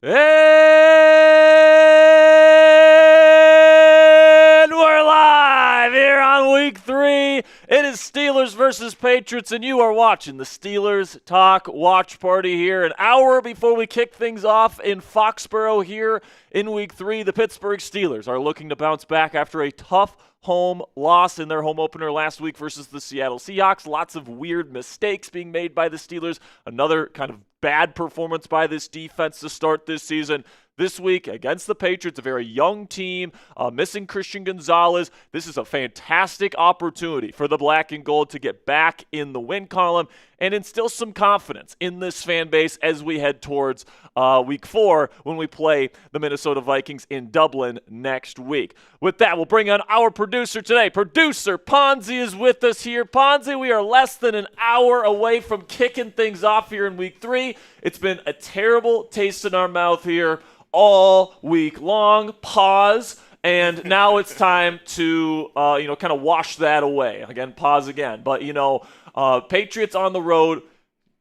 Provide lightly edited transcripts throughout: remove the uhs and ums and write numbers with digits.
And we're live here on week 3. It is Steelers versus Patriots, and you are watching the Steelers Talk Watch Party here. An hour before we kick things off in Foxborough here in week 3, the Pittsburgh Steelers are looking to bounce back after a tough home loss in their home opener last week versus the Seattle Seahawks. Lots of weird mistakes being made by the Steelers. Another kind of bad performance by this defense to start this season. This week against the Patriots, a very young team, missing Christian Gonzalez. This is a fantastic opportunity for the black and gold to get back in the win column and instill some confidence in this fan base as we head towards week 4 when we play the Minnesota Vikings in Dublin next week. With that, we'll bring on our producer today. Producer Ponzi is with us here. Ponzi, we are less than an hour away from kicking things off here in week 3. It's been a terrible taste in our mouth here all week long. Pause. And now it's time to, kind of wash that away. Again, pause again. But, Patriots on the road.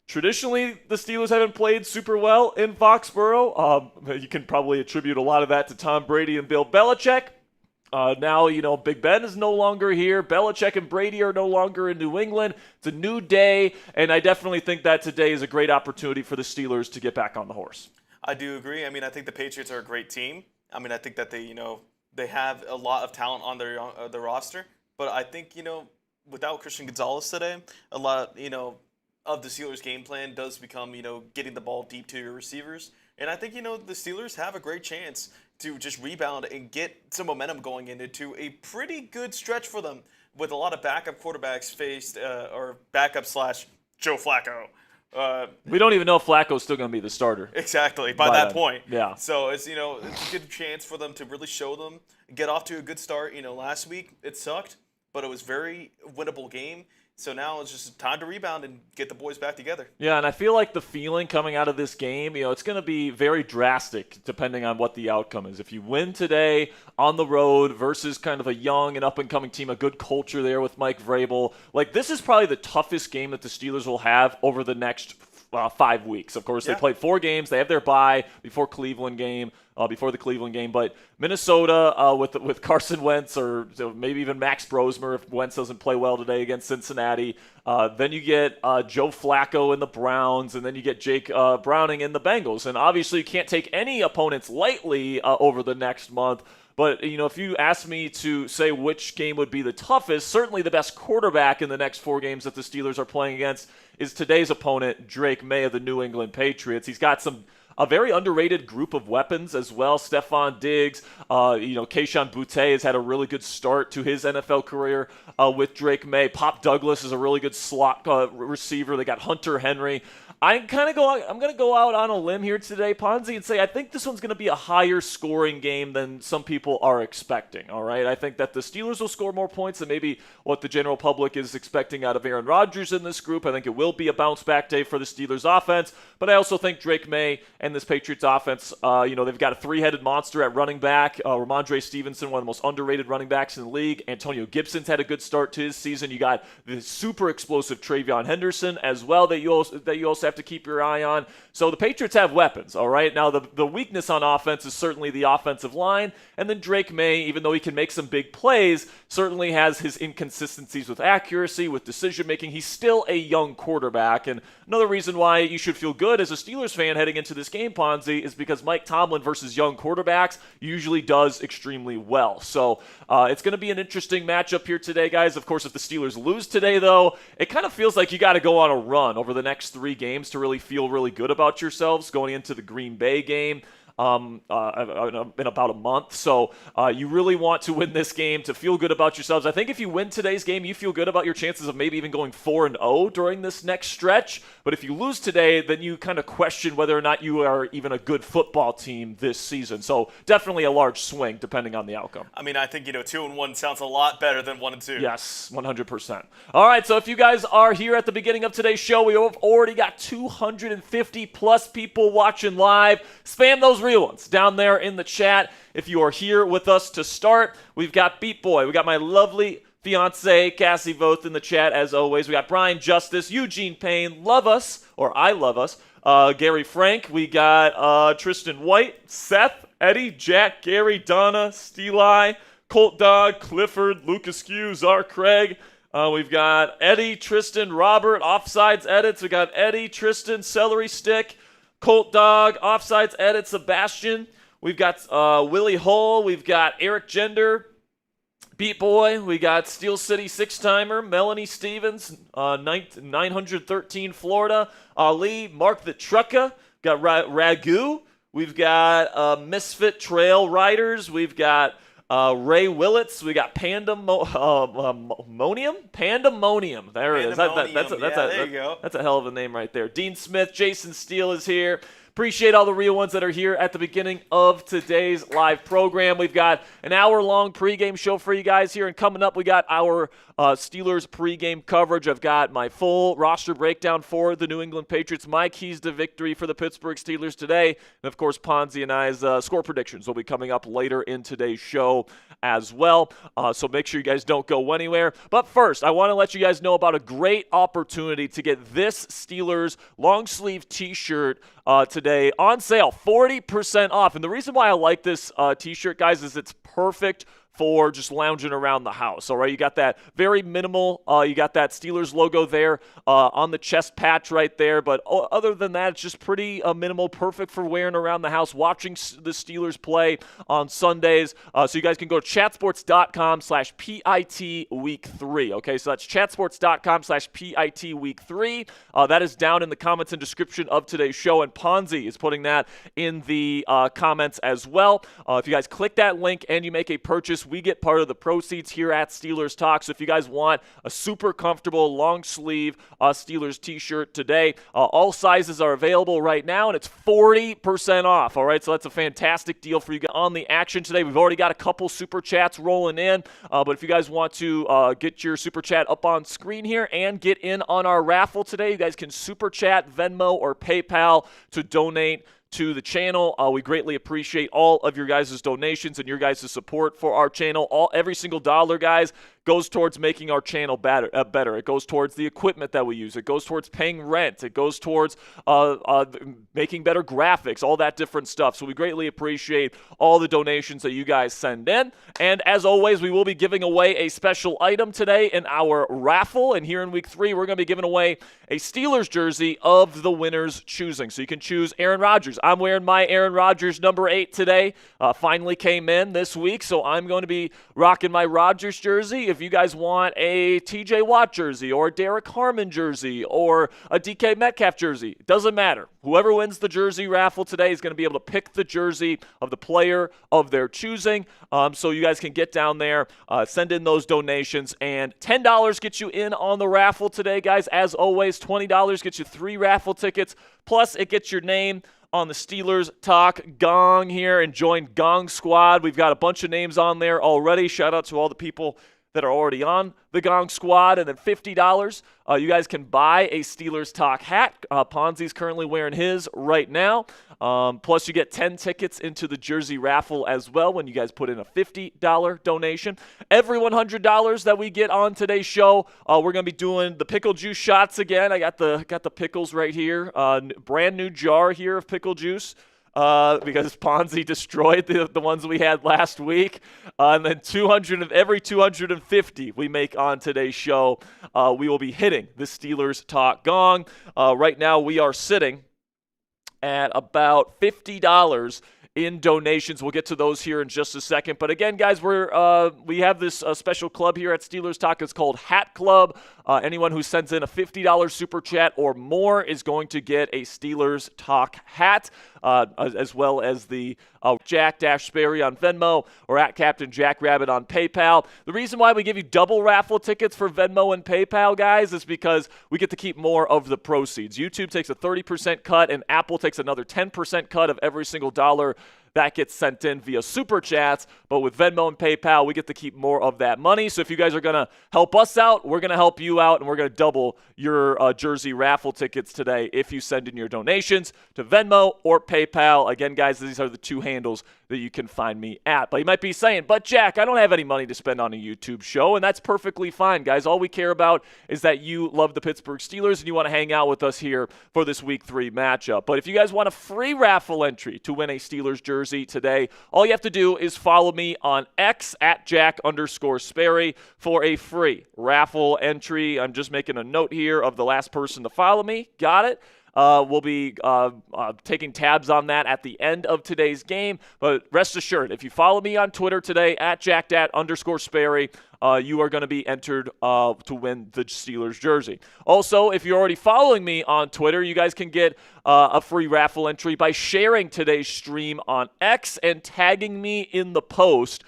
Traditionally, the Steelers haven't played super well in Foxborough. You can probably attribute a lot of that to Tom Brady and Bill Belichick. Now, Big Ben is no longer here. Belichick and Brady are no longer in New England. It's a new day, and I definitely think that today is a great opportunity for the Steelers to get back on the horse. I do agree. I think the Patriots are a great team. I think that they have a lot of talent on their roster. But I think, without Christian Gonzalez today, a lot, of the Steelers' game plan does become, getting the ball deep to your receivers. And I think, the Steelers have a great chance to just rebound and get some momentum going into a pretty good stretch for them with a lot of backup quarterbacks faced, or backup / Joe Flacco. We don't even know if Flacco's still going to be the starter. Exactly, by that point. Yeah. So it's, it's a good chance for them to really show them, get off to a good start. Last week it sucked, but it was a very winnable game. So now it's just time to rebound and get the boys back together. Yeah, and I feel like the feeling coming out of this game, it's going to be very drastic depending on what the outcome is. If you win today on the road versus kind of a young and up-and-coming team, a good culture there with Mike Vrabel, this is probably the toughest game that the Steelers will have over the next 5 weeks. Of course, They played 4 games. They have their bye before the Cleveland game. But Minnesota with Carson Wentz or maybe even Max Brosmer if Wentz doesn't play well today against Cincinnati. Then you get Joe Flacco in the Browns, and then you get Jake Browning in the Bengals. And obviously you can't take any opponents lightly over the next month. But, if you ask me to say which game would be the toughest, certainly the best quarterback in the next 4 games that the Steelers are playing against is today's opponent, Drake May of the New England Patriots. He's got a very underrated group of weapons as well. Stephon Diggs, Keyshawn Boutte has had a really good start to his NFL career with Drake May. Pop Douglas is a really good slot receiver. They got Hunter Henry. I'm going to go out on a limb here today, Ponzi, and say I think this one's going to be a higher scoring game than some people are expecting, all right? I think that the Steelers will score more points than maybe what the general public is expecting out of Aaron Rodgers in this group. I think it will be a bounce-back day for the Steelers offense, but I also think Drake May and this Patriots offense, they've got a 3-headed monster at running back. Ramondre Stevenson, one of the most underrated running backs in the league. Antonio Gibson's had a good start to his season. You got the super explosive Travion Henderson as well that you also have to keep your eye on. So the Patriots have weapons, all right? Now, the weakness on offense is certainly the offensive line, and then Drake May, even though he can make some big plays, certainly has his inconsistencies with accuracy, with decision-making. He's still a young quarterback, and another reason why you should feel good as a Steelers fan heading into this game, Ponzi, is because Mike Tomlin versus young quarterbacks usually does extremely well. So it's going to be an interesting matchup here today, guys. Of course, if the Steelers lose today, though, it kind of feels like you got to go on a run over the next 3 games to really feel really good about yourselves going into the Green Bay game. in about a month. So you really want to win this game to feel good about yourselves. I think if you win today's game, you feel good about your chances of maybe even going 4-0 during this next stretch. But if you lose today, then you kind of question whether or not you are even a good football team this season. So definitely a large swing depending on the outcome. I mean, I think, 2-1 sounds a lot better than 1-2. Yes, 100%. All right, so if you guys are here at the beginning of today's show, we have already got 250 plus people watching live. Spam those real ones down there in the chat. If you are here with us to start, we've got Beat Boy. We got my lovely fiance, Cassie Voth, in the chat as always. We got Brian Justice, Eugene Payne, Love Us, or I Love Us, Gary Frank. We got Tristan White, Seth, Eddie, Jack, Gary, Donna, Steeli, Colt Dog, Clifford, Lucas Q, Czar Craig. We've got Eddie, Tristan, Robert, Offsides Edits. We got Eddie, Tristan, Celery Stick, Colt Dog, Offsides Edit, Sebastian. We've got Willie Hull. We've got Eric Gender, Beat Boy. We got Steel City Six-Timer, Melanie Stevens, 913 Florida, Ali, Mark the Trucka. Got Ragu. We've got Misfit Trail Riders. We've got Ray Willits. We got Pandemonium. There it is. There you go. That's a hell of a name right there. Dean Smith, Jason Steele is here. Appreciate all the real ones that are here at the beginning of today's live program. We've got an hour-long pregame show for you guys here, and coming up, we got our Steelers pregame coverage. I've got my full roster breakdown for the New England Patriots, my keys to victory for the Pittsburgh Steelers today, and of course, Ponzi and I's score predictions will be coming up later in today's show as well. So make sure you guys don't go anywhere. But first, I want to let you guys know about a great opportunity to get this Steelers long-sleeve T-shirt today on sale, 40% off. And the reason why I like this T-shirt, guys, is it's perfect for just lounging around the house. All right, you got that very minimal, you got that Steelers logo there on the chest patch right there. But other than that, it's just pretty minimal, perfect for wearing around the house, watching the Steelers play on Sundays. So you guys can go to chatsports.com/PIT Week 3. Okay, so that's chatsports.com/PIT Week 3. That is down in the comments and description of today's show, and Ponzi is putting that in the comments as well. If you guys click that link and you make a purchase, we get part of the proceeds here at Steelers Talk. So if you guys want a super comfortable long sleeve Steelers t-shirt today, all sizes are available right now, and it's 40% off. All right, so that's a fantastic deal for you guys on the action today. We've already got a couple super chats rolling in, but if you guys want to get your super chat up on screen here and get in on our raffle today, you guys can super chat, Venmo, or PayPal to donate to the channel. We greatly appreciate all of your guys' donations and your guys' support for our channel. Every single dollar, guys, goes towards making our channel better. It goes towards the equipment that we use. It goes towards paying rent. It goes towards making better graphics, all that different stuff. So we greatly appreciate all the donations that you guys send in. And as always, we will be giving away a special item today in our raffle. And here in Week 3, we're going to be giving away a Steelers jersey of the winner's choosing. So you can choose Aaron Rodgers. I'm wearing my Aaron Rodgers number 8 today. Finally came in this week, so I'm going to be rocking my Rodgers jersey. If you guys want a TJ Watt jersey or a Derek Harmon jersey or a DK Metcalf jersey, it doesn't matter. Whoever wins the jersey raffle today is going to be able to pick the jersey of the player of their choosing. So you guys can get down there, send in those donations, and $10 gets you in on the raffle today, guys. As always, $20 gets you 3 raffle tickets, plus it gets your name on the Steelers Talk Gong here, and join Gong Squad. We've got a bunch of names on there already. Shout out to all the people that are already on the Gong Squad. And then $50, you guys can buy a Steelers Talk hat. Ponzi's currently wearing his right now. Plus, you get 10 tickets into the jersey raffle as well when you guys put in a $50 donation. Every $100 that we get on today's show, we're going to be doing the pickle juice shots again. I got the pickles right here. Brand new jar here of pickle juice. Because Ponzi destroyed the ones we had last week. And then every 250 we make on today's show, we will be hitting the Steelers Talk Gong. Right now we are sitting at about $50 in donations. We'll get to those here in just a second. But again, guys, we have this special club here at Steelers Talk. It's called Hat Club. Anyone who sends in a $50 super chat or more is going to get a Steelers Talk hat, as well as the Jack Sperry on Venmo or at Captain Jack Rabbit on PayPal. The reason why we give you double raffle tickets for Venmo and PayPal, guys, is because we get to keep more of the proceeds. YouTube takes a 30% cut, and Apple takes another 10% cut of every single dollar that gets sent in via Super Chats. But with Venmo and PayPal, we get to keep more of that money. So if you guys are going to help us out, we're going to help you out, and we're going to double your jersey raffle tickets today if you send in your donations to Venmo or PayPal. Again, guys, these are the two handles that you can find me at. But you might be saying, but Jack, I don't have any money to spend on a YouTube show, and that's perfectly fine, guys. All we care about is that you love the Pittsburgh Steelers and you want to hang out with us here for this Week 3 matchup. But if you guys want a free raffle entry to win a Steelers jersey today, all you have to do is follow me on X at Jack_Sperry for a free raffle entry. I'm just making a note here of the last person to follow me. Got it? We'll be taking tabs on that at the end of today's game. But rest assured, if you follow me on Twitter today at Jack_Sperry, you are going to be entered to win the Steelers jersey. Also, if you're already following me on Twitter, you guys can get a free raffle entry by sharing today's stream on X and tagging me in the post.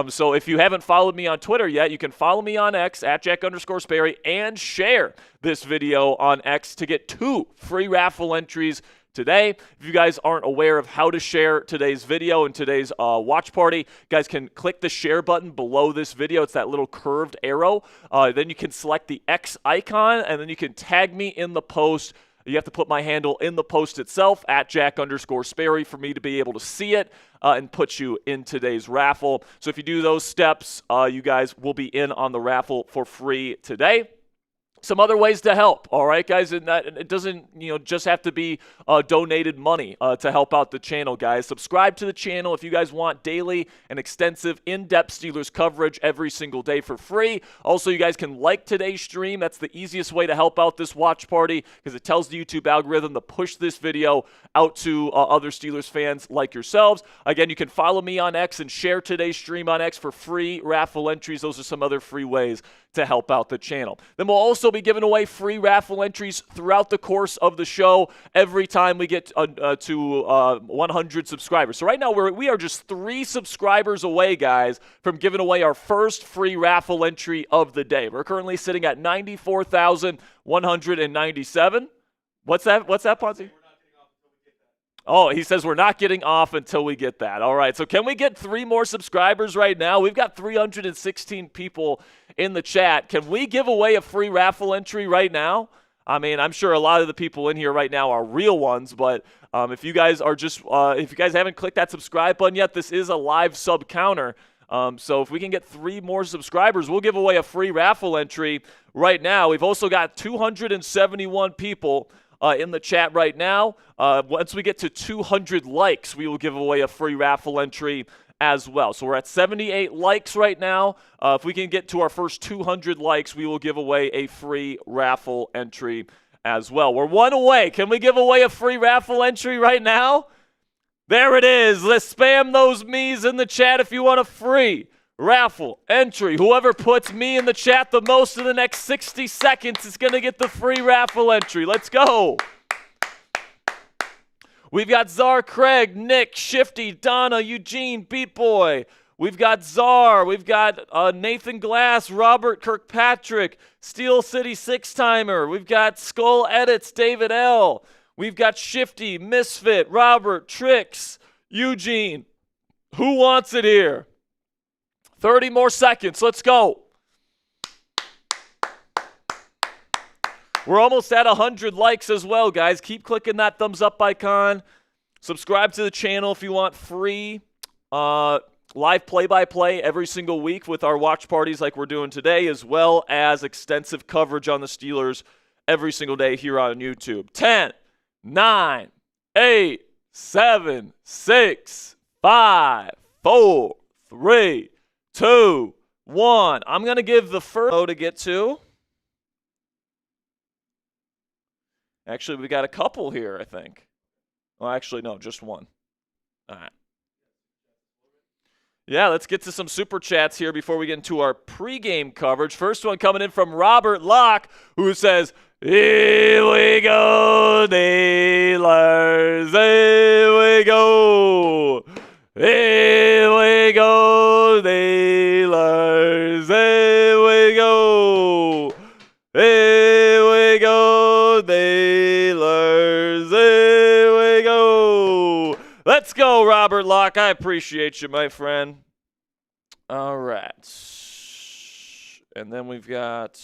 So if you haven't followed me on Twitter yet, you can follow me on X at Jack_Sperry and share this video on X to get 2 free raffle entries today. If you guys aren't aware of how to share today's video and today's watch party, you guys can click the share button below this video. It's that little curved arrow. Then you can select the X icon, and then you can tag me in the post. You have to put my handle in the post itself at Jack_Sperry for me to be able to see it and put you in today's raffle. So if you do those steps, you guys will be in on the raffle for free today. Some other ways to help, all right, guys? And it doesn't, just have to be donated money to help out the channel, guys. Subscribe to the channel if you guys want daily and extensive, in-depth Steelers coverage every single day for free. Also, you guys can like today's stream. That's the easiest way to help out this watch party because it tells the YouTube algorithm to push this video out to other Steelers fans like yourselves. Again, you can follow me on X and share today's stream on X for free raffle entries. Those are some other free ways to help out the channel. Then we'll also be giving away free raffle entries throughout the course of the show every time we get to 100 subscribers. So right now we are just 3 subscribers away, guys, from giving away our first free raffle entry of the day. We're currently sitting at 94,197. What's that, Ponzi? Oh, he says we're not getting off until we get that. All right, so can we get 3 more subscribers right now? We've got 316 people in the chat. Can we give away a free raffle entry right now? I mean, I'm sure a lot of the people in here right now are real ones, but if you guys are just if you guys haven't clicked that subscribe button yet, this is a live sub counter. So if we can get 3 more subscribers, we'll give away a free raffle entry right now. We've also got 271 people in the chat right now. Once we get to 200 likes, we will give away a free raffle entry as well. So we're at 78 likes right now. If we can get to our first 200 likes, we will give away a free raffle entry as well. We're 1 away. Can we give away a free raffle entry right now? There it is. Let's spam those me's in the chat if you want a free raffle entry. Whoever puts me in the chat the most in the next 60 seconds is going to get the free raffle entry. Let's go. We've got Czar, Craig, Nick, Shifty, Donna, Eugene, Beat Boy. We've got Czar. We've got Nathan Glass, Robert Kirkpatrick, Steel City Six-Timer. We've got Skull Edits, David L. We've got Shifty, Misfit, Robert, Trix, Eugene. Who wants it here? 30 more seconds. Let's go. We're almost at 100 likes as well, guys. Keep clicking that thumbs up icon. Subscribe to the channel if you want free live play-by-play every single week with our watch parties like we're doing today, as well as extensive coverage on the Steelers every single day here on YouTube. 10, 9, 8, 7, 6, 5, 4, 3, 2, 1. I'm going to give the first to get to. Actually, we got a couple here, I think. Well, actually, no, just one. All right. Yeah, let's get to some super chats here before we get into our pregame coverage. First one coming in from Robert Locke, who says, "Here we go, Steelers. Here we go. Here we go, Steelers. Here we go. Here we go, Steelers. Here we go. Let's go, Robert Locke. I appreciate you, my friend. All right. And then we've got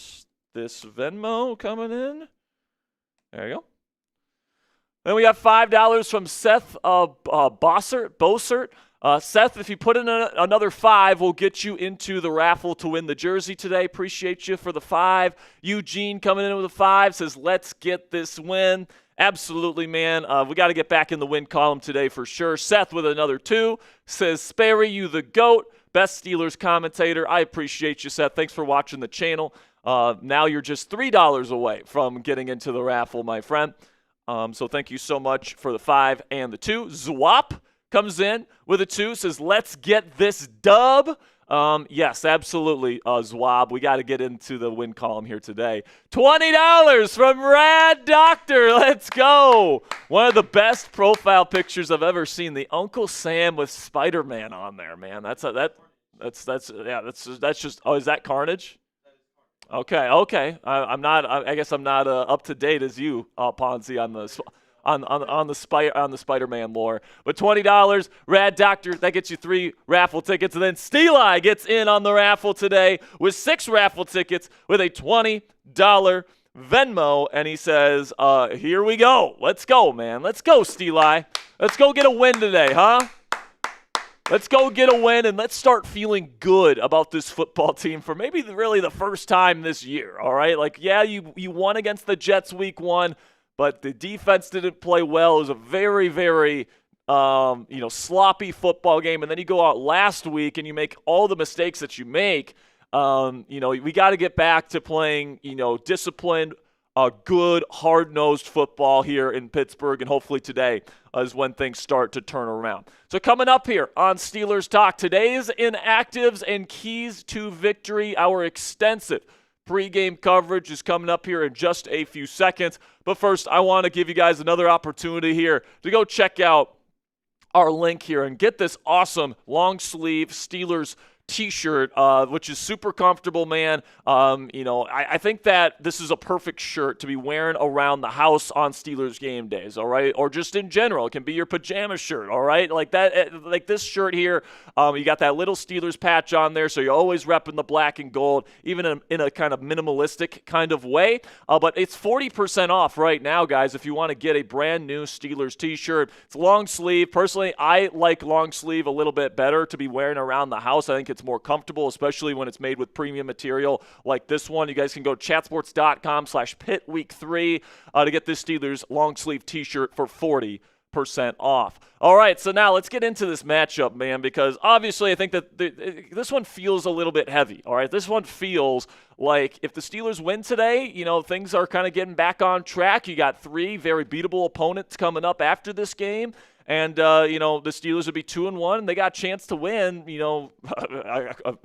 this Venmo coming in. There you go. Then we got $5 from Seth Bossert. Seth, if you put in another 5, we'll get you into the raffle to win the jersey today. Appreciate you for the 5. Eugene coming in with a 5 says, let's get this win. Absolutely, man. We got to get back in the win column today for sure. Seth with another 2 says, Sperry, you the GOAT. Best Steelers commentator. I appreciate you, Seth. Thanks for watching the channel. Now you're just $3 away from getting into the raffle, my friend. So thank you so much for the 5 and the 2. Zwap comes in with a 2, says, let's get this dub. Yes, absolutely, Zwab. We got to get into the win column here today. $20 from Rad Doctor. Let's go. One of the best profile pictures I've ever seen. The Uncle Sam with Spider-Man on there, man. That's just. Oh, is that Carnage? Okay. I guess I'm not up to date as you, Ponzi, on the Spider-Man lore. But $20, Rad Doctor, that gets you 3 raffle tickets. And then Steeli gets in on the raffle today with 6 raffle tickets with a $20 Venmo. And he says, here we go. Let's go, man. Let's go, Steeli. Let's go get a win today, huh? Let's go get a win, and let's start feeling good about this football team for maybe really the first time this year, all right? Like, yeah, you won against the Jets week 1, but the defense didn't play well. It was a very, very, sloppy football game. And then you go out last week and you make all the mistakes that you make. We got to get back to playing, disciplined, good, hard-nosed football here in Pittsburgh. And hopefully today is when things start to turn around. So coming up here on Steelers Talk, today's inactives and keys to victory, our extensive pregame coverage is coming up here in just a few seconds. But first, I want to give you guys another opportunity here to go check out our link here and get this awesome long sleeve Steelers t-shirt, which is super comfortable, man. I think that this is a perfect shirt to be wearing around the house on Steelers game days, all right? Or just in general. It can be your pajama shirt, all right? Like that, like this shirt here, you got that little Steelers patch on there, so you're always repping the black and gold, even in a kind of minimalistic kind of way. But it's 40% off right now, guys, if you want to get a brand new Steelers t-shirt. It's long sleeve. Personally, I like long sleeve a little bit better to be wearing around the house. I think it's more comfortable, especially when it's made with premium material like this one. You guys can go chatsports.com/pitweek3 to get this Steelers long sleeve t-shirt for 40% off. All right, so now let's get into this matchup, man, because obviously I think that this one feels a little bit heavy, all right? This one feels like if the Steelers win today, things are kind of getting back on track. You got 3 very beatable opponents coming up after this game. And, the Steelers would be 2-1, and they got a chance to win,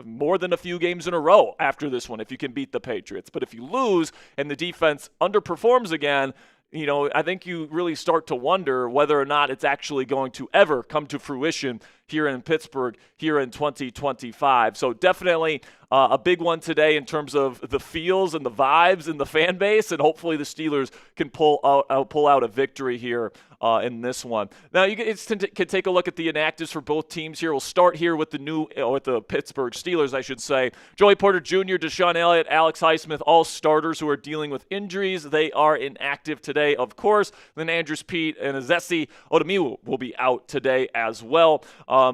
more than a few games in a row after this one if you can beat the Patriots. But if you lose and the defense underperforms again, I think you really start to wonder whether or not it's actually going to ever come to fruition here in Pittsburgh here in 2025. So definitely a big one today in terms of the feels and the vibes and the fan base, and hopefully the Steelers can pull out a victory here in this one. Now you can take a look at the inactives for both teams here. We'll start here with the Pittsburgh Steelers, I should say. Joey Porter Jr., Deshaun Elliott, Alex Highsmith, all starters who are dealing with injuries. They are inactive today, of course. Then Andrews Pete and Azesi Odemiwu will be out today as well.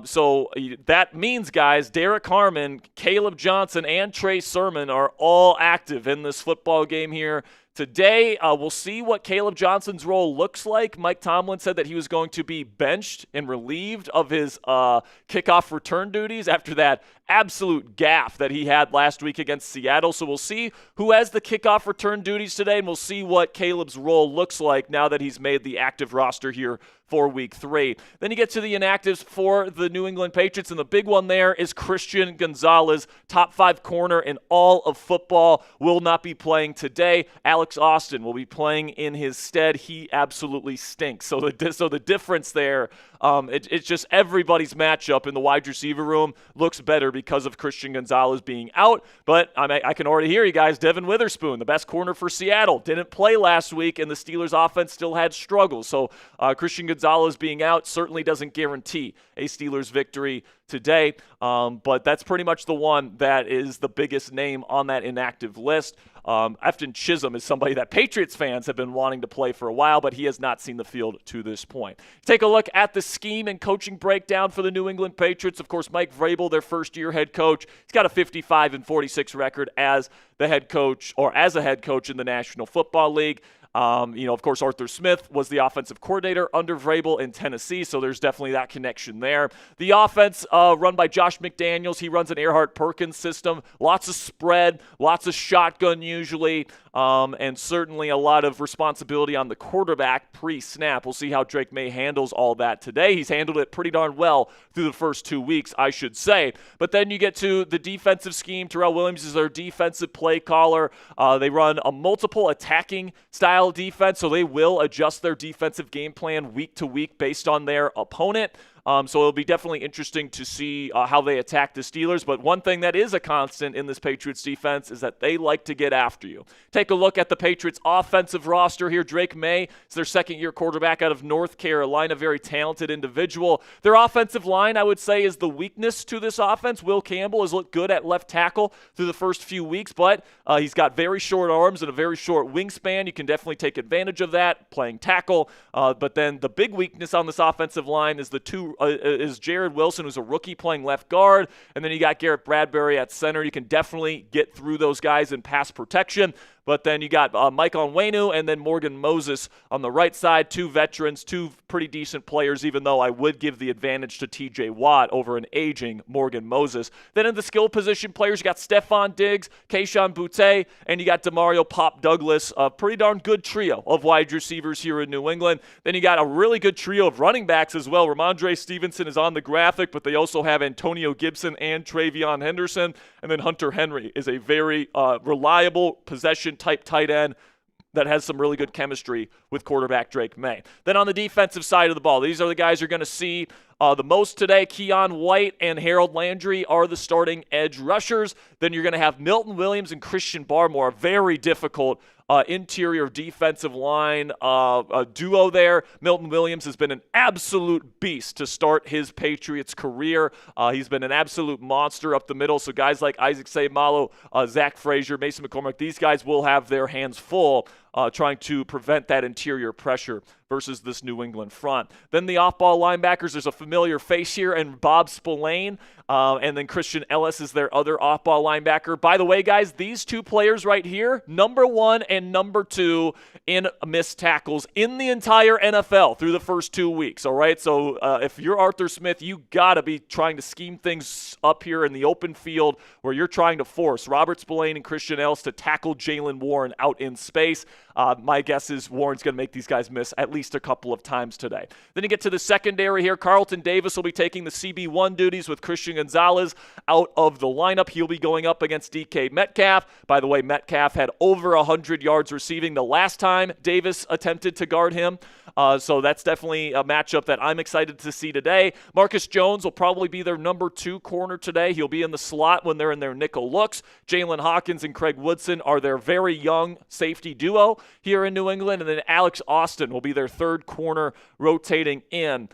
So that means, guys, Derek Harmon, Caleb Johnson, and Trey Sermon are all active in this football game here today. We'll see what Caleb Johnson's role looks like. Mike Tomlin said that he was going to be benched and relieved of his kickoff return duties after that absolute gaffe that he had last week against Seattle. So we'll see who has the kickoff return duties today, and we'll see what Caleb's role looks like now that he's made the active roster here for week 3. Then you get to the inactives for the New England Patriots, and the big one there is Christian Gonzalez, top 5 corner in all of football, will not be playing today. Alex Austin will be playing in his stead. He absolutely stinks. So the difference there It's just everybody's matchup in the wide receiver room looks better because of Christian Gonzalez being out. But I can already hear you guys. Devin Witherspoon, the best corner for Seattle, didn't play last week, and the Steelers offense still had struggles. So Christian Gonzalez being out certainly doesn't guarantee a Steelers victory today. But that's pretty much the one that is the biggest name on that inactive list. Efton Chisholm is somebody that Patriots fans have been wanting to play for a while, but he has not seen the field to this point. Take a look at the scheme and coaching breakdown for the New England Patriots. Of course, Mike Vrabel, their first-year head coach, he's got a 55-46 record as the head coach or as a head coach in the National Football League. Of course, Arthur Smith was the offensive coordinator under Vrabel in Tennessee, so there's definitely that connection there. The offense run by Josh McDaniels. He runs an Earhart-Perkins system. Lots of spread, lots of shotgun usually, and certainly a lot of responsibility on the quarterback pre-snap. We'll see how Drake May handles all that today. He's handled it pretty darn well through the first 2 weeks, I should say. But then you get to the defensive scheme. Terrell Williams is their defensive play caller. They run a multiple attacking style defense, so they will adjust their defensive game plan week to week based on their opponent. So it'll be definitely interesting to see how they attack the Steelers. But one thing that is a constant in this Patriots defense is that they like to get after you. Take a look at the Patriots offensive roster here. Drake May is their second-year quarterback out of North Carolina, very talented individual. Their offensive line, I would say, is the weakness to this offense. Will Campbell has looked good at left tackle through the first few weeks, but he's got very short arms and a very short wingspan. You can definitely take advantage of that playing tackle. But then the big weakness on this offensive line is is Jared Wilson, who's a rookie playing left guard, and then you got Garrett Bradbury at center. You can definitely get through those guys in pass protection. But then you got Mike Onwenu and then Morgan Moses on the right side, two veterans, two pretty decent players, even though I would give the advantage to T.J. Watt over an aging Morgan Moses. Then in the skill position players, you got Stephon Diggs, Kayshon Boutte, and you got Demario Pop Douglas, a pretty darn good trio of wide receivers here in New England. Then you got a really good trio of running backs as well. Ramondre Stevenson is on the graphic, but they also have Antonio Gibson and Travion Henderson. And then Hunter Henry is a very reliable possession-type tight end that has some really good chemistry with quarterback Drake May. Then on the defensive side of the ball, these are the guys you're going to see the most today. Keon White and Harold Landry are the starting edge rushers. Then you're going to have Milton Williams and Christian Barmore, a very difficult interior defensive line duo there. Milton Williams has been an absolute beast to start his Patriots career. He's been an absolute monster up the middle. So guys like Isaac Seumalo, Zach Frazier, Mason McCormick, these guys will have their hands full trying to prevent that interior pressure versus this New England front. Then the off-ball linebackers, there's a familiar face here, and Bob Spillane, and then Christian Ellis is their other off-ball linebacker. By the way, guys, these two players right here, number 1 and number 2 in missed tackles in the entire NFL through the first 2 weeks, all right? So if you're Arthur Smith, you got to be trying to scheme things up here in the open field where you're trying to force Robert Spillane and Christian Ellis to tackle Jaylen Warren out in space. My guess is Warren's going to make these guys miss at least a couple of times today. Then you get to the secondary here. Carlton Davis will be taking the CB1 duties with Christian Gonzalez out of the lineup. He'll be going up against DK Metcalf. By the way, Metcalf had over 100 yards receiving the last time Davis attempted to guard him. So that's definitely a matchup that I'm excited to see today. Marcus Jones will probably be their number 2 corner today. He'll be in the slot when they're in their nickel looks. Jalen Hawkins and Craig Woodson are their very young safety duo here in New England. And then Alex Austin will be their 3rd corner rotating in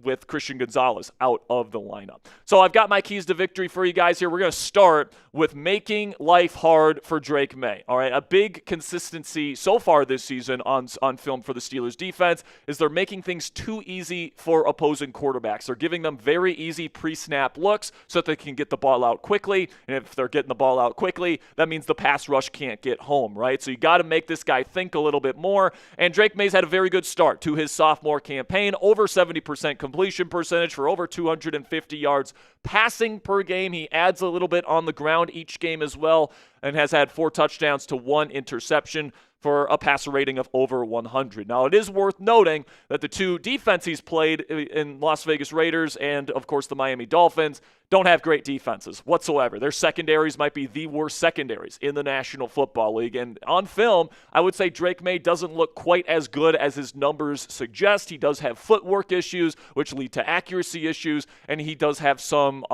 with Christian Gonzalez out of the lineup. So I've got my keys to victory for you guys here. We're going to start with making life hard for Drake May. All right, a big consistency so far this season on film for the Steelers defense is they're making things too easy for opposing quarterbacks. They're giving them very easy pre-snap looks so that they can get the ball out quickly. And if they're getting the ball out quickly, that means the pass rush can't get home, right? So you got to make this guy think a little bit more. And Drake May's had a very good start to his sophomore campaign, over 70% completion percentage for over 250 yards passing per game. He adds a little bit on the ground each game as well and has had 4 touchdowns to 1 interception for a passer rating of over 100. Now, it is worth noting that the two defenses he's played in Las Vegas Raiders and, of course, the Miami Dolphins don't have great defenses whatsoever. Their secondaries might be the worst secondaries in the National Football League. And on film, I would say Drake May doesn't look quite as good as his numbers suggest. He does have footwork issues, which lead to accuracy issues, and he does have some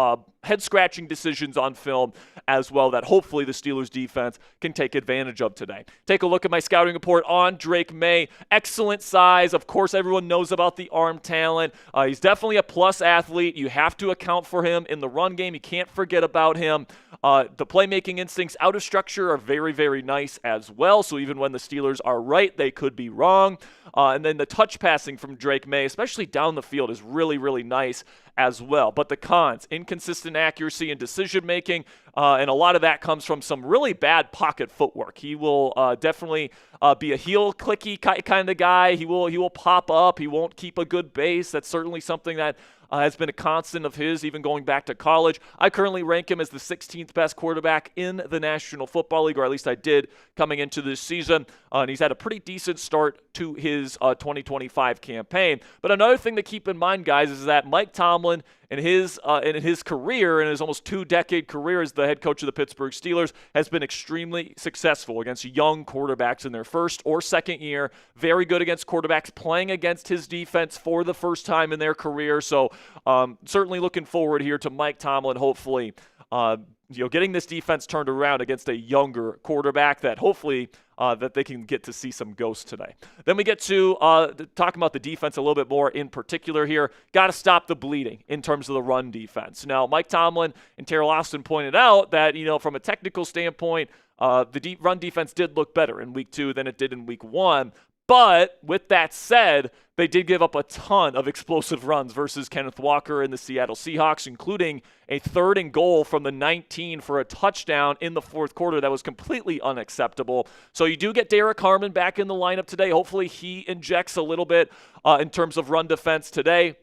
head-scratching decisions on film as well that hopefully the Steelers defense can take advantage of today. Take a look at my scouting report on Drake May. Excellent size. Of course, everyone knows about the arm talent. He's definitely a plus athlete. You have to account for him in the run game. You can't forget about him. The playmaking instincts out of structure are very, very nice as well. So even when the Steelers are right, they could be wrong. And then the touch passing from Drake May, especially down the field, is really, really nice as well. But the cons, inconsistent accuracy and decision making, and a lot of that comes from some really bad pocket footwork. He will definitely be a heel clicky kind of guy. He will pop up. He won't keep a good base. That's certainly something that has been a constant of his, even going back to college. I currently rank him as the 16th best quarterback in the National Football League, or at least I did coming into this season. And he's had a pretty decent start to his 2025 campaign. But another thing to keep in mind, guys, is that Mike Tomlin, in his career, in his almost 2-decade career as the head coach of the Pittsburgh Steelers, has been extremely successful against young quarterbacks in their first or second year. Very good against quarterbacks playing against his defense for the first time in their career. So certainly looking forward here to Mike Tomlin, hopefully, getting this defense turned around against a younger quarterback that hopefully that they can get to see some ghosts today. Then we get to talk about the defense a little bit more in particular here. Got to stop the bleeding in terms of the run defense. Now, Mike Tomlin and Terrell Austin pointed out that, from a technical standpoint, the run defense did look better in Week 2 than it did in Week 1. But with that said, they did give up a ton of explosive runs versus Kenneth Walker and the Seattle Seahawks, including a 3rd and goal from the 19 for a touchdown in the fourth quarter that was completely unacceptable. So you do get Derek Harmon back in the lineup today. Hopefully he injects a little bit in terms of run defense today.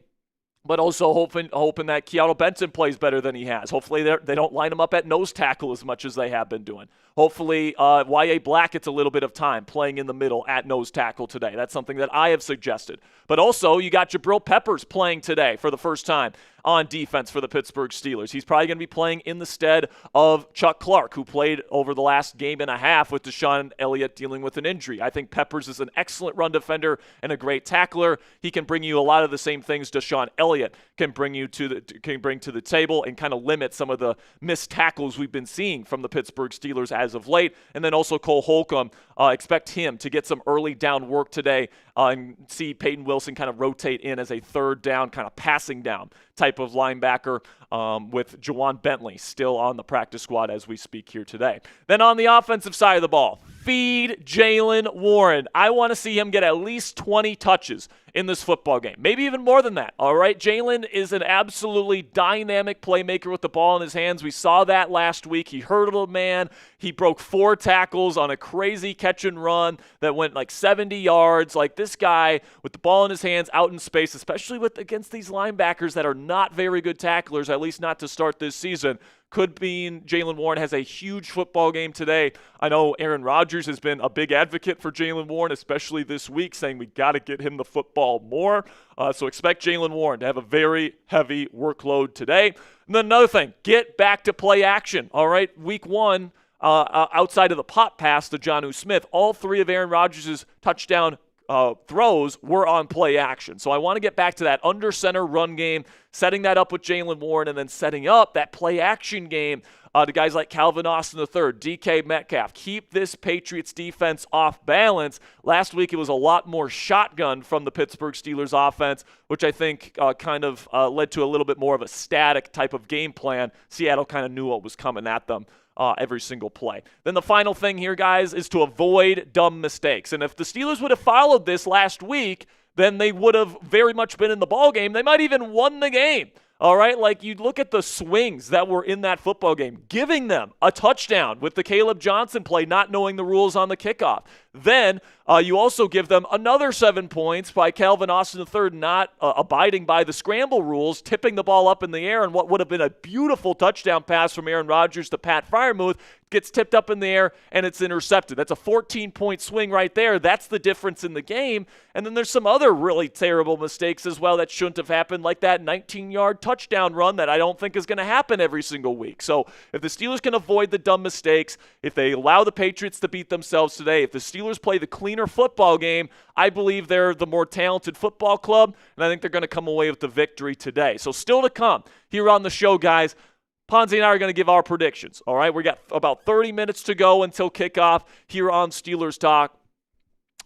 But also hoping that Keanu Benson plays better than he has. Hopefully they don't line him up at nose tackle as much as they have been doing. Hopefully Y.A. Black gets a little bit of time playing in the middle at nose tackle today. That's something that I have suggested. But also you got Jabrill Peppers playing today for the first time on defense for the Pittsburgh Steelers. He's probably going to be playing in the stead of Chuck Clark, who played over the last game and a half with Deshaun Elliott dealing with an injury. I think Peppers is an excellent run defender and a great tackler. He can bring you a lot of the same things Deshaun Elliott can bring to the table and kind of limit some of the missed tackles we've been seeing from the Pittsburgh Steelers as of late. And then also Cole Holcomb, expect him to get some early down work today and see Peyton Wilson kind of rotate in as a 3rd down, kind of passing down type of linebacker with Jawan Bentley still on the practice squad as we speak here today. Then on the offensive side of the ball, feed Jaylen Warren. I want to see him get at least 20 touches in this football game, maybe even more than that. All right, Jaylen is an absolutely dynamic playmaker with the ball in his hands. We saw that last week. He hurdled a man. He broke 4 tackles on a crazy catch and run that went like 70 yards. Like, this guy with the ball in his hands out in space, especially against these linebackers that are not very good tacklers, at least not to start this season, could mean Jaylen Warren has a huge football game today. I know Aaron Rodgers has been a big advocate for Jaylen Warren, especially this week, saying we got to get him the football more. So expect Jaylen Warren to have a very heavy workload today. And then another thing, get back to play action. All right, Week 1, outside of the pop pass to Jonnu Smith, all 3 of Aaron Rodgers' touchdown throws were on play action. So I want to get back to that under center run game, setting that up with Jaylen Warren, and then setting up that play action game to guys like Calvin Austin III, DK Metcalf. Keep this Patriots defense off balance. Last week it was a lot more shotgun from the Pittsburgh Steelers offense, which I think kind of led to a little bit more of a static type of game plan. Seattle kind of knew what was coming at them every single play. Then the final thing here, guys, is to avoid dumb mistakes. And if the Steelers would have followed this last week, then they would have very much been in the ball game. They might even won the game. All right, like you look at the swings that were in that football game, giving them a touchdown with the Caleb Johnson play, not knowing the rules on the kickoff. Then you also give them another 7 points by Calvin Austin III not abiding by the scramble rules, tipping the ball up in the air, and what would have been a beautiful touchdown pass from Aaron Rodgers to Pat Freiermuth gets tipped up in the air, and it's intercepted. That's a 14-point swing right there. That's the difference in the game. And then there's some other really terrible mistakes as well that shouldn't have happened, like that 19-yard touchdown run that I don't think is going to happen every single week. So if the Steelers can avoid the dumb mistakes, if they allow the Patriots to beat themselves today, if the Steelers play the cleaner football game, I believe they're the more talented football club, and I think they're going to come away with the victory today. So still to come here on the show, guys. Ponzi and I are going to give our predictions, all right? We got about 30 minutes to go until kickoff here on Steelers Talk.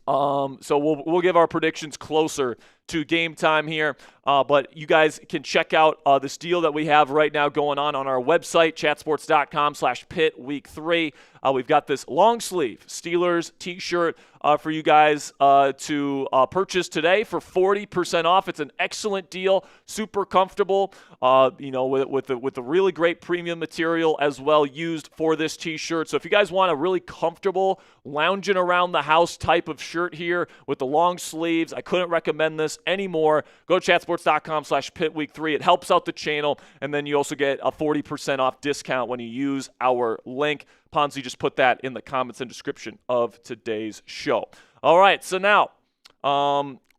So we'll give our predictions closer to game time here. But you guys can check out this deal that we have right now going on our website, chatsports.com/Pitt Week 3. We've got this long sleeve Steelers t-shirt for you guys to purchase today for 40% off. It's an excellent deal, super comfortable, with the really great premium material as well used for this t-shirt. So if you guys want a really comfortable lounging around the house type of shirt here with the long sleeves, I couldn't recommend this anymore. Go to chatsports.com/Pitt Week 3. It helps out the channel, and then you also get a 40% off discount when you use our link. Ponzi just put that in the comments and description of today's show. All right, so now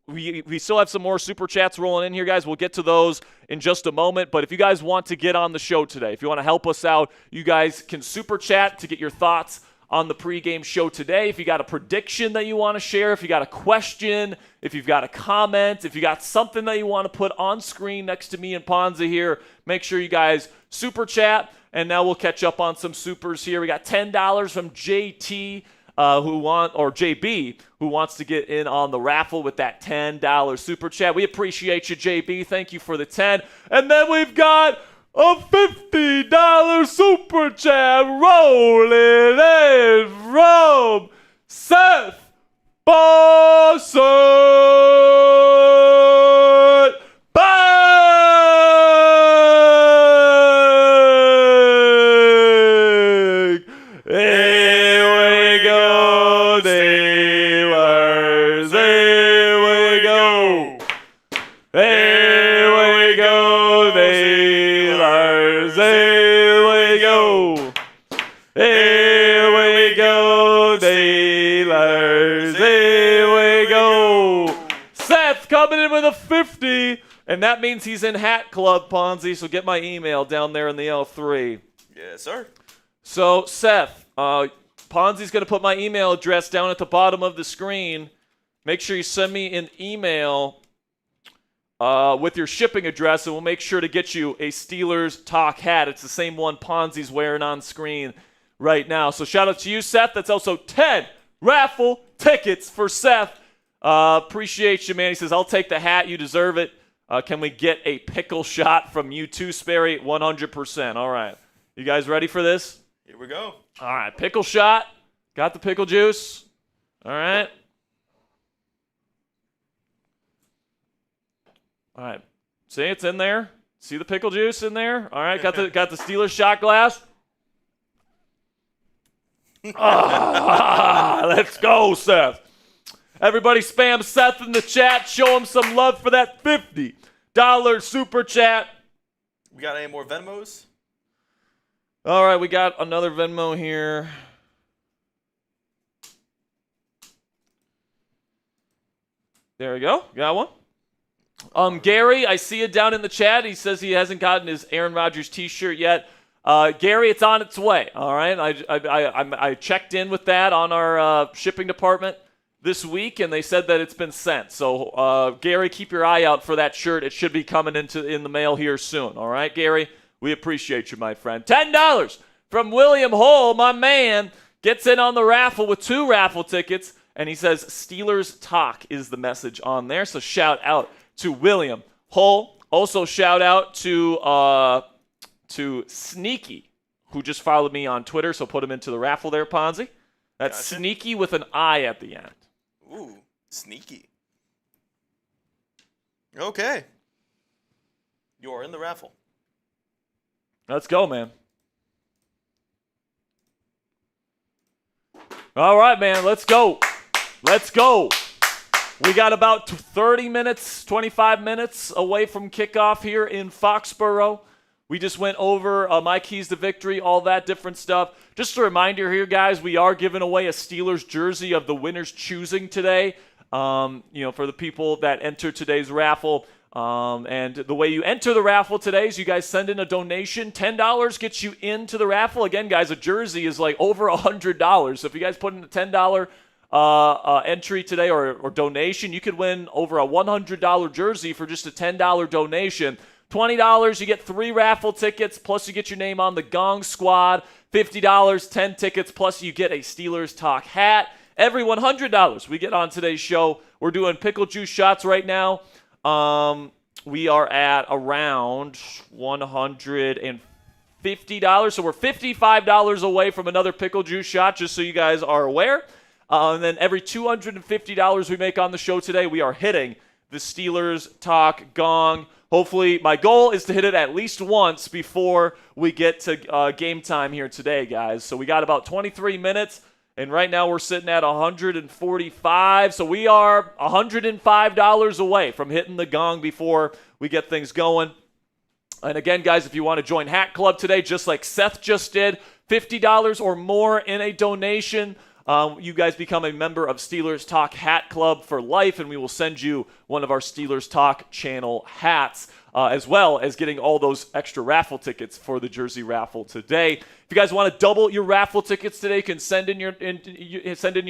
we still have some more super chats rolling in here, guys. We'll get to those in just a moment. But if you guys want to get on the show today, if you want to help us out, you guys can super chat to get your thoughts on the pregame show today. If you got a prediction that you want to share, if you got a question, if you've got a comment, if you got something that you want to put on screen next to me and Ponzi here, make sure you guys super chat. And now we'll catch up on some supers here. We got $10 from JT JB who wants to get in on the raffle with that $10 super chat. We appreciate you, JB. Thank you for the 10. And then we've got a $50 super chat rolling in from Seth Bossert. Coming in with a 50, and that means he's in Hat Club, Ponzi, so get my email down there in the L3. Yes, sir. So, Seth, Ponzi's going to put my email address down at the bottom of the screen. Make sure you send me an email with your shipping address, and we'll make sure to get you a Steelers Talk hat. It's the same one Ponzi's wearing on screen right now. So shout out to you, Seth. That's also 10 raffle tickets for Seth. Appreciate you, man. He says, I'll take the hat. You deserve it. Can we get a pickle shot from you too, Sperry? 100%. All right. You guys ready for this? Here we go. All right. Pickle shot. Got the pickle juice. All right. All right. See, it's in there. See the pickle juice in there? All right. Got the Steelers shot glass. Let's go, Seth. Everybody spam Seth in the chat. Show him some love for that $50 super chat. We got any more Venmos? All right, we got another Venmo here. There we go. Got one. Gary, I see it down in the chat. He says he hasn't gotten his Aaron Rodgers t-shirt yet. Gary, it's on its way. All right. I checked in with that on our shipping department this week, and they said that it's been sent. So, Gary, keep your eye out for that shirt. It should be coming in the mail here soon. All right, Gary? We appreciate you, my friend. $10 from William Hull, my man, gets in on the raffle with 2 raffle tickets, and he says Steelers Talk is the message on there. So shout out to William Hull. Also shout out to Sneaky, who just followed me on Twitter, so put him into the raffle there, Ponzi. That's gotcha. Sneaky with an I at the end. Ooh, sneaky. Okay. You're in the raffle. Let's go, man. All right, man, let's go. Let's go. We got about 30 minutes, 25 minutes away from kickoff here in Foxborough. We just went over my keys to victory, all that different stuff. Just a reminder here, guys, we are giving away a Steelers jersey of the winner's choosing today. For the people that enter today's raffle. And the way you enter the raffle today is you guys send in a donation. $10 gets you into the raffle. Again, guys, a jersey is like over $100. So if you guys put in a $10 entry today or donation, you could win over a $100 jersey for just a $10 donation. $20, you get 3 raffle tickets, plus you get your name on the Gong squad. $50, 10 tickets, plus you get a Steelers Talk hat. Every $100 we get on today's show. We're doing pickle juice shots right now. We are at around $150, so we're $55 away from another pickle juice shot, just so you guys are aware. And then every $250 we make on the show today, we are hitting the Steelers Talk Gong. Hopefully, my goal is to hit it at least once before we get to game time here today, guys. So we got about 23 minutes. And right now we're sitting at $145, so we are $105 away from hitting the gong before we get things going. And again, guys, if you want to join Hat Club today, just like Seth just did, $50 or more in a donation, you guys become a member of Steelers Talk Hat Club for life, and we will send you one of our Steelers Talk channel hats, as well as getting all those extra raffle tickets for the jersey raffle today. If you guys want to double your raffle tickets today, you can send in your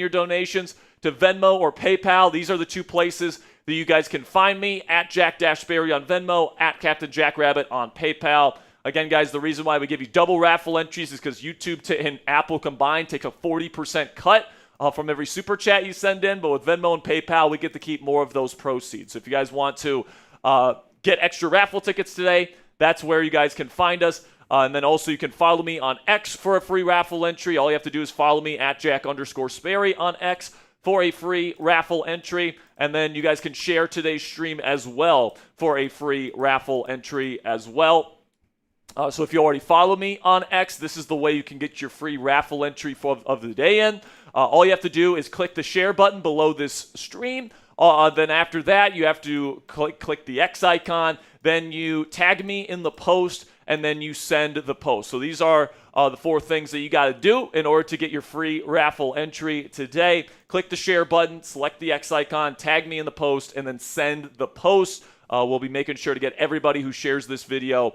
donations to Venmo or PayPal. These are the 2 places that you guys can find me, at Jack-Sperry on Venmo, at Captain Jackrabbit on PayPal. Again, guys, the reason why we give you double raffle entries is because YouTube and Apple combined take a 40% cut from every super chat you send in. But with Venmo and PayPal, we get to keep more of those proceeds. So if you guys want to get extra raffle tickets today, that's where you guys can find us. And then also you can follow me on X for a free raffle entry. All you have to do is follow me at Jack_Sperry on X for a free raffle entry. And then you guys can share today's stream as well for a free raffle entry as well. So if you already follow me on X, this is the way you can get your free raffle entry of the day in. All you have to do is click the share button below this stream. Then after that, you have to click the X icon. Then you tag me in the post, and then you send the post. So these are the 4 things that you got to do in order to get your free raffle entry today. Click the share button, select the X icon, tag me in the post, and then send the post. We'll be making sure to get everybody who shares this video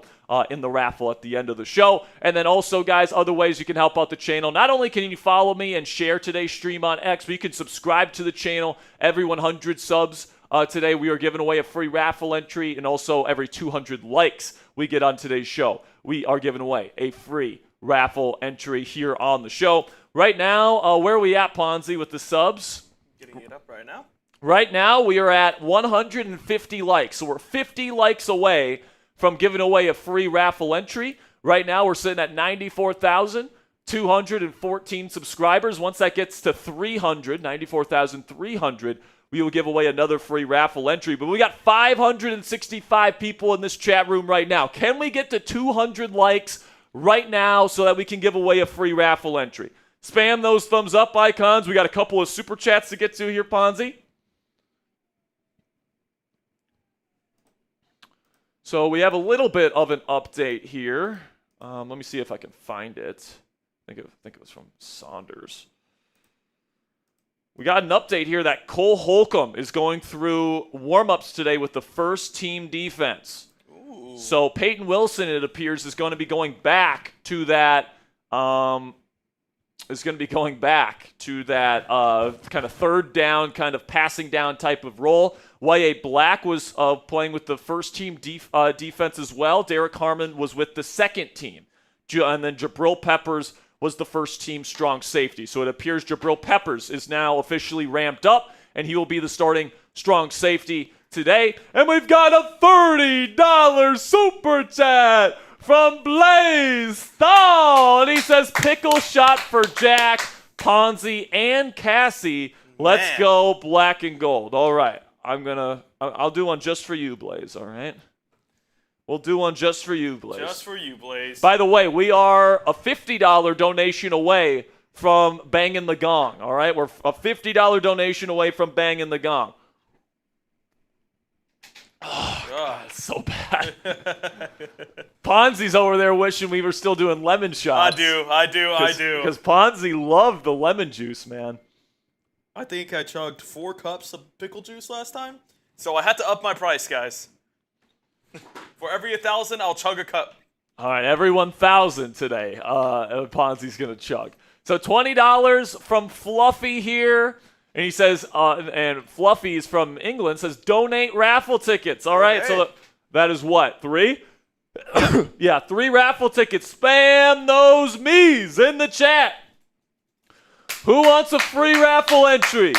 in the raffle at the end of the show. And then also, guys, other ways you can help out the channel. Not only can you follow me and share today's stream on X, but you can subscribe to the channel. Every 100 subs today, we are giving away a free raffle entry. And also, every 200 likes we get on today's show, we are giving away a free raffle entry here on the show. Right now, where are we at, Ponzi, with the subs? Getting it up right now. Right now, we are at 150 likes. So we're 50 likes away from giving away a free raffle entry. Right now, we're sitting at 94,214 subscribers. Once that gets to 94,300, we will give away another free raffle entry. But we got 565 people in this chat room right now. Can we get to 200 likes right now so that we can give away a free raffle entry? Spam those thumbs up icons. We got a couple of super chats to get to here, Ponzi. So we have a little bit of an update here. Let me see if I can find it. I think it was from Saunders. We got an update here that Cole Holcomb is going through warm-ups today with the first team defense. Ooh. So Peyton Wilson, it appears, is going to be going back to that. Kind of third down, kind of passing down type of role. Y.A. Black was playing with the first team defense as well. Derek Harmon was with the second team. And then Jabrill Peppers was the first team strong safety. So it appears Jabrill Peppers is now officially ramped up, and he will be the starting strong safety today. And we've got a $30 super chat from Blaze Thal. And he says, pickle shot for Jack, Ponzi, and Cassie. Let's go black and gold. All right. I'll do one just for you, Blaze, all right? We'll do one just for you, Blaze. Just for you, Blaze. By the way, we are a $50 donation away from banging the gong, all right? We're a $50 donation away from banging the gong. Oh, God, it's so bad. Ponzi's over there wishing we were still doing lemon shots. I do. Because Ponzi loved the lemon juice, man. I think I chugged 4 cups of pickle juice last time. So I had to up my price, guys. For every 1,000, I'll chug a cup. All right, every 1,000 today, Ponzi's going to chug. So $20 from Fluffy here. And he says, and Fluffy is from England, says, donate raffle tickets. All right, so that is what, 3? Yeah, 3 raffle tickets. Spam those me's in the chat. Who wants a free raffle entry?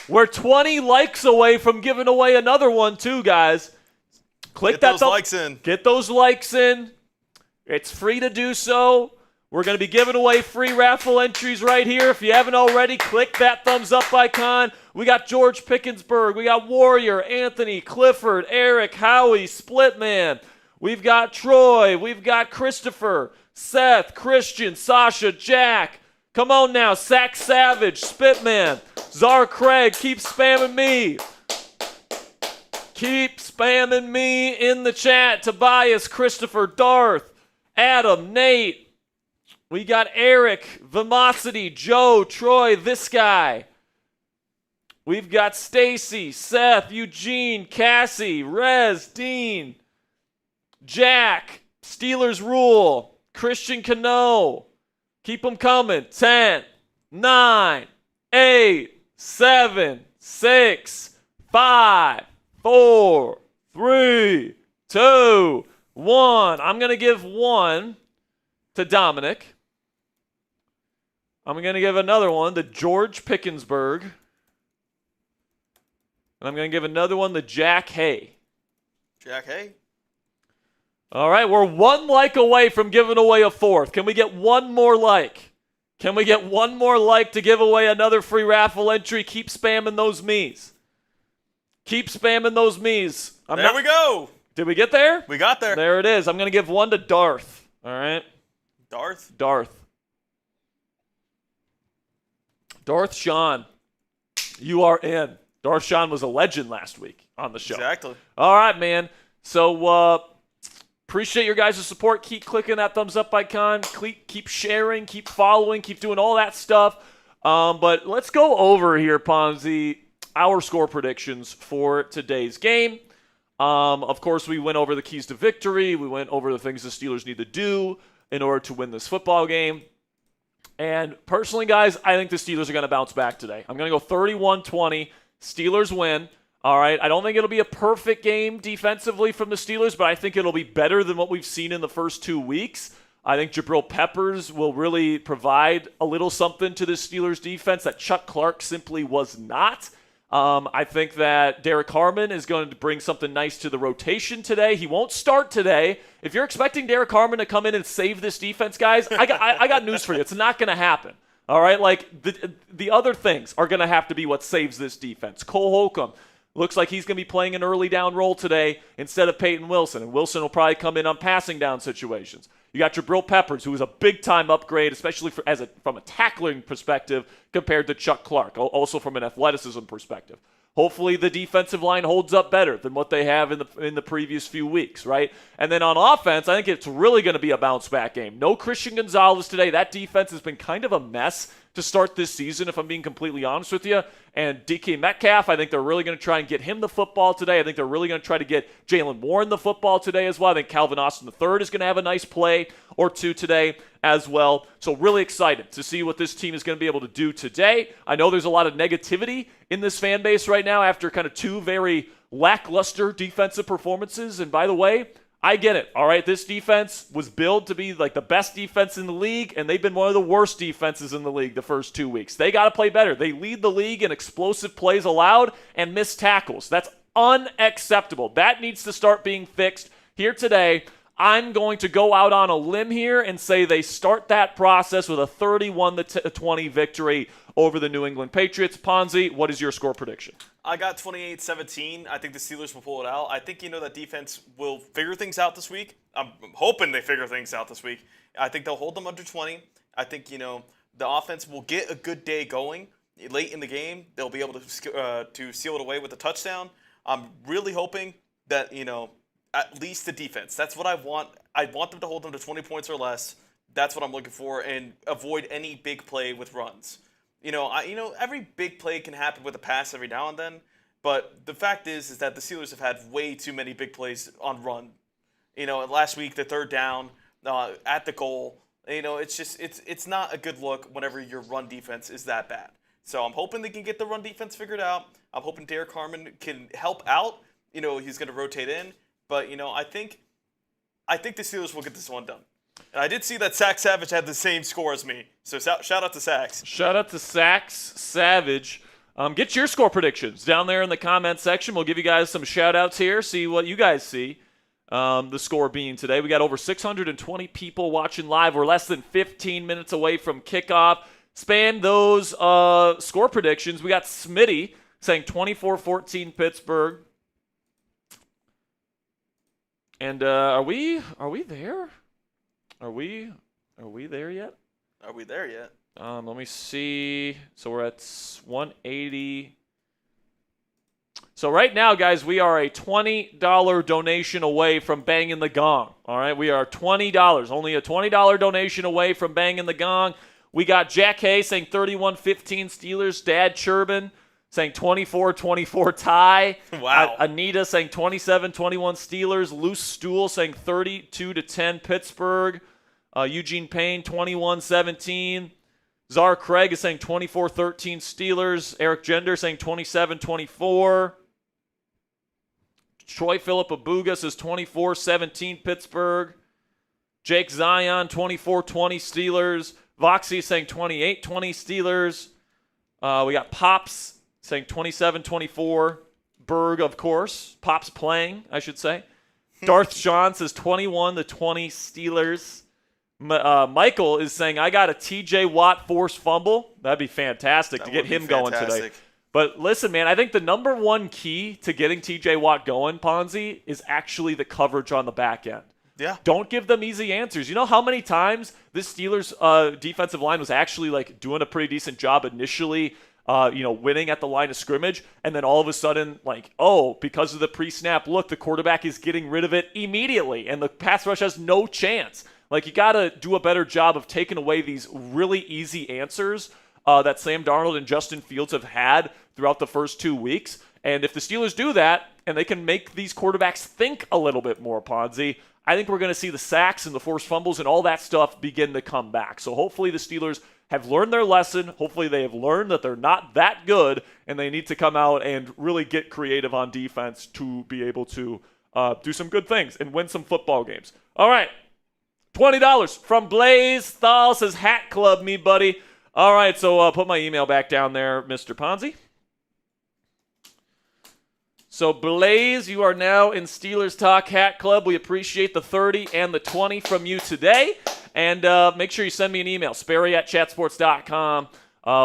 We're 20 likes away from giving away another one, too, guys. Get those likes in. Get those likes in. It's free to do so. We're going to be giving away free raffle entries right here. If you haven't already, click that thumbs up icon. We got George Pickensburg. We got Warrior, Anthony, Clifford, Eric, Howie, Splitman. We've got Troy. We've got Christopher, Seth, Christian, Sasha, Jack. Come on now. Sack Savage, Spitman, Czar Craig. Keep spamming me. Keep spamming me in the chat. Tobias, Christopher, Darth, Adam, Nate. We got Eric, Vimosity, Joe, Troy, this guy. We've got Stacy, Seth, Eugene, Cassie, Rez, Dean, Jack, Steelers Rule, Christian Cano. Keep them coming. 10, 9, 8, 7, 6, 5, 4, 3, 2, 1. I'm going to give one to Dominic. I'm going to give another one to George Pickensburg. And I'm going to give another one to Jack Hay. Jack Hay. All right, we're 1 like away from giving away a 4th. Can we get one more like? Can we get one more like to give away another free raffle entry? Keep spamming those me's. Keep spamming those me's. There we go. Did we get there? We got there. There it is. I'm going to give one to Darth. All right. Darth Sean, you are in. Darth Sean was a legend last week on the show. Exactly. All right, man. So appreciate your guys' support. Keep clicking that thumbs up icon. Keep sharing. Keep following. Keep doing all that stuff. But let's go over here, Ponzi, our score predictions for today's game. Of course, we went over the keys to victory. We went over the things the Steelers need to do in order to win this football game. And personally, guys, I think the Steelers are going to bounce back today. I'm going to go 31-20. Steelers win. All right. I don't think it'll be a perfect game defensively from the Steelers, but I think it'll be better than what we've seen in the first 2 weeks. I think Jabrill Peppers will really provide a little something to the Steelers defense that Chuck Clark simply was not. I think that Derek Harmon is going to bring something nice to the rotation today. He won't start today. If you're expecting Derek Harmon to come in and save this defense, guys, I got news for you. It's not going to happen. All right? Like, the other things are going to have to be what saves this defense. Cole Holcomb looks like he's going to be playing an early down role today instead of Peyton Wilson, and Wilson will probably come in on passing down situations. You got Jabrill Peppers, who is a big-time upgrade, especially from a tackling perspective compared to Chuck Clark, also from an athleticism perspective. Hopefully the defensive line holds up better than what they have in the previous few weeks, right? And then on offense, I think it's really going to be a bounce-back game. No Christian Gonzalez today. That defense has been kind of a mess to start this season, if I'm being completely honest with you. And DK Metcalf, I think they're really going to try and get him the football today. I think they're really going to try to get Jalen Warren the football today as well. I think Calvin Austin III is going to have a nice play or two today as well. So really excited to see what this team is going to be able to do today. I know there's a lot of negativity in this fan base right now after kind of 2 very lackluster defensive performances. And by the way, I get it, all right? This defense was billed to be like the best defense in the league, and they've been one of the worst defenses in the league the first 2 weeks. They got to play better. They lead the league in explosive plays allowed and missed tackles. That's unacceptable. That needs to start being fixed here today. I'm going to go out on a limb here and say they start that process with a 31-20 victory over the New England Patriots. Ponzi, what is your score prediction? I got 28-17. I think the Steelers will pull it out. I think, that defense will figure things out this week. I'm hoping they figure things out this week. I think they'll hold them under 20. I think, the offense will get a good day going late in the game. They'll be able to seal it away with a touchdown. I'm really hoping that, at least the defense. That's what I want. I want them to hold them to 20 points or less. That's what I'm looking for, and avoid any big play with runs. Every big play can happen with a pass every now and then, but the fact is that the Steelers have had way too many big plays on run. Last week, the third down at the goal. It's not a good look whenever your run defense is that bad. So I'm hoping they can get the run defense figured out. I'm hoping Derek Harmon can help out. He's going to rotate in, but I think the Steelers will get this one done. And I did see that Sack Savage had the same score as me. So shout out to Sax. Shout out to Sax Savage. Get your score predictions down there in the comment section. We'll give you guys some shout outs here. See what you guys see the score being today. We got over 620 people watching live. We're less than 15 minutes away from kickoff. Spam those score predictions. We got Smitty saying 24-14 Pittsburgh. And are we there? Are we there yet? Are we there yet? Let me see. So we're at 180. So right now, guys, we are a $20 donation away from banging the gong. All right, we are $20. Only a $20 donation away from banging the gong. We got Jack Hay saying 31-15 Steelers. Dad Churban saying 24-24 tie. Wow. Anita saying 27-21 Steelers. Loose Stool saying 32-10 Pittsburgh. Eugene Payne 21-17. Czar Craig is saying 24-13 Steelers. Eric Gender saying 27-24. Troy Philip Abuga says 24-17 Pittsburgh. Jake Zion 24-20 Steelers. Voxy saying 28-20 Steelers. We got Pops saying 27-24. Berg, of course. Pops playing, I should say. Darth Sean says 21-20 Steelers. Michael is saying, I got a TJ Watt forced fumble. That'd be fantastic to get him going today. But listen, man, I think the number one key to getting TJ Watt going, Ponzi, is actually the coverage on the back end. Yeah. Don't give them easy answers. You know how many times this Steelers defensive line was actually doing a pretty decent job initially, winning at the line of scrimmage, and then all of a sudden, because of the pre-snap look, the quarterback is getting rid of it immediately, and the pass rush has no chance. You got to do a better job of taking away these really easy answers that Sam Darnold and Justin Fields have had throughout the first 2 weeks. And if the Steelers do that, and they can make these quarterbacks think a little bit more, Ponzi, I think we're going to see the sacks and the forced fumbles and all that stuff begin to come back. So hopefully the Steelers have learned their lesson. Hopefully they have learned that they're not that good, and they need to come out and really get creative on defense to be able to do some good things and win some football games. All right. $20 from Blaze Thal says, Hat Club me, buddy. All right, so put my email back down there, Mr. Ponzi. So, Blaze, you are now in Steelers Talk Hat Club. We appreciate the 30 and the 20 from you today. And make sure you send me an email, sperry@chatsports.com,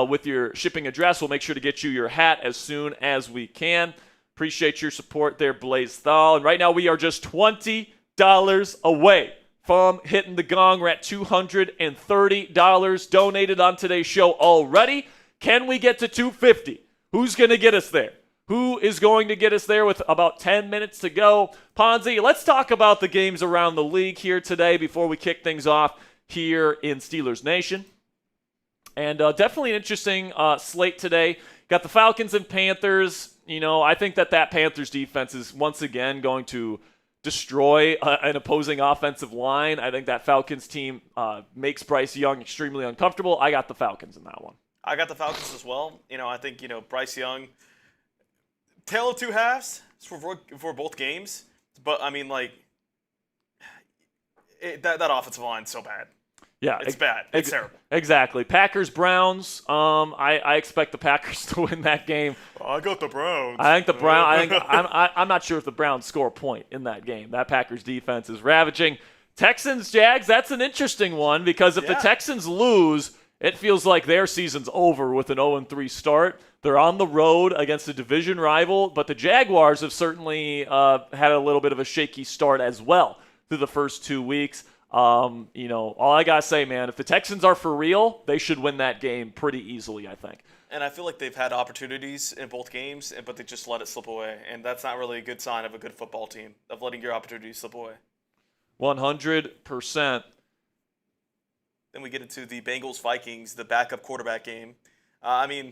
with your shipping address. We'll make sure to get you your hat as soon as we can. Appreciate your support there, Blaze Thal. And right now we are just $20 away from hitting the gong. We're at $230 donated on today's show already. Can we get to $250? Who's going to get us there? Who is going to get us there with about 10 minutes to go? Ponzi, let's talk about the games around the league here today before we kick things off here in Steelers Nation. And definitely an interesting slate today. Got the Falcons and Panthers. I think that Panthers defense is once again going to destroy an opposing offensive line. I think that Falcons team makes Bryce Young extremely uncomfortable. I got the Falcons in that one. I got the Falcons as well. I think, Bryce Young, tale of two halves for both games. But, that offensive line's so bad. Yeah. It's bad. It's terrible. Exactly. Packers-Browns. I expect the Packers to win that game. I got the Browns. I'm not sure if the Browns score a point in that game. That Packers defense is ravaging. Texans-Jags, that's an interesting one because if the Texans lose, it feels like their season's over with an 0-3 start. They're on the road against a division rival, but the Jaguars have certainly had a little bit of a shaky start as well through the first 2 weeks. All I got to say, man, if the Texans are for real, they should win that game pretty easily, I think. And I feel like they've had opportunities in both games, but they just let it slip away. And that's not really a good sign of a good football team, of letting your opportunities slip away. 100%. Then we get into the Bengals-Vikings, the backup quarterback game. I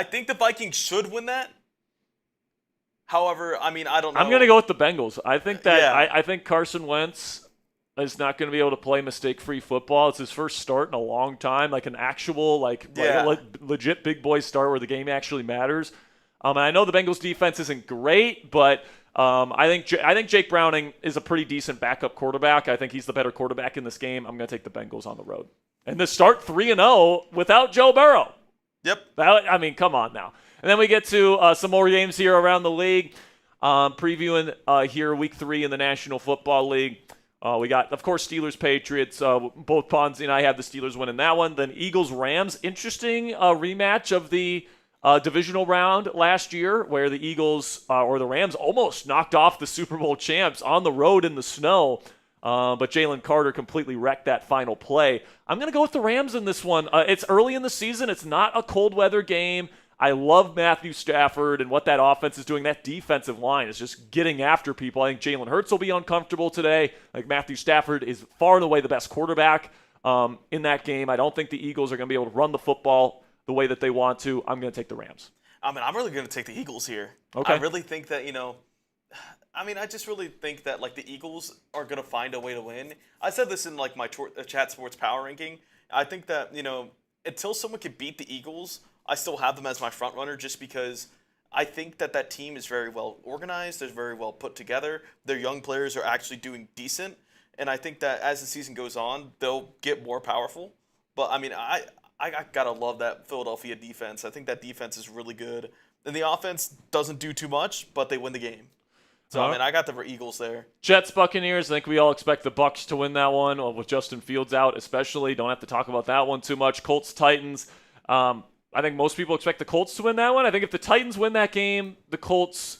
think the Vikings should win that. However, I don't know. I'm going to go with the Bengals. I think that Yeah. I think Carson Wentz is not going to be able to play mistake-free football. It's his first start in a long time, like an actual, legit big boy start where the game actually matters. And I know the Bengals defense isn't great, but I think Jake Browning is a pretty decent backup quarterback. I think he's the better quarterback in this game. I'm going to take the Bengals on the road. And to start 3-0 without Joe Burrow. Yep. Come on now. And then we get to some more games here around the league. Previewing here Week 3 in the National Football League. We got, of course, Steelers Patriots. Both Ponzi and I have the Steelers winning that one. Then Eagles Rams. Interesting rematch of the divisional round last year where the Eagles or the Rams almost knocked off the Super Bowl champs on the road in the snow. But Jalen Carter completely wrecked that final play. I'm going to go with the Rams in this one. It's early in the season. It's not a cold weather game. I love Matthew Stafford and what that offense is doing. That defensive line is just getting after people. I think Jalen Hurts will be uncomfortable today. Like Matthew Stafford is far and away the best quarterback in that game. I don't think the Eagles are going to be able to run the football the way that they want to. I'm going to take the Rams. I'm really going to take the Eagles here. Okay. I really think that, I just really think that, the Eagles are going to find a way to win. I said this in, my Chat Sports Power Ranking. I think that, until someone can beat the Eagles, I still have them as my front runner just because I think that team is very well organized. They're very well put together. Their young players are actually doing decent. And I think that as the season goes on, they'll get more powerful. But, I got to love that Philadelphia defense. I think that defense is really good. And the offense doesn't do too much, but they win the game. So, I got the Eagles there. Jets, Buccaneers. I think we all expect the Bucs to win that one with Justin Fields out especially. Don't have to talk about that one too much. Colts, Titans. I think most people expect the Colts to win that one. I think if the Titans win that game, the Colts'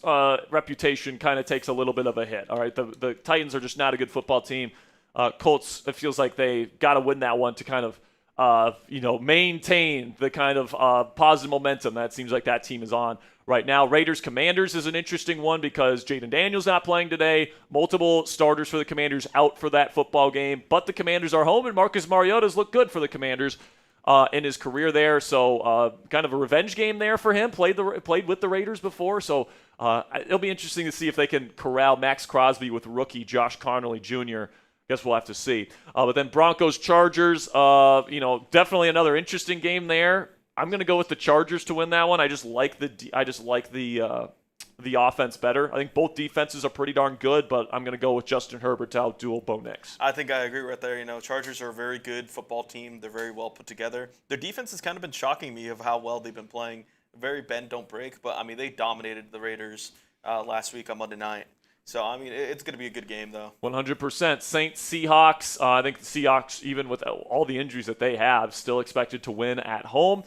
reputation kind of takes a little bit of a hit. All right, the Titans are just not a good football team. Colts, it feels like they got to win that one to kind of, maintain the kind of positive momentum that seems like that team is on right now. Raiders, Commanders is an interesting one because Jaden Daniels not playing today. Multiple starters for the Commanders out for that football game, but the Commanders are home, and Marcus Mariota's looked good for the Commanders in his career there. So kind of a revenge game there for him. Played with the Raiders before, so it'll be interesting to see if they can corral Max Crosby with rookie Josh Connolly Jr. Guess we'll have to see. But then Broncos, Chargers, definitely another interesting game there. I'm going to go with the Chargers to win that one. I just like the offense better. I think both defenses are pretty darn good, but I'm going to go with Justin Herbert to outduel Bo Nix. I think I agree right there. Chargers are a very good football team. They're very well put together. Their defense has kind of been shocking me of how well they've been playing. Very bend, don't break, but they dominated the Raiders last week on Monday night. So, it's going to be a good game, though. 100%. Saints, Seahawks. I think the Seahawks, even with all the injuries that they have, still expected to win at home.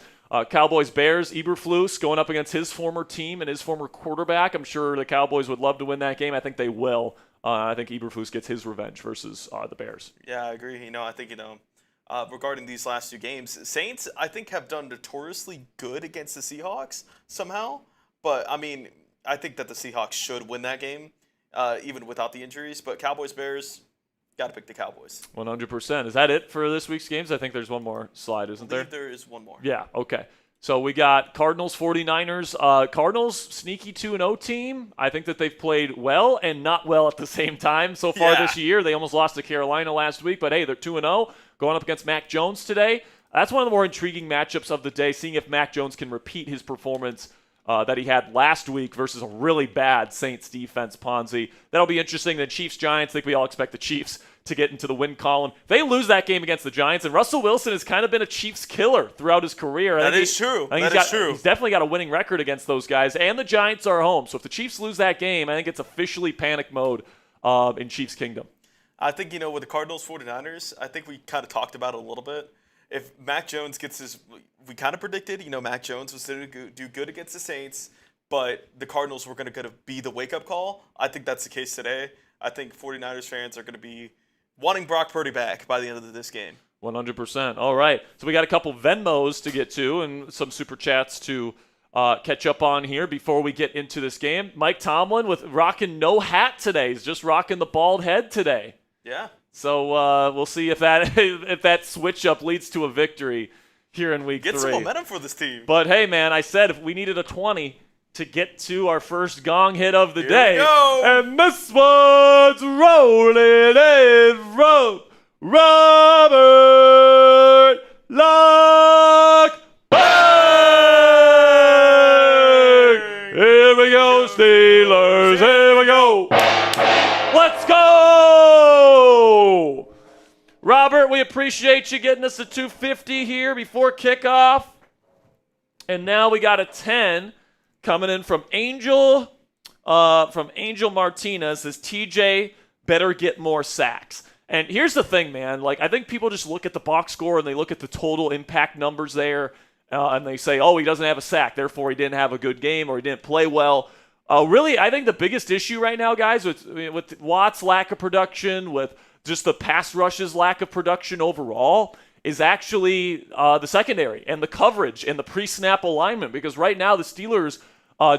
Cowboys, Bears, Eberflus going up against his former team and his former quarterback. I'm sure the Cowboys would love to win that game. I think they will. I think Eberflus gets his revenge versus the Bears. Yeah, I agree. I think, regarding these last two games, Saints, I think, have done notoriously good against the Seahawks somehow. But, I think that the Seahawks should win that game. Even without the injuries. But Cowboys, Bears, got to pick the Cowboys. 100%. Is that it for this week's games? I think there's one more slide, isn't there? There is one more. Yeah, okay. So we got Cardinals, 49ers. Cardinals, sneaky 2-0 team. I think that they've played well and not well at the same time so far this year. They almost lost to Carolina last week, but hey, they're 2-0, going up against Mac Jones today. That's one of the more intriguing matchups of the day, seeing if Mac Jones can repeat his performance that he had last week versus a really bad Saints defense, Ponzi. That'll be interesting. The Chiefs-Giants, I think we all expect the Chiefs to get into the win column. They lose that game against the Giants, and Russell Wilson has kind of been a Chiefs killer throughout his career. That is true. He's definitely got a winning record against those guys, and the Giants are home. So if the Chiefs lose that game, I think it's officially panic mode in Chiefs Kingdom. I think, with the Cardinals, 49ers, I think we kind of talked about it a little bit. If Mac Jones gets we kind of predicted, Mac Jones was going to do good against the Saints, but the Cardinals were going to be the wake-up call. I think that's the case today. I think 49ers fans are going to be wanting Brock Purdy back by the end of this game. 100%. All right. So we got a couple Venmos to get to and some Super Chats to catch up on here before we get into this game. Mike Tomlin with rocking no hat today. He's just rocking the bald head today. Yeah. So we'll see if that switch up leads to a victory here in week 3. Get some momentum for this team. But hey, man, I said if we needed a 20 to get to our first gong hit of the Here day. we go. And this one's rolling in road. Robert Luck. Bang! Here we go, Steelers. Here we go. Let's go! Robert, we appreciate you getting us a 250 here before kickoff. And now we got a 10 coming in from Angel Martinez. Says TJ better get more sacks. And here's the thing, man. Like, I think people just look at the box score and they look at the total impact numbers there, and they say, oh, he doesn't have a sack, therefore he didn't have a good game or he didn't play well. Really, I think the biggest issue right now, guys, with Watt's lack of production, with just the pass rush's lack of production overall, is actually the secondary and the coverage and the pre-snap alignment. Because right now the Steelers,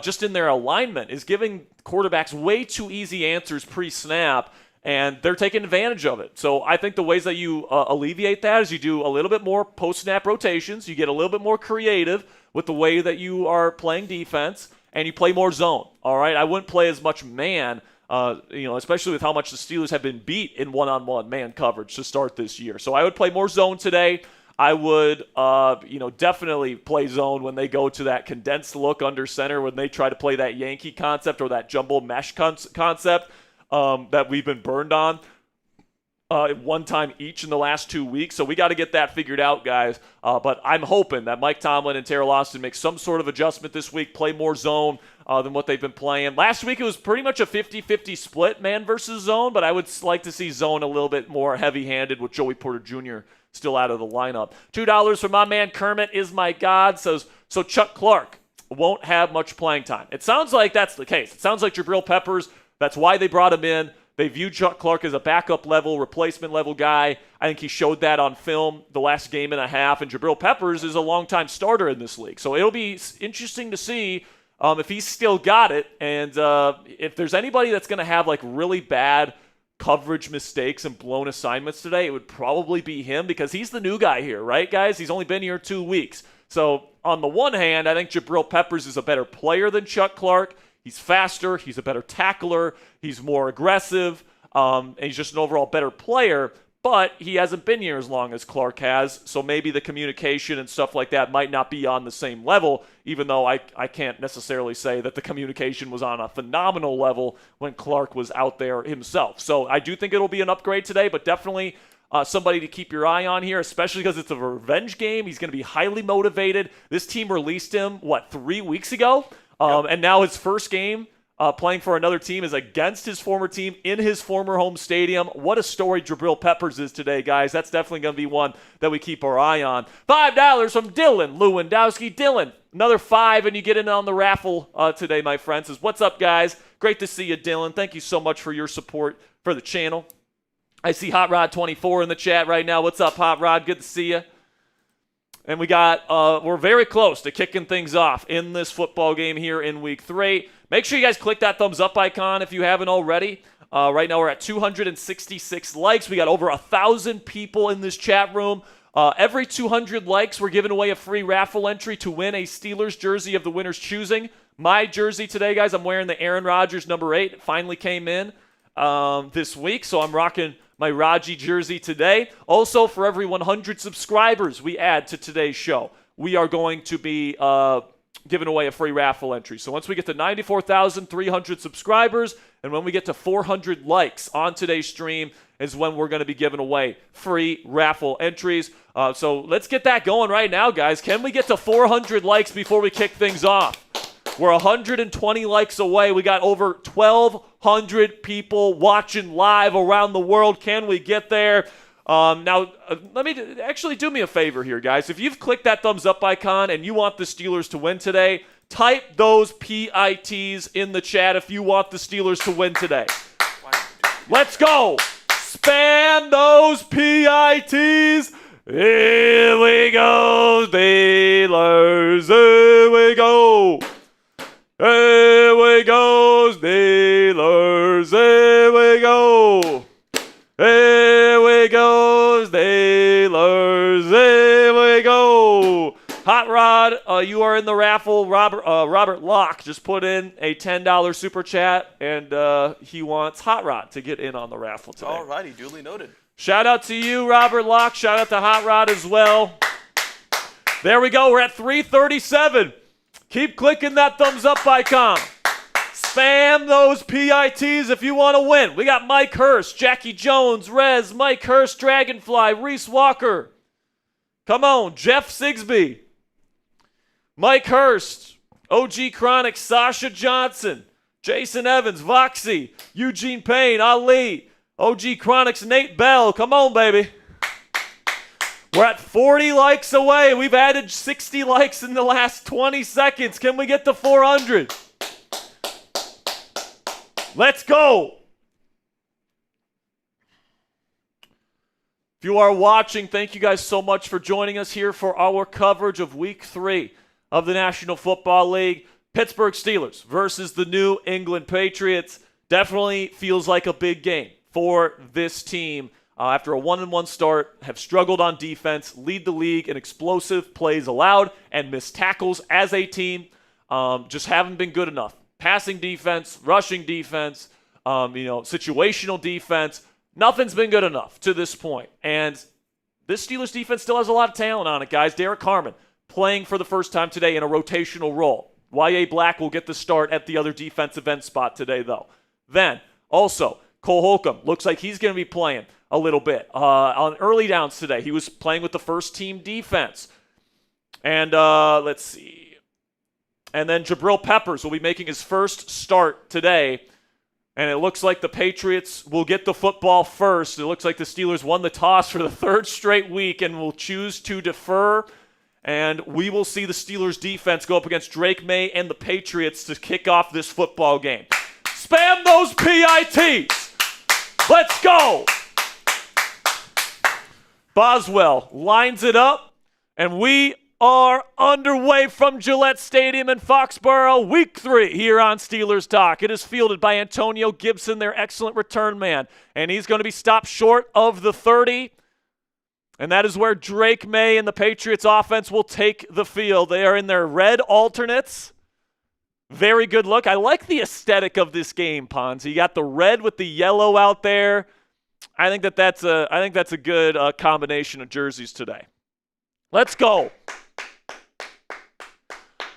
just in their alignment, is giving quarterbacks way too easy answers pre-snap, and they're taking advantage of it. So I think the ways that you alleviate that is you do a little bit more post-snap rotations, you get a little bit more creative with the way that you are playing defense, and you play more zone. All right, I wouldn't play as much man, especially with how much the Steelers have been beat in one-on-one man coverage to start this year. So I would play more zone today. I would, definitely play zone when they go to that condensed look under center, when they try to play that Yankee concept or that jumbo mesh concept that we've been burned on one time each in the last 2 weeks. So we got to get that figured out, guys. But I'm hoping that Mike Tomlin and Terrell Austin make some sort of adjustment this week, play more zone than what they've been playing. Last week it was pretty much a 50-50 split, man versus zone, but I would like to see zone a little bit more heavy-handed with Joey Porter Jr. still out of the lineup. $2 from my man Kermit is my God. Says, so Chuck Clark won't have much playing time. It sounds like that's the case. It sounds like Jabrill Peppers, that's why they brought him in. They view Chuck Clark as a backup level, replacement level guy. I think he showed that on film the last game and a half. And Jabrill Peppers is a longtime starter in this league. So it'll be interesting to see if he's still got it. And if there's anybody that's going to have like really bad coverage mistakes and blown assignments today, it would probably be him, because he's the new guy here, right, guys? He's only been here 2 weeks. So on the one hand, I think Jabrill Peppers is a better player than Chuck Clark. He's faster. He's a better tackler. He's more aggressive. And he's just an overall better player. But he hasn't been here as long as Clark has. So maybe the communication and stuff like that might not be on the same level, even though I can't necessarily say that the communication was on a phenomenal level when Clark was out there himself. So I do think it'll be an upgrade today, but definitely somebody to keep your eye on here, especially because it's a revenge game. He's going to be highly motivated. This team released him, 3 weeks ago? And now his first game playing for another team is against his former team in his former home stadium. What a story Jabrill Peppers is today, guys. That's definitely going to be one that we keep our eye on. $5 from Dylan Lewandowski. Dylan, another 5, and you get in on the raffle today, my friend. Says, what's up, guys? Great to see you, Dylan. Thank you so much for your support for the channel. I see Hot Rod 24 in the chat right now. What's up, Hot Rod? Good to see you. And we got, we're very close to kicking things off in this football game here in week 3. Make sure you guys click that thumbs up icon if you haven't already. Right now we're at 266 likes. We got over 1,000 people in this chat room. Every 200 likes, we're giving away a free raffle entry to win a Steelers jersey of the winner's choosing. My jersey today, guys, I'm wearing the Aaron Rodgers number 8. It finally came in this week, so I'm rocking my Raji jersey today. Also, for every 100 subscribers we add to today's show, we are going to be giving away a free raffle entry. So once we get to 94,300 subscribers, and when we get to 400 likes on today's stream, is when we're going to be giving away free raffle entries. So let's get that going right now, guys. Can we get to 400 likes before we kick things off? We're 120 likes away. We got over 1,200 people watching live around the world. Can we get there? Now, let me actually do me a favor here, guys. If you've clicked that thumbs up icon and you want the Steelers to win today, type those PITs in the chat if you want the Steelers to win today. Let's go. Spam those PITs. Here we go, Steelers. Here we go. Here we go, Steelers. Here we go. Here we go, Steelers. Here we go. Hot Rod, you are in the raffle. Robert Locke just put in a $10 super chat, and he wants Hot Rod to get in on the raffle today. All righty, duly noted. Shout out to you, Robert Locke. Shout out to Hot Rod as well. There we go. We're at 337. Keep clicking that thumbs up icon. Spam those PITs if you want to win. We got Mike Hurst, Jackie Jones, Rez, Mike Hurst, Dragonfly, Reese Walker. Come on, Jeff Sigsby. Mike Hurst, OG Chronic, Sasha Johnson, Jason Evans, Voxy, Eugene Payne, Ali, OG Chronics, Nate Bell. Come on, baby. We're at 40 likes away. We've added 60 likes in the last 20 seconds. Can we get to 400? Let's go. If you are watching, thank you guys so much for joining us here for our coverage of Week 3 of the National Football League. Pittsburgh Steelers versus the New England Patriots. Definitely feels like a big game for this team. After a 1-1 start, have struggled on defense, lead the league in explosive plays allowed and missed tackles as a team. Just haven't been good enough. Passing defense, rushing defense, situational defense. Nothing's been good enough to this point. And this Steelers defense still has a lot of talent on it, guys. Derek Carman playing for the first time today in a rotational role. Y.A. Black will get the start at the other defensive end spot today, though. Then, also, Cole Holcomb looks like he's going to be playing a little bit. On early downs today, he was playing with the first-team defense. And let's see. And then Jabrill Peppers will be making his first start today. And it looks like the Patriots will get the football first. It looks like the Steelers won the toss for the third straight week and will choose to defer. And we will see the Steelers defense go up against Drake May and the Patriots to kick off this football game. Spam those PITs. Let's go. Boswell lines it up, and we are underway from Gillette Stadium in Foxborough, Week 3 here on Steelers Talk. It is fielded by Antonio Gibson, their excellent return man, and he's going to be stopped short of the 30, and that is where Drake May and the Patriots offense will take the field. They are in their red alternates. Very good look. I like the aesthetic of this game, Ponzi. You got the red with the yellow out there. I think that's a good combination of jerseys today. Let's go.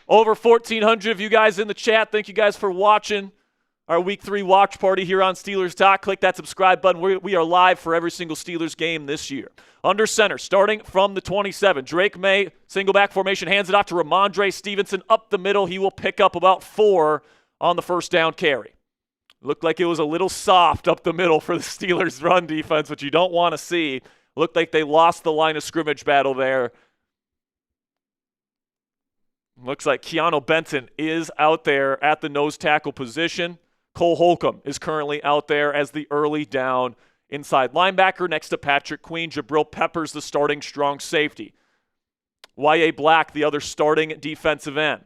Over 1,400 of you guys in the chat. Thank you guys for watching our Week 3 watch party here on Steelers Talk. Click that subscribe button. We are live for every single Steelers game this year. Under center, starting from the 27, Drake May, single back formation, hands it off to Ramondre Stevenson up the middle. He will pick up about 4 on the first down carry. Looked like it was a little soft up the middle for the Steelers' run defense, which you don't want to see. Looked like they lost the line of scrimmage battle there. Looks like Keanu Benton is out there at the nose tackle position. Cole Holcomb is currently out there as the early down inside linebacker next to Patrick Queen. Jabrill Peppers, the starting strong safety. Y.A. Black, the other starting defensive end.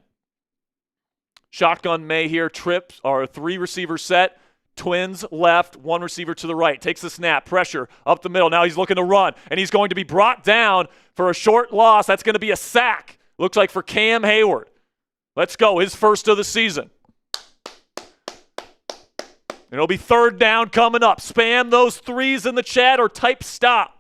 Shotgun May here, trips, or 3-receiver set. Twins left, 1 receiver to the right. Takes the snap, pressure up the middle. Now he's looking to run, and he's going to be brought down for a short loss. That's going to be a sack. Looks like for Cam Hayward. Let's go, his first of the season. It'll be third down coming up. Spam those 3s in the chat or type stop.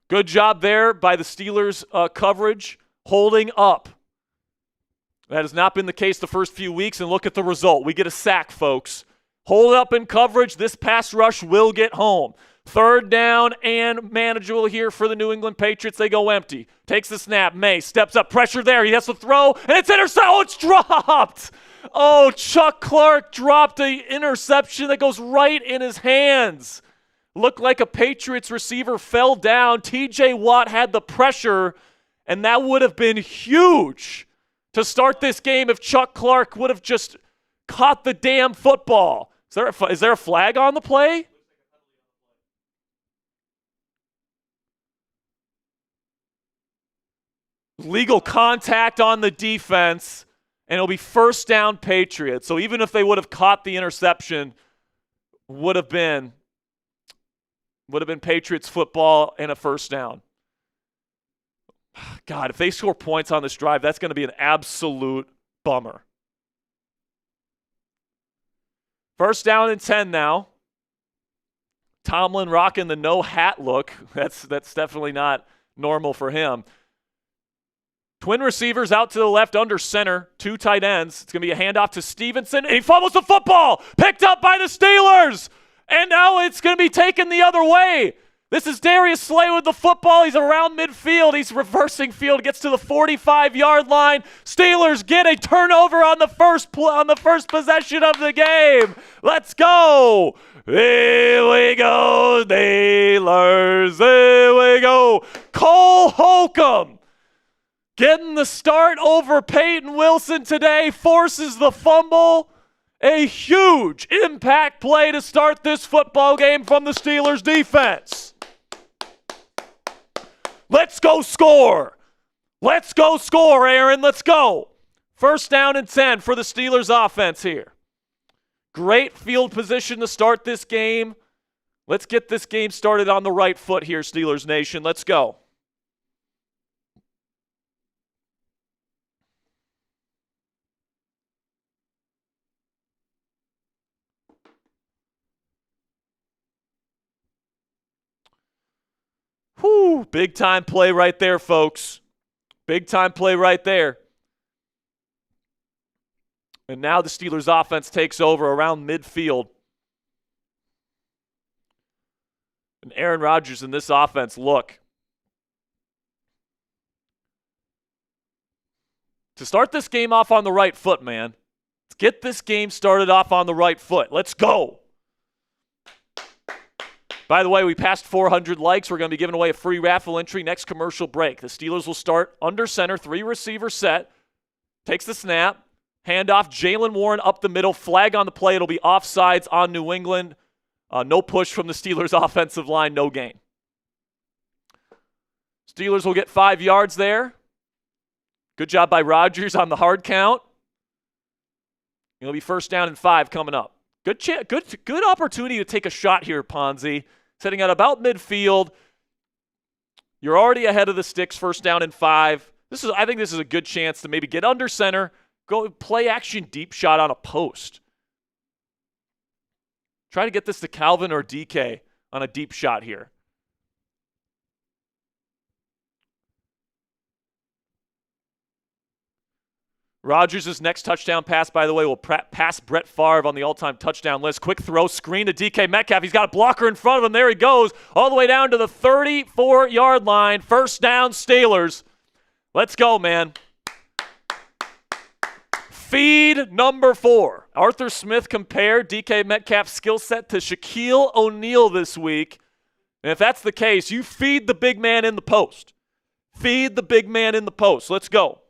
Good job there by the Steelers coverage, holding up. That has not been the case the first few weeks, and look at the result. We get a sack, folks. Hold up in coverage. This pass rush will get home. Third down and manageable here for the New England Patriots. They go empty. Takes the snap. May steps up. Pressure there. He has to throw, and it's intercepted. Oh, it's dropped. Oh, Chuck Clark dropped an interception that goes right in his hands. Looked like a Patriots receiver fell down. T.J. Watt had the pressure, and that would have been huge to start this game if Chuck Clark would have just caught the damn football. Is there a flag on the play? Legal contact on the defense, and it'll be first down Patriots. So even if they would have caught the interception, would have been Patriots football and a first down. God, if they score points on this drive, that's going to be an absolute bummer. First down and 10 now. Tomlin rocking the no hat look. That's definitely not normal for him. Twin receivers out to the left under center, 2 tight ends. It's going to be a handoff to Stevenson, and he fumbles the football. Picked up by the Steelers. And now it's going to be taken the other way. This is Darius Slay with the football. He's around midfield. He's reversing field, gets to the 45-yard line. Steelers get a turnover on the first possession of the game. Let's go. Here we go, Steelers. Here we go. Cole Holcomb getting the start over Peyton Wilson today, forces the fumble. A huge impact play to start this football game from the Steelers defense. Let's go score. Let's go score, Aaron. Let's go. First down and 10 for the Steelers offense here. Great field position to start this game. Let's get this game started on the right foot here, Steelers Nation. Let's go. Whew, big time play right there, folks. Big time play right there. And now the Steelers offense takes over around midfield. And Aaron Rodgers in this offense, look. To start this game off on the right foot, man. Let's get this game started off on the right foot. Let's go. By the way, we passed 400 likes. We're going to be giving away a free raffle entry next commercial break. The Steelers will start under center, 3-receiver set. Takes the snap. Handoff, Jaylen Warren up the middle. Flag on the play. It'll be offsides on New England. No push from the Steelers offensive line. No gain. Steelers will get 5 yards there. Good job by Rodgers on the hard count. It'll be first down and 5 coming up. Good opportunity to take a shot here, Ponzi. Setting at about midfield. You're already ahead of the sticks, first down and 5. I think this is a good chance to maybe get under center, go play action deep shot on a post. Try to get this to Calvin or DK on a deep shot here. Rodgers' next touchdown pass, by the way, will pass Brett Favre on the all-time touchdown list. Quick throw, screen to DK Metcalf. He's got a blocker in front of him. There he goes, all the way down to the 34-yard line. First down, Steelers. Let's go, man. Feed number 4. Arthur Smith compared DK Metcalf's skill set to Shaquille O'Neal this week. And if that's the case, you feed the big man in the post. Feed the big man in the post. Let's go.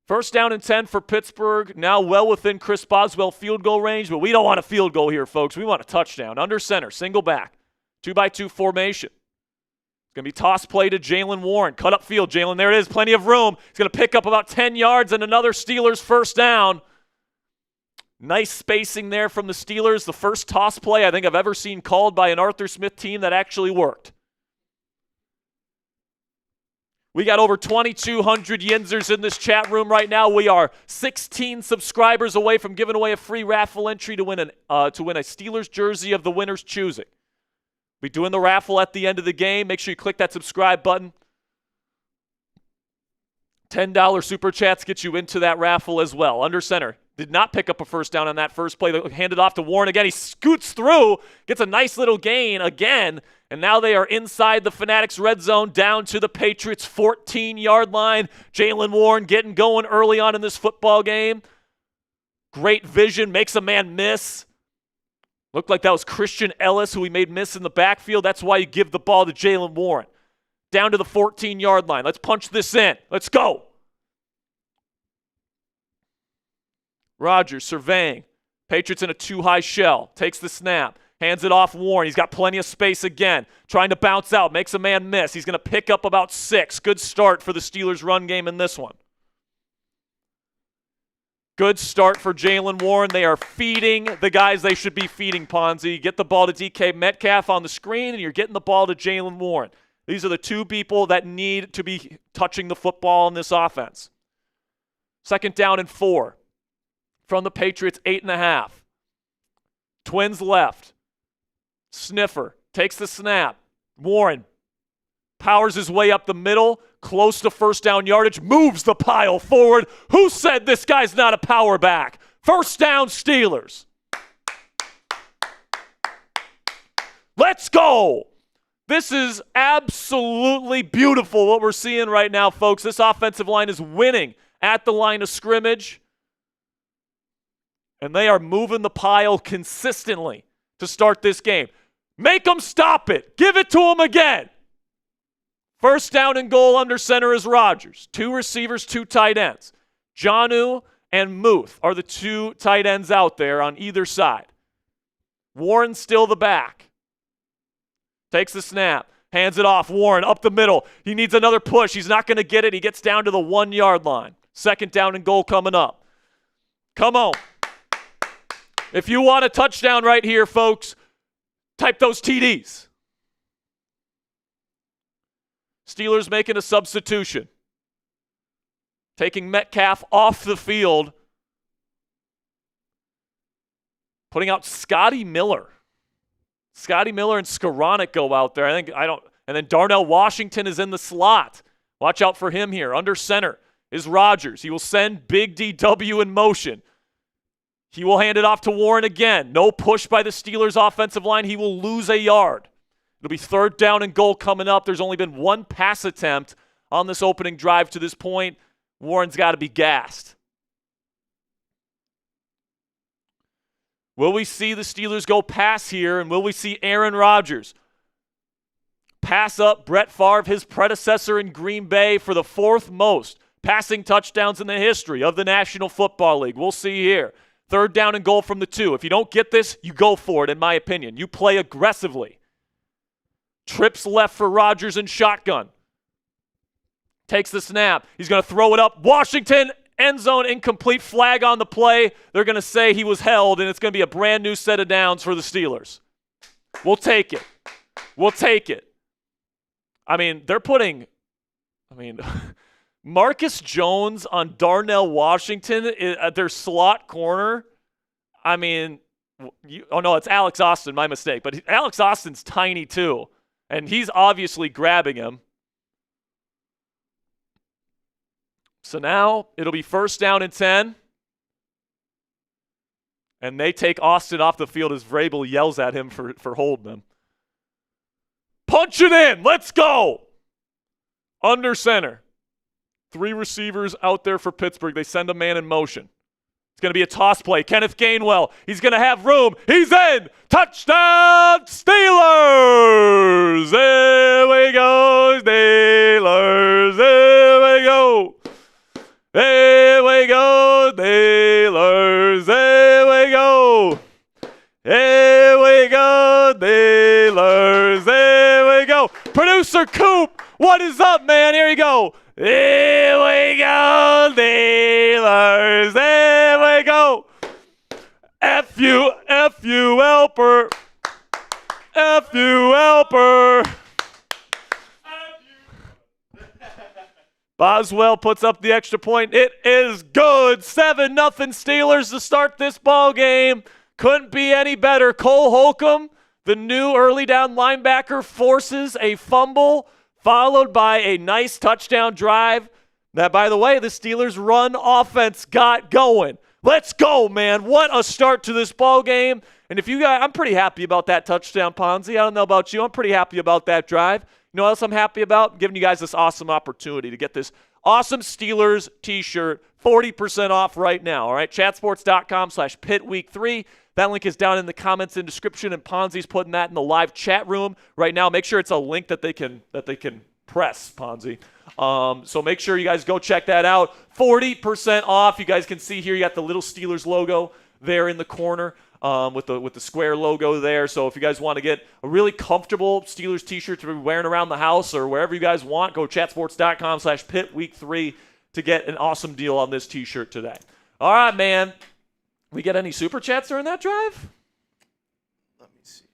First down and 10 for Pittsburgh. Now well within Chris Boswell field goal range, but we don't want a field goal here, folks. We want a touchdown. Under center, single back. 2-by-2 formation. It's going to be toss play to Jaylen Warren. Cut up field, Jaylen. There it is. Plenty of room. He's going to pick up about 10 yards and another Steelers first down. Nice spacing there from the Steelers. The first toss play I think I've ever seen called by an Arthur Smith team that actually worked. We got over 2,200 Yinzers in this chat room right now. We are 16 subscribers away from giving away a free raffle entry to win a Steelers jersey of the winner's choosing. We'll be doing the raffle at the end of the game. Make sure you click that subscribe button. $10 super chats get you into that raffle as well. Under center. Did not pick up a first down on that first play. Handed off to Warren again. He scoots through, gets a nice little gain again, and now they are inside the Fanatics red zone down to the Patriots 14-yard line. Jaylen Warren getting going early on in this football game. Great vision, makes a man miss. Looked like that was Christian Ellis who he made miss in the backfield. That's why you give the ball to Jaylen Warren. Down to the 14-yard line. Let's punch this in. Let's go. Rodgers surveying. Patriots in a too-high shell. Takes the snap. Hands it off Warren. He's got plenty of space again. Trying to bounce out. Makes a man miss. He's going to pick up about 6. Good start for the Steelers' run game in this one. Good start for Jaylen Warren. They are feeding the guys they should be feeding, Ponzi. Get the ball to DK Metcalf on the screen, and you're getting the ball to Jaylen Warren. These are the 2 people that need to be touching the football in this offense. 2nd down and 4 from the Patriots, 8.5. Twins left. Sniffer takes the snap. Warren powers his way up the middle, close to first down yardage, moves the pile forward. Who said this guy's not a power back? First down, Steelers. Let's go. This is absolutely beautiful what we're seeing right now, folks. This offensive line is winning at the line of scrimmage, and they are moving the pile consistently to start this game. Make them stop it. Give it to them again. First down and goal under center is Rodgers. 2 receivers, 2 tight ends. Jonnu and Muth are the 2 tight ends out there on either side. Warren still the back. Takes the snap. Hands it off. Warren up the middle. He needs another push. He's not going to get it. He gets down to the 1-yard line. 2nd down and goal coming up. Come on. If you want a touchdown right here, folks, type those TDs. Steelers making a substitution. Taking Metcalf off the field. Putting out Scotty Miller. Scotty Miller and Skoranek go out there. And then Darnell Washington is in the slot. Watch out for him here. Under center is Rodgers. He will send Big DW in motion. He will hand it off to Warren again. No push by the Steelers offensive line. He will lose a yard. It'll be 3rd down and goal coming up. There's only been 1 pass attempt on this opening drive to this point. Warren's got to be gassed. Will we see the Steelers go pass here, and will we see Aaron Rodgers pass up Brett Favre, his predecessor in Green Bay, for the 4th most passing touchdowns in the history of the National Football League? We'll see here. 3rd down and goal from the 2. If you don't get this, you go for it, in my opinion. You play aggressively. Trips left for Rodgers in shotgun. Takes the snap. He's going to throw it up. Washington, end zone, incomplete, flag on the play. They're going to say he was held, and it's going to be a brand new set of downs for the Steelers. We'll take it. We'll take it. They're putting, Marcus Jones on Darnell Washington at their slot corner. It's Alex Austin, my mistake. But Alex Austin's tiny too, and he's obviously grabbing him. So now it'll be 1st down and 10. And they take Austin off the field as Vrabel yells at him for holding him. Punch it in. Let's go. Under center. 3 receivers out there for Pittsburgh. They send a man in motion. It's going to be a toss play. Kenneth Gainwell. He's going to have room. He's in. Touchdown, Steelers. There we go, Steelers. There we go. There we go, Steelers. There we go. Here we go, Steelers. There we go. Producer Coop, what is up, man? Here you go. Here we go, Steelers. There we go. F-U, helper. F-U, helper. Boswell puts up the extra point. It is good. 7-0 Steelers to start this ball game. Couldn't be any better. Cole Holcomb, the new early down linebacker, forces a fumble, followed by a nice touchdown drive. That, by the way, the Steelers' run offense got going. Let's go, man. What a start to this ball game. And if you guys, I'm pretty happy about that touchdown, Ponzi. I don't know about you. I'm pretty happy about that drive. You know what else I'm happy about? Giving you guys this awesome opportunity to get this awesome Steelers t-shirt, 40% off right now. All right, chatsports.com/pitweek3. That link is down in the comments and description, and Ponzi's putting that in the live chat room right now. Make sure it's a link that they can press, Ponzi. So make sure you guys go check that out. 40% off. You guys can see here you got the little Steelers logo there in the corner with the square logo there. So if you guys want to get a really comfortable Steelers t-shirt to be wearing around the house or wherever you guys want, go chatsports.com/Pitt Week 3 to get an awesome deal on this t-shirt today. All right, man. We get any super chats during that drive? Let me see.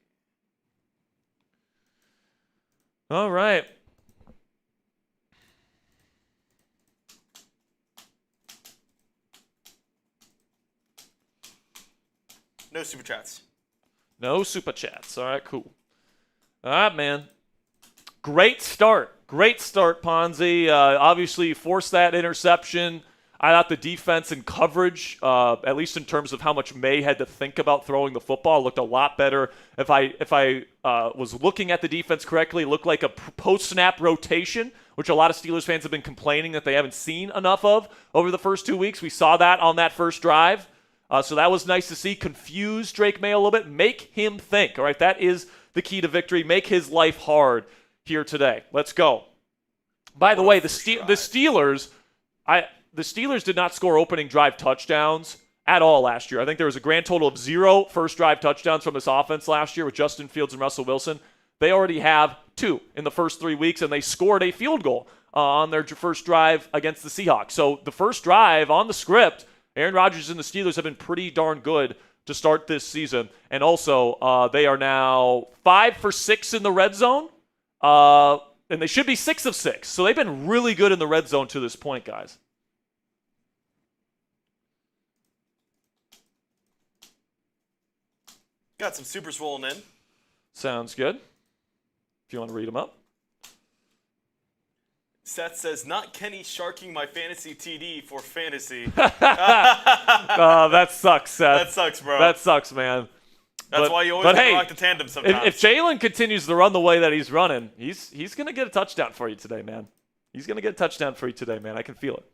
All right. No super chats. No super chats. All right, cool. All right, man. Great start. Great start, Ponzi. Obviously, forced that interception. I thought the defense and coverage, at least in terms of how much May had to think about throwing the football, looked a lot better. If I was looking at the defense correctly, it looked like a post-snap rotation, which a lot of Steelers fans have been complaining that they haven't seen enough of over the first 2 weeks. We saw that on that first drive. So that was nice to see. Confuse Drake May a little bit. Make him think. All right, that is the key to victory. Make his life hard here today. Let's go. By the way, the Steelers did not score opening drive touchdowns at all last year. I think there was a grand total of 0 first drive touchdowns from this offense last year with Justin Fields and Russell Wilson. They already have 2 in the first 3 weeks, and they scored a field goal on their first drive against the Seahawks. So the first drive on the script, Aaron Rodgers and the Steelers have been pretty darn good to start this season. And also, they are now 5 for 6 in the red zone, and they should be 6 of 6. So they've been really good in the red zone to this point, guys. Got some supers rolling in. Sounds good. If you want to read them up. Seth says, not Kenny sharking my fantasy TD for fantasy. That sucks, Seth. That sucks, bro. That sucks, man. That's why you always have to rock the tandem sometimes. If Jalen continues to run the way that he's running, he's going to get a touchdown for you today, man. He's going to get a touchdown for you today, man. I can feel it.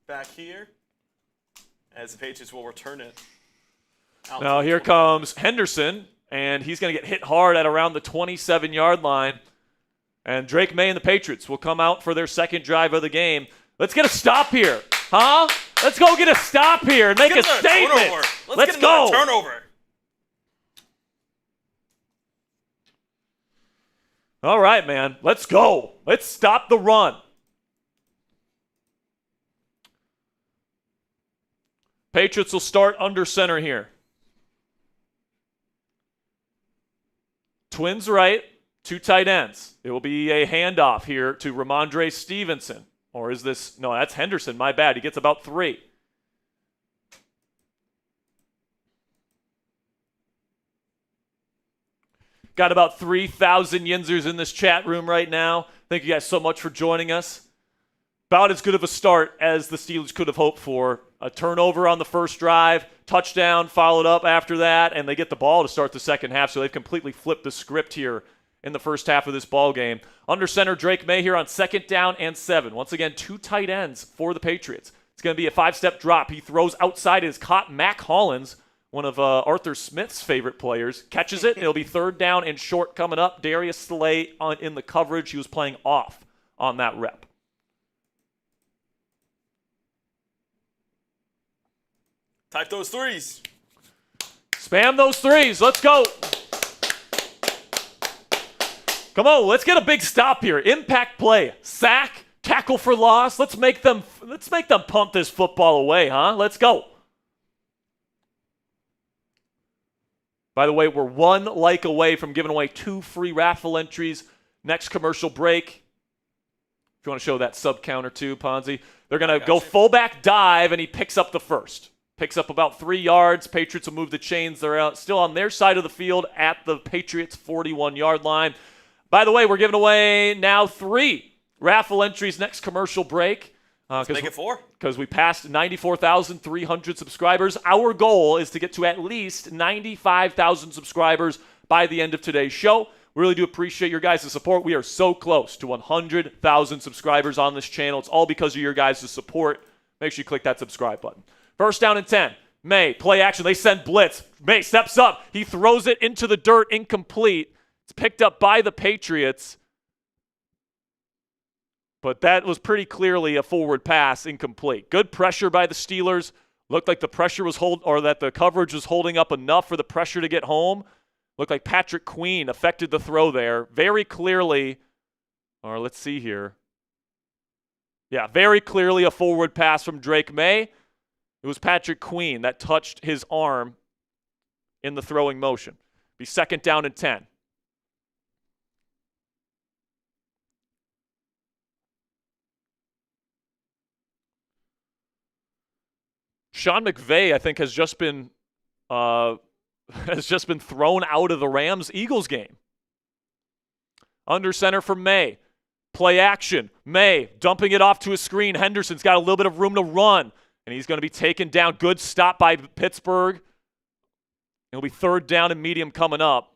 Back here, as the Patriots will return it. Now here comes Henderson, and he's going to get hit hard at around the 27-yard line. And Drake May and the Patriots will come out for their second drive of the game. Let's get a stop here, huh? Let's go get a stop here and make a statement. Let's go. Turnover. All right, man. Let's go. Let's stop the run. Patriots will start under center here. Twins right, 2 tight ends. It will be a handoff here to Ramondre Stevenson. Or is this, no, that's Henderson, my bad. He gets about 3. Got about 3,000 Yinzers in this chat room right now. Thank you guys so much for joining us. About as good of a start as the Steelers could have hoped for. A turnover on the first drive, touchdown followed up after that, and they get the ball to start the second half, so they've completely flipped the script here in the first half of this ball game. Under center, Drake May here on 2nd down and 7. Once again, 2 tight ends for the Patriots. It's going to be a 5-step drop. He throws outside his caught Mac Hollins, one of Arthur Smith's favorite players, catches it, and it'll be 3rd down and short coming up. Darius Slay in the coverage. He was playing off on that rep. Type those 3s. Spam those 3s. Let's go. Come on, let's get a big stop here. Impact play. Sack, tackle for loss. Let's make them punt this football away, huh? Let's go. By the way, we're 1 like away from giving away 2 free raffle entries. Next commercial break. If you want to show that sub counter too, Ponzi. They're going to go fullback dive, and he picks up the first. Picks up about 3 yards. Patriots will move the chains. They're out, still on their side of the field at the Patriots' 41-yard line. By the way, we're giving away now 3 raffle entries next commercial break. Let's make it 4. Because we passed 94,300 subscribers. Our goal is to get to at least 95,000 subscribers by the end of today's show. We really do appreciate your guys' support. We are so close to 100,000 subscribers on this channel. It's all because of your guys' support. Make sure you click that subscribe button. 1st down and 10. May, play action. They send blitz. May steps up. He throws it into the dirt, incomplete. It's picked up by the Patriots, but that was pretty clearly a forward pass, incomplete. Good pressure by the Steelers. Looked like the pressure was that the coverage was holding up enough for the pressure to get home. Looked like Patrick Queen affected the throw there very clearly. Or let's see here. Yeah, very clearly a forward pass from Drake May. It was Patrick Queen that touched his arm in the throwing motion. Be 2nd down and 10. Sean McVay, I think, has just been thrown out of the Rams-Eagles game. Under center for May. Play action. May dumping it off to a screen. Henderson's got a little bit of room to run, and he's going to be taken down. Good stop by Pittsburgh. It'll be 3rd down and medium coming up.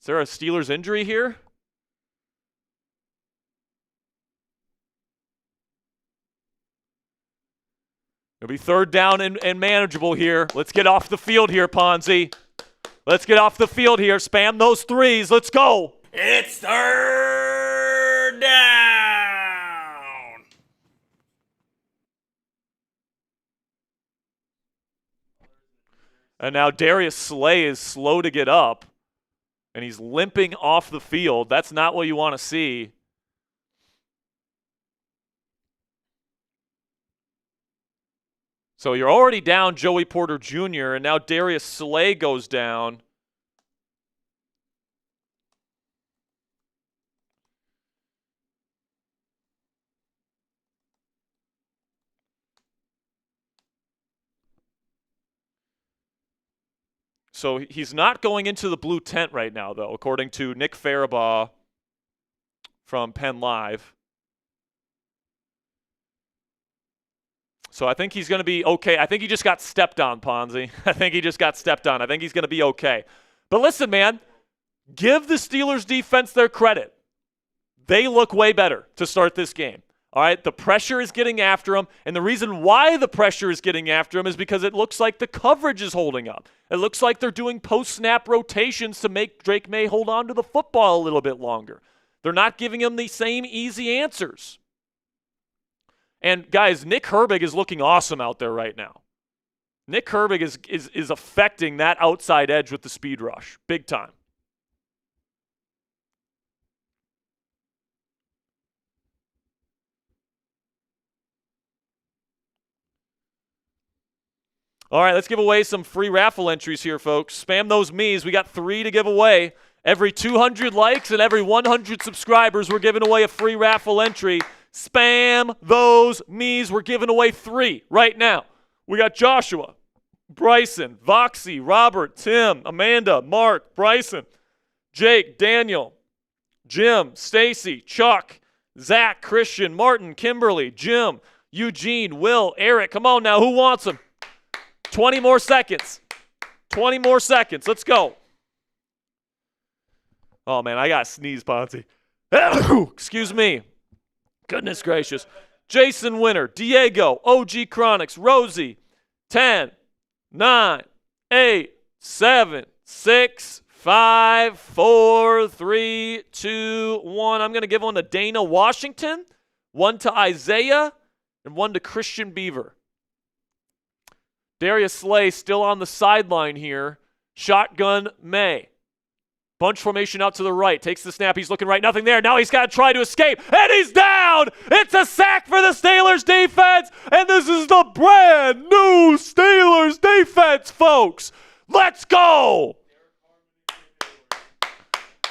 Is there a Steelers injury here? It'll be 3rd down and manageable here. Let's get off the field here, Ponzi. Let's get off the field here. Spam those 3s. Let's go. It's 3rd down. And now Darius Slay is slow to get up, and he's limping off the field. That's not what you want to see. So you're already down Joey Porter Jr., and now Darius Slay goes down. So he's not going into the blue tent right now, though, according to Nick Farabaugh from Penn Live. So I think he's going to be okay. I think he just got stepped on, Ponzi. I think he just got stepped on. I think he's going to be okay. But listen, man, give the Steelers defense their credit. They look way better to start this game. All right, the pressure is getting after them, and the reason why the pressure is getting after them is because it looks like the coverage is holding up. It looks like they're doing post-snap rotations to make Drake May hold on to the football a little bit longer. They're not giving him the same easy answers. And, guys, Nick Herbig is looking awesome out there right now. Nick Herbig is affecting that outside edge with the speed rush, big time. All right, let's give away some free raffle entries here, folks. Spam those me's. We got 3 to give away. Every 200 likes and every 100 subscribers, we're giving away a free raffle entry. Spam those me's. We're giving away 3 right now. We got Joshua, Bryson, Voxy, Robert, Tim, Amanda, Mark, Bryson, Jake, Daniel, Jim, Stacy, Chuck, Zach, Christian, Martin, Kimberly, Jim, Eugene, Will, Eric. Come on now, who wants them? 20 more seconds. 20 more seconds. Let's go. Oh, man, I got to sneeze, Ponzi. Excuse me. Goodness gracious. Jason Winter, Diego, OG Chronics, Rosie, 10, 9, 8, 7, 6, 5, 4, 3, 2, 1. I'm going to give one to Dana Washington, one to Isaiah, and one to Christian Beaver. Darius Slay still on the sideline here. Shotgun May. Bunch formation out to the right. Takes the snap. He's looking right. Nothing there. Now he's got to try to escape. And he's down. It's a sack for the Steelers defense. And this is the brand new Steelers defense, folks. Let's go.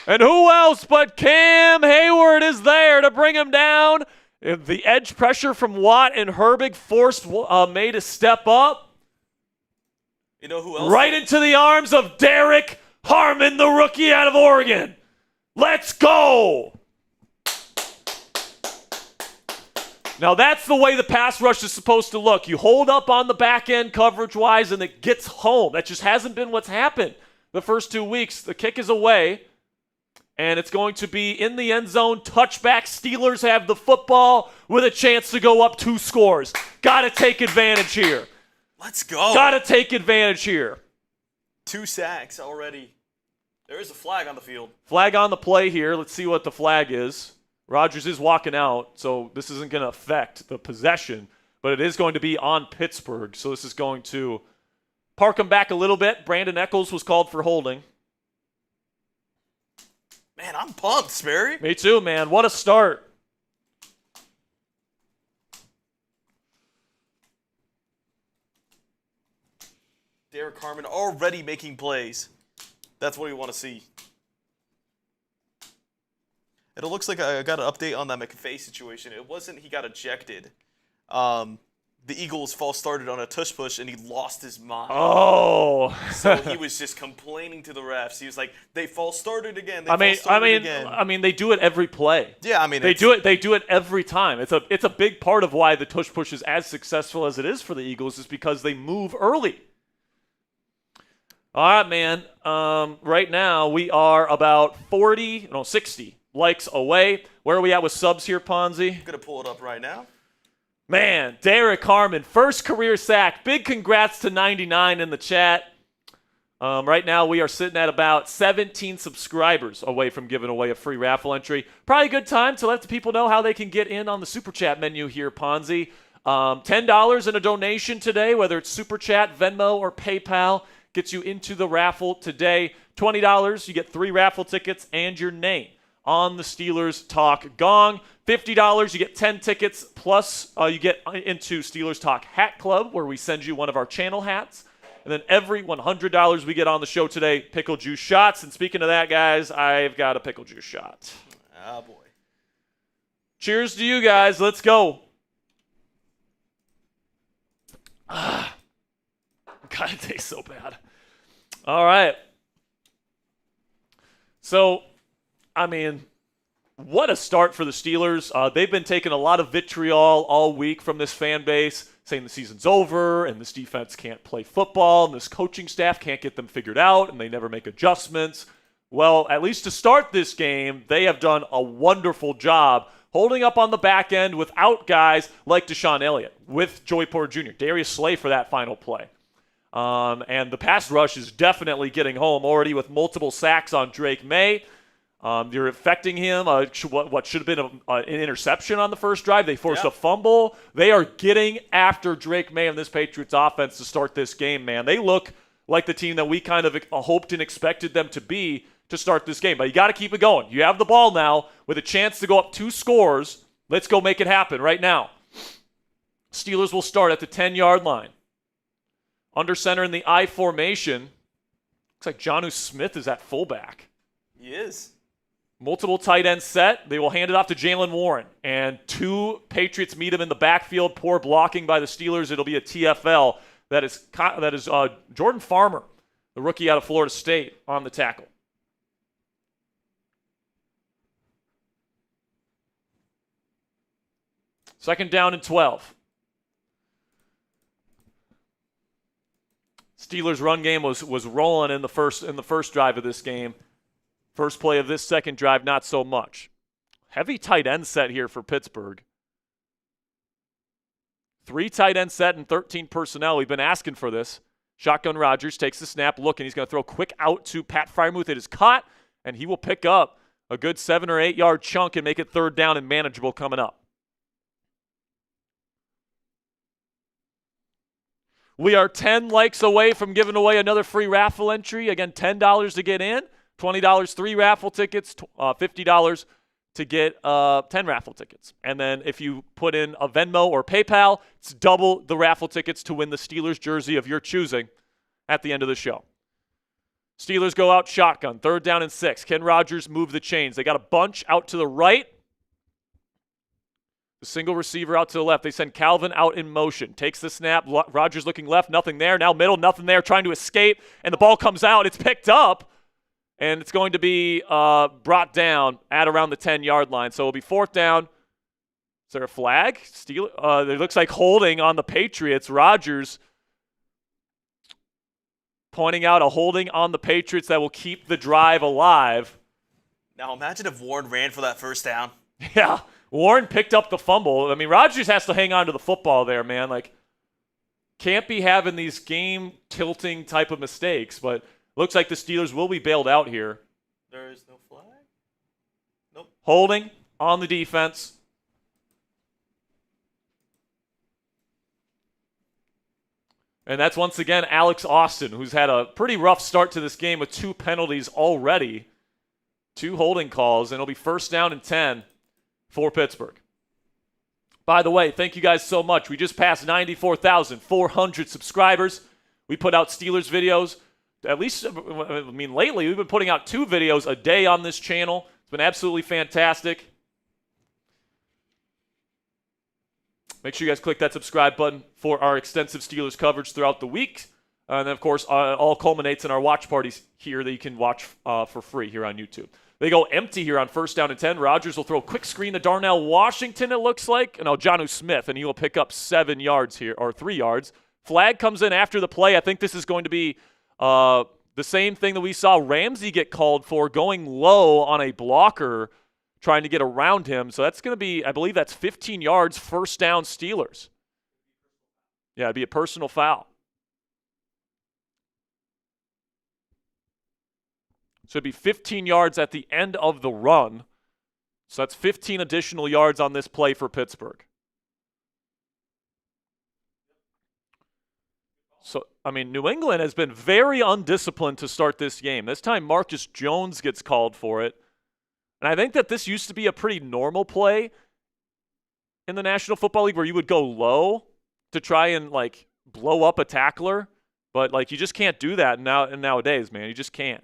And who else but Cam Hayward is there to bring him down. The edge pressure from Watt and Herbig forced May to step up. You know who else? Right into the arms of Derek Harmon, the rookie out of Oregon. Let's go. Now that's the way the pass rush is supposed to look. You hold up on the back end coverage-wise and it gets home. That just hasn't been what's happened the first 2 weeks. The kick is away, and it's going to be in the end zone. Touchback. Steelers have the football with a chance to go up 2 scores. Got to take advantage here. Let's go. Got to take advantage here. 2 sacks already There is a flag on the field. Flag on the play here. Let's see what the flag is. Rodgers is walking out, so this isn't going to affect the possession, but it is going to be on Pittsburgh, so this is going to park them back a little bit. Brandon Echols was called for holding. Man, I'm pumped, Sperry. Me too, man. What a start. Derek Harmon already making plays. That's what we want to see. And it looks like I got an update on that McVay situation. It wasn't he got ejected. The Eagles false started on a tush push, and he lost his mind. Oh. So he was just complaining to the refs. He was like, they false started again. They I mean, they do it every play. Yeah, I mean, They do it every time. It's a big part of why the tush push is as successful as it is for the Eagles is because they move early. All right, man. Right now we are about 60 likes away. Where are we at with subs here, Ponzi? I'm going to pull it up right now. Man, Derek Harmon, first career sack. Big congrats to 99 in the chat. Right now we are sitting at about 17 subscribers away from giving away a free raffle entry. Probably a good time to let the people know how they can get in on the Super Chat menu here, Ponzi. $10 in a donation today, whether it's Super Chat, Venmo, or PayPal, gets you into the raffle today. $20, you get 3 raffle tickets and your name on the Steelers Talk Gong. $50, you get 10 tickets, plus you get into Steelers Talk Hat Club, where we send you one of our channel hats. And then every $100 we get on the show today, pickle juice shots. And speaking of that, guys, I've got a pickle juice shot. Oh, boy. Cheers to you guys. Let's go. God, it tastes so bad. All right. So, I mean, what a start for the Steelers. They've been taking a lot of vitriol all week from this fan base, saying the season's over and this defense can't play football and this coaching staff can't get them figured out and they never make adjustments. Well, at least to start this game, they have done a wonderful job holding up on the back end without guys like Deshaun Elliott, with Joey Porter Jr., Darius Slay for that final play. And the pass rush is definitely getting home already with multiple sacks on Drake May. You're affecting him. What should have been an interception on the first drive. They forced a fumble. They are getting after Drake May and this Patriots offense to start this game, man. They look like the team that we kind of hoped and expected them to be to start this game. But you got to keep it going. You have the ball now with a chance to go up 2 scores. Let's go make it happen right now. Steelers will start at the 10-yard line. Under center in the I formation. Looks like Jonnu Smith is at fullback. He is. Multiple tight end set. They will hand it off to Jalen Warren. And 2 Patriots meet him in the backfield. Poor blocking by the Steelers. It'll be a TFL. That is Jordan Farmer, the rookie out of Florida State, on the tackle. Second down and 12. Steelers' run game was rolling in the first drive of this game. First play of this second drive, not so much. Heavy tight end set here for Pittsburgh. 3 tight end set and 13 personnel. We've been asking for this. Shotgun Rodgers takes the snap, looking. He's going to throw quick out to Pat Freiermuth. It is caught, and he will pick up a good 7 or 8 yard chunk and make it third down and manageable coming up. We are 10 likes away from giving away another free raffle entry. Again, $10 to get in, $20 3 raffle tickets, $50 to get 10 raffle tickets. And then if you put in a Venmo or PayPal, it's double the raffle tickets to win the Steelers jersey of your choosing at the end of the show. Steelers go out shotgun, third down and 6. Ken Rodgers move the chains. They got a bunch out to the right. The single receiver out to the left. They send Calvin out in motion. Takes the snap. Rodgers looking left, nothing there. Now middle, nothing there. Trying to escape, and the ball comes out. It's picked up, and it's going to be brought down at around the 10-yard line. So it'll be fourth down. Is there a flag? It looks like holding on the Patriots. Rodgers pointing out a holding on the Patriots that will keep the drive alive. Now imagine if Warren ran for that first down. Yeah. Warren picked up the fumble. I mean, Rodgers has to hang on to the football there, man. Like, can't be having these game-tilting type of mistakes. But Looks like the Steelers will be bailed out here. There is no flag? Nope. Holding on the defense. And that's once again Alex Austin, who's had a pretty rough start to this game with 2 penalties already. 2 holding calls, and it'll be first down and 10 for Pittsburgh. By the way, thank you guys so much. We just passed 94,400 subscribers. We put out Steelers videos. At least, lately we've been putting out 2 videos a day on this channel. It's been absolutely fantastic. Make sure you guys click that subscribe button for our extensive Steelers coverage throughout the week. And then, of course, all culminates in our watch parties here that you can watch for free here on YouTube. They go empty here on first down and 10. Rodgers will throw a quick screen to Darnell Washington, it looks like. No, Jonnu Smith, and he will pick up 7 yards here, or 3 yards. Flag comes in after the play. I think this is going to be the same thing that we saw Ramsey get called for, going low on a blocker, trying to get around him. So that's going to be, I believe that's 15 yards, first down Steelers. Yeah, it'd be a personal foul. So it'd be 15 yards at the end of the run. So that's 15 additional yards on this play for Pittsburgh. So, I mean, New England has been very undisciplined to start this game. This time Marcus Jones gets called for it. And I think that this used to be a pretty normal play in the National Football League where you would go low to try and, like, blow up a tackler. But, like, you just can't do that nowadays, man. You just can't.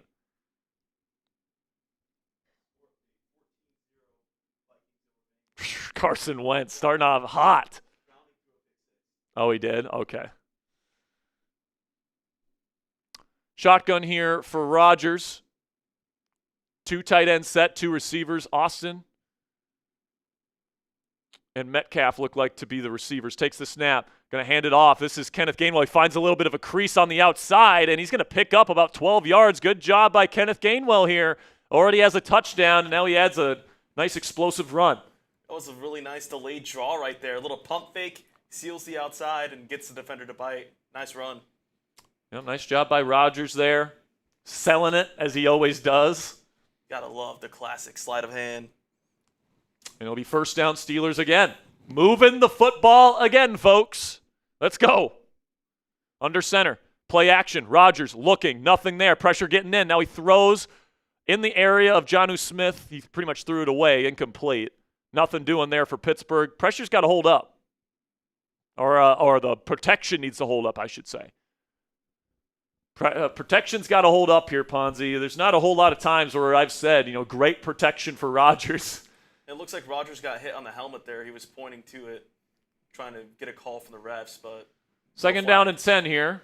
Carson Wentz starting off hot. Oh, he did? Okay. Shotgun here for Rodgers. 2 tight ends set, 2 receivers. Austin and Metcalf look like to be the receivers. Takes the snap. Going to hand it off. This is Kenneth Gainwell. He finds a little bit of a crease on the outside, and he's going to pick up about 12 yards. Good job by Kenneth Gainwell here. Already has a touchdown, and now he adds a nice explosive run. That was a really nice delayed draw right there. A little pump fake, seals the outside, and gets the defender to bite. Nice run. Yep, nice job by Rodgers there. Selling it, as he always does. Gotta love the classic sleight of hand. And it'll be first down Steelers again. Moving the football again, folks. Let's go. Under center. Play action. Rodgers looking. Nothing there. Pressure getting in. Now he throws in the area of Jonnu Smith. He pretty much threw it away. Incomplete. Nothing doing there for Pittsburgh. Pressure's got to hold up. Or the protection needs to hold up, I should say. Protection's got to hold up here, Ponzi. There's not a whole lot of times where I've said, great protection for Rodgers. It looks like Rodgers got hit on the helmet there. He was pointing to it, trying to get a call from the refs, but... Second down and 10 here.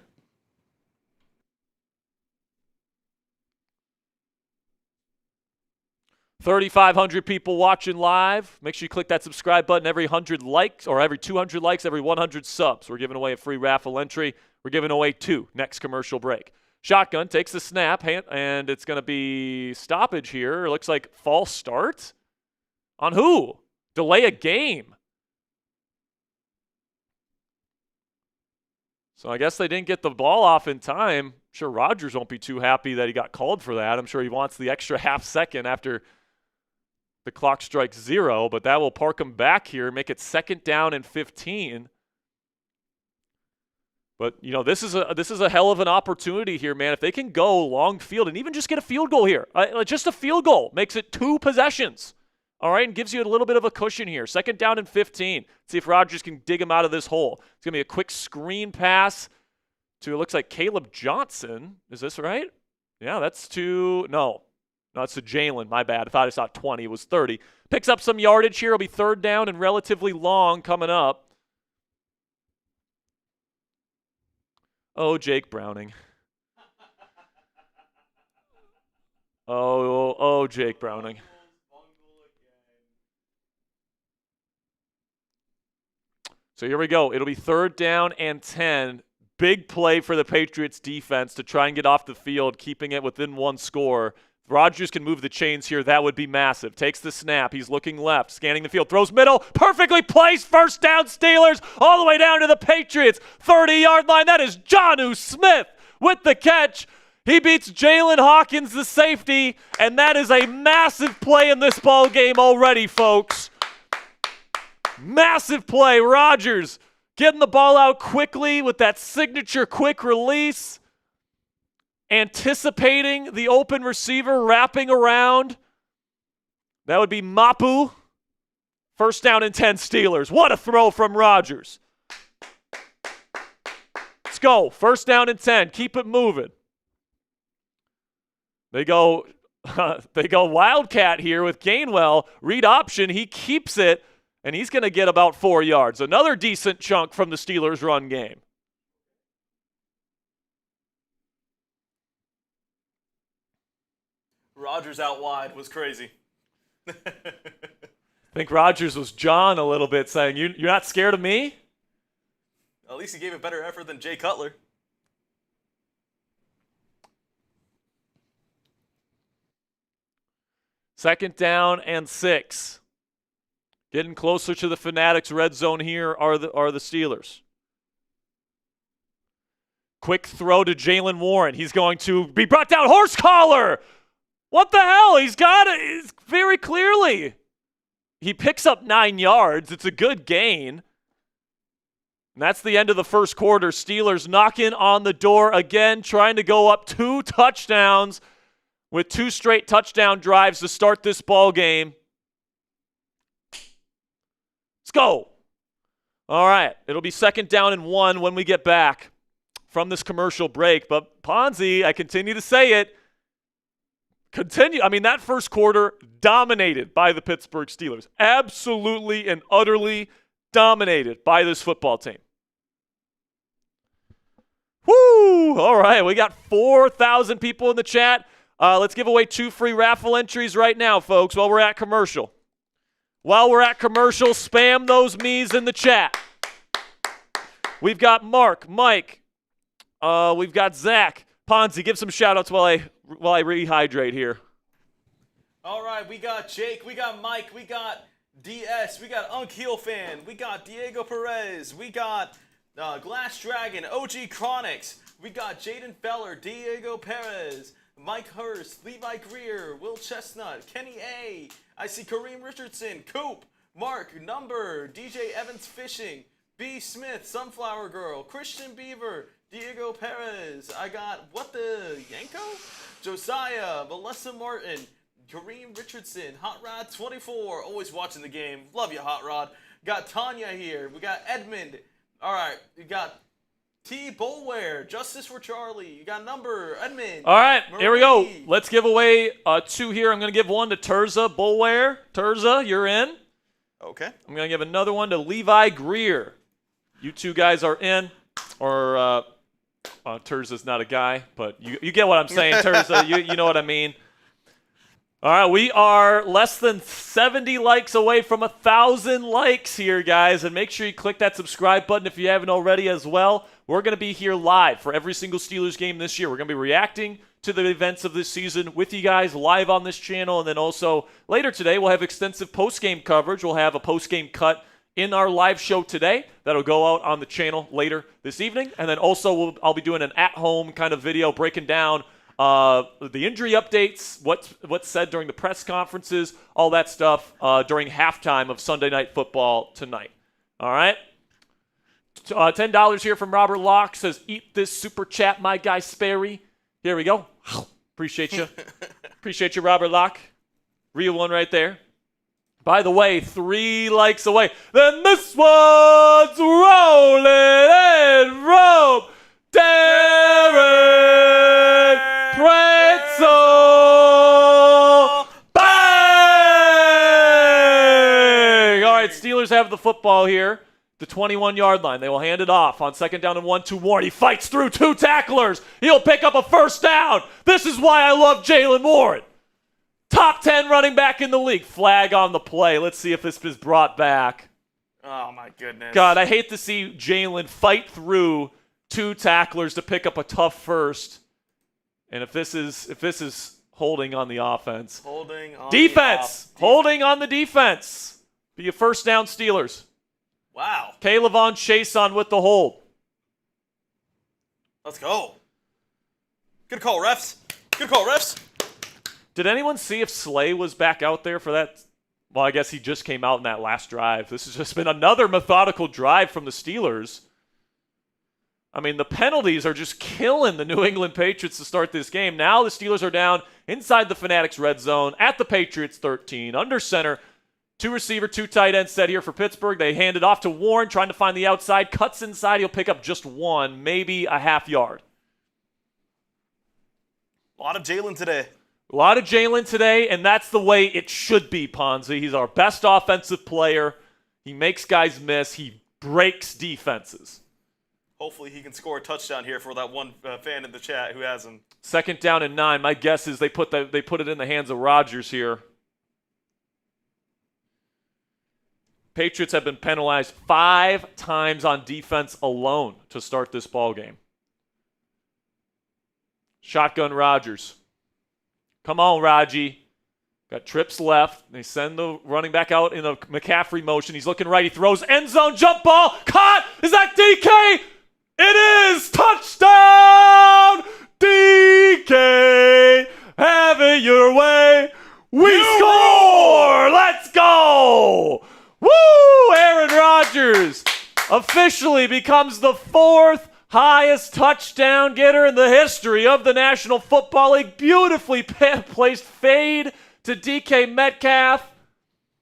$3,500 people watching live. Make sure you click that subscribe button every 100 likes, or every 200 likes, every 100 subs. We're giving away a free raffle entry. We're giving away 2 next commercial break. Shotgun takes the snap, and it's going to be stoppage here. It looks like false start. On who? Delay a game. So I guess they didn't get the ball off in time. I'm sure Rodgers won't be too happy that he got called for that. I'm sure he wants the extra half second after the clock strikes 0, but that will park him back here, make it second down and 15. But, this is a hell of an opportunity here, man. If they can go long field and even just get a field goal here, just a field goal makes it 2 possessions, all right, and gives you a little bit of a cushion here. Second down and 15. See if Rodgers can dig him out of this hole. It's going to be a quick screen pass to, it looks like Caleb Johnson. Is this right? Yeah, that's to, no, it's to Jalen. My bad. I thought I saw 20. It was 30. Picks up some yardage here. It'll be third down and relatively long coming up. Oh, Jake Browning. Oh, Jake Browning. So here we go. It'll be third down and 10. Big play for the Patriots defense to try and get off the field, keeping it within 1 score. If Rodgers can move the chains here, that would be massive. Takes the snap. He's looking left, scanning the field. Throws middle. Perfectly placed. First down Steelers all the way down to the Patriots. 30-yard line. That is Jonnu Smith with the catch. He beats Jalen Hawkins, the safety, and that is a massive play in this ball game already, folks. Massive play. Rodgers getting the ball out quickly with that signature quick release, anticipating the open receiver, wrapping around. That would be Mapu. First down and 10 Steelers. What a throw from Rodgers. Let's go. First down and 10. Keep it moving. They go Wildcat here with Gainwell. Read option. He keeps it, and he's going to get about 4 yards. Another decent chunk from the Steelers' run game. Rodgers out wide was crazy. I think Rodgers was John a little bit, saying, you're not scared of me? At least he gave a better effort than Jay Cutler. Second down and 6. Getting closer to the Fanatics red zone here are the Steelers. Quick throw to Jalen Warren. He's going to be brought down. Horse collar! What the hell? He's got it. It's very clearly. He picks up 9 yards. It's a good gain. And that's the end of the first quarter. Steelers knocking on the door again, trying to go up 2 touchdowns with 2 straight touchdown drives to start this ball game. Let's go. All right. It'll be second down and 1 when we get back from this commercial break. But Ponzi, I continue to say it, that first quarter dominated by the Pittsburgh Steelers. Absolutely and utterly dominated by this football team. Woo! All right, we got 4,000 people in the chat. Let's give away 2 free raffle entries right now, folks, while we're at commercial. While we're at commercial, spam those me's in the chat. We've got Mark, Mike, we've got Zach. Ponzi, give some shout-outs while I rehydrate here. All right, we got Jake, we got Mike, we got DS, we got Heel Fan, we got Diego Perez, we got Glass Dragon, OG Chronics, we got Jaden Feller, Diego Perez, Mike Hurst, Levi Greer, Will Chestnut, Kenny A. I see Kareem Richardson, Coop, Mark, Number, DJ Evans Fishing, B. Smith, Sunflower Girl, Christian Beaver, Diego Perez. I got What the Yanko? Josiah, Melissa Martin, Kareem Richardson, Hot Rod 24, always watching the game. Love you, Hot Rod. Got Tanya here. We got Edmund. All right, we got T. Bolware, Justice for Charlie. You got Number, Edmund. All right, Marie. Here we go. Let's give away 2 here. I'm going to give one to Terza Bolware. Terza, you're in. Okay. I'm going to give another one to Levi Greer. You 2 guys are in. Or Terza's not a guy, but you get what I'm saying, Terza. you know what I mean. All right, we are less than 70 likes away from 1,000 likes here, guys. And make sure you click that subscribe button if you haven't already as well. We're going to be here live for every single Steelers game this year. We're going to be reacting to the events of this season with you guys live on this channel. And then also later today, we'll have extensive postgame coverage. We'll have a postgame cut in our live show today that'll go out on the channel later this evening. And then also I'll be doing an at-home kind of video breaking down the injury updates, what's said during the press conferences, all that stuff during halftime of Sunday Night Football tonight. All right? $10 here from Robert Locke says, eat this super chat, my guy Sperry. Here we go. Appreciate you. Appreciate you, Robert Locke. Real one right there. By the way, 3 likes away. Then this one's rolling in Rome. Darren Pretzel. Bang! All right, Steelers have the football here. The 21-yard line. They will hand it off on second down and 1 to Warren. He fights through 2 tacklers. He'll pick up a first down. This is why I love Jalen Warren. Top 10 running back in the league. Flag on the play. Let's see if this is brought back. Oh, my goodness. God, I hate to see Jalen fight through 2 tacklers to pick up a tough first. And if this is holding on the offense. Holding on defense. Holding on the defense. Be a first down Steelers. Wow. Kaylavon Chason with the hold. Let's go. Good call, refs. Good call, refs. Did anyone see if Slay was back out there for that? Well, I guess he just came out in that last drive. This has just been another methodical drive from the Steelers. I mean, the penalties are just killing the New England Patriots to start this game. Now the Steelers are down inside the Fanatics red zone at the Patriots 13, under center. 2 receiver, 2 tight end set here for Pittsburgh. They hand it off to Warren, trying to find the outside. Cuts inside. He'll pick up just 1, maybe a half yard. A lot of Jalen today. A lot of Jalen today, and that's the way it should be, Ponzi. He's our best offensive player. He makes guys miss. He breaks defenses. Hopefully he can score a touchdown here for that one fan in the chat who has him. 2nd down and 9. My guess is they put it in the hands of Rodgers here. Patriots have been penalized 5 times on defense alone to start this ball game. Shotgun Rodgers. Come on, Raji. Got trips left. They send the running back out in a McCaffrey motion. He's looking right. He throws end zone jump ball. Caught. Is that DK? It is. Touchdown. DK. Have it your way. We score. Let's go. Woo! Aaron Rodgers officially becomes the 4th highest touchdown getter in the history of the National Football League. Beautifully placed fade to DK Metcalf.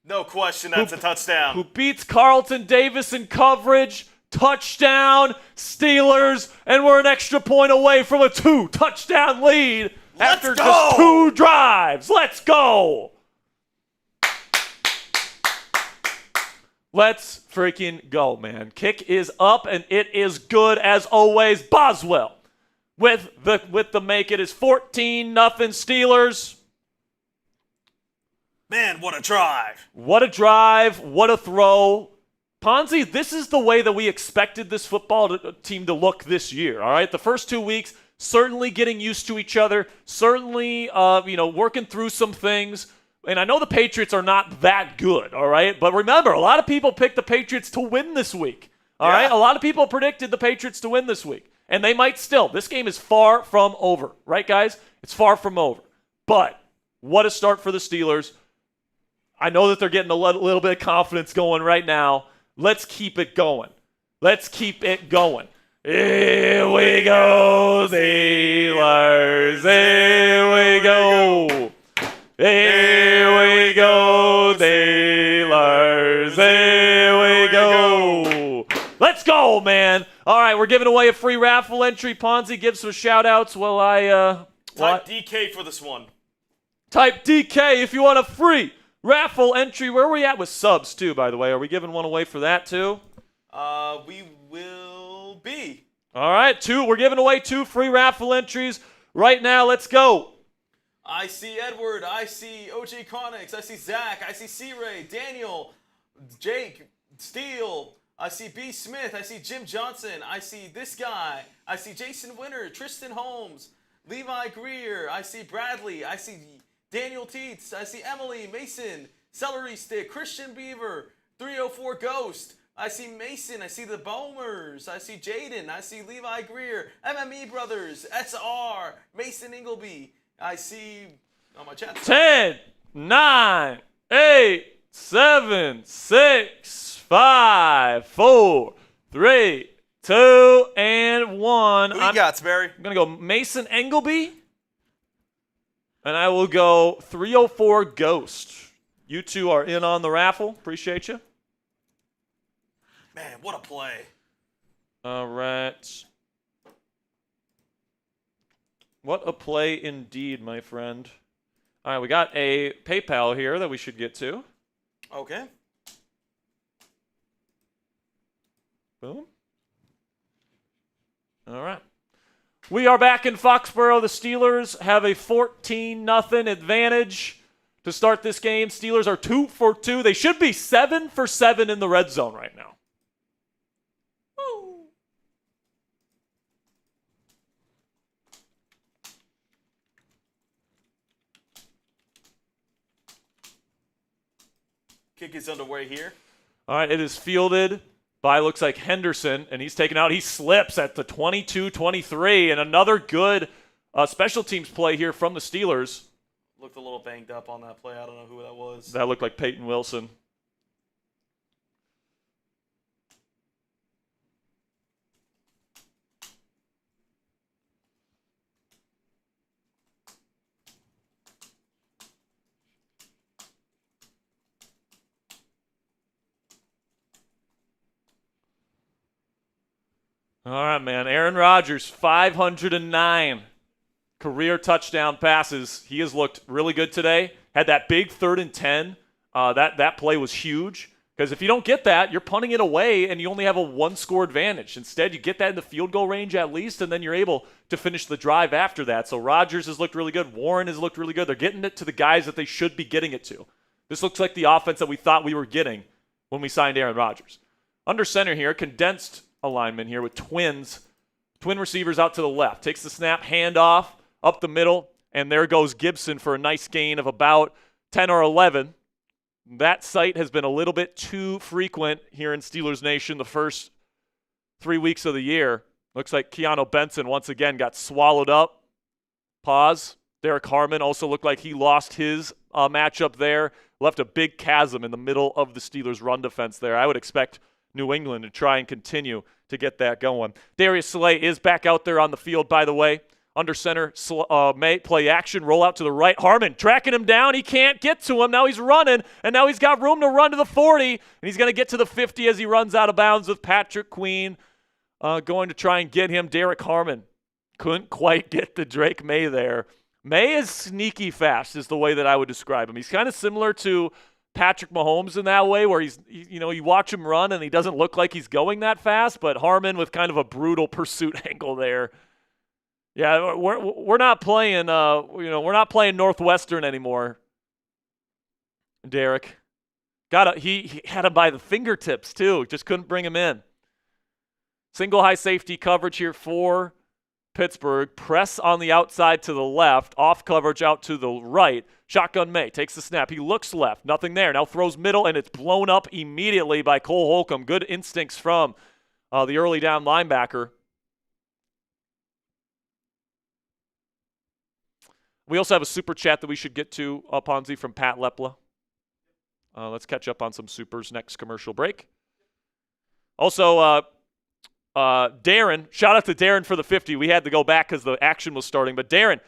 No question, that's a touchdown. Who beats Carlton Davis in coverage. Touchdown, Steelers, and we're an extra point away from a 2-touchdown lead after just 2 drives. Let's go. Let's freaking go, man. Kick is up, and it is good as always. Boswell with the make. It is 14-0 Steelers. Man, what a drive. What a drive. What a throw. Ponzi, this is the way that we expected this football team to look this year, all right? The first 2 weeks, certainly getting used to each other, certainly working through some things. And I know the Patriots are not that good, all right? But remember, a lot of people picked the Patriots to win this week, all right? A lot of people predicted the Patriots to win this week. And they might still. This game is far from over, right, guys? It's far from over. But what a start for the Steelers. I know that they're getting a little bit of confidence going right now. Let's keep it going. Let's keep it going. Here we go, Steelers. Here we go. Here we go, Steelers. Here we go. Let's go, man. All right, we're giving away a free raffle entry. Ponzi, give some shout-outs while I... Type DK for this one. Type DK if you want a free raffle entry. Where are we at with subs, too, by the way? Are we giving one away for that, too? We will be. All right, 2. We're giving away 2 free raffle entries right now. Let's go. I see Edward, I see OJ Connix, I see Zach, I see C-Ray, Daniel, Jake, Steele, I see B. Smith, I see Jim Johnson, I see this guy, I see Jason Winter, Tristan Holmes, Levi Greer, I see Bradley, I see Daniel Teets, I see Emily, Mason, Celery Stick, Christian Beaver, 304 Ghost, I see Mason, I see the Bomers, I see Jaden, I see Levi Greer, MME Brothers, SR, Mason Ingleby, I see on my chat. 10, 9, 8, 7, 6, 5, 4, 3, 2, and 1. Who you got, Sperry? I'm going to go Mason Engleby. And I will go 304 Ghost. You 2 are in on the raffle. Appreciate you. Man, what a play. All right. What a play indeed, my friend. All right, we got a PayPal here that we should get to. Okay. Boom. All right. We are back in Foxborough. The Steelers have a 14-0 advantage to start this game. Steelers are 2 for 2. They should be 7 for 7 in the red zone right now. Kick is underway here. All right, it is fielded by, looks like Henderson, and he's taken out. He slips at the 22-23, and another good Special teams play here from the Steelers. Looked a little banged up on that play. I don't know who that was. That looked like Peyton Wilson. All right, man. Aaron Rodgers, 509 career touchdown passes. He has looked really good today. Had that big 3rd and 10. That play was huge because if you don't get that, you're punting it away and you only have a 1-score advantage. Instead, you get that in the field goal range at least, and then you're able to finish the drive after that. So Rodgers has looked really good. Warren has looked really good. They're getting it to the guys that they should be getting it to. This looks like the offense that we thought we were getting when we signed Aaron Rodgers. Under center here, condensed alignment here with twin receivers out to the left. Takes the snap, handoff up the middle, and there goes Gibson for a nice gain of about 10 or 11. That sight has been a little bit too frequent here in Steelers Nation the first 3 weeks of the year. Looks like Keanu Benson once again got swallowed up. Pause. Derek Harmon also looked like he lost his matchup there. Left a big chasm in the middle of the Steelers' run defense there. I would expect New England to try and continue to get that going. Darius Slay is back out there on the field, by the way. Under center, May play action, roll out to the right. Harmon tracking him down. He can't get to him. Now he's running, and now he's got room to run to the 40, and he's going to get to the 50 as he runs out of bounds with Patrick Queen going to try and get him. Derek Harmon couldn't quite get to Drake May there. May is sneaky fast is the way that I would describe him. He's kind of similar to Patrick Mahomes in that way where you watch him run and he doesn't look like he's going that fast, but Harmon with kind of a brutal pursuit angle there. Yeah, we're not playing we're not playing Northwestern anymore. Derek he had him by the fingertips too, just couldn't bring him in. Single high safety coverage here for Pittsburgh. Press on the outside to the left, off coverage out to the right. Shotgun May takes the snap. He looks left, nothing there. Now throws middle, and it's blown up immediately by Cole Holcomb. Good instincts from the early down linebacker. We also have a super chat that we should get to, Ponzi, from Pat Lepla. Let's catch up on some supers next commercial break. Also, Darren, shout out to Darren for the 50. We had to go back because the action was starting. But Darren,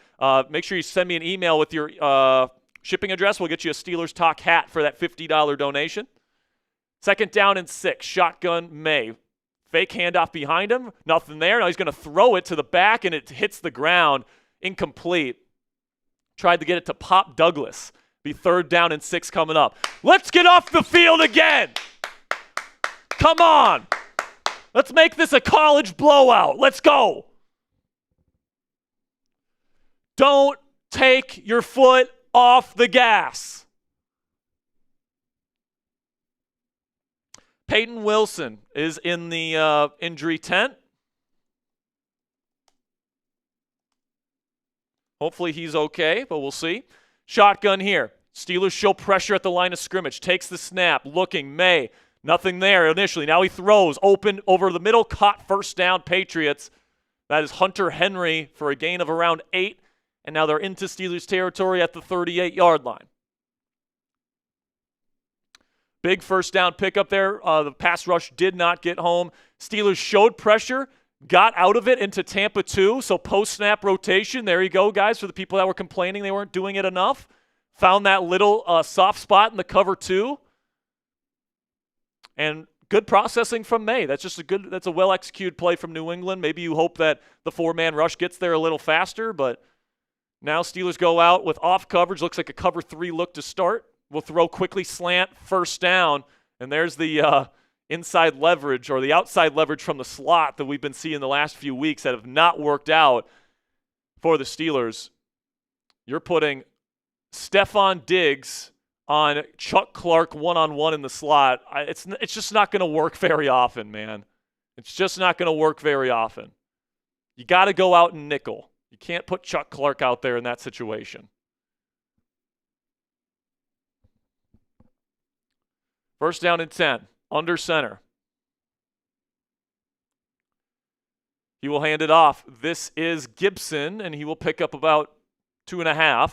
make sure you send me an email with your shipping address. We'll get you a Steelers Talk hat for that $50 donation. 2nd down and 6. Shotgun May. Fake handoff behind him. Nothing there. Now he's going to throw it to the back, and it hits the ground. Incomplete. Tried to get it to Pop Douglas. Be 3rd down and 6 coming up. Let's get off the field again. Come on. Let's make this a college blowout. Let's go. Don't take your foot off the gas. Peyton Wilson is in the injury tent. Hopefully he's okay, but we'll see. Shotgun here. Steelers show pressure at the line of scrimmage. Takes the snap. Looking. May. Nothing there initially. Now he throws. Open over the middle. Caught 1st down Patriots. That is Hunter Henry for a gain of around 8. And now they're into Steelers territory at the 38-yard line. Big 1st down pickup there. The pass rush did not get home. Steelers showed pressure. Got out of it into Tampa 2, so post-snap rotation. There you go, guys, for the people that were complaining they weren't doing it enough. Found that little soft spot in the cover 2. And good processing from May. That's a well-executed play from New England. Maybe you hope that the 4-man rush gets there a little faster, but now Steelers go out with off coverage. Looks like a cover 3 look to start. We'll throw quickly slant, 1st down, and there's the inside leverage or the outside leverage from the slot that we've been seeing the last few weeks that have not worked out for the Steelers. You're putting Stephon Diggs on Chuck Clark one-on-one in the slot. It's just not going to work very often, man. It's just not going to work very often. You got to go out and nickel. You can't put Chuck Clark out there in that situation. 1st down and 10. Under center. He will hand it off. This is Gibson, and he will pick up about 2.5.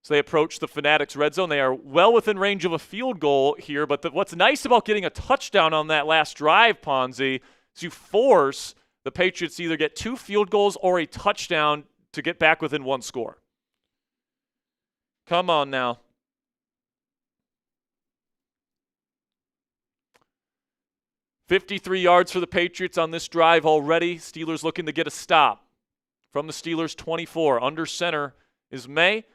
So they approach the Fanatics red zone. They are well within range of a field goal here, but what's nice about getting a touchdown on that last drive, Ponzi, is you force the Patriots to either get 2 field goals or a touchdown to get back within 1 score. Come on now. $53 yards for the Patriots on this drive already. Steelers looking to get a stop from the Steelers 24. Under center is May.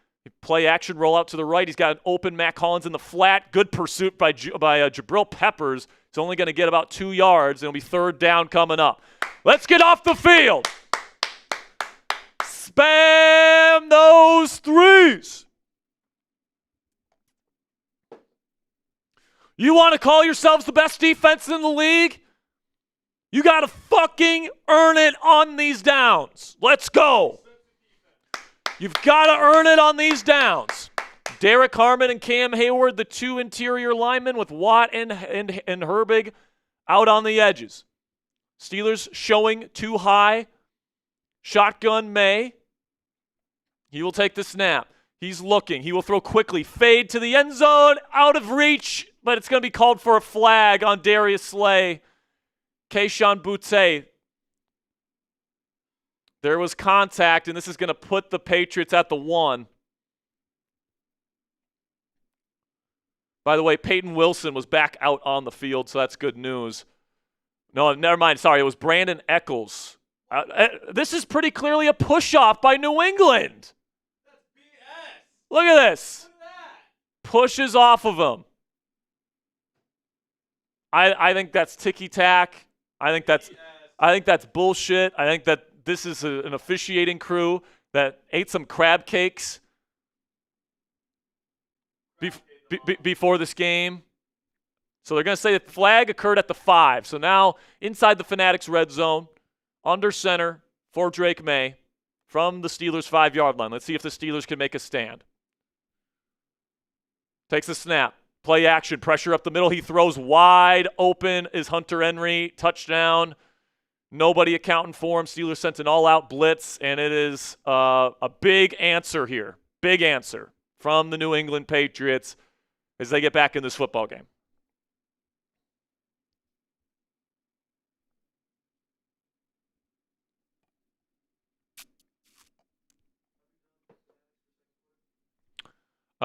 Play action, roll out to the right. He's got an open Matt Collins in the flat. Good pursuit by Jabrill Peppers. He's only going to get about 2 yards. It'll be 3rd down coming up. Let's get off the field. Spam those threes. You want to call yourselves the best defense in the league? You got to fucking earn it on these downs. Let's go. You've got to earn it on these downs. Derek Harmon and Cam Hayward, the 2 interior linemen with Watt and Herbig out on the edges. Steelers showing 2 high. Shotgun May. He will take the snap. He's looking. He will throw quickly. Fade to the end zone. Out of reach, but it's going to be called for a flag on Darius Slay. Keyshawn Boutte. There was contact, and this is going to put the Patriots at the 1. By the way, Peyton Wilson was back out on the field, so that's good news. No, never mind. Sorry, it was Brandon Eccles. This is pretty clearly a push-off by New England. That's BS. Look at this. Look at that. Pushes off of him. I think that's ticky-tack. I think that's bullshit. I think that this is an officiating crew that ate some crab cakes before this game. So they're going to say that the flag occurred at the 5. So now inside the Fanatics red zone, under center for Drake May from the Steelers' 5-yard line. Let's see if the Steelers can make a stand. Takes the snap. Play action. Pressure up the middle. He throws wide open. Is Hunter Henry. Touchdown. Nobody accounting for him. Steelers sent an all-out blitz, and it is a big answer here. Big answer from the New England Patriots as they get back in this football game.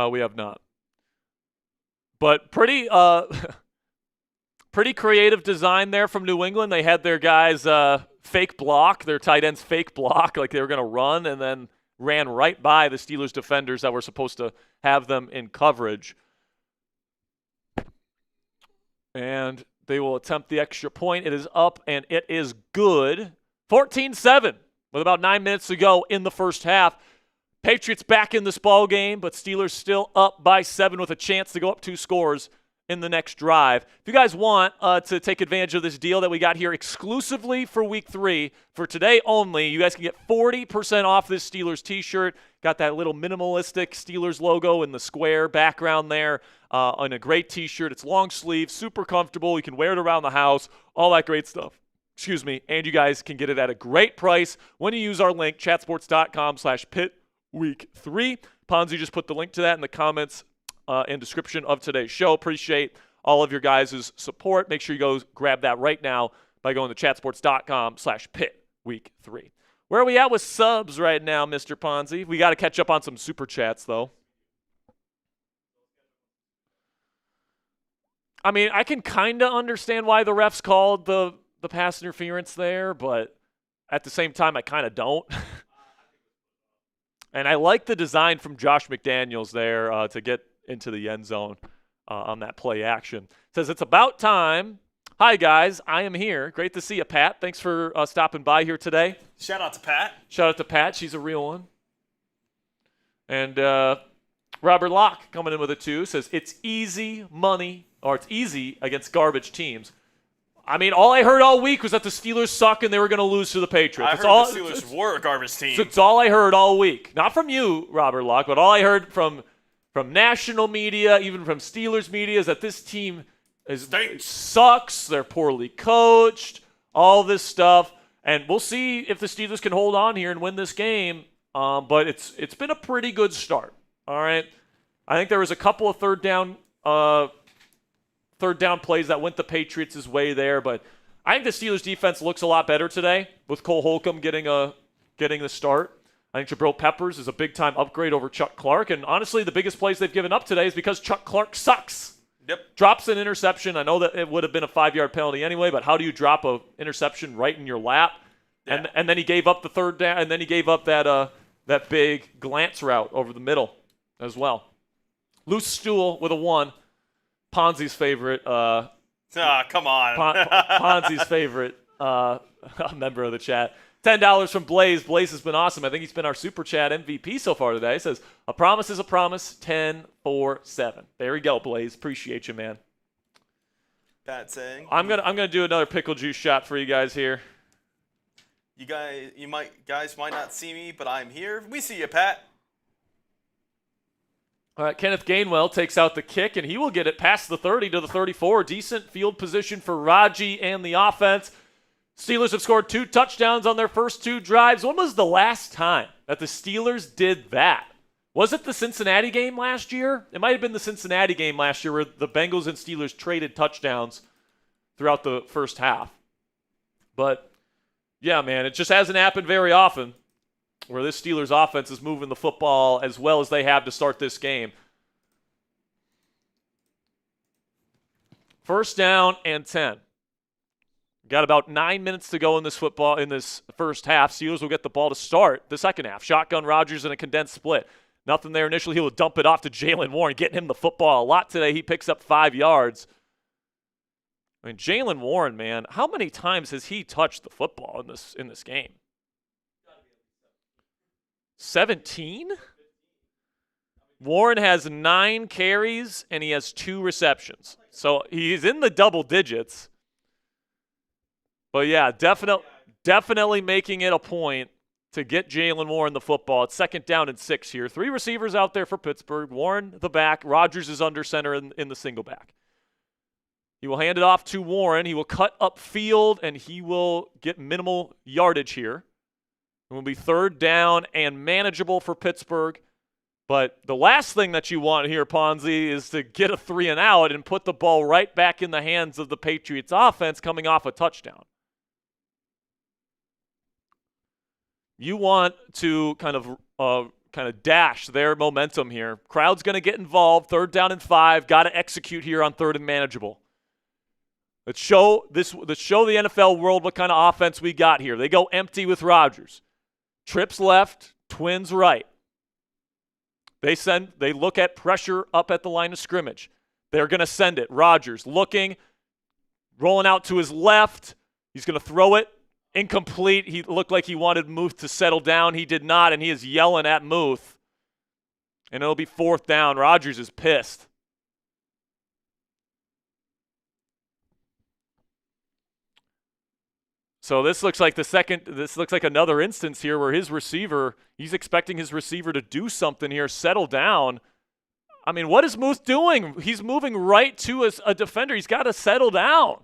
We have not. But pretty creative design there from New England. They had their guys fake block, their tight ends fake block like they were going to run, and then ran right by the Steelers defenders that were supposed to have them in coverage. And they will attempt the extra point. It is up, and it is good. 14-7 with about 9 minutes to go in the first half. Patriots back in this ball game, but Steelers still up by 7 with a chance to go up 2 scores in the next drive. If you guys want to take advantage of this deal that we got here exclusively for Week 3, for today only, you guys can get 40% off this Steelers t-shirt. Got that little minimalistic Steelers logo in the square background there on a great t-shirt. It's long sleeve, super comfortable. You can wear it around the house, all that great stuff. Excuse me. And you guys can get it at a great price when you use our link, chatsports.com/pit. Week 3. Ponzi just put the link to that in the comments and description of today's show. Appreciate all of your guys' support. Make sure you go grab that right now by going to chatsports.com/pit week 3. Where are we at with subs right now, Mr. Ponzi? We got to catch up on some super chats, though. I mean, I can kind of understand why the refs called the pass interference there, but at the same time, I kind of don't. And I like the design from Josh McDaniels there to get into the end zone on that play action. It says, it's about time. Hi, guys. I am here. Great to see you, Pat. Thanks for stopping by here today. Shout out to Pat. Shout out to Pat. She's a real one. And Robert Locke coming in with a 2 says, it's easy money, or it's easy against garbage teams. I mean, all I heard all week was that the Steelers suck and they were going to lose to the Patriots. I heard the Steelers were a garbage team. It's all I heard all week. Not from you, Robert Locke, but all I heard from national media, even from Steelers media, is that this team sucks. They're poorly coached. all this stuff. And we'll see if the Steelers can hold on here and win this game. But it's been a pretty good start. All right. I think there was a couple of third down plays that went the Patriots' way there, but I think the Steelers defense looks a lot better today with Cole Holcomb getting the start. I think Jabrill Peppers is a big-time upgrade over Chuck Clark, and honestly, the biggest plays they've given up today is because Chuck Clark sucks. Yep. Drops an interception. I know that it would have been a 5-yard penalty anyway, but how do you drop an interception right in your lap? Yeah. And then he gave up the third down, and then he gave up that big glance route over the middle as well. Loose stool with a 1. Ponzi's favorite. Come on. Ponzi's favorite member of the chat. $10 from Blaze. Blaze has been awesome. I think he's been our Super Chat MVP so far today. He says, a promise is a promise, 10-4-7. There we go, Blaze. Appreciate you, man. Pat saying. I'm gonna do another pickle juice shot for you guys here. You guys might not see me, but I'm here. We see you, Pat. All right, Kenneth Gainwell takes out the kick, and he will get it past the 30 to the 34. Decent field position for Raji and the offense. Steelers have scored 2 touchdowns on their first 2 drives. When was the last time that the Steelers did that? Was it the Cincinnati game last year? It might have been the Cincinnati game last year where the Bengals and Steelers traded touchdowns throughout the first half. But, yeah, man, it just hasn't happened very often where this Steelers offense is moving the football as well as they have to start this game. First down and 10. Got about 9 minutes to go in this first half. Steelers will get the ball to start the second half. Shotgun Rodgers in a condensed split. Nothing there initially. He will dump it off to Jaylen Warren, getting him the football a lot today. He picks up 5 yards. I mean, Jaylen Warren, man, how many times has he touched the football in this game? 17? Warren has 9 carries, and he has 2 receptions. So he's in the double digits. But, yeah, definitely making it a point to get Jaylen Warren the football. It's second down and 6 here. 3 receivers out there for Pittsburgh. Warren, the back. Rodgers is under center in the single back. He will hand it off to Warren. He will cut upfield, and he will get minimal yardage here. It will be third down and manageable for Pittsburgh. But the last thing that you want here, Ponzi, is to get a 3 and out and put the ball right back in the hands of the Patriots offense coming off a touchdown. You want to kind of dash their momentum here. Crowd's going to get involved. Third down and 5. Got to execute here on third and manageable. Let's show the NFL world what kind of offense we got here. They go empty with Rodgers. Trips left, twins right. They look at pressure up at the line of scrimmage. They're going to send it. Rodgers looking, rolling out to his left. He's going to throw it. Incomplete. He looked like he wanted Muth to settle down. He did not, and he is yelling at Muth. And it'll be fourth down. Rodgers is pissed. So this looks like another instance here where he's expecting his receiver to do something here, settle down. I mean, what is Muth doing? He's moving right to a defender. He's got to settle down.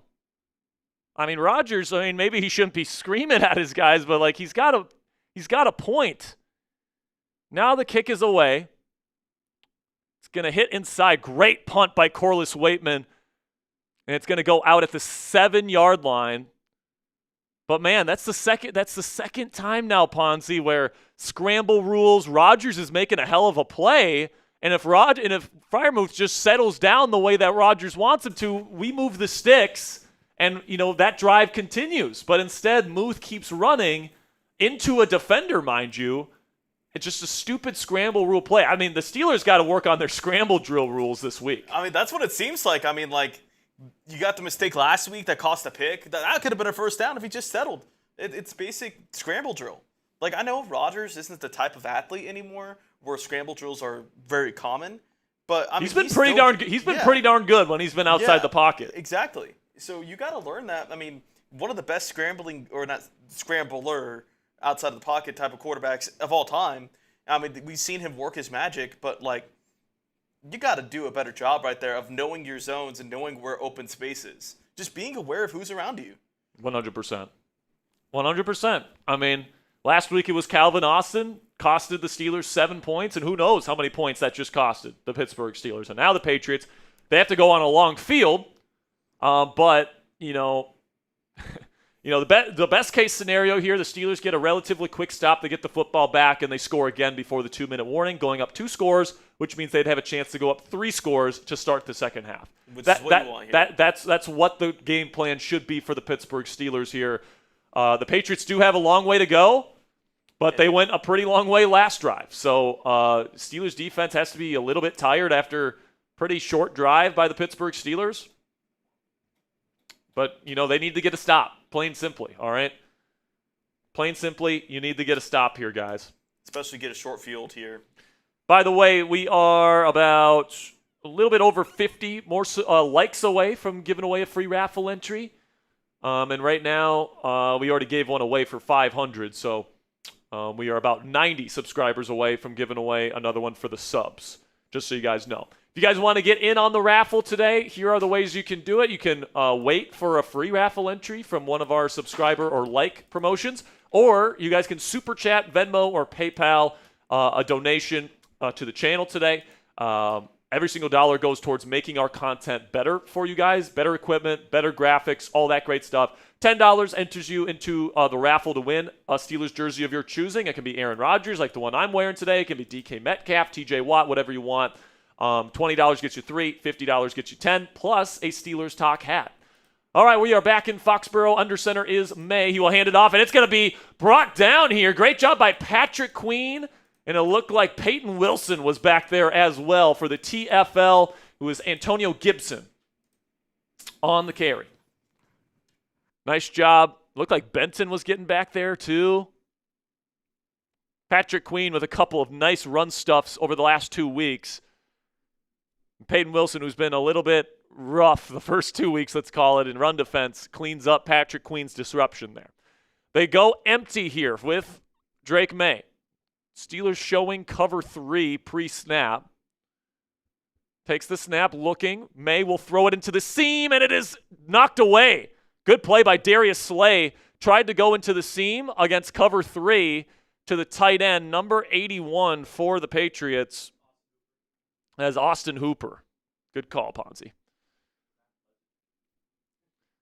I mean, Rodgers, maybe he shouldn't be screaming at his guys, but like he's got a point. Now the kick is away. It's going to hit inside. Great punt by Corliss Waitman. And it's going to go out at the 7-yard line. But man, that's the second time now, Ponzi, where scramble rules, Rodgers is making a hell of a play. And if Freiermuth just settles down the way that Rodgers wants him to, we move the sticks. And, that drive continues. But instead, Muth keeps running into a defender, mind you. It's just a stupid scramble rule play. I mean, the Steelers got to work on their scramble drill rules this week. I mean, that's what it seems like. I mean, you got the mistake last week that cost a pick. That could have been a first down if he just settled. It's basic scramble drill. I know Rodgers isn't the type of athlete anymore where scramble drills are very common. But, I mean, he's been pretty darn good when he's been outside the pocket. Exactly. So you got to learn that. I mean, one of the best scrambler outside of the pocket type of quarterbacks of all time. I mean, we've seen him work his magic, but you got to do a better job right there of knowing your zones and knowing where open space is. Just being aware of who's around you. 100%. 100%. I mean, last week it was Calvin Austin, costed the Steelers 7 points, and who knows how many points that just costed the Pittsburgh Steelers. And now the Patriots, they have to go on a long field, but, the best case scenario here, the Steelers get a relatively quick stop. They get the football back, and they score again before the 2-minute warning, going up 2 scores, which means they'd have a chance to go up 3 scores to start the second half. Which is what you want here. That's what the game plan should be for the Pittsburgh Steelers here. The Patriots do have a long way to go, but they went a pretty long way last drive. So Steelers defense has to be a little bit tired after pretty short drive by the Pittsburgh Steelers. But, they need to get a stop, plain simply, all right? Plain simply, you need to get a stop here, guys. Especially get a short field here. By the way, we are about a little bit over 50 more likes away from giving away a free raffle entry. And right now, we already gave one away for 500, so we are about 90 subscribers away from giving away another one for the subs, just so you guys know. If you guys want to get in on the raffle today, here are the ways you can do it. You can wait for a free raffle entry from one of our subscriber or like promotions, or you guys can super chat, Venmo, or PayPal a donation to the channel today. Every single dollar goes towards making our content better for you guys, better equipment, better graphics, all that great stuff. $10 enters you into the raffle to win a Steelers jersey of your choosing. It can be Aaron Rodgers, like the one I'm wearing today. It can be DK Metcalf, TJ Watt, whatever you want. $20 gets you 3, $50 gets you 10, plus a Steelers Talk hat. All right, we are back in Foxborough. Under center is May. He will hand it off, and it's going to be brought down here. Great job by Patrick Queen. And it looked like Peyton Wilson was back there as well for the TFL, who was Antonio Gibson on the carry. Nice job. Looked like Benton was getting back there too. Patrick Queen with a couple of nice run stuffs over the last 2 weeks. Peyton Wilson, who's been a little bit rough the first 2 weeks, let's call it, in run defense, cleans up Patrick Queen's disruption there. They go empty here with Drake May. Steelers showing cover 3 pre-snap. Takes the snap, looking. May will throw it into the seam, and it is knocked away. Good play by Darius Slay. Tried to go into the seam against cover 3 to the tight end, number 81 for the Patriots, as Austin Hooper. Good call, Ponzi.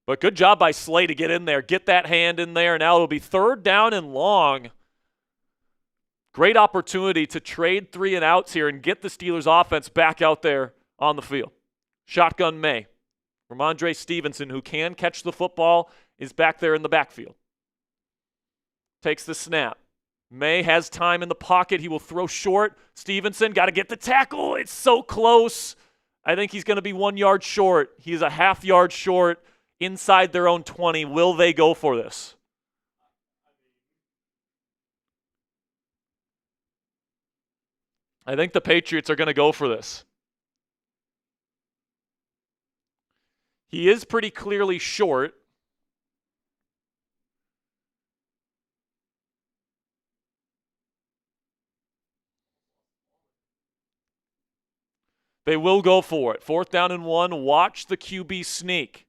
But good job by Slay to get in there, get that hand in there. Now it'll be 3rd down and long. Great opportunity to trade 3 and outs here and get the Steelers offense back out there on the field. Shotgun May. Ramondre Stevenson, who can catch the football, is back there in the backfield. Takes the snap. May has time in the pocket. He will throw short. Stevenson got to get the tackle. It's so close. I think he's going to be 1 yard short. He's a half yard short inside their own 20. Will they go for this? I think the Patriots are going to go for this. He is pretty clearly short. They will go for it. 4th down and 1. Watch the QB sneak.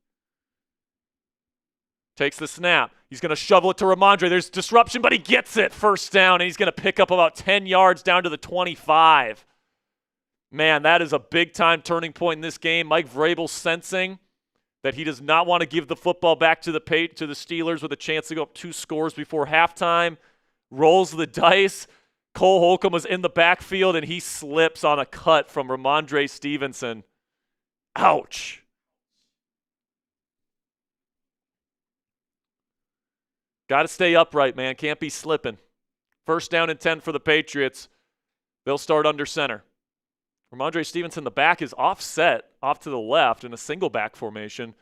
Takes the snap. He's going to shovel it to Ramondre. There's disruption, but he gets it. 1st down, and he's going to pick up about 10 yards down to the 25. Man, that is a big-time turning point in this game. Mike Vrabel sensing that he does not want to give the football back to the Steelers with a chance to go up 2 scores before halftime. Rolls the dice. Cole Holcomb was in the backfield, and he slips on a cut from Ramondre Stevenson. Ouch. Got to stay upright, man. Can't be slipping. 1st down and 10 for the Patriots. They'll start under center. Ramondre Stevenson, the back is offset off to the left in a single back formation.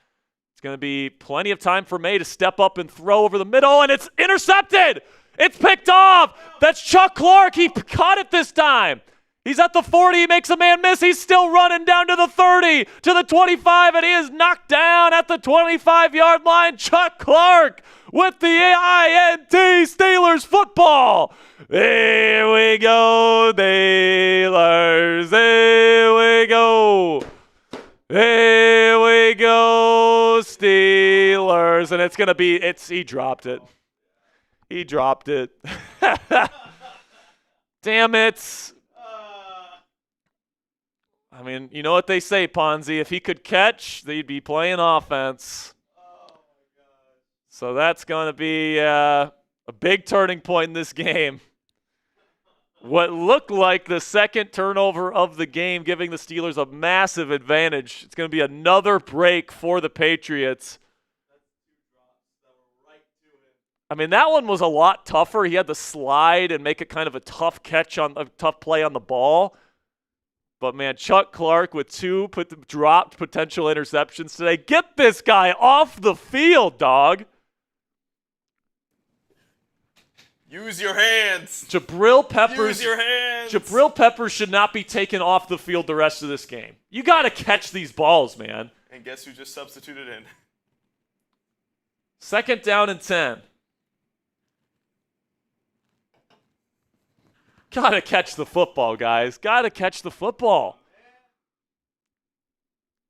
It's going to be plenty of time for May to step up and throw over the middle, and it's intercepted. It's picked off. That's Chuck Clark. He caught it this time. He's at the 40. He makes a man miss. He's still running down to the 30, to the 25, and he is knocked down at the 25-yard line. Chuck Clark with the INT Steelers football. Here we go, Steelers. Here we go. Here we go, Steelers. Steelers, and it's going to be – he dropped it. He dropped it. Damn it. I mean, you know what they say, Ponzi. If he could catch, they'd be playing offense. So that's going to be a big turning point in this game. What looked like the second turnover of the game, giving the Steelers a massive advantage. It's going to be another break for the Patriots. I mean, that one was a lot tougher. He had to slide and make it kind of a tough catch on a tough play on the ball. But, man, Chuck Clark with two dropped potential interceptions today. Get this guy off the field, dog. Use your hands. Jabrill Peppers. Use your hands. Jabrill Peppers should not be taken off the field the rest of this game. You got to catch these balls, man. And guess who just substituted in? 2nd down and 10. Got to catch the football, guys. Got to catch the football.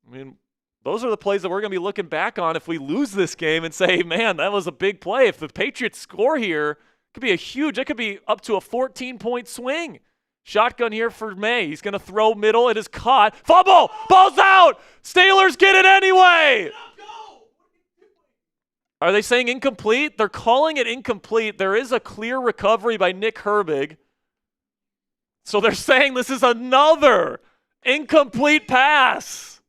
I mean, those are the plays that we're going to be looking back on if we lose this game and say, man, that was a big play. If the Patriots score here, it could be it could be up to a 14-point swing. Shotgun here for May. He's going to throw middle. It is caught. Fumble! Ball's out! Steelers get it anyway! Are they saying incomplete? They're calling it incomplete. There is a clear recovery by Nick Herbig. So they're saying this is another incomplete pass.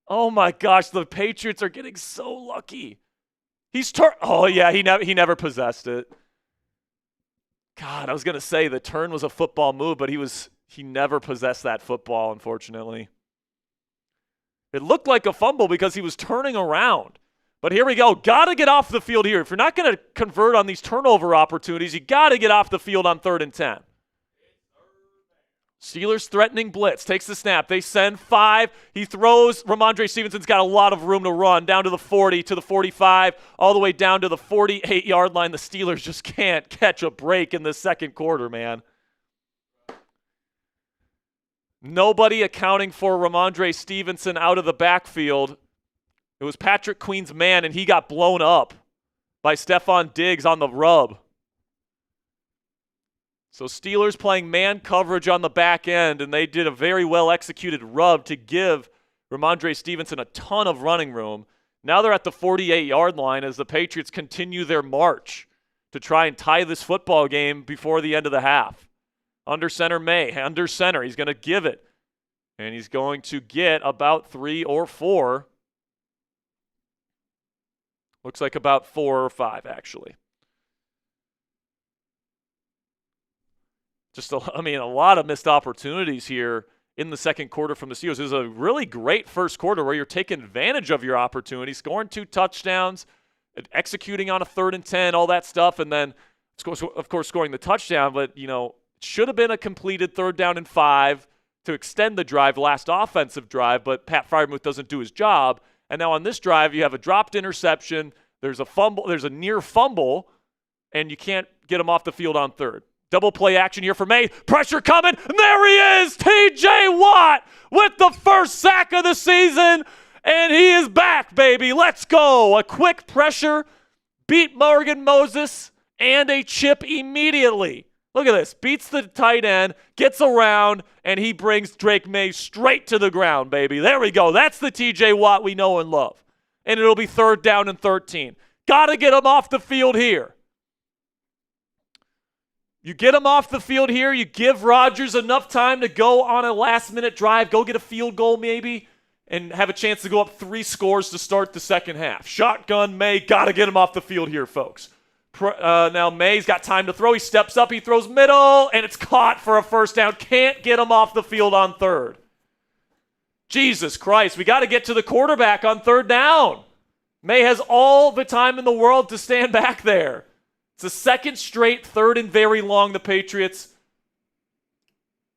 Oh my gosh, the Patriots are getting so lucky. Oh yeah, he never possessed it. God, I was gonna say the turn was a football move, but he never possessed that football, unfortunately. It looked like a fumble because he was turning around. But here we go. Gotta get off the field here. If you're not gonna convert on these turnover opportunities, you gotta get off the field on 3rd and 10. Steelers threatening blitz. Takes the snap. They send 5. He throws. Ramondre Stevenson's got a lot of room to run. Down to the 40, to the 45, all the way down to the 48-yard line. The Steelers just can't catch a break in this second quarter, man. Nobody accounting for Ramondre Stevenson out of the backfield. It was Patrick Queen's man, and he got blown up by Stephon Diggs on the rub. So Steelers playing man coverage on the back end, and they did a very well-executed rub to give Ramondre Stevenson a ton of running room. Now they're at the 48-yard line as the Patriots continue their march to try and tie this football game before the end of the half. Under center May. Under center. He's going to give it. And he's going to get about 3 or 4. Looks like about 4 or 5, actually. A lot of missed opportunities here in the second quarter from the Steelers. It was a really great first quarter where you're taking advantage of your opportunity, scoring 2 touchdowns, executing on a 3rd and 10, all that stuff, and then, of course, scoring the touchdown. But, it should have been a completed 3rd down and 5 to extend the drive, last offensive drive, but Pat Freiermuth doesn't do his job. And now on this drive, you have a dropped interception, there's a fumble, there's a near fumble, and you can't get him off the field on 3rd. Double play action here for May. Pressure coming. And there he is. T.J. Watt with the first sack of the season. And he is back, baby. Let's go. A quick pressure. Beat Morgan Moses and a chip immediately. Look at this. Beats the tight end. Gets around. And he brings Drake May straight to the ground, baby. There we go. That's the T.J. Watt we know and love. And it'll be 3rd down and 13. Got to get him off the field here. You get him off the field here. You give Rodgers enough time to go on a last-minute drive, go get a field goal maybe, and have a chance to go up 3 scores to start the second half. Shotgun May, got to get him off the field here, folks. Now May's got time to throw. He steps up. He throws middle, and it's caught for a first down. Can't get him off the field on 3rd. Jesus Christ, we got to get to the quarterback on 3rd down. May has all the time in the world to stand back there. It's the second straight 3rd and very long, the Patriots.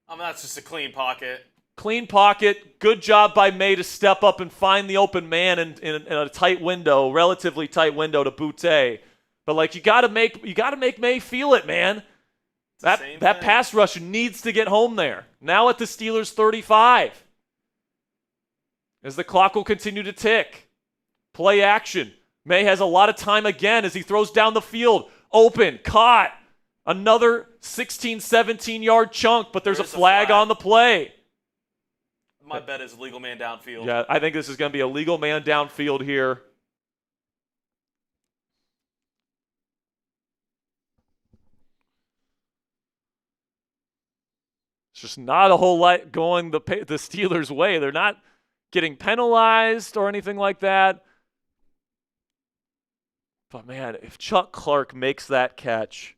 That's just a clean pocket. Clean pocket. Good job by May to step up and find the open man in a tight window, relatively tight window to Boutte. But you got to make May feel it, man. That pass rush needs to get home there. Now at the Steelers 35. As the clock will continue to tick. Play action. May has a lot of time again as he throws down the field. Open, caught. Another 16, 17-yard chunk, but there's a flag on the play. My bet is legal man downfield. Yeah, I think this is going to be a legal man downfield here. It's just not a whole lot going the Steelers' way. They're not getting penalized or anything like that. But, man, if Chuck Clark makes that catch,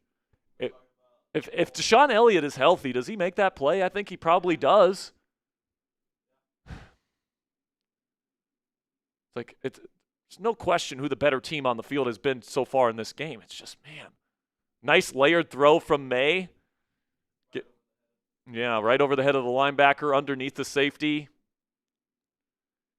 if Deshaun Elliott is healthy, does he make that play? I think he probably does. It's no question who the better team on the field has been so far in this game. It's just, man, nice layered throw from May. Right over the head of the linebacker underneath the safety.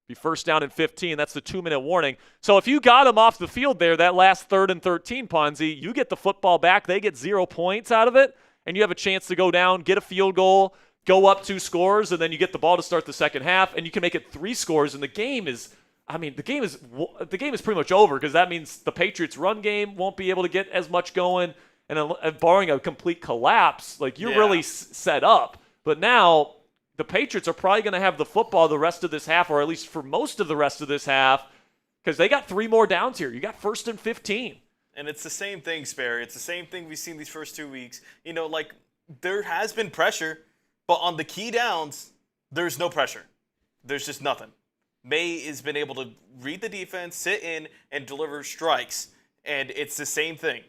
Be first down and 15. That's the 2-minute warning. So if you got him off the field there, that last 3rd and 13, Ponzi, you get the football back. They get 0 points out of it, and you have a chance to go down, get a field goal, go up 2 scores, and then you get the ball to start the second half, and you can make it 3 scores, and the game is pretty much over because that means the Patriots' run game won't be able to get as much going, and barring a complete collapse, you're really set up. But now the Patriots are probably going to have the football the rest of this half, or at least for most of the rest of this half, because they got 3 more downs here. You got 1st and 15. And it's the same thing, Sperry. It's the same thing we've seen these first 2 weeks. There has been pressure, but on the key downs, there's no pressure. There's just nothing. May has been able to read the defense, sit in, and deliver strikes, and it's the same thing.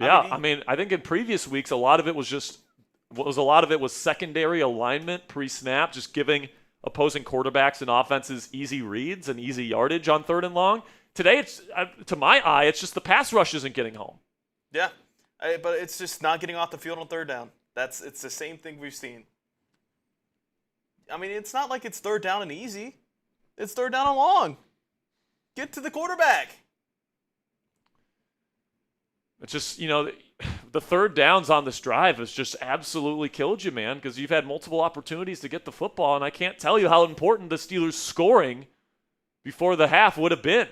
Yeah, I think in previous weeks, a lot of it was secondary alignment pre-snap, just giving opposing quarterbacks and offenses easy reads and easy yardage on 3rd and long. Today, it's to my eye, it's just the pass rush isn't getting home. Yeah, but it's just not getting off the field on 3rd down. It's the same thing we've seen. It's not like it's 3rd down and easy. It's 3rd down and long. Get to the quarterback. It's just, the 3rd downs on this drive has just absolutely killed you, man, because you've had multiple opportunities to get the football, and I can't tell you how important the Steelers scoring before the half would have been.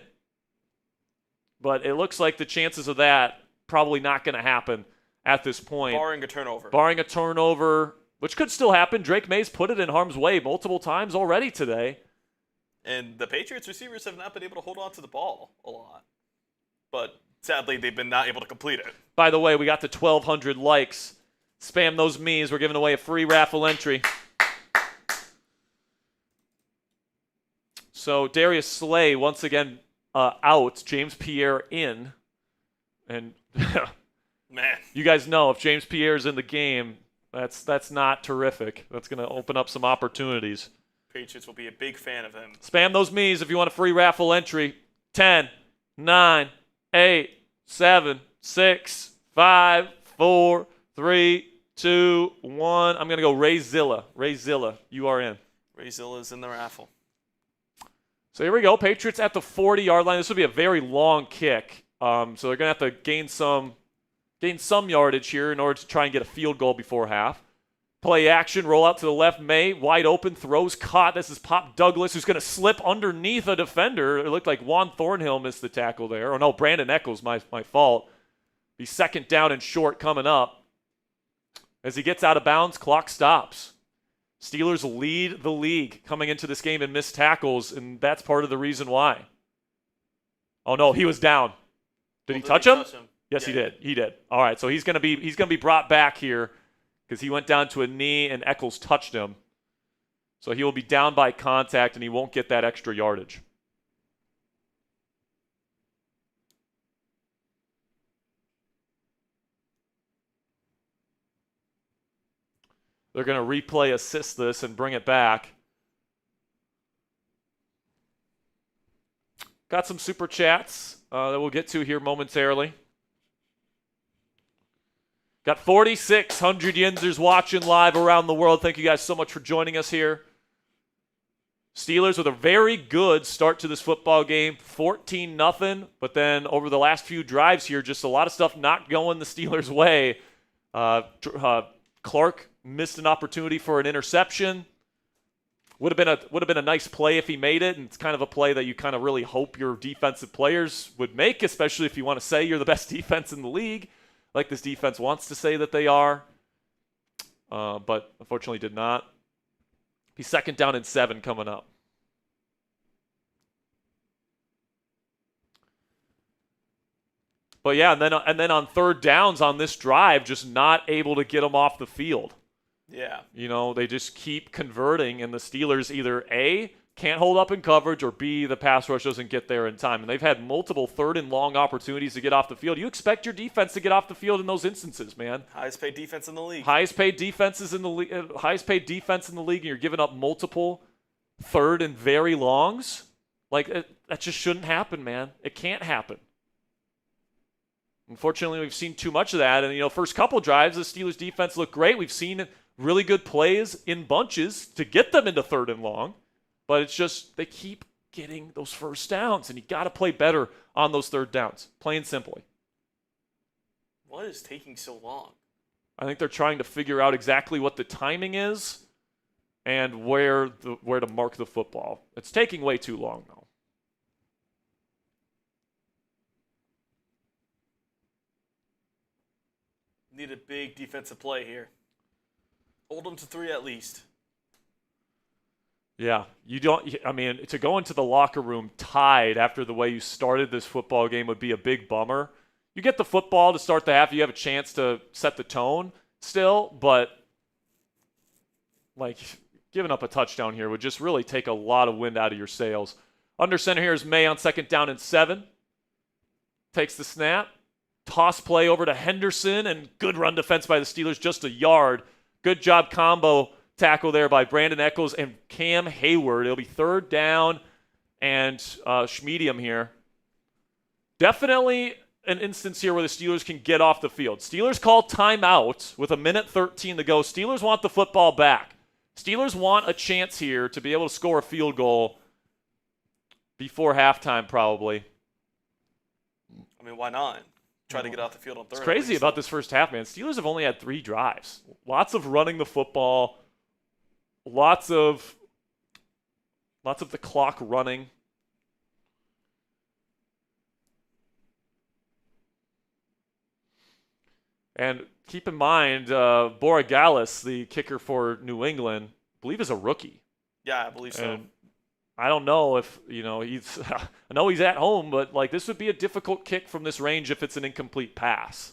But it looks like the chances of that probably not going to happen at this point. Barring a turnover. Barring a turnover, which could still happen. Drake May's put it in harm's way multiple times already today. And the Patriots receivers have not been able to hold on to the ball a lot. But sadly, they've been not able to complete it. By the way, we got to 1,200 likes. Spam those me's. We're giving away a free raffle entry. So Darius Slay, once again, out. James Pierre in. And man, you guys know if James Pierre's in the game, that's not terrific. That's going to open up some opportunities. Patriots will be a big fan of him. Spam those me's if you want a free raffle entry. 10, 9, 8, 7, 6, 5, 4, 3, 2, 1. I'm going to go Ray Zilla. Ray Zilla, you are in. Ray Zilla's in the raffle. So here we go. Patriots at the 40-yard line. This will be a very long kick. So they're going to have to gain some yardage here in order to try and get a field goal before half. Play action, roll out to the left. May, wide open, throws caught. This is Pop Douglas, who's going to slip underneath a defender. It looked like Juan Thornhill missed the tackle there. Oh, no, Brandon Eccles, my fault. Be 2nd down and short coming up. As he gets out of bounds, clock stops. Steelers lead the league coming into this game in missed tackles, and that's part of the reason why. Oh, no, he was down. Did he touch him? Yes, yeah. He did. All right, so he's going to be brought back here because he went down to a knee and Eccles touched him. So he will be down by contact and he won't get that extra yardage. They're going to replay assist this and bring it back. Got some super chats that we'll get to here momentarily. Got 4,600 Yinzers watching live around the world. Thank you guys so much for joining us here. Steelers with a very good start to this football game, 14-0, but then over the last few drives here, just a lot of stuff not going the Steelers' way. Clark missed an opportunity for an interception. Would have been a nice play if he made it, and it's kind of a play that you kind of really hope your defensive players would make, especially if you want to say you're the best defense in the league, like this defense wants to say that they are. But unfortunately did not. He's 2nd down and 7 coming up. But yeah, and then on 3rd downs on this drive, just not able to get them off the field. Yeah. You know, they just keep converting, and the Steelers either A, can't hold up in coverage, or B, the pass rush doesn't get there in time. And they've had multiple 3rd and long opportunities to get off the field. You expect your defense to get off the field in those instances, man. Highest paid defense in the league. Highest paid defense in the league, and you're giving up multiple 3rd and very longs. Like, that just shouldn't happen, man. It can't happen. Unfortunately, we've seen too much of that. And, you know, first couple drives, the Steelers defense looked great. We've seen really good plays in bunches to get them into 3rd and long. But it's just they keep getting those first downs, and you got to play better on those 3rd downs, plain simply. What is taking so long? I think they're trying to figure out exactly what the timing is and where to mark the football. It's taking way too long, though. Need a big defensive play here. Hold them to 3 at least. Yeah, you don't. I mean, to go into the locker room tied after the way you started this football game would be a big bummer. You get the football to start the half, you have a chance to set the tone still, but like giving up a touchdown here would just really take a lot of wind out of your sails. Under center here is May on 2nd down and 7. Takes the snap. Toss play over to Henderson, and good run defense by the Steelers, just a yard. Good job combo tackle there by Brandon Echols and Cam Hayward. It'll be 3rd down and medium here. Definitely an instance here where the Steelers can get off the field. Steelers call timeout with 1:13 to go. Steelers want the football back. Steelers want a chance here to be able to score a field goal before halftime probably. I mean, why not? Try to get off the field on 3rd. It's crazy about this first half, man. Steelers have only had 3 drives. Lots of running the football. Lots of the clock running. And keep in mind, Borigalis, the kicker for New England, I believe is a rookie. Yeah, I believe so. And I don't know if, you know, he's I know he's at home, but like this would be a difficult kick from this range if it's an incomplete pass.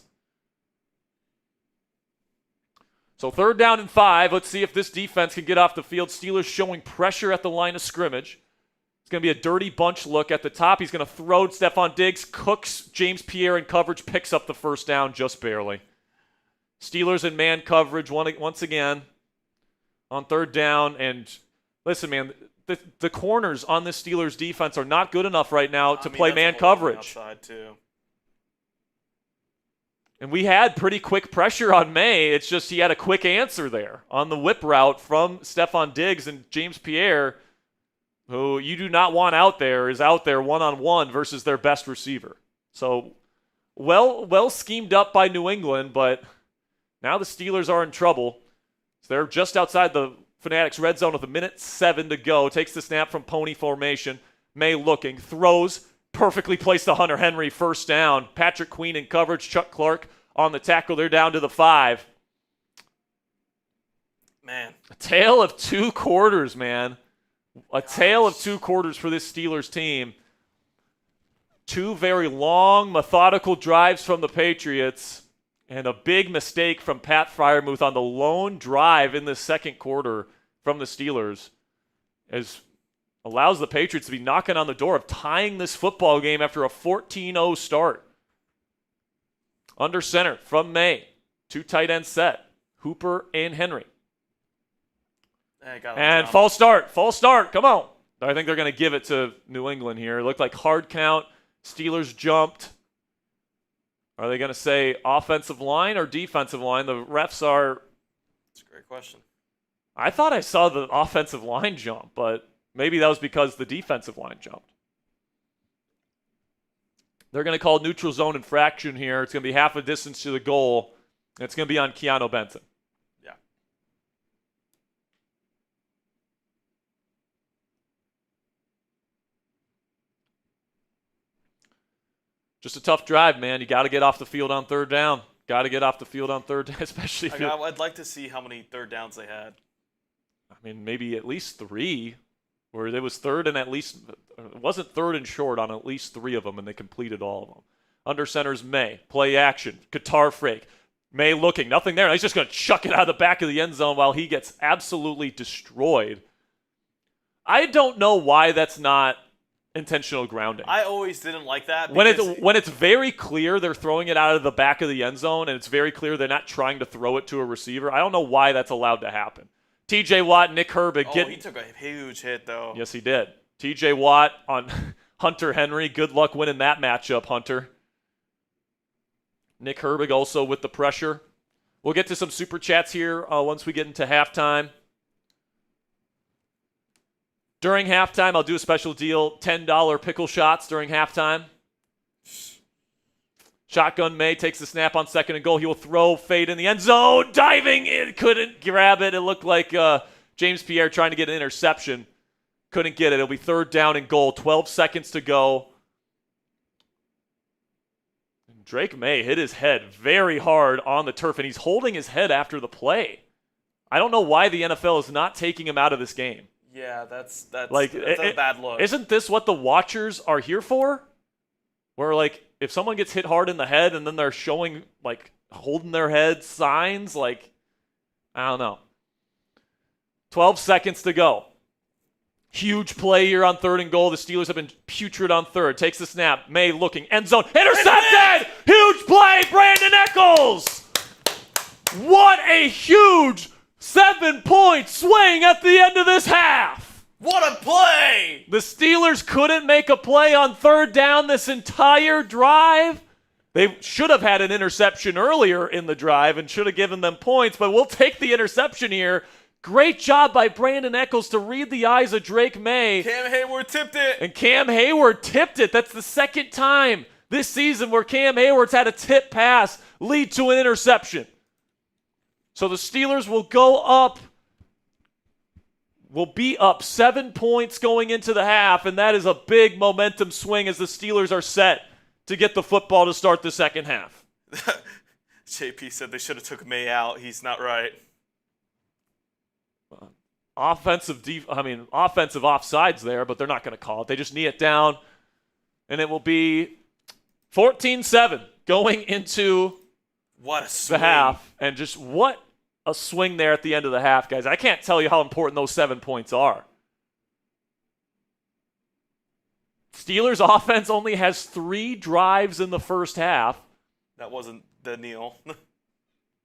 So 3rd down and 5. Let's see if this defense can get off the field. Steelers showing pressure at the line of scrimmage. It's going to be a dirty bunch look at the top. He's going to throw Stephon Diggs, cooks James Pierre in coverage, picks up the 1st down just barely. Steelers in man coverage once again on 3rd down. And listen, man, the corners on this Steelers defense are not good enough right now to play man coverage. Outside too. And we had pretty quick pressure on May. It's just he had a quick answer there on the whip route from Stephon Diggs, and James Pierre, who you do not want out there, is out there one-on-one versus their best receiver. So well schemed up by New England, but now the Steelers are in trouble. So they're just outside the Fanatics red zone with 1:07 to go. Takes the snap from pony formation. May looking, throws, perfectly placed to Hunter Henry, 1st down. Patrick Queen in coverage, Chuck Clark on the tackle. They're down to the 5. Man. A tale of 2 quarters, man. A tale of 2 quarters for this Steelers team. 2 very long, methodical drives from the Patriots, and a big mistake from Pat Freiermuth on the lone drive in the 2nd quarter from the Steelers, as allows the Patriots to be knocking on the door of tying this football game after a 14-0 start. Under center from May, 2 tight end set, Hooper and Henry. And false start, come on. I think they're going to give it to New England here. It looked like hard count, Steelers jumped. Are they going to say offensive line or defensive line? The refs are... That's a great question. I thought I saw the offensive line jump, but maybe that was because the defensive line jumped. They're going to call neutral zone infraction here. It's going to be half a distance to the goal. And it's going to be on Keanu Benton. Yeah. Just a tough drive, man. You got to get off the field on third down. Got to get off the field on third down, especially if I'd like to see how many third downs they had. I mean, maybe at least 3, where it was third and at least – it wasn't third and short on at least 3 of them, and they completed all of them. Under center's May. Play action. Guitar fake. May looking. Nothing there. He's just going to chuck it out of the back of the end zone while he gets absolutely destroyed. I don't know why that's not intentional grounding. I always didn't like that. When it's very clear they're throwing it out of the back of the end zone and it's very clear they're not trying to throw it to a receiver, I don't know why that's allowed to happen. T.J. Watt, Nick Herbig. He took a huge hit, though. Yes, he did. T.J. Watt on Hunter Henry. Good luck winning that matchup, Hunter. Nick Herbig also with the pressure. We'll get to some super chats here once we get into halftime. During halftime, I'll do a special deal, $10 pickle shots during halftime. Shotgun May takes the snap on second and goal. He will throw, fade in the end zone, diving in, couldn't grab it. It looked like James Pierre trying to get an interception. Couldn't get it. It'll be third down and goal, 12 seconds to go. Drake May hit his head very hard on the turf, and he's holding his head after the play. I don't know why the NFL is not taking him out of this game. Yeah, that's a bad look. Isn't this what the watchers are here for? Where, like, if someone gets hit hard in the head and then they're showing, like, holding their head signs, like, I don't know. 12 seconds to go. Huge play here on third and goal. The Steelers have been putrid on third. Takes the snap. May looking. End zone. Intercepted! Huge play, Brandon Echols! What a huge 7-point swing at the end of this half. What a play! The Steelers couldn't make a play on third down this entire drive. They should have had an interception earlier in the drive and should have given them points, but we'll take the interception here. Great job by Brandon Echols to read the eyes of Drake May. Cam Hayward tipped it. And Cam Hayward tipped it. That's the second time this season where Cam Hayward's had a tip pass lead to an interception. So the Steelers will be up 7 points going into the half, and that is a big momentum swing as the Steelers are set to get the football to start the second half. JP said they should have took May out. He's not right. Offensive offsides there, but they're not going to call it. They just knee it down, and it will be 14-7 going into what a swing. The half. And just what a swing there at the end of the half, guys. I can't tell you how important those 7 points are. Steelers offense only has 3 drives in the first half. That wasn't the kneel.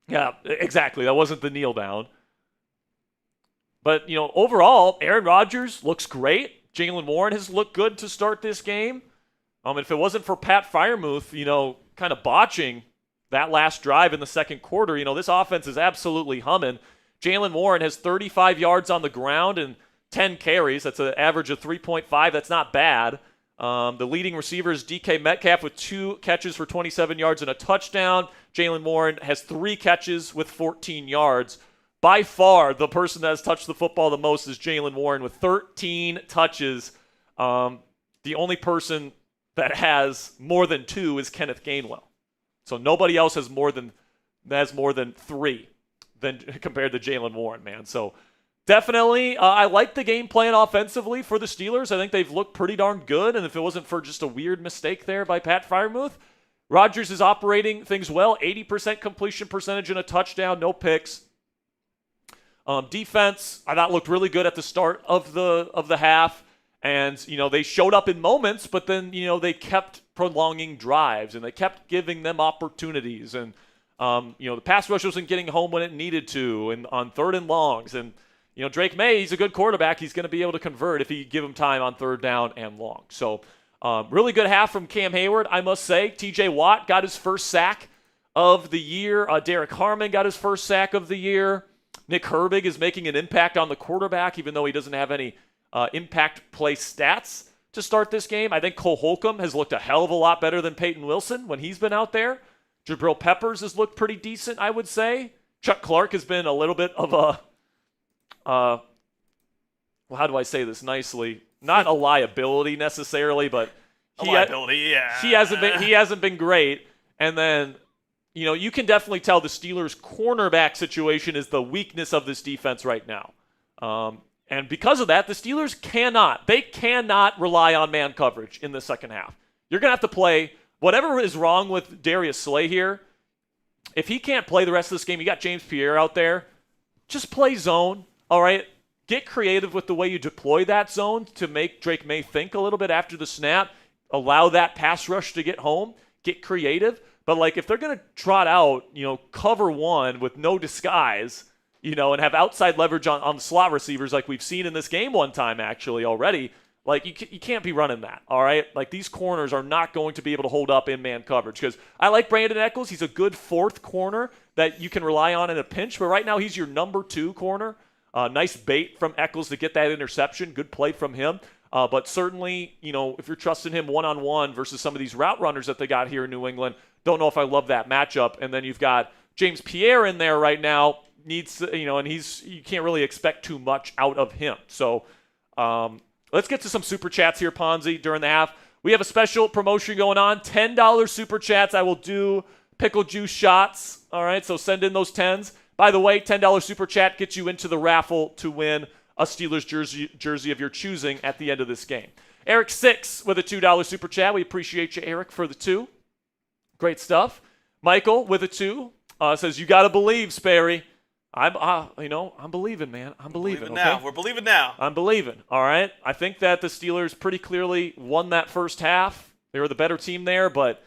Yeah, exactly. That wasn't the kneel down. But, overall, Aaron Rodgers looks great. Jaylen Warren has looked good to start this game. If it wasn't for Pat Freiermuth, kind of botching that last drive in the second quarter, this offense is absolutely humming. Jaylen Warren has 35 yards on the ground and 10 carries. That's an average of 3.5. That's not bad. The leading receiver is DK Metcalf with 2 catches for 27 yards and a touchdown. Jaylen Warren has 3 catches with 14 yards. By far, the person that has touched the football the most is Jaylen Warren with 13 touches. The only person that has more than 2 is Kenneth Gainwell. So nobody else has more than 3 compared to Jaylen Warren, man. So definitely, I like the game plan offensively for the Steelers. I think they've looked pretty darn good, and if it wasn't for just a weird mistake there by Pat Freiermuth, Rodgers is operating things well. 80% completion percentage and a touchdown, no picks. Defense, I thought looked really good at the start of the half, and they showed up in moments, but then they kept prolonging drives and they kept giving them opportunities, and the pass rush wasn't getting home when it needed to, and on third and longs, and Drake May, he's a good quarterback. He's going to be able to convert if you give him time on third down and long. So really good half from Cam Hayward, I must say. T.J. Watt got his first sack of the year. Derek Harmon got his first sack of the year. Nick Herbig is making an impact on the quarterback, even though he doesn't have any impact play stats to start this game. I think Cole Holcomb has looked a hell of a lot better than Peyton Wilson when he's been out there. Jabrill Peppers has looked pretty decent, I would say. Chuck Clark has been a little bit of a, how do I say this nicely? Not a liability necessarily, but liability, yeah. He hasn't been great. And then, you can definitely tell the Steelers' cornerback situation is the weakness of this defense right now. And because of that, the Steelers cannot rely on man coverage in the second half. You're going to have to play whatever is wrong with Darius Slay here. If he can't play the rest of this game, you got James Pierre out there. Just play zone, all right? Get creative with the way you deploy that zone to make Drake May think a little bit after the snap. Allow that pass rush to get home. Get creative. But, if they're going to trot out, cover one with no disguise, and have outside leverage on the slot receivers like we've seen in this game one time actually already, you can't be running that, all right? These corners are not going to be able to hold up in man coverage because I like Brandon Echols. He's a good fourth corner that you can rely on in a pinch, but right now he's your number 2 corner. Nice bait from Echols to get that interception. Good play from him. But certainly, if you're trusting him one-on-one versus some of these route runners that they got here in New England, don't know if I love that matchup. And then you've got James Pierre in there right now. And you can't really expect too much out of him. So let's get to some super chats here, Ponzi, during the half. We have a special promotion going on, $10 super chats. I will do pickle juice shots. All right, so send in those 10s. By the way, $10 super chat gets you into the raffle to win a Steelers jersey of your choosing at the end of this game. Eric 6 with a $2 super chat. We appreciate you, Eric, for the 2. Great stuff. Michael with a 2 says, "You got to believe, Sperry." I'm believing, man. I'm believing. Now. Okay? We're believing now. I'm believing. All right. I think that the Steelers pretty clearly won that first half. They were the better team there, but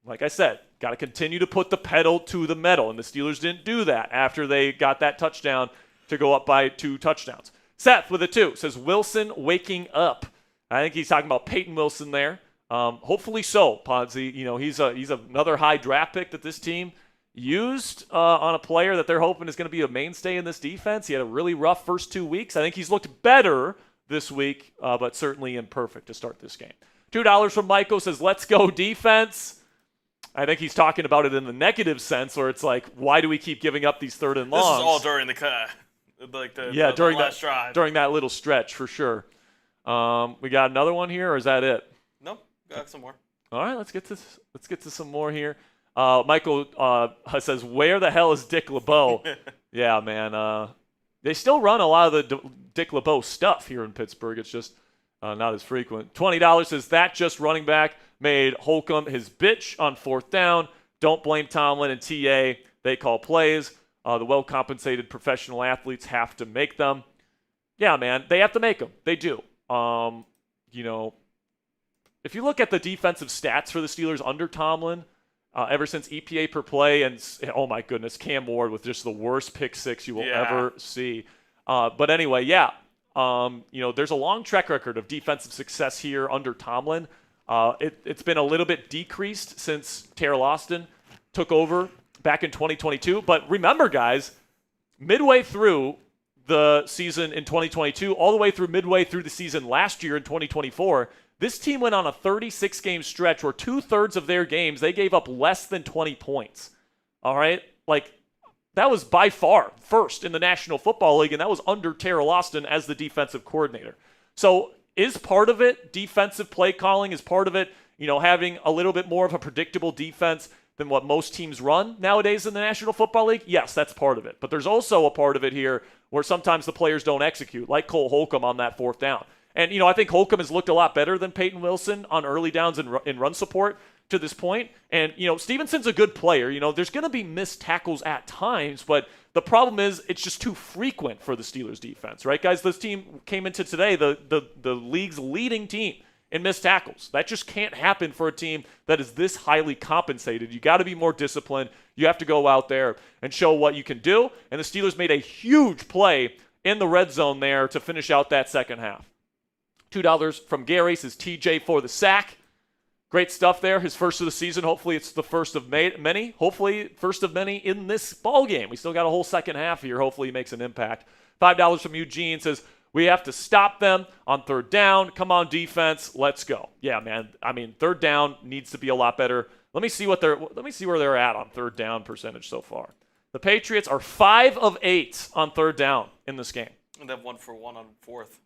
like I said, got to continue to put the pedal to the metal, and the Steelers didn't do that after they got that touchdown to go up by 2 touchdowns. Seth with a 2 says, "Wilson waking up." I think he's talking about Peyton Wilson there. Hopefully so, Ponzi. He's another high draft pick that this team used on a player that they're hoping is going to be a mainstay in this defense. He had a really rough first 2 weeks. I think he's looked better this week, but certainly imperfect to start this game. $2 from Michael says, "Let's go defense." I think he's talking about it in the negative sense, where it's like, why do we keep giving up these third and longs? This is all during the last drive. During that little stretch, for sure. We got another one here, or is that it? No, got some more. All right, let's get to some more here. Michael says, "Where the hell is Dick LeBeau?" Yeah, man. They still run a lot of the Dick LeBeau stuff here in Pittsburgh. It's just not as frequent. $20 says, "That just running back made Holcomb his bitch on 4th down. Don't blame Tomlin and TA. They call plays. The well-compensated professional athletes have to make them." Yeah, man, they have to make them. They do. If you look at the defensive stats for the Steelers under Tomlin, ever since EPA per play, and oh my goodness, Cam Ward with just the worst pick 6 you will ever see. But anyway, there's a long track record of defensive success here under Tomlin. It's been a little bit decreased since Terrell Austin took over back in 2022. But remember, guys, midway through the season in 2022, all the way through midway through the season last year in 2024, this team went on a 36-game stretch where 2/3 of their games, they gave up less than 20 points. All right? That was by far first in the National Football League, and that was under Terrell Austin as the defensive coordinator. So is part of it defensive play calling? Is part of it, having a little bit more of a predictable defense than what most teams run nowadays in the National Football League? Yes, that's part of it. But there's also a part of it here where sometimes the players don't execute, like Cole Holcomb on that 4th down. And, I think Holcomb has looked a lot better than Peyton Wilson on early downs in run support to this point. And, Stevenson's a good player. There's going to be missed tackles at times, but the problem is it's just too frequent for the Steelers defense, right, guys? This team came into today the league's leading team in missed tackles. That just can't happen for a team that is this highly compensated. You got to be more disciplined. You have to go out there and show what you can do. And the Steelers made a huge play in the red zone there to finish out that second half. $2 from Gary says, "TJ for the sack." Great stuff there. His first of the season. Hopefully it's the first of many. Hopefully first of many in this ball game. We still got a whole second half here. Hopefully he makes an impact. $5 from Eugene says, "We have to stop them on 3rd down. Come on, defense. Let's go." Yeah, man. 3rd down needs to be a lot better. Let me see where they're at on 3rd down percentage so far. The Patriots are 5 of 8 on 3rd down in this game. And they've 1 for 1 on 4th.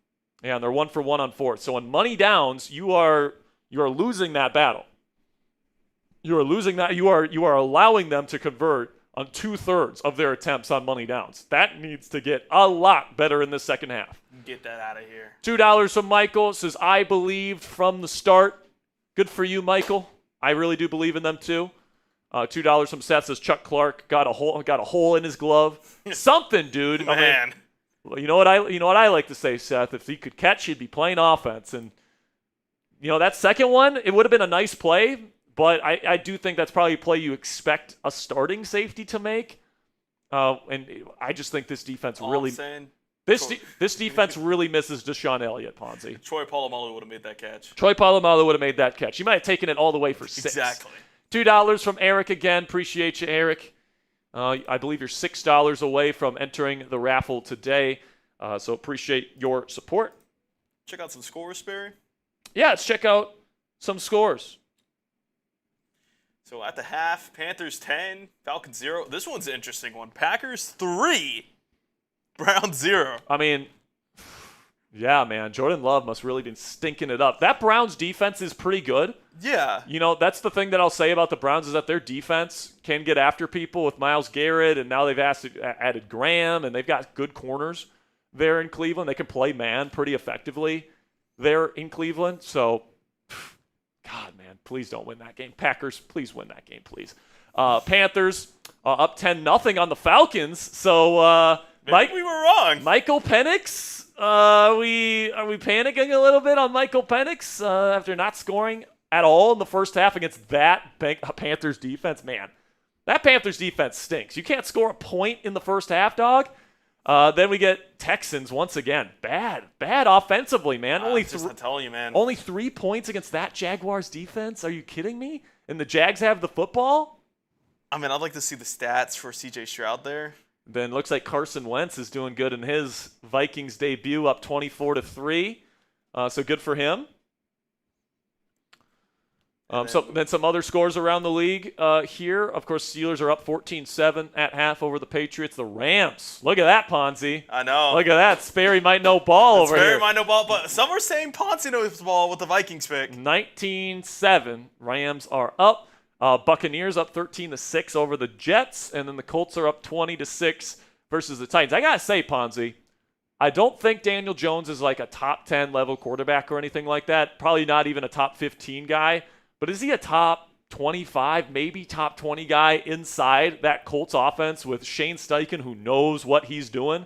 Yeah, and they're 1 for 1 on 4th. So on money downs, you are You are losing that battle. You are losing that. You are allowing them to convert on 2/3 of their attempts on money downs. That needs to get a lot better in the second half. Get that out of here. $2 from Michael. Says, I believed from the start. Good for you, Michael. I really do believe in them too. $2 from Seth. Says Chuck Clark got a hole in his glove. Something, dude. Man. I mean, you know what I like to say, Seth. If he could catch, he'd be playing offense. And that second one, it would have been a nice play. But I do think that's probably a play you expect a starting safety to make. And I just think this defense this defense really misses Deshaun Elliott, Ponzi. Troy Polamalu would have made that catch. Troy Polamalu would have made that catch. He might have taken it all the way for 6. Exactly. $2 from Eric again. Appreciate you, Eric. I believe you're $6 away from entering the raffle today. So appreciate your support. Check out some scores, Sperry. Yeah, let's check out some scores. So at the half, Panthers 10, Falcons 0. This one's an interesting one. Packers 3, Browns 0. I mean, yeah, man. Jordan Love must really been stinking it up. That Browns defense is pretty good. Yeah. That's the thing that I'll say about the Browns is that their defense can get after people with Myles Garrett, and now they've added Graham, and they've got good corners there in Cleveland. They can play man pretty effectively there in Cleveland. So, God, man, please don't win that game. Packers, please win that game, please. Panthers up 10-0 on the Falcons. So, Maybe we were wrong. Michael Penix, are we panicking a little bit on Michael Penix after not scoring at all in the first half against that Panthers defense? Man, that Panthers defense stinks. You can't score a point in the first half, dog. Then we get Texans once again. Bad offensively, man. I'm telling you, man. Only 3 points against that Jaguars defense. Are you kidding me? And the Jags have the football? I mean, I'd like to see the stats for C.J. Stroud there. Then looks like Carson Wentz is doing good in his Vikings debut, up 24-3. So good for him. Then some other scores around the league here. Of course, Steelers are up 14-7 at half over the Patriots. The Rams. Look at that, Ponzi. I know. Look at that. Sperry might know ball over here. Sperry might know ball, but some are saying Ponzi knows ball with the Vikings pick. 19-7. Rams are up. Buccaneers up 13-6 over the Jets, and then the Colts are up 20-6 versus the Titans. I gotta say, Ponzi, I don't think Daniel Jones is like a top 10 level quarterback or anything like that. Probably not even a top 15 guy. But is he a top 25, maybe top 20 guy inside that Colts offense with Shane Steichen, who knows what he's doing?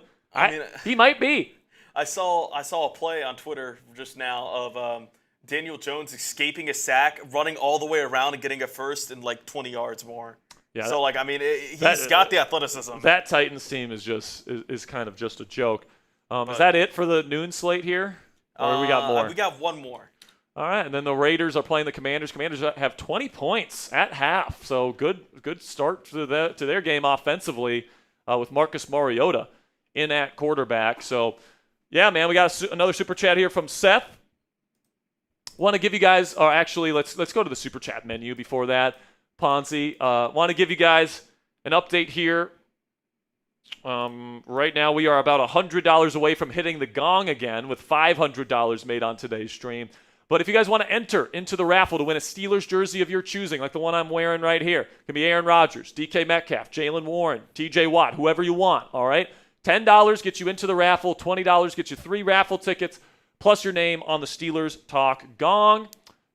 He might be. I saw a play on Twitter just now of Daniel Jones escaping a sack, running all the way around and getting a first in like 20 yards more. Yeah. So he's got the athleticism. That Titans team is kind of just a joke. Is that it for the noon slate here, or we got more? We got one more. All right, and then the Raiders are playing the Commanders. Commanders have 20 points at half, so good start to their game offensively with Marcus Mariota in at quarterback. So, yeah, man, we got another super chat here from Seth. Want to give you guys, or actually, let's go to the super chat menu before that. Ponzi, want to give you guys an update here. Right now, we are about $100 away from hitting the gong again with $500 made on today's stream. But if you guys want to enter into the raffle to win a Steelers jersey of your choosing, like the one I'm wearing right here, it can be Aaron Rodgers, DK Metcalf, Jalen Warren, TJ Watt, whoever you want, all right? $10 gets you into the raffle. $20 gets you 3 raffle tickets, plus your name on the Steelers Talk Gong.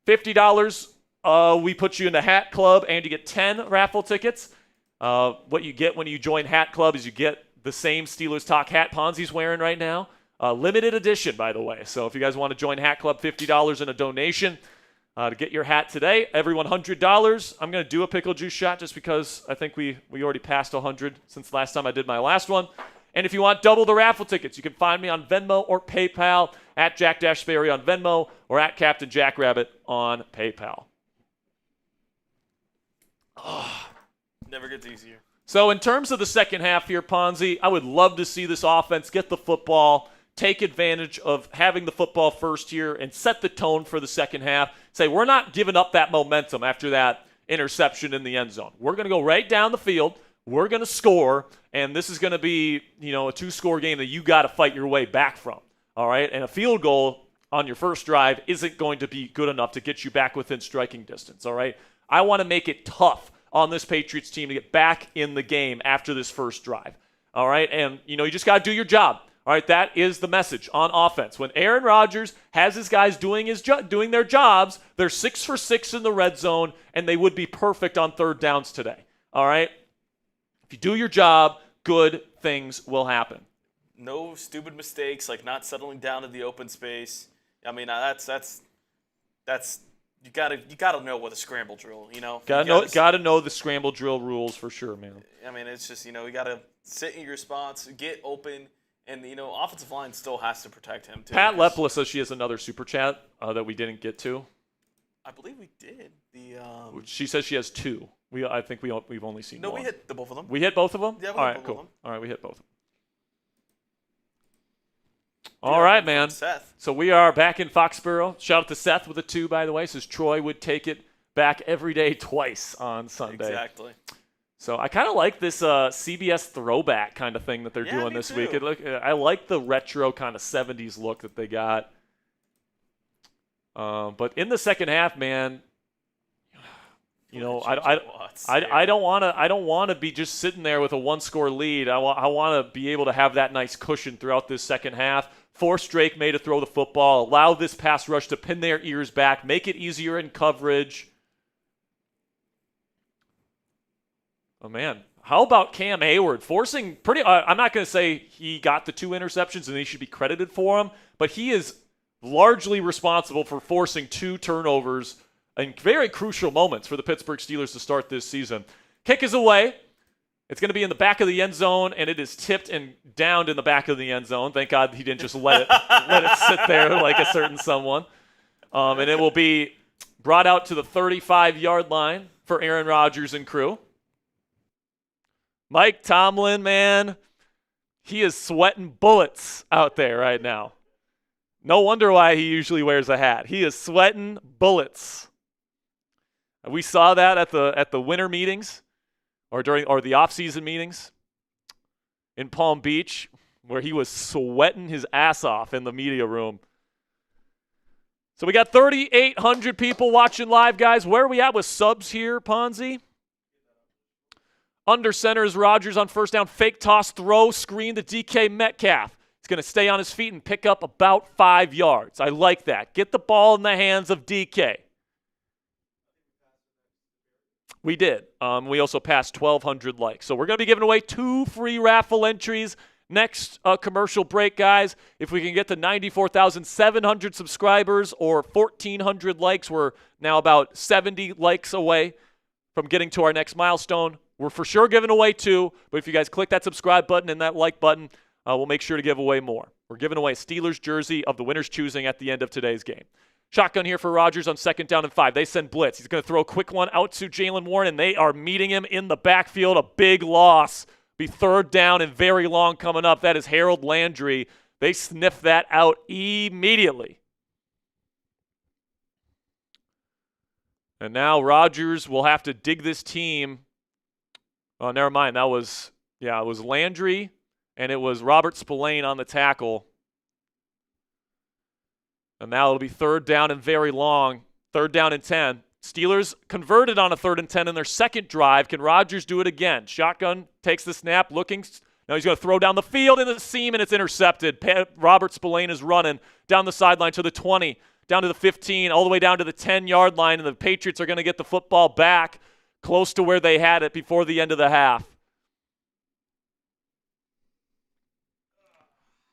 $50, we put you in the Hat Club, and you get 10 raffle tickets. What you get when you join Hat Club is you get the same Steelers Talk hat Ponzi's wearing right now. Limited edition, by the way. So if you guys want to join Hat Club, $50 in a donation to get your hat today. Every $100, I'm going to do a pickle juice shot just because I think we already passed 100 since last time I did my last one. And if you want double the raffle tickets, you can find me on Venmo or PayPal, at Jack-Sperry on Venmo, or at Captain Jackrabbit on PayPal. Never gets easier. So in terms of the second half here, Ponzi, I would love to see this offense get the football, take advantage of having the football first here, and set the tone for the second half. Say, we're not giving up that momentum after that interception in the end zone. We're going to go right down the field. We're going to score, and this is going to be, a 2-score game that you got to fight your way back from. All right? And a field goal on your first drive isn't going to be good enough to get you back within striking distance, all right? I want to make it tough on this Patriots team to get back in the game after this first drive, all right? And, you just got to do your job, all right? That is the message on offense. When Aaron Rodgers has his guys doing their jobs, they're 6 for 6 in the red zone, and they would be perfect on third downs today, all right? If you do your job, good things will happen. No stupid mistakes, like not settling down in the open space. I mean, that's you gotta know what a scramble drill, Gotta know the scramble drill rules for sure, man. I mean, it's just you gotta sit in your spots, get open, and offensive line still has to protect him too. Pat Lepla says she has another super chat that we didn't get to. I believe we did. She says she has 2. I think we've only seen one. No, we hit both of them. We hit both of them? Yeah, all right, both cool. of them. All right, we hit both of them. All right, man. Seth. So we are back in Foxborough. Shout out to Seth with a 2, by the way. Says Troy would take it back every day twice on Sunday. Exactly. So I kind of like this CBS throwback kind of thing that they're doing this week. I like the retro kind of 70s look that they got. But in the second half, man, I don't want to be just sitting there with a 1-score lead. I want to be able to have that nice cushion throughout this second half. Force Drake May to throw the football, allow this pass rush to pin their ears back, make it easier in coverage. Oh man, how about Cam Hayward forcing I'm not going to say he got the 2 interceptions and he should be credited for them, but he is largely responsible for forcing 2 turnovers in very crucial moments for the Pittsburgh Steelers to start this season. Kick is away. It's going to be in the back of the end zone, and it is tipped and downed in the back of the end zone. Thank God he didn't just let it sit there like a certain someone. And it will be brought out to the 35-yard line for Aaron Rodgers and crew. Mike Tomlin, man, he is sweating bullets out there right now. No wonder why he usually wears a hat. He is sweating bullets. We saw that at the winter meetings or the off-season meetings in Palm Beach, where he was sweating his ass off in the media room. So we got 3,800 people watching live, guys. Where are we at with subs here, Ponzi? Under center is Rodgers on first down. Fake toss, throw, screen to DK Metcalf. He's going to stay on his feet and pick up about 5 yards. I like that. Get the ball in the hands of DK. We did. We also passed 1,200 likes. So we're going to be giving away 2 free raffle entries next commercial break, guys. If we can get to 94,700 subscribers or 1,400 likes, we're now about 70 likes away from getting to our next milestone. We're for sure giving away 2, but if you guys click that subscribe button and that like button, we'll make sure to give away more. We're giving away a Steelers jersey of the winner's choosing at the end of today's game. Shotgun here for Rodgers on 2nd down and 5. They send blitz. He's going to throw a quick one out to Jalen Warren, and they are meeting him in the backfield. A big loss. Be 3rd down and very long coming up. That is Harold Landry. They sniff that out immediately. And now Rodgers will have to dig this team. Oh, never mind. It was Landry, and it was Robert Spillane on the tackle. And now it'll be 3rd down and very long. 3rd down and 10. Steelers converted on a 3rd and 10 in their second drive. Can Rodgers do it again? Shotgun takes the snap, looking. Now he's going to throw down the field in the seam, and it's intercepted. Robert Spillane is running down the sideline to the 20, down to the 15, all the way down to the 10-yard line, and the Patriots are going to get the football back close to where they had it before the end of the half.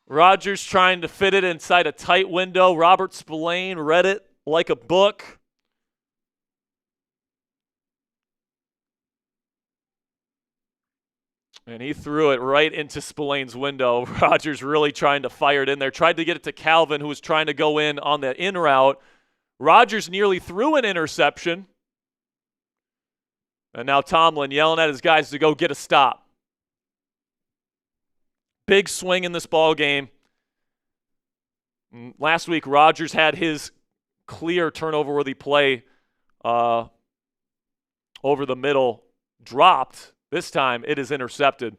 Rodgers trying to fit it inside a tight window. Robert Spillane read it like a book. And he threw it right into Spillane's window. Rodgers really trying to fire it in there. Tried to get it to Calvin, who was trying to go in on the in route. Rodgers nearly threw an interception. And now Tomlin yelling at his guys to go get a stop. Big swing in this ball game. Last week, Rodgers had his clear turnover-worthy play over the middle dropped. This time, it is intercepted.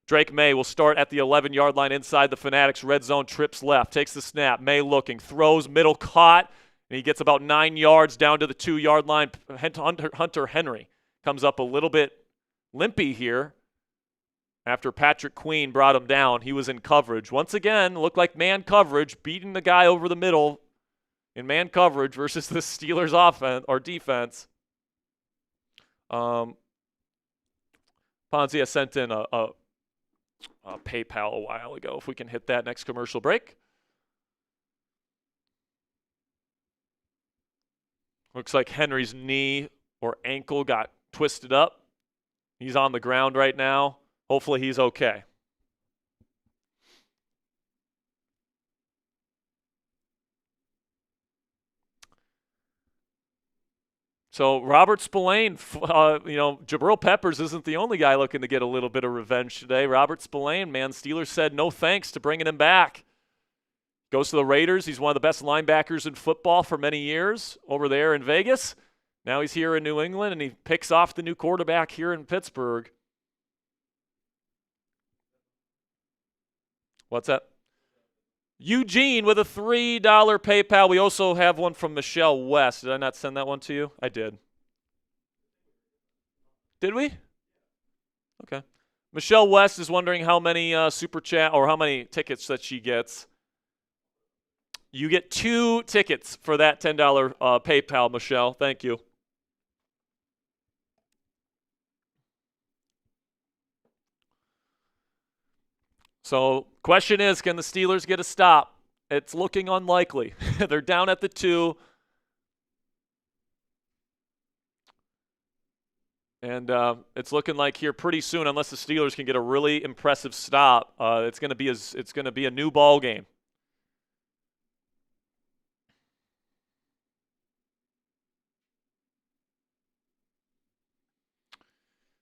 Drake May will start at the 11-yard line inside the Fanatics red zone, trips left, takes the snap. May looking, throws, middle caught, and he gets about 9 yards down to the 2-yard line. Hunter Henry comes up a little bit limpy here after Patrick Queen brought him down. He was in coverage. Once again, looked like man coverage, beating the guy over the middle in man coverage versus the Steelers offense or defense. Ponzia sent in a PayPal a while ago. If we can hit that next commercial break. Looks like Henry's knee or ankle got twisted up. He's on the ground right now. Hopefully he's okay. So Robert Spillane, Jabrill Peppers isn't the only guy looking to get a little bit of revenge today. Robert Spillane, man, Steelers said no thanks to bringing him back. Goes to the Raiders. He's one of the best linebackers in football for many years over there in Vegas. Now he's here in New England, and he picks off the new quarterback here in Pittsburgh. What's that? Eugene with a $3 PayPal. We also have one from Michelle West. Did I not send that one to you? I did. Did we? Okay. Michelle West is wondering how many super chat or how many tickets that she gets. You get 2 tickets for that $10 PayPal, Michelle. Thank you. So, question is, can the Steelers get a stop? It's looking unlikely. They're down at the 2. And it's looking like here pretty soon, unless the Steelers can get a really impressive stop, it's going to be a new ball game.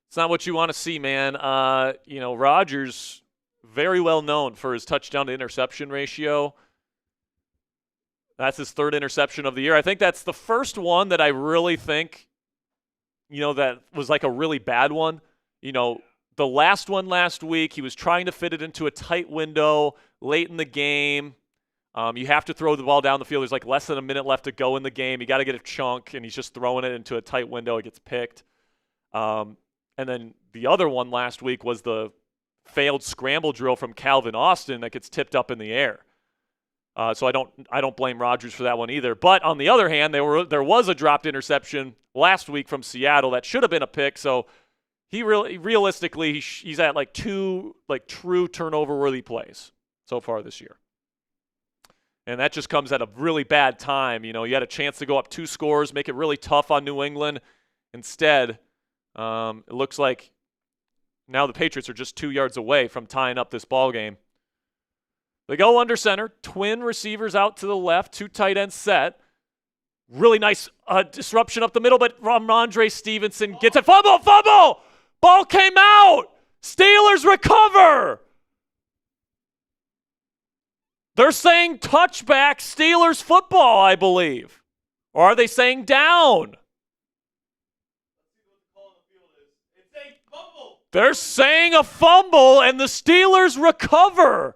It's not what you want to see, man. Rodgers, very well known for his touchdown to interception ratio. That's his 3rd interception of the year. I think that's the first one that I really think, that was like a really bad one. The last one last week, he was trying to fit it into a tight window late in the game. You have to throw the ball down the field. There's like less than a minute left to go in the game. You got to get a chunk, and he's just throwing it into a tight window. It gets picked. And then the other one last week was the failed scramble drill from Calvin Austin that gets tipped up in the air. So I don't blame Rodgers for that one either. But on the other hand, there was a dropped interception last week from Seattle that should have been a pick. So he realistically he's at like 2 true turnover worthy plays so far this year. And that just comes at a really bad time. You had a chance to go up 2 scores, make it really tough on New England. Instead, it looks like now the Patriots are just 2 yards away from tying up this ball game. They go under center, twin receivers out to the left, 2 tight ends set. Really nice disruption up the middle, but Ramondre Stevenson gets it. Fumble! Ball came out! Steelers recover! They're saying touchback Steelers football, I believe. Or are they saying down? They're saying a fumble, and the Steelers recover.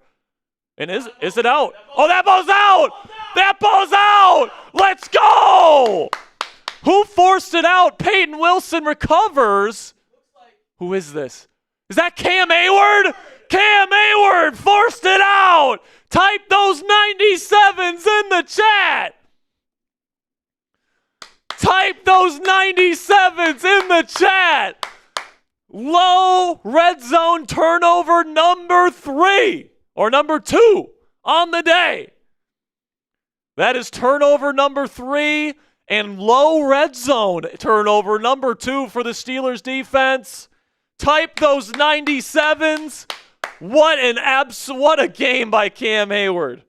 And is it out? Oh, that ball's out! That ball's out! Let's go! Who forced it out? Peyton Wilson recovers. Who is this? Is that Cam Hayward? Cam Hayward forced it out! Type those 97s in the chat! Type those 97s in the chat! Low red zone turnover number 3 or number 2 on the day. That is turnover number 3 and low red zone turnover number 2 for the Steelers defense. Type those 97s. What a game by Cam Hayward.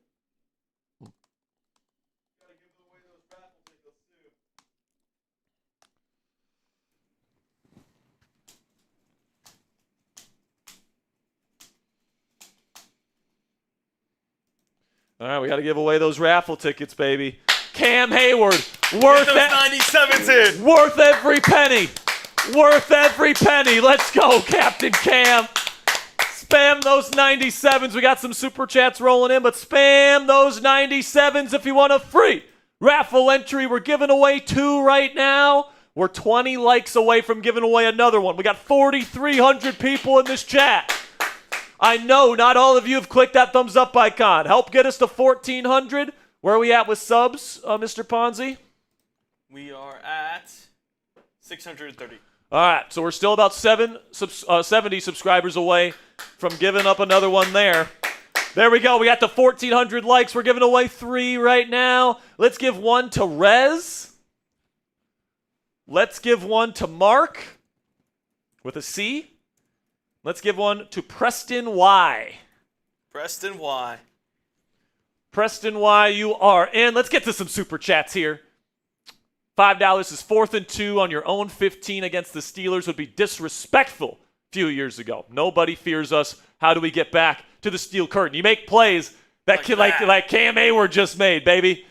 All right, we got to give away those raffle tickets, baby. Cam Hayward, worth Get those 97s in. Worth every penny. Worth every penny. Let's go, Captain Cam. Spam those 97s. We got some super chats rolling in, but spam those 97s if you want a free raffle entry. We're giving away 2 right now. We're 20 likes away from giving away another one. We got 4,300 people in this chat. I know not all of you have clicked that thumbs up icon. Help get us to 1,400. Where are we at with subs, Mr. Ponzi? We are at 630. All right, so we're still about 70 subscribers away from giving up another one there. There we go. We got the 1,400 likes. We're giving away 3 right now. Let's give one to Rez. Let's give one to Mark with a C. Let's give one to Preston Y. Preston Y. Preston Y, you are in. Let's get to some super chats here. $5 is 4th and 2 on your own 15 against the Steelers would be disrespectful a few years ago. Nobody fears us. How do we get back to the steel curtain? You make plays that like Cam Hayward just made, baby.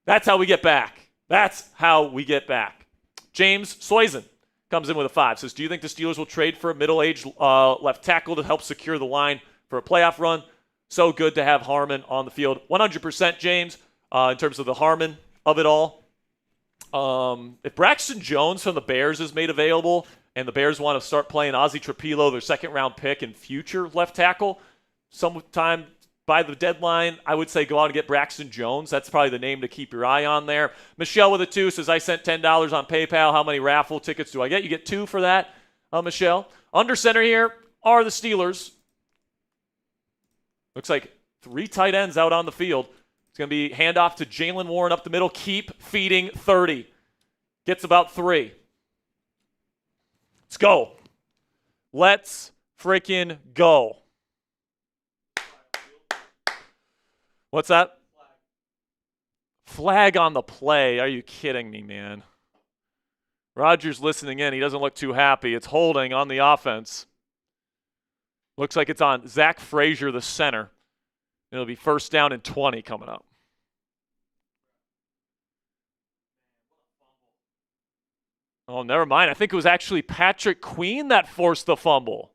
That's how we get back. That's how we get back. James Soizen comes in with a 5. Says, do you think the Steelers will trade for a middle-aged left tackle to help secure the line for a playoff run? So good to have Harmon on the field. 100%, James, in terms of the Harmon of it all. If Braxton Jones from the Bears is made available and the Bears want to start playing Ozzie Trapilo, their second-round pick and future left tackle, sometime by the deadline, I would say go out and get Braxton Jones. That's probably the name to keep your eye on there. Michelle with a 2 says, I sent $10 on PayPal. How many raffle tickets do I get? You get 2 for that, Michelle. Under center here are the Steelers. Looks like 3 tight ends out on the field. It's going to be handoff to Jalen Warren up the middle. Keep feeding 30. Gets about 3. Let's go. Let's freaking go. What's that? Flag on the play. Are you kidding me, man? Rodgers listening in. He doesn't look too happy. It's holding on the offense. Looks like it's on Zach Frazier, the center. It'll be 1st down and 20 coming up. Oh, never mind. I think it was actually Patrick Queen that forced the fumble.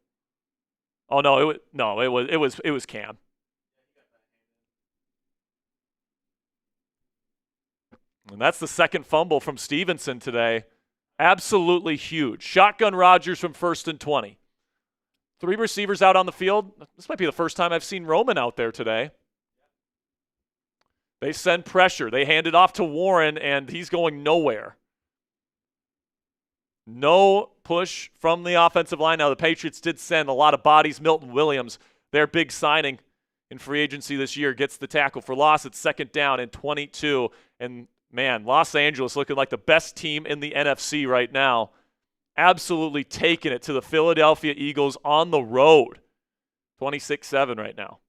Oh no, it was Cam. And that's the second fumble from Stevenson today. Absolutely huge. Shotgun Rodgers from 1st and 20. 3 receivers out on the field. This might be the first time I've seen Roman out there today. They send pressure. They hand it off to Warren, and he's going nowhere. No push from the offensive line. Now, the Patriots did send a lot of bodies. Milton Williams, their big signing in free agency this year, gets the tackle for loss. It's 2nd down and 22. And, man, Los Angeles looking like the best team in the NFC right now. Absolutely taking it to the Philadelphia Eagles on the road. 26-7 right now.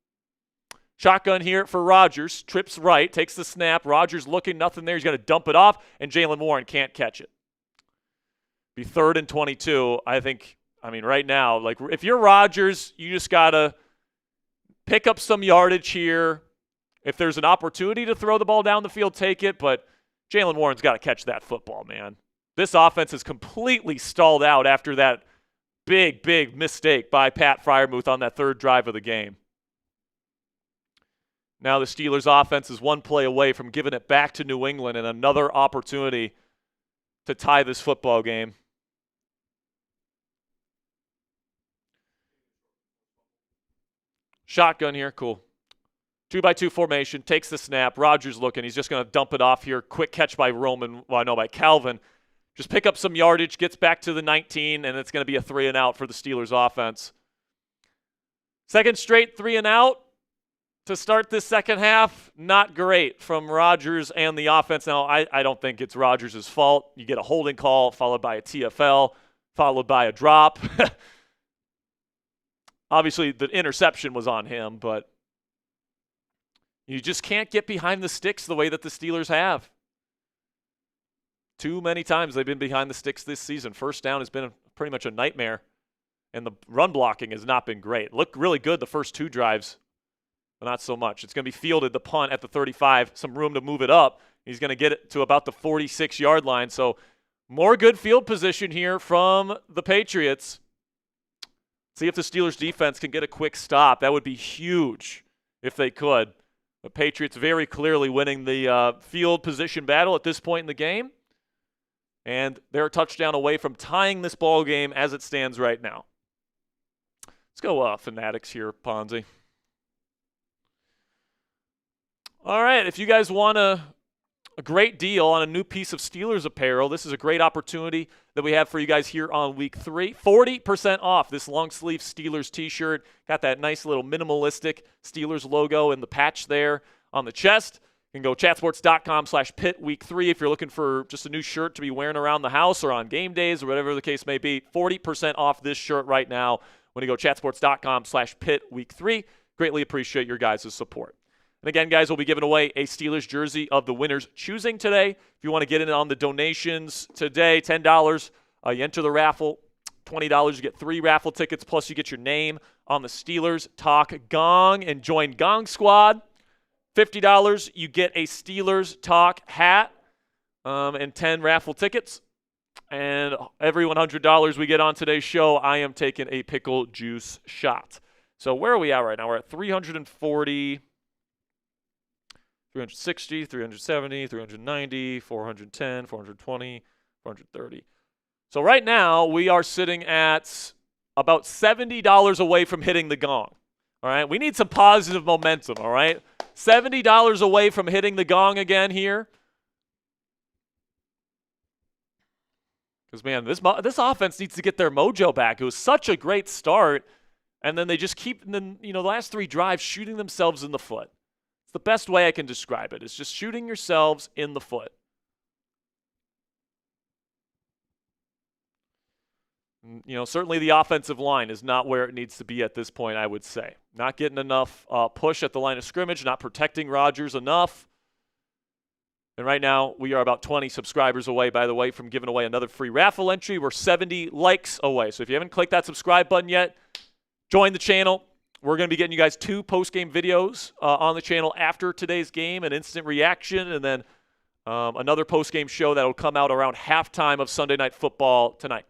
Shotgun here for Rodgers. Trips right, takes the snap. Rodgers looking, nothing there. He's going to dump it off, and Jalen Warren can't catch it. Be 3rd and 22. I mean, right now, like if you're Rodgers, you just got to pick up some yardage here. If there's an opportunity to throw the ball down the field, take it. But Jalen Warren's got to catch that football, man. This offense is completely stalled out after that big, big mistake by Pat Freiermuth on that 3rd drive of the game. Now the Steelers' offense is 1 play away from giving it back to New England and another opportunity to tie this football game. Shotgun here, cool. 2-by-2 formation, takes the snap. Rodgers looking. He's just going to dump it off here. Quick catch by by Calvin. Just pick up some yardage, gets back to the 19, and it's going to be a 3-and-out for the Steelers offense. Second straight 3-and-out to start this second half. Not great from Rodgers and the offense. Now, I don't think it's Rodgers' fault. You get a holding call followed by a TFL, followed by a drop. Obviously, the interception was on him, but you just can't get behind the sticks the way that the Steelers have. Too many times they've been behind the sticks this season. 1st down has been pretty much a nightmare, and the run blocking has not been great. Looked really good the first 2 drives, but not so much. It's going to be fielded, the punt at the 35, some room to move it up. He's going to get it to about the 46-yard line, so more good field position here from the Patriots. See if the Steelers defense can get a quick stop. That would be huge if they could. The Patriots very clearly winning the field position battle at this point in the game. And they're a touchdown away from tying this ball game as it stands right now. Let's go Fanatics here, Ponzi. All right, if you guys want a great deal on a new piece of Steelers apparel, this is a great opportunity that we have for you guys here on week 3. 40% off this long sleeve Steelers t-shirt. Got that nice little minimalistic Steelers logo in the patch there on the chest. You can go chatsports.com/pit week 3 if you're looking for just a new shirt to be wearing around the house or on game days or whatever the case may be. 40% off this shirt right now when you go chatsports.com/pit week 3. Greatly appreciate your guys' support. And again, guys, we'll be giving away a Steelers jersey of the winner's choosing today. If you want to get in on the donations today, $10, you enter the raffle. $20, you get 3 raffle tickets, plus you get your name on the Steelers Talk Gong and join Gong Squad. $50, you get a Steelers Talk hat and 10 raffle tickets. And every $100 we get on today's show, I am taking a pickle juice shot. So where are we at right now? We're at 340, 360, 370, 390, 410, 420, 430. So right now we are sitting at about $70 away from hitting the gong. All right, we need some positive momentum, all right? $70 away from hitting the gong again here. Because, man, this offense needs to get their mojo back. It was such a great start, and then they just keep, the last 3 drives shooting themselves in the foot. It's the best way I can describe it. It's just shooting yourselves in the foot. Certainly the offensive line is not where it needs to be at this point, I would say. Not getting enough push at the line of scrimmage, not protecting Rodgers enough. And right now, we are about 20 subscribers away, by the way, from giving away another free raffle entry. We're 70 likes away. So if you haven't clicked that subscribe button yet, join the channel. We're going to be getting you guys 2 post-game videos on the channel after today's game, an instant reaction, and then another post-game show that will come out around halftime of Sunday Night Football tonight.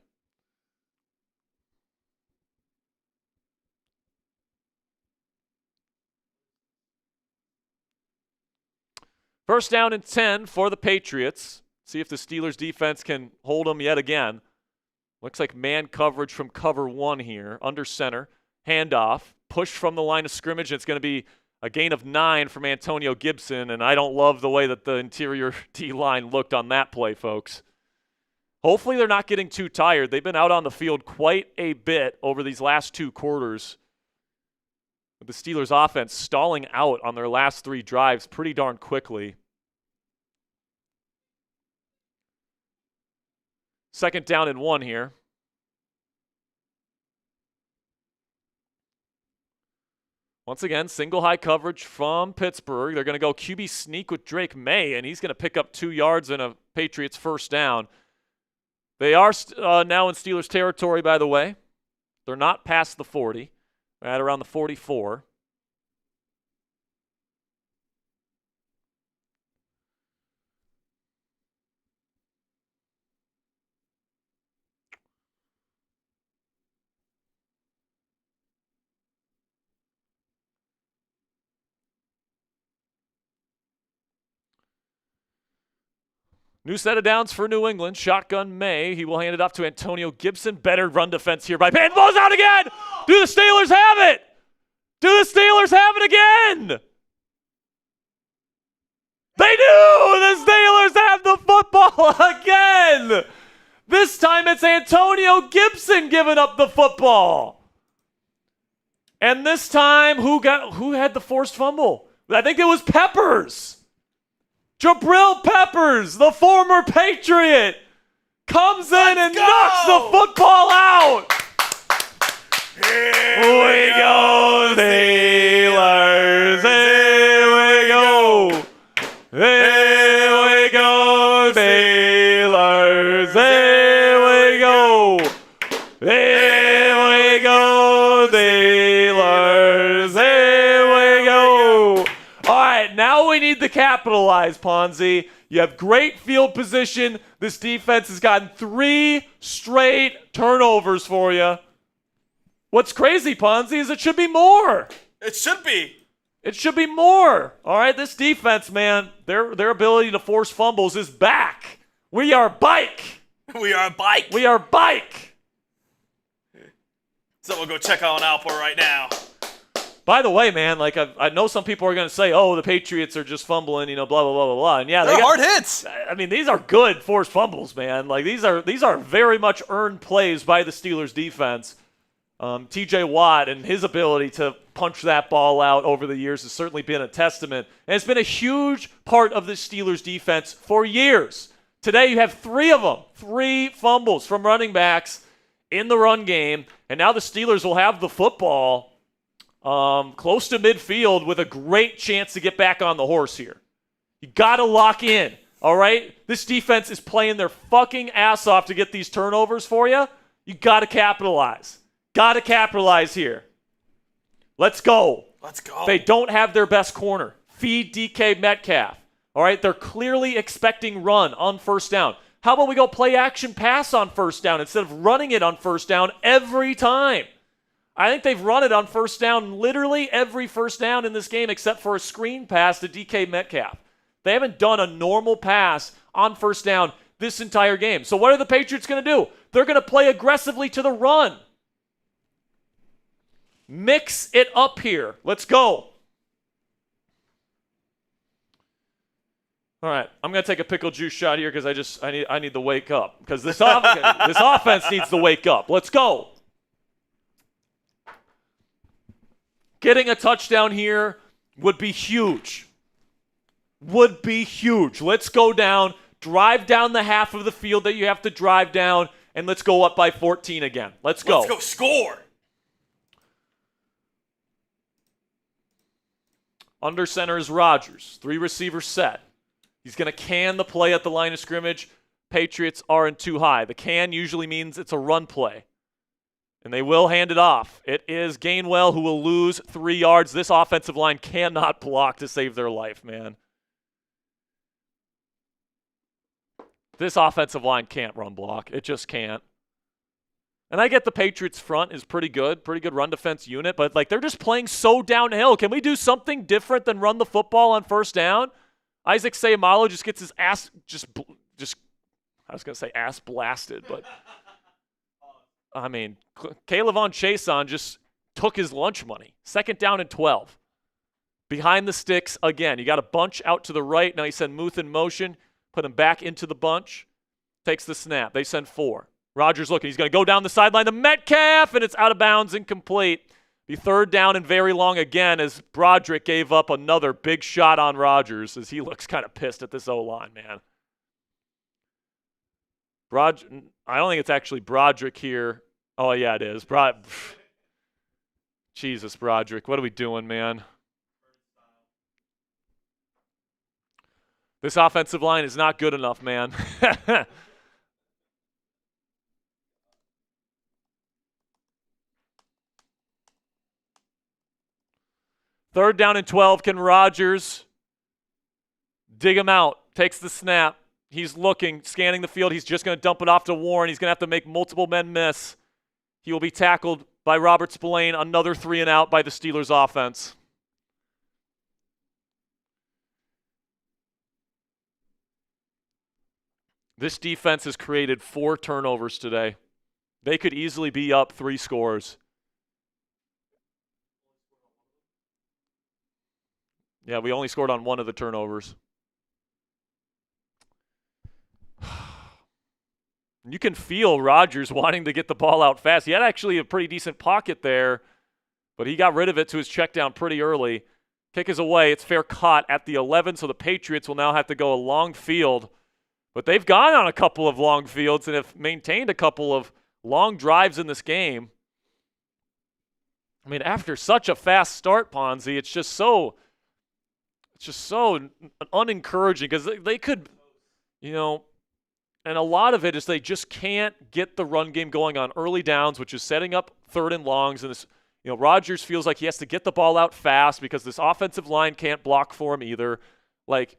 First down and 10 for the Patriots. See if the Steelers defense can hold them yet again. Looks like man coverage from cover 1 here. Under center. Handoff. Push from the line of scrimmage. It's going to be a gain of 9 from Antonio Gibson, and I don't love the way that the interior D-line looked on that play, folks. Hopefully they're not getting too tired. They've been out on the field quite a bit over these last 2 quarters. With the Steelers offense stalling out on their last 3 drives pretty darn quickly. Second down and 1 here. Once again, single high coverage from Pittsburgh. They're going to go QB sneak with Drake May, and he's going to pick up 2 yards and a Patriots first down. They are now in Steelers territory, by the way. They're not past the 40. They're at around the 44. New set of downs for New England. Shotgun May. He will hand it off to Antonio Gibson. Better run defense here by Pan. Ball's out again! Do the Steelers have it? Do the Steelers have it again? They do! The Steelers have the football again! This time it's Antonio Gibson giving up the football. And this time, who had the forced fumble? I think it was Peppers. Jabrill Peppers, the former Patriot, comes in and knocks the football out. Here we go, Steelers. Here we go. Here we go, Steelers. Here we go. Here we go, Steelers. Here we go. All right, now we need to capitalize, Ponzi. You have great field position. This defense has gotten 3 straight turnovers for you. What's crazy, Ponzi, is it should be more. It should be. It should be more. All right, this defense, man, their ability to force fumbles is back. We are bike. We are a bike. We are bike. So we'll go check out Alpo right now. By the way, man, like I know some people are going to say, oh, the Patriots are just fumbling, blah, blah, blah, blah, blah. And yeah, They're hard hits. I mean, these are good forced fumbles, man. Like these are very much earned plays by the Steelers defense. TJ Watt and his ability to punch that ball out over the years has certainly been a testament. And it's been a huge part of the Steelers defense for years. Today you have 3 of them, 3 fumbles from running backs in the run game. And now the Steelers will have the football close to midfield with a great chance to get back on the horse here. You got to lock in, all right? This defense is playing their fucking ass off to get these turnovers for you. You got to capitalize. Got to capitalize here. Let's go. Let's go. They don't have their best corner. Feed DK Metcalf. All right, they're clearly expecting run on first down. How about we go play action pass on first down instead of running it on first down every time? I think they've run it on first down literally every first down in this game except for a screen pass to DK Metcalf. They haven't done a normal pass on first down this entire game. So what are the Patriots going to do? They're going to play aggressively to the run. Mix it up here. Let's go. All right, I'm going to take a pickle juice shot here because I need to wake up because this offense needs to wake up. Let's go. Getting a touchdown here would be huge. Would be huge. Let's go down, drive down the half of the field that you have to drive down, and let's go up by 14 again. Let's go. Let's go score. Under center is Rodgers. 3 receivers set. He's going to can the play at the line of scrimmage. Patriots aren't too high. The can usually means it's a run play. And they will hand it off. It is Gainwell who will lose 3 yards. This offensive line cannot block to save their life, man. This offensive line can't run block. It just can't. And I get the Patriots front is pretty good run defense unit, but like they're just playing so downhill. Can we do something different than run the football on first down? Isaac Seumalo just gets his ass I was going to say ass blasted, but I mean, Caleb on Chason just took his lunch money. 2nd down and 12. Behind the sticks again. You got a bunch out to the right. Now you send Muth in motion, put him back into the bunch. Takes the snap. They send 4. Rodgers looking. He's going to go down the sideline to Metcalf, and it's out of bounds, incomplete. The 3rd down and very long again as Broderick gave up another big shot on Rodgers as he looks kind of pissed at this O-line, man. I don't think it's actually Broderick here. Oh, yeah, it is. Jesus, Broderick. What are we doing, man? This offensive line is not good enough, man. 3rd down and 12. Can Rodgers dig him out? Takes the snap. He's looking, scanning the field. He's just going to dump it off to Warren. He's going to have to make multiple men miss. He will be tackled by Robert Spillane. Another 3 and out by the Steelers offense. This defense has created 4 turnovers today. They could easily be up 3 scores. Yeah, we only scored on 1 of the turnovers. You can feel Rodgers wanting to get the ball out fast. He had actually a pretty decent pocket there, but he got rid of it to his check down pretty early. Kick is away. It's fair caught at the 11, so the Patriots will now have to go a long field. But they've gone on a couple of long fields and have maintained a couple of long drives in this game. I mean, after such a fast start, Ponzi, it's just so unencouraging because they could, and a lot of it is they just can't get the run game going on early downs, which is setting up 3rd and longs. And this, Rodgers feels like he has to get the ball out fast because this offensive line can't block for him either. Like,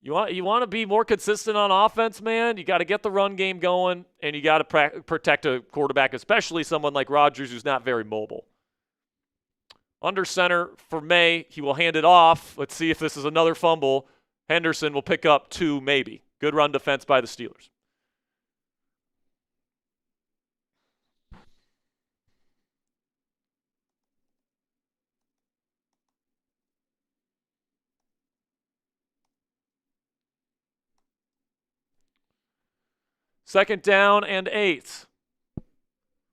You want to be more consistent on offense, man. You got to get the run game going, and you got to protect a quarterback, especially someone like Rodgers, who's not very mobile. Under center for May, he will hand it off. Let's see if this is another fumble. Henderson will pick up 2, maybe. Good run defense by the Steelers. Second down and 8.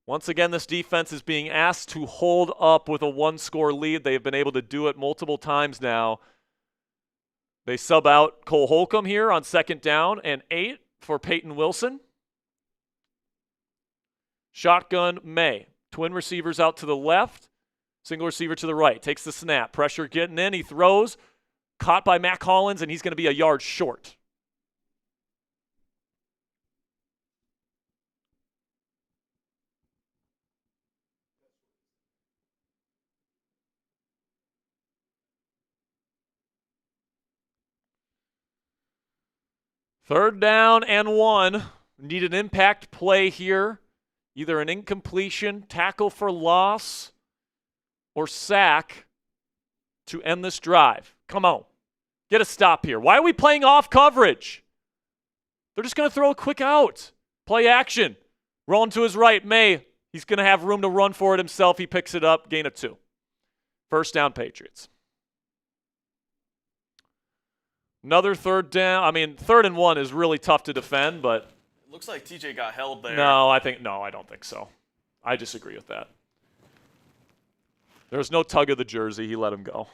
Once again, this defense is being asked to hold up with a 1-score lead. They've been able to do it multiple times now. They sub out Cole Holcomb here on second down and 8 for Peyton Wilson. Shotgun May. Twin receivers out to the left. Single receiver to the right. Takes the snap. Pressure getting in. He throws. Caught by Matt Collins, and he's going to be a yard short. Third down and 1. Need an impact play here. Either an incompletion, tackle for loss, or sack to end this drive. Come on. Get a stop here. Why are we playing off coverage? They're just going to throw a quick out. Play action. Rolling to his right. May. He's going to have room to run for it himself. He picks it up. Gain of 2. First down, Patriots. Another third down. I mean, 3rd and 1 is really tough to defend, but It looks like TJ got held there. no, I don't think so. I disagree with that. There was no tug of the jersey. He let him go.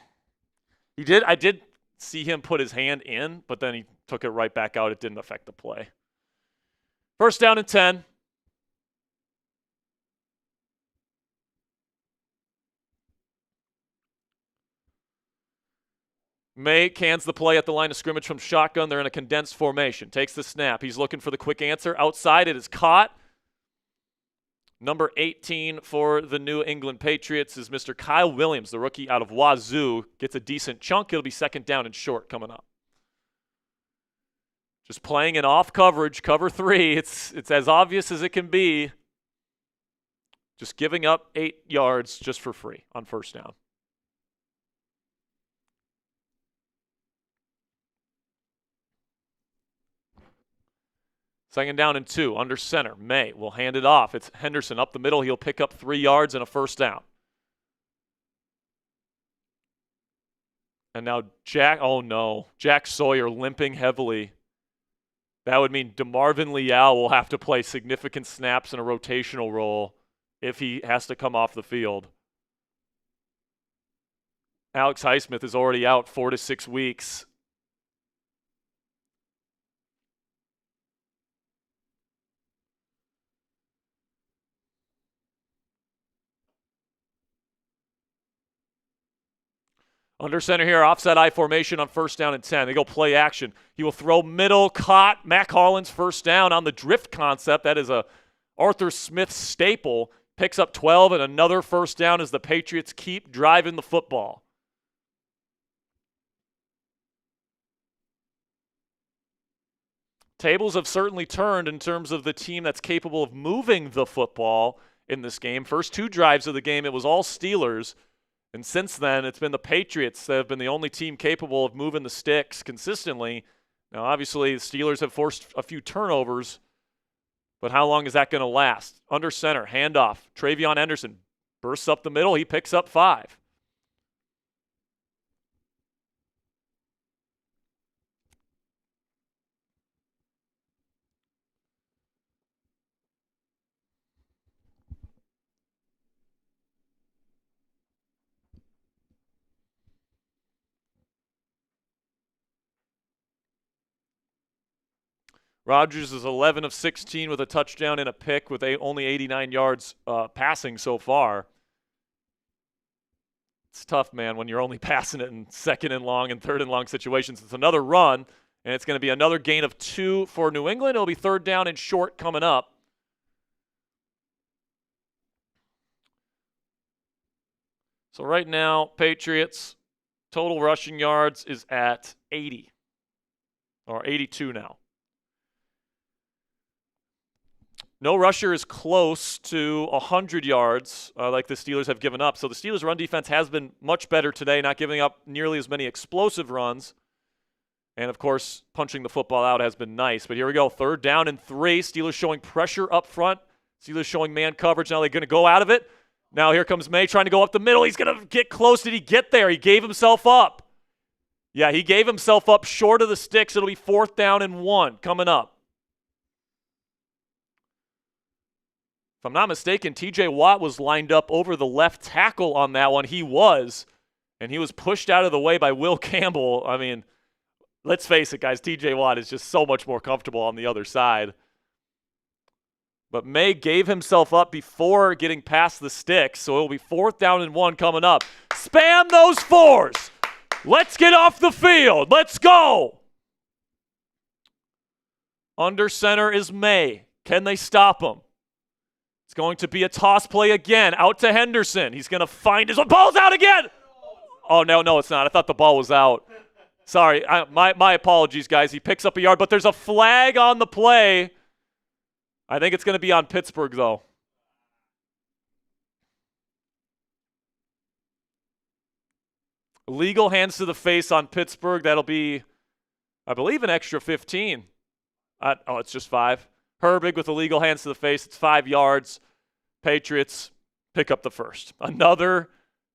I did see him put his hand in, but then he took it right back out. It didn't affect the play. First down and 10. May cans the play at the line of scrimmage from shotgun. They're in a condensed formation. Takes the snap. He's looking for the quick answer. Outside, it is caught. Number 18 for the New England Patriots is Mr. Kyle Williams, the rookie out of Wazoo. Gets a decent chunk. It'll be second down and short coming up. Just playing in off coverage, cover 3. It's as obvious as it can be. Just giving up 8 yards just for free on first down. Second down and 2, under center. May will hand it off. It's Henderson up the middle. He'll pick up 3 yards and a first down. And now Jack Sawyer limping heavily. That would mean DeMarvin Leal will have to play significant snaps in a rotational role if he has to come off the field. Alex Highsmith is already out 4 to 6 weeks. Under center here, offset I formation on first down and 10. They go play action. He will throw middle, caught. Matt Collins first down on the drift concept. That is a Arthur Smith staple. Picks up 12 and another first down as the Patriots keep driving the football. Tables have certainly turned in terms of the team that's capable of moving the football in this game. First 2 drives of the game, it was all Steelers. And since then, it's been the Patriots that have been the only team capable of moving the sticks consistently. Now, obviously, the Steelers have forced a few turnovers, but how long is that going to last? Under center, handoff. Travion Henderson bursts up the middle. He picks up 5. Rodgers is 11 of 16 with a touchdown and a pick with only 89 yards passing so far. It's tough, man, when you're only passing it in second and long and third and long situations. It's another run, and it's going to be another gain of 2 for New England. It'll be third down and short coming up. So right now, Patriots, total rushing yards is at 80. or 82 now. No rusher is close to 100 yards like the Steelers have given up. So the Steelers' run defense has been much better today, not giving up nearly as many explosive runs. And, of course, punching the football out has been nice. But here we go, 3rd down and 3. Steelers showing pressure up front. Steelers showing man coverage. Now they're going to go out of it. Now here comes May trying to go up the middle. He's going to get close. Did he get there? He gave himself up. Yeah, he gave himself up short of the sticks. It'll be 4th down and 1 coming up. If I'm not mistaken, TJ Watt was lined up over the left tackle on that one. He was. And he was pushed out of the way by Will Campbell. I mean, let's face it, guys. TJ Watt is just so much more comfortable on the other side. But May gave himself up before getting past the sticks. So it'll be 4th down and 1 coming up. Spam those 4s. Let's get off the field. Let's go. Under center is May. Can they stop him? It's going to be a toss play again. Out to Henderson. He's going to find his ball's out again. Oh, no, it's not. I thought the ball was out. Sorry. My apologies, guys. He picks up a yard, but there's a flag on the play. I think it's going to be on Pittsburgh, though. Legal hands to the face on Pittsburgh. That'll be, I believe, an extra 15. It's just 5. Herbig with illegal hands to the face. It's 5 yards. Patriots pick up the first. Another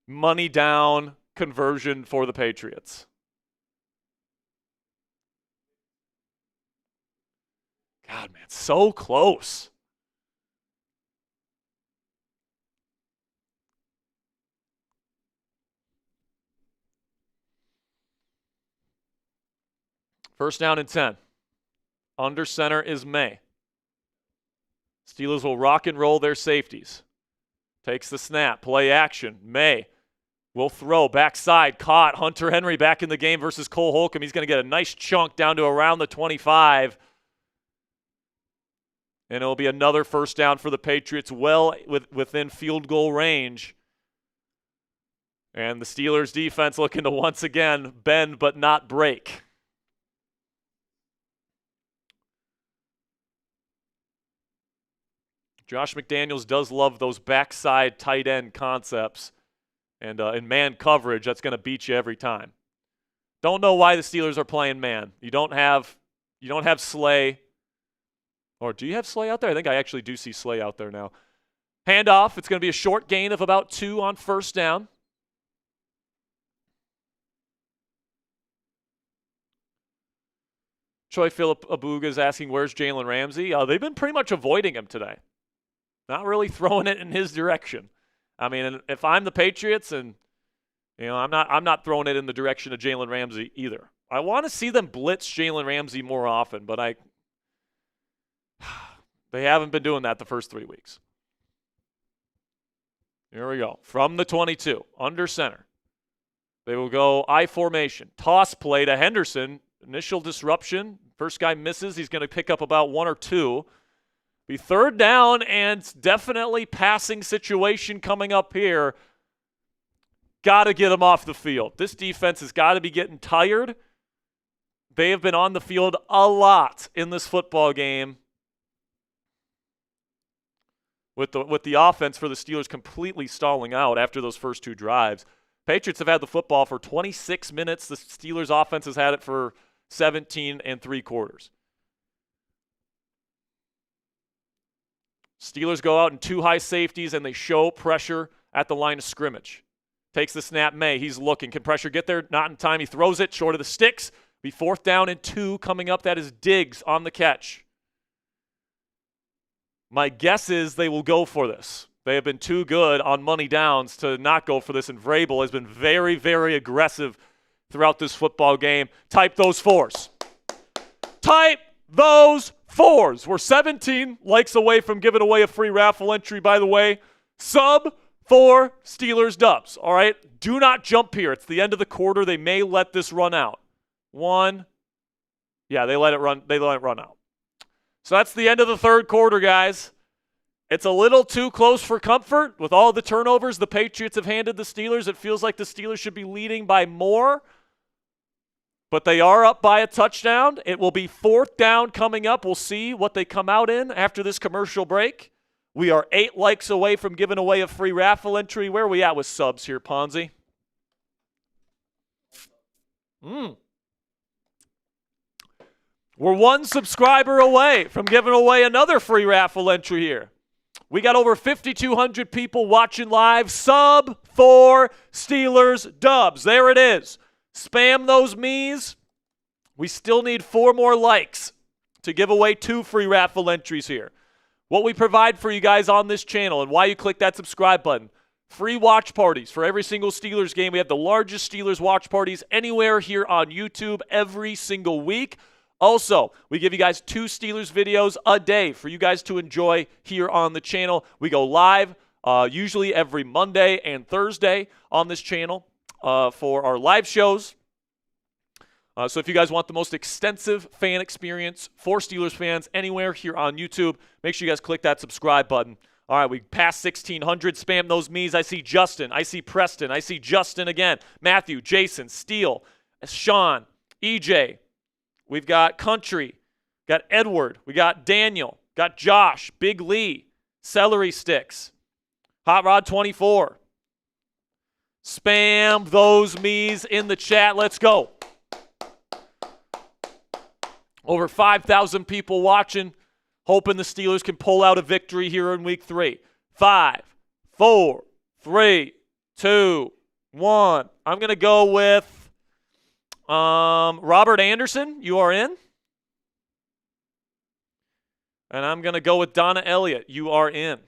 money down conversion for the Patriots. God, man, so close. First down and 10. Under center is May. Steelers will rock and roll their safeties. Takes the snap. Play action. May will throw. Backside. Caught. Hunter Henry back in the game versus Cole Holcomb. He's going to get a nice chunk down to around the 25. And it'll be another first down for the Patriots, well within field goal range. And the Steelers defense looking to once again bend but not break. Josh McDaniels does love those backside tight end concepts. And in man coverage, that's going to beat you every time. Don't know why the Steelers are playing man. You don't have Slay. Or do you have Slay out there? I think I actually do see Slay out there now. Handoff. It's going to be a short gain of about 2 on first down. Troy Philip Abuga is asking, where's Jalen Ramsey? They've been pretty much avoiding him today. Not really throwing it in his direction. I mean, if I'm the Patriots, and I'm not throwing it in the direction of Jalen Ramsey either. I want to see them blitz Jalen Ramsey more often, but they haven't been doing that the first 3 weeks. Here we go. From the 22, under center. They will go I formation. Toss play to Henderson. Initial disruption. First guy misses. He's going to pick up about 1 or 2. Be 3rd down and definitely passing situation coming up here. Got to get him off the field. This defense has got to be getting tired. They have been on the field a lot in this football game. With the offense for the Steelers completely stalling out after those first 2 drives. Patriots have had the football for 26 minutes. The Steelers offense has had it for 17 3/4. Steelers go out in 2 high safeties, and they show pressure at the line of scrimmage. Takes the snap, May. He's looking. Can pressure get there? Not in time. He throws it short of the sticks. Be 4th down and 2 coming up. That is Diggs on the catch. My guess is they will go for this. They have been too good on money downs to not go for this, and Vrabel has been very, very aggressive throughout this football game. Type those 4s. Type those 4s. We're 17 likes away from giving away a free raffle entry, by the way. Sub 4 Steelers dubs. All right? Do not jump here. It's the end of the quarter. They may let this run out. 1. Yeah, they let it run out. So that's the end of the 3rd quarter, guys. It's a little too close for comfort. With all the turnovers the Patriots have handed the Steelers, it feels like the Steelers should be leading by more. but they are up by a touchdown. It will be 4th down coming up. We'll see what they come out in after this commercial break. We are 8 likes away from giving away a free raffle entry. Where are we at with subs here, Ponzi? We're 1 subscriber away from giving away another free raffle entry here. We got over 5,200 people watching live. Sub for Steelers dubs. There it is. Spam those me's. We still need 4 more likes to give away 2 free raffle entries here. What we provide for you guys on this channel and why you click that subscribe button. Free watch parties for every single Steelers game. We have the largest Steelers watch parties anywhere here on YouTube every single week. Also, we give you guys 2 Steelers videos a day for you guys to enjoy here on the channel. We go live usually every Monday and Thursday on this channel for our live shows. So if you guys want the most extensive fan experience for Steelers fans anywhere here on YouTube, make sure you guys click that subscribe button. All right, we passed 1,600. Spam those me's. I see Justin. I see Preston. I see Justin again. Matthew, Jason, Steele, Sean, EJ. We've got Country, got Edward, we got Daniel, got Josh, Big Lee, Celery Sticks, Hot Rod 24. Spam those me's in the chat. Let's go. Over 5,000 people watching, hoping the Steelers can pull out a victory here in week 3. 5, 4, 3, 2, 1. I'm going to go with Robert Anderson, you are in. And I'm going to go with Donna Elliott, you are in.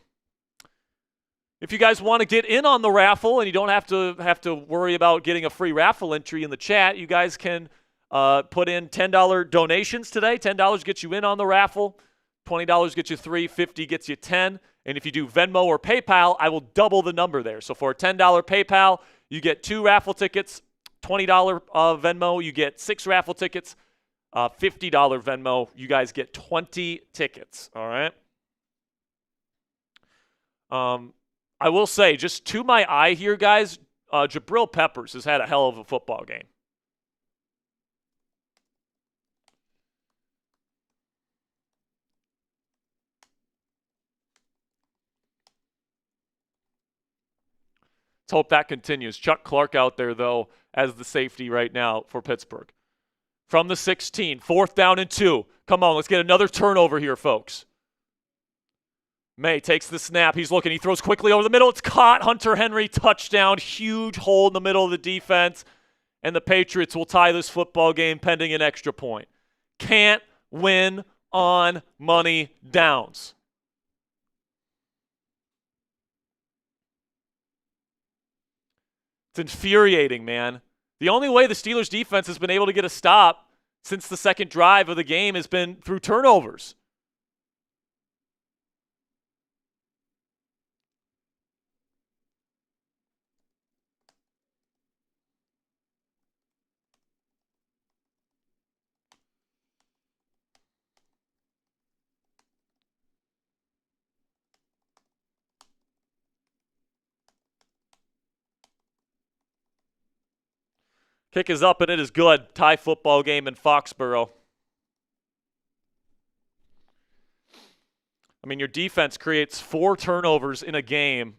If you guys want to get in on the raffle and you don't have to worry about getting a free raffle entry in the chat, you guys can put in $10 donations today. $10 gets you in on the raffle. $20 gets you 3, $50 gets you 10. And if you do Venmo or PayPal, I will double the number there. So for a $10 PayPal, you get 2 raffle tickets. $20 Venmo, you get 6 raffle tickets. $50 Venmo, you guys get 20 tickets. All right. I will say, just to my eye here, guys, Jabrill Peppers has had a hell of a football game. Let's hope that continues. Chuck Clark out there, though, as the safety right now for Pittsburgh. From the 16, 4th down and 2. Come on, let's get another turnover here, folks. May takes the snap. He's looking. He throws quickly over the middle. It's caught. Hunter Henry, touchdown. Huge hole in the middle of the defense. And the Patriots will tie this football game pending an extra point. Can't win on money downs. It's infuriating, man. The only way the Steelers defense has been able to get a stop since the second drive of the game has been through turnovers. Kick is up, and it is good. Tie football game in Foxborough. I mean, your defense creates 4 turnovers in a game,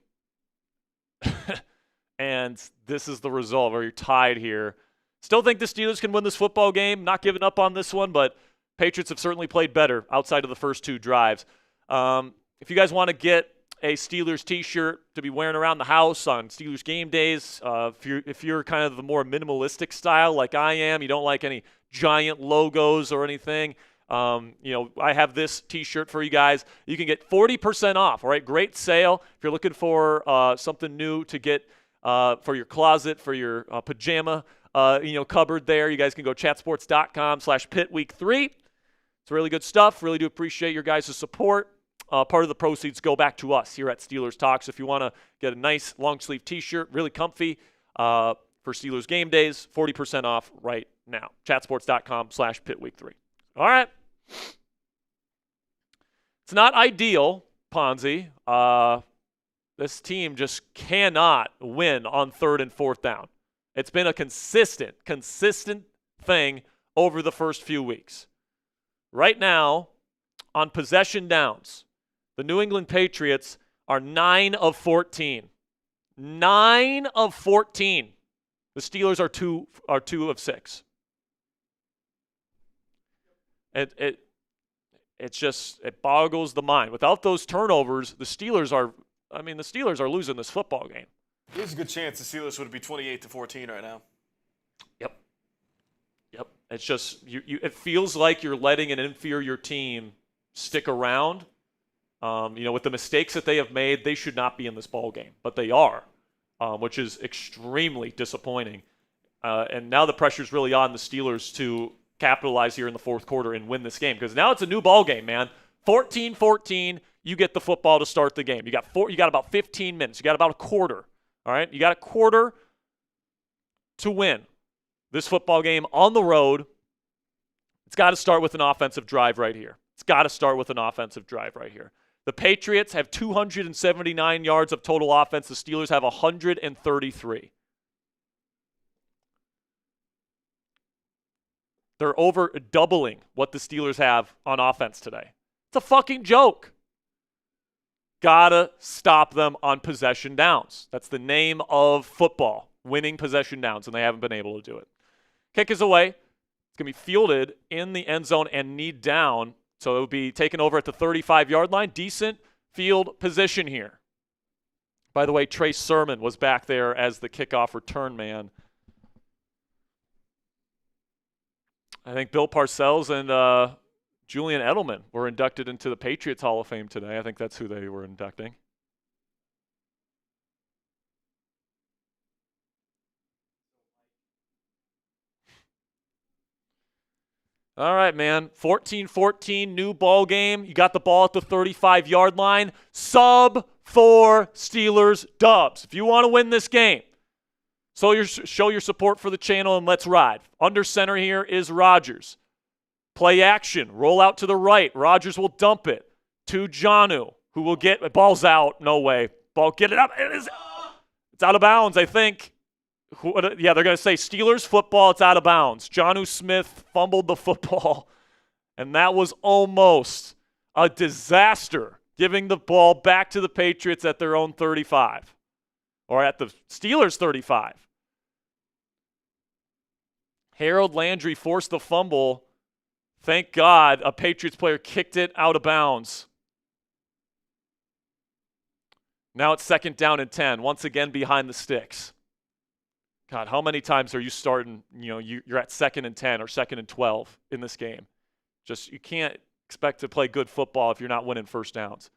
and this is the result where you're tied here. Still think the Steelers can win this football game. Not giving up on this one, but Patriots have certainly played better outside of the first 2 drives. If you guys want to get a Steelers t-shirt to be wearing around the house on Steelers game days, if you're kind of the more minimalistic style like I am, you don't like any giant logos or anything, I have this t-shirt for you guys. You can get 40% off, all right? Great sale. If you're looking for something new to get for your closet, for your pajama, cupboard there, you guys can go chatsports.com/pitweek3. It's really good stuff. Really do appreciate your guys' support. Part of the proceeds go back to us here at Steelers Talks. If you want to get a nice long sleeve t-shirt, really comfy for Steelers game days, 40% off right now. Chatsports.com/pitweek3. All right. It's not ideal, Ponzi. This team just cannot win on 3rd and 4th down. It's been a consistent thing over the first few weeks. Right now, on possession downs, the New England Patriots are 9 of 14. 9 of 14. The Steelers are 2 of 6. It boggles the mind. Without those turnovers, the Steelers are losing this football game. There's a good chance the Steelers would be 28-14 right now. Yep. It's just it feels like you're letting an inferior team stick around. With the mistakes that they have made, they should not be in this ball game, but they are, which is extremely disappointing. And now the pressure's really on the Steelers to capitalize here in the fourth quarter and win this game, because now it's a new ball game, man. 14-14, you get the football to start the game. You got about 15 minutes. You got about a quarter. All right, you got a quarter to win this football game on the road. It's got to start with an offensive drive right here. The Patriots have 279 yards of total offense. The Steelers have 133. They're over doubling what the Steelers have on offense today. It's a fucking joke. Gotta stop them on possession downs. That's the name of football, winning possession downs, and they haven't been able to do it. Kick is away. It's going to be fielded in the end zone and knee down, so it would be taken over at the 35-yard line. Decent field position here. By the way, Trey Sermon was back there as the kickoff return man. I think Bill Parcells and Julian Edelman were inducted into the Patriots Hall of Fame today. I think that's who they were inducting. All right, man. 14-14, new ball game. You got the ball at the 35-yard line. Sub 4 Steelers dubs. If you want to win this game, so show your support for the channel and let's ride. Under center here is Rodgers. Play action. Roll out to the right. Rodgers will dump it to Jonnu, who will get ball's out. No way. Ball, get it up. It's out of bounds, I think. They're going to say Steelers football. It's out of bounds. Jonnu Smith fumbled the football, and that was almost a disaster, giving the ball back to the Patriots at their own 35, or at the Steelers 35. Harold Landry forced the fumble. Thank God a Patriots player kicked it out of bounds. Now it's 2nd down and 10, once again behind the sticks. God, how many times are you starting, you're at 2nd and 10 or 2nd and 12 in this game? You can't expect to play good football if you're not winning first downs.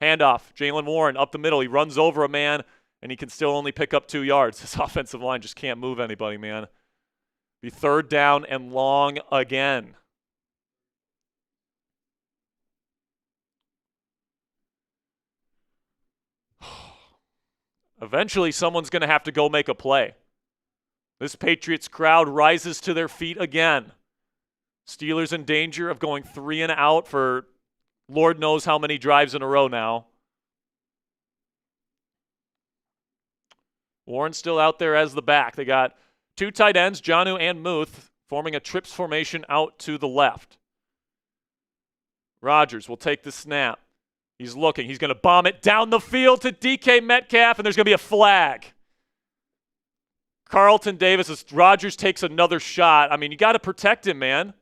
Handoff, Jaylen Warren up the middle. He runs over a man, and he can still only pick up 2 yards. This offensive line just can't move anybody, man. Be 3rd down and long again. Eventually, someone's going to have to go make a play. This Patriots crowd rises to their feet again. Steelers in danger of going 3 and out for Lord knows how many drives in a row now. Warren's still out there as the back. They got 2 tight ends, Jonnu and Muth, forming a trips formation out to the left. Rodgers will take the snap. He's looking. He's going to bomb it down the field to DK Metcalf, and there's going to be a flag. Carlton Davis, as Rodgers takes another shot. I mean, you got to protect him, man.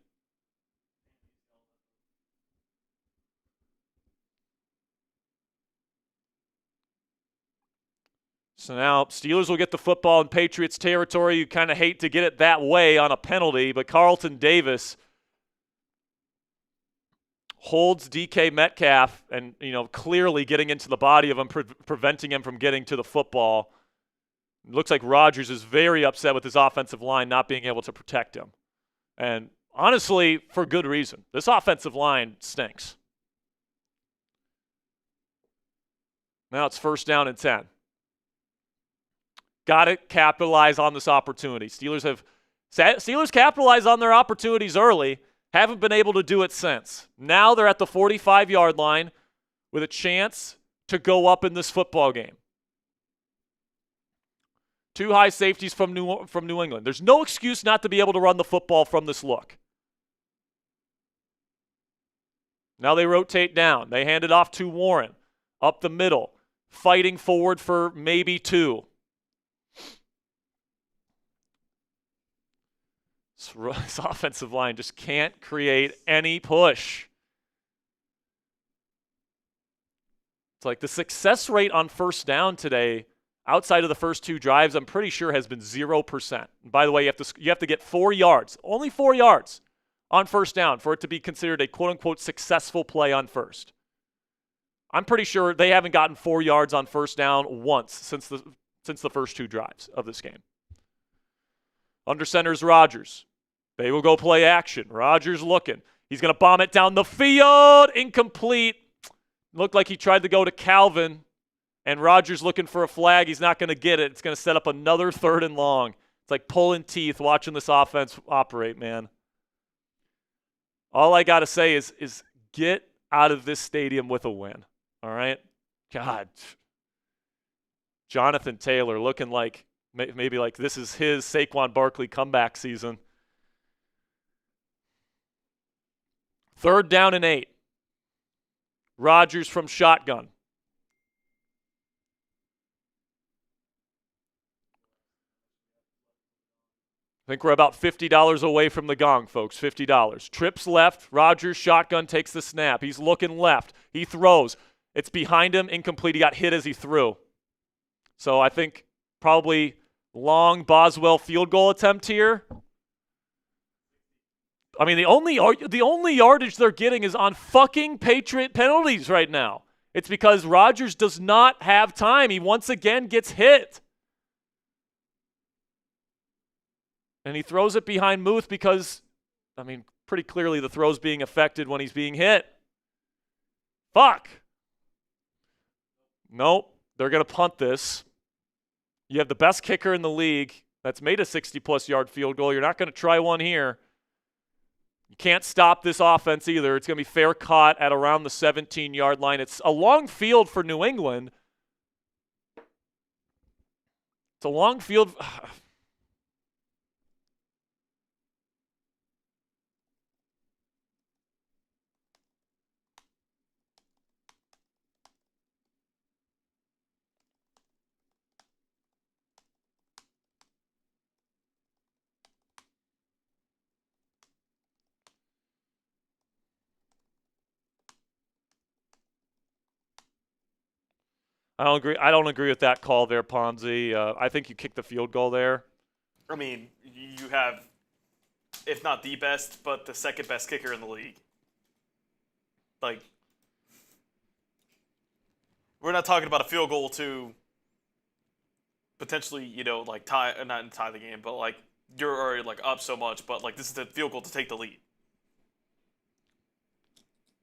So now Steelers will get the football in Patriots territory. You kind of hate to get it that way on a penalty, but Carlton Davis holds DK Metcalf and, clearly getting into the body of him, preventing him from getting to the football. It looks like Rodgers is very upset with his offensive line not being able to protect him. And honestly, for good reason. This offensive line stinks. Now it's 1st down and 10. Got to capitalize on this opportunity. Steelers capitalized on their opportunities early, haven't been able to do it since. Now they're at the 45-yard line with a chance to go up in this football game. Two high safeties from New England. There's no excuse not to be able to run the football from this look. Now they rotate down. They hand it off to Warren. Up the middle. Fighting forward for maybe two. This offensive line just can't create any push. It's like the success rate on first down today, outside of the first two drives, I'm pretty sure has been 0%. And by the way, you have to get 4 yards, only 4 yards on first down for it to be considered a quote-unquote successful play on first. I'm pretty sure they haven't gotten 4 yards on first down once since the first two drives of this game. Under center is Rodgers. They will go play action. Rodgers looking. He's going to bomb it down the field. Incomplete. Looked like he tried to go to Calvin, and Rodgers looking for a flag. He's not going to get it. It's going to set up another 3rd and long. It's like pulling teeth watching this offense operate, man. All I got to say is get out of this stadium with a win, all right? God. Jonathan Taylor looking like maybe like this is his Saquon Barkley comeback season. 3rd down and 8. Rodgers from shotgun. I think we're about $50 away from the gong, folks. $50. Trips left. Rodgers shotgun takes the snap. He's looking left. He throws. It's behind him. Incomplete. He got hit as he threw. So I think probably long Boswell field goal attempt here. I mean, the only yardage they're getting is on fucking Patriot penalties right now. It's because Rodgers does not have time. He once again gets hit. And he throws it behind Muth because, I mean, pretty clearly the throw's being affected when he's being hit. Fuck. Nope. They're going to punt this. You have the best kicker in the league that's made a 60-plus yard field goal. You're not going to try one here. You can't stop this offense either. It's going to be fair caught at around the 17-yard line. It's a long field for New England. It's a long field. I don't agree with that call there, Ponzi. I think you kicked the field goal there. I mean, you have, if not the best, but the second best kicker in the league. Like, we're not talking about a field goal to potentially, like not tie the game, but like you're already like up so much, but like this is the field goal to take the lead.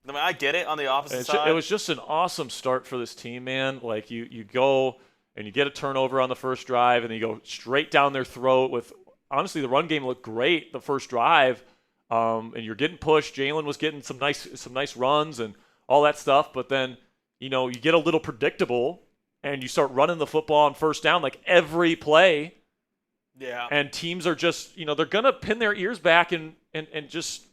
I mean, I get it on the opposite side. It was just an awesome start for this team, man. Like, you go and you get a turnover on the first drive, and then you go straight down their throat with – honestly, the run game looked great the first drive, and you're getting pushed. Jalen was getting some nice runs and all that stuff. But then, you get a little predictable, and you start running the football on first down like every play. Yeah. And teams are just – they're going to pin their ears back and just –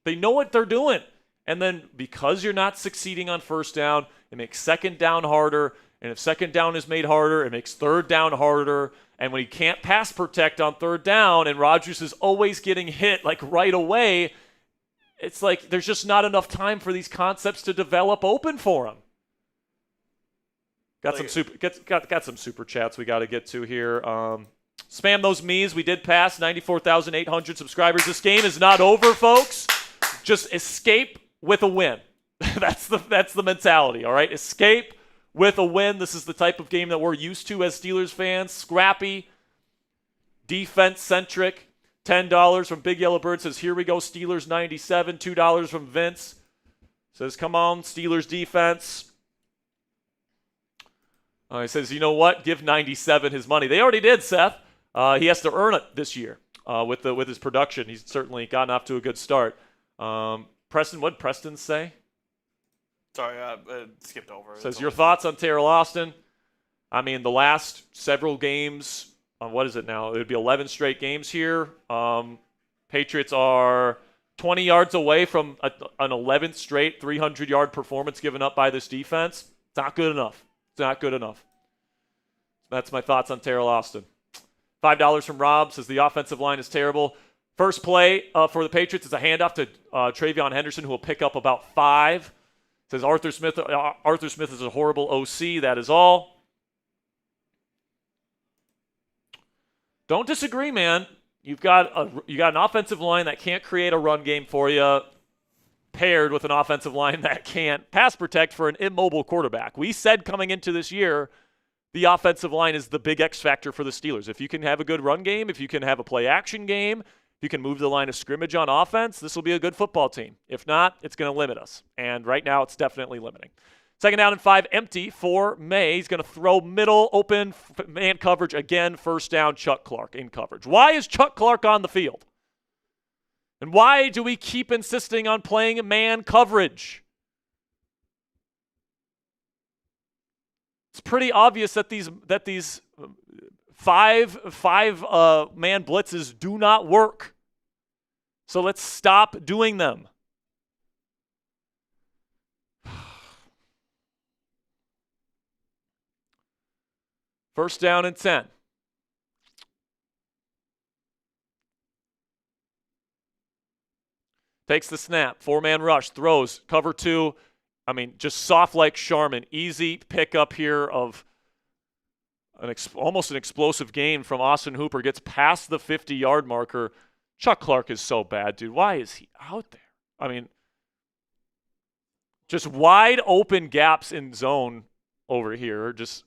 they know what they're doing. And then because you're not succeeding on first down, it makes second down harder. And if second down is made harder, it makes third down harder. And when you can't pass protect on third down and Rodgers is always getting hit like right away, it's like there's just not enough time for these concepts to develop open for him. Got some super chats we got to get to here. Spam those me's. We did pass 94,800 subscribers. This game is not over, folks. Just escape with a win. That's the mentality, all right? Escape with a win. This is the type of game that we're used to as Steelers fans. Scrappy, defense-centric. $10 from Big Yellow Bird says, here we go, Steelers 97. $2 from Vince says, come on, Steelers defense. He says, you know what? Give 97 his money. They already did, Seth. He has to earn it this year with his production. He's certainly gotten off to a good start. Preston, what did Preston say? Sorry, skipped over. Says, your thoughts on Terrell Austin? I mean, the last several games, what is it now? It would be 11 straight games here. Patriots are 20 yards away from an 11th straight 300-yard performance given up by this defense. It's not good enough. It's not good enough. That's my thoughts on Terrell Austin. $5 from Rob says the offensive line is terrible. First play for the Patriots is a handoff to Travion Henderson, who will pick up about 5. Says Arthur Smith is a horrible OC. That is all. Don't disagree, man. You got an offensive line that can't create a run game for you, paired with an offensive line that can't pass protect for an immobile quarterback. We said coming into this year, the offensive line is the big X factor for the Steelers. If you can have a good run game, if you can have a play action game, if you can move the line of scrimmage on offense, this will be a good football team. If not, it's going to limit us. And right now, it's definitely limiting. 2nd down and 5, empty for May. He's going to throw middle, open, man coverage again. 1st down, Chuck Clark in coverage. Why is Chuck Clark on the field? And why do we keep insisting on playing man coverage? It's pretty obvious that these five man blitzes do not work. So let's stop doing them. First down and 10. Takes the snap. 4-man rush. Throws. Cover 2. I mean, just soft like Sharman. Easy pickup here of almost an explosive gain from Austin Hooper. Gets past the 50-yard marker. Chuck Clark is so bad, dude. Why is he out there? I mean, just wide open gaps in zone over here. It's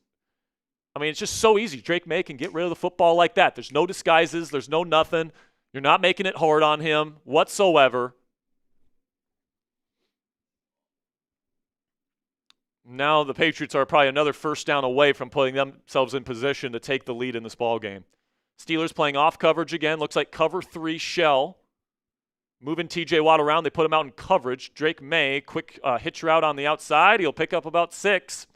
just so easy. Drake May can get rid of the football like that. There's no disguises. There's no nothing. You're not making it hard on him whatsoever. Now the Patriots are probably another 1st down away from putting themselves in position to take the lead in this ball game. Steelers playing off coverage again. Looks like cover 3 shell. Moving TJ Watt around. They put him out in coverage. Drake May, quick hitch route on the outside. He'll pick up about 6.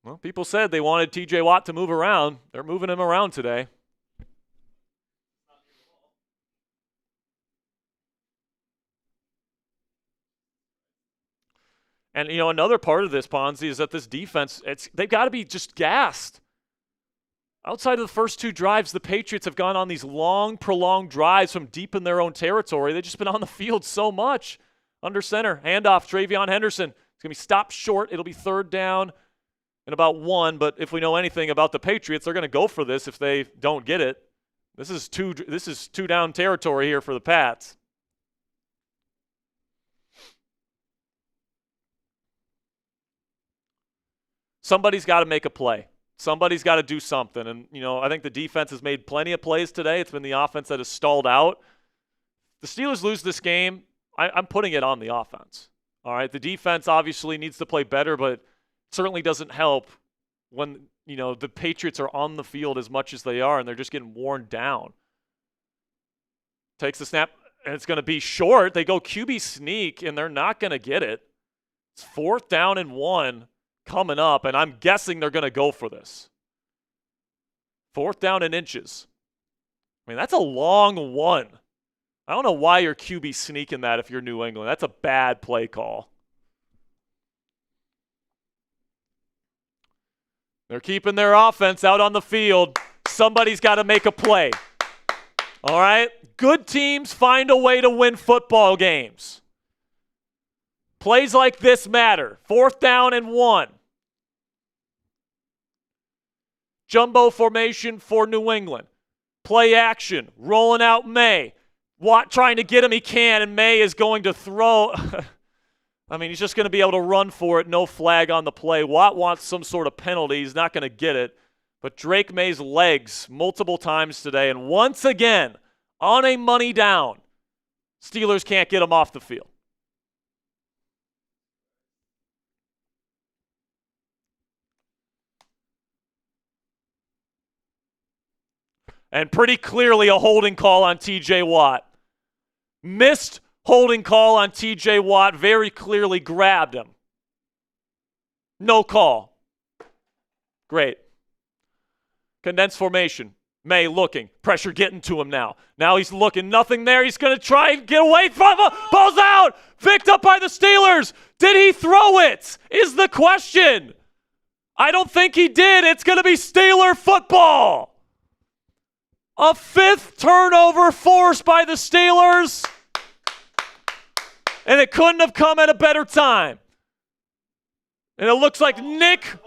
Well, people said they wanted TJ Watt to move around. They're moving him around today. And, another part of this, Ponzi, is that this defense, they've got to be just gassed. Outside of the first 2 drives, the Patriots have gone on these long, prolonged drives from deep in their own territory. They've just been on the field so much. Under center, handoff, Travion Henderson. It's going to be stopped short. It'll be 3rd down and about 1. But if we know anything about the Patriots, they're going to go for this if they don't get it. This is 2 down territory here for the Pats. Somebody's got to make a play. Somebody's got to do something. And, I think the defense has made plenty of plays today. It's been the offense that has stalled out. The Steelers lose this game, I'm putting it on the offense. All right, the defense obviously needs to play better, but it certainly doesn't help when, the Patriots are on the field as much as they are and they're just getting worn down. Takes the snap, and it's going to be short. They go QB sneak, and they're not going to get it. It's 4th down and 1. Coming up, and I'm guessing they're going to go for this. 4th down and inches. I mean, that's a long 1. I don't know why you're QB sneaking that if you're New England. That's a bad play call. They're keeping their offense out on the field. Somebody's got to make a play. All right? Good teams find a way to win football games. Plays like this matter. 4th down and 1. Jumbo formation for New England. Play action. Rolling out May. Watt trying to get him. He can, and May is going to throw. He's just going to be able to run for it. No flag on the play. Watt wants some sort of penalty. He's not going to get it. But Drake May's legs multiple times today, and once again, on a money down, Steelers can't get him off the field. And pretty clearly a holding call on TJ Watt. Missed holding call on TJ Watt, very clearly grabbed him. No call. Great. Condensed formation. May looking. Pressure getting to him now. Now he's looking. Nothing there. He's going to try and get away from it. Ball's out. Picked up by the Steelers. Did he throw it? Is the question. I don't think he did. It's going to be Steeler football. A 5th turnover forced by the Steelers. And it couldn't have come at a better time. And it looks like Nick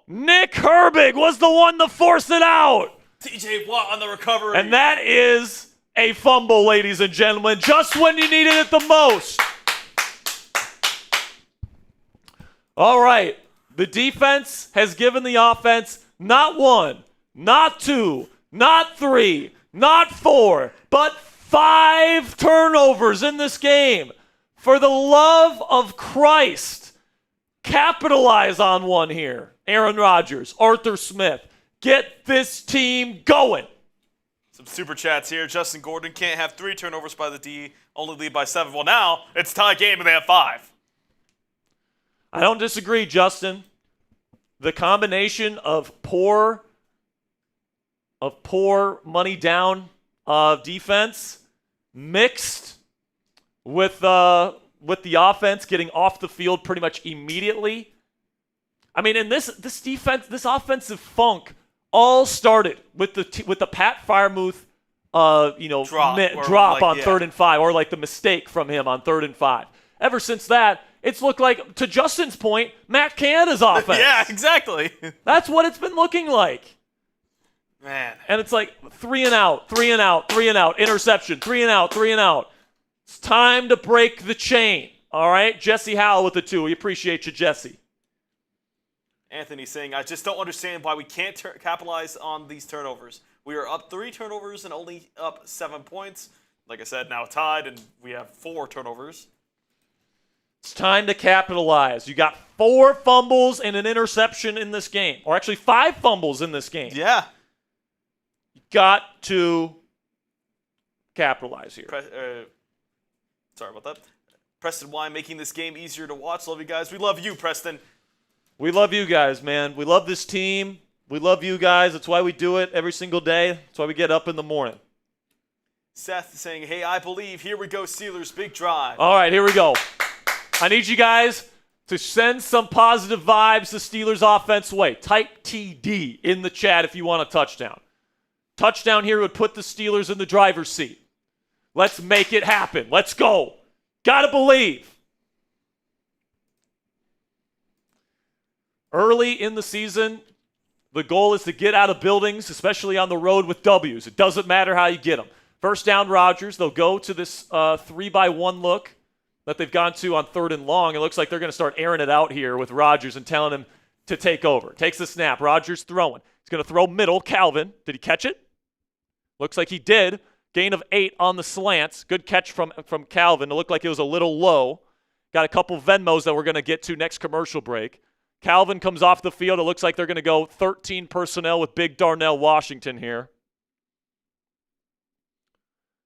Herbig was the one to force it out. TJ Watt on the recovery. And that is a fumble, ladies and gentlemen, just when you needed it the most. All right. The defense has given the offense not 1, not 2, not 3, not 4, but 5 turnovers in this game. For the love of Christ, capitalize on one here. Aaron Rodgers, Arthur Smith, get this team going. Some super chats here. Justin Gordon can't have 3 turnovers by the D, only lead by 7. Well, now it's tie game and they have 5. I don't disagree, Justin. The combination of poor money down defense mixed with the offense getting off the field pretty much immediately. I mean, and this defense, this offensive funk all started with the Pat Freiermuth drop on 3rd and 5, or like the mistake from him on 3rd and 5. Ever since that, it's looked like, to Justin's point, Matt Canada's offense. Yeah, exactly. That's what it's been looking like. Man. And it's like 3 and out, 3 and out, 3 and out, interception, 3 and out, 3 and out. It's time to break the chain. All right? Jesse Howell with the 2. We appreciate you, Jesse. Anthony saying, I just don't understand why we can't capitalize on these turnovers. We are up 3 turnovers and only up 7 points. Like I said, now tied, and we have 4 turnovers. It's time to capitalize. You got 4 fumbles and an interception in this game. Or actually 5 fumbles in this game. Yeah. You got to capitalize here. Sorry about that. Preston Y making this game easier to watch. Love you guys. We love you, Preston. We love you guys, man. We love this team. We love you guys. That's why we do it every single day. That's why we get up in the morning. Seth saying, hey, I believe. Here we go, Steelers. Big drive. All right, here we go. I need you guys to send some positive vibes the Steelers offense way. Type TD in the chat if you want a touchdown. Touchdown here would put the Steelers in the driver's seat. Let's make it happen. Let's go. Gotta believe. Early in the season, the goal is to get out of buildings, especially on the road with W's. It doesn't matter how you get them. First down, Rodgers. They'll go to this 3-by-1 look that they've gone to on 3rd and long. It looks like they're going to start airing it out here with Rodgers and telling him to take over. Takes the snap. Rodgers throwing. He's going to throw middle. Calvin. Did he catch it? Looks like he did. Gain of 8 on the slants. Good catch from Calvin. It looked like it was a little low. Got a couple Venmos that we're going to get to next commercial break. Calvin comes off the field. It looks like they're going to go 13 personnel with big Darnell Washington here.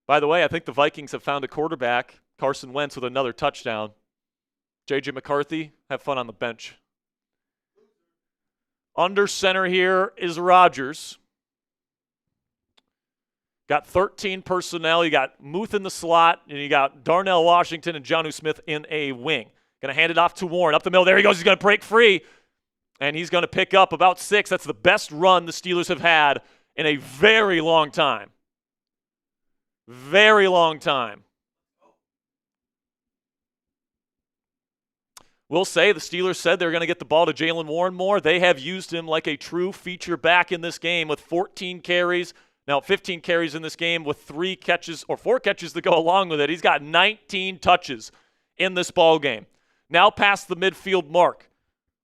By the way, I think the Vikings have found a quarterback. Carson Wentz with another touchdown. J.J. McCarthy, have fun on the bench. Under center here is Rodgers. Got 13 personnel. You got Muth in the slot, and you got Darnell Washington and Jonnu Smith in a wing. Going to hand it off to Warren. Up the middle. There he goes. He's going to break free. And he's going to pick up about 6. That's the best run the Steelers have had in a very long time. Very long time. We'll say the Steelers said they're going to get the ball to Jaylen Warren more. They have used him like a true feature back in this game with 14 carries. Now 15 carries in this game with 3 catches or 4 catches to go along with it. He's got 19 touches in this ball game. Now past the midfield mark.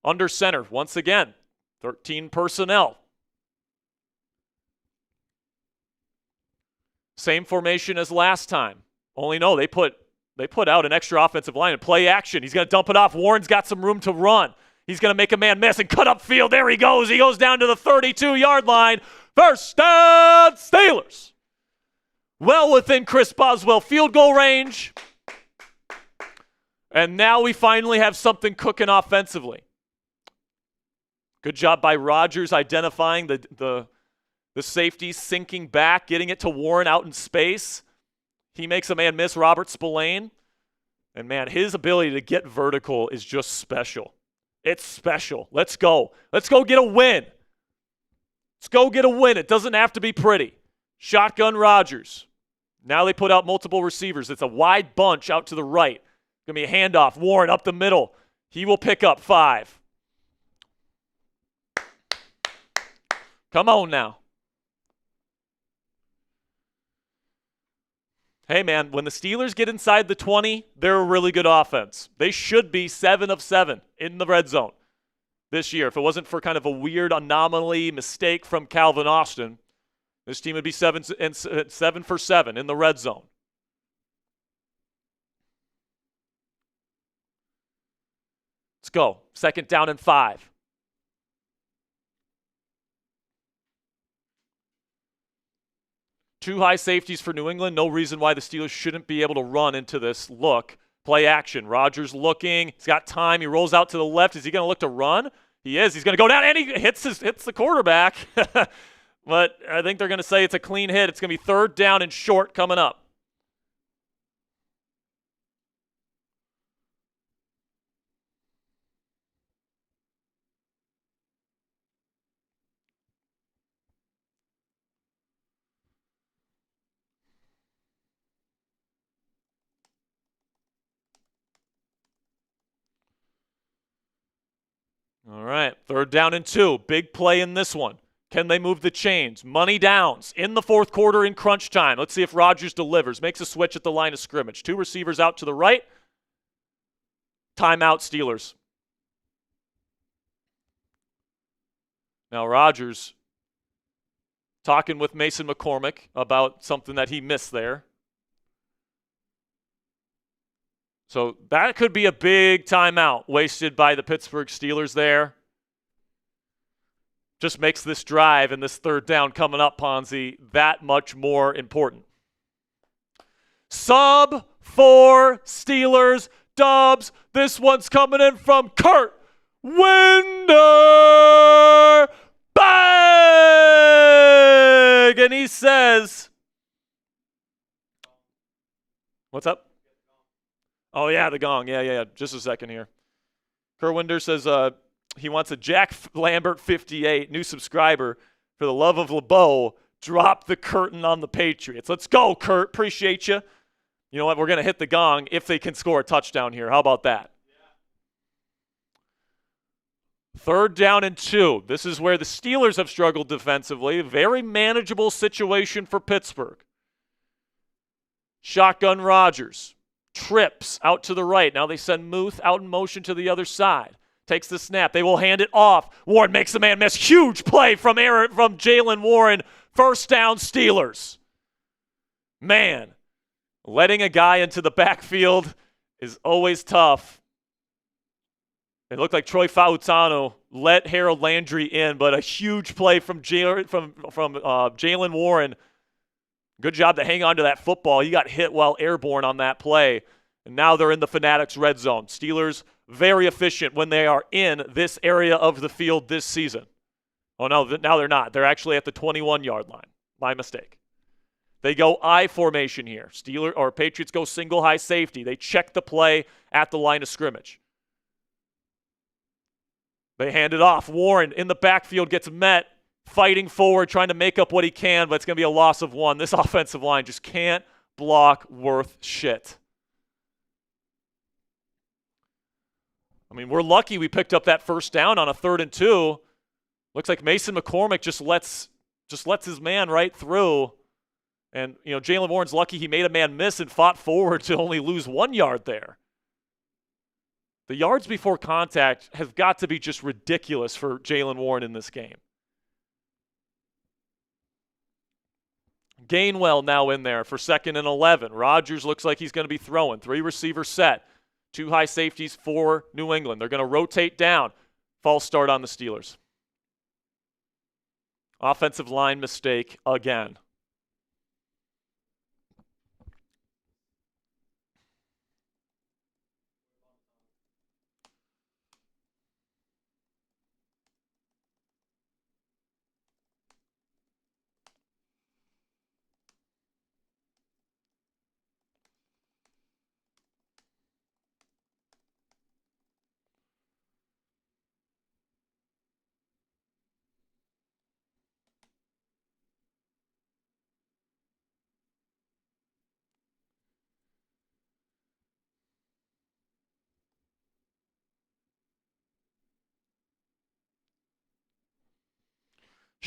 Under center, once again, 13 personnel. Same formation as last time. Only no, they put out an extra offensive line and play action. He's going to dump it off. Warren's got some room to run. He's going to make a man miss and cut up field. There he goes. He goes down to the 32-yard line. First down, Steelers. Well within Chris Boswell field goal range. And now we finally have something cooking offensively. Good job by Rodgers identifying the safety, sinking back, getting it to Warren out in space. He makes a man miss, Robert Spillane. And, man, his ability to get vertical is just special. It's special. Let's go. Let's go get a win. Let's go get a win. It doesn't have to be pretty. Shotgun Rodgers. Now they put out multiple receivers. It's a wide bunch out to the right. Going to be a handoff. Warren up the middle. He will pick up 5. Come on now. Hey, man, when the Steelers get inside the 20, they're a really good offense. They should be 7 of 7 in the red zone this year. If it wasn't for kind of a weird anomaly mistake from Calvin Austin, this team would be 7 for 7 in the red zone. Let's go. 2nd down and 5. Two high safeties for New England. No reason why the Steelers shouldn't be able to run into this look. Play action. Rodgers looking. He's got time. He rolls out to the left. Is he going to look to run? He is. He's going to go down, and he hits the quarterback. But I think they're going to say it's a clean hit. It's going to be 3rd down and short coming up. All right, 3rd down and 2. Big play in this one. Can they move the chains? Money downs in the 4th quarter in crunch time. Let's see if Rodgers delivers. Makes a switch at the line of scrimmage. 2 receivers out to the right. Timeout, Steelers. Now Rodgers talking with Mason McCormick about something that he missed there. So that could be a big timeout wasted by the Pittsburgh Steelers there. Just makes this drive and this 3rd down coming up, Ponzi, that much more important. Sub 4 Steelers dubs. This one's coming in from Kurt Winder. Bang! And he says, what's up? Oh, yeah, the gong. Yeah. Just a second here. Kurt Winder says he wants a Jack Lambert 58, new subscriber. For the love of LeBeau, drop the curtain on the Patriots. Let's go, Kurt. Appreciate you. You know what? We're going to hit the gong if they can score a touchdown here. How about that? Yeah. 3rd down and 2. This is where the Steelers have struggled defensively. Very manageable situation for Pittsburgh. Shotgun Rodgers. Trips out to the right. Now they send Muth out in motion to the other side. Takes the snap. They will hand it off. Warren makes the man miss. Huge play from Jaylen Warren. 1st down, Steelers. Man, letting a guy into the backfield is always tough. It looked like Troy Fautano let Harold Landry in, but a huge play from Jaylen Warren. Good job to hang on to that football. He got hit while airborne on that play. And now they're in the Fanatics red zone. Steelers very efficient when they are in this area of the field this season. Oh, no, now they're not. They're actually at the 21-yard line. My mistake. They go I formation here. Patriots go single high safety. They check the play at the line of scrimmage. They hand it off. Warren in the backfield gets met. Fighting forward, trying to make up what he can, but it's going to be a loss of 1. This offensive line just can't block worth shit. I mean, we're lucky we picked up that 1st down on a 3rd and 2. Looks like Mason McCormick just lets his man right through. And, Jaylen Warren's lucky he made a man miss and fought forward to only lose 1 yard there. The yards before contact have got to be just ridiculous for Jaylen Warren in this game. Gainwell now in there for 2nd and 11. Rodgers looks like he's going to be throwing. 3 receiver set. 2 high safeties for New England. They're going to rotate down. False start on the Steelers. Offensive line mistake again.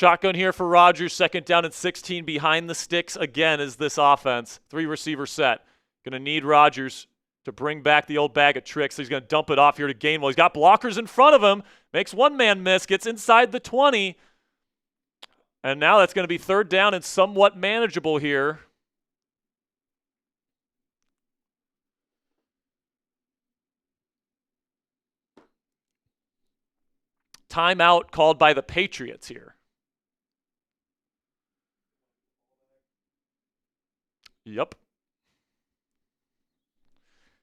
Shotgun here for Rodgers, 2nd down and 16 behind the sticks again is this offense. 3-receiver set. Going to need Rodgers to bring back the old bag of tricks. He's going to dump it off here to Gainwell. He's got blockers in front of him. Makes one man miss. Gets inside the 20. And now that's going to be 3rd down and somewhat manageable here. Timeout called by the Patriots here. Yep.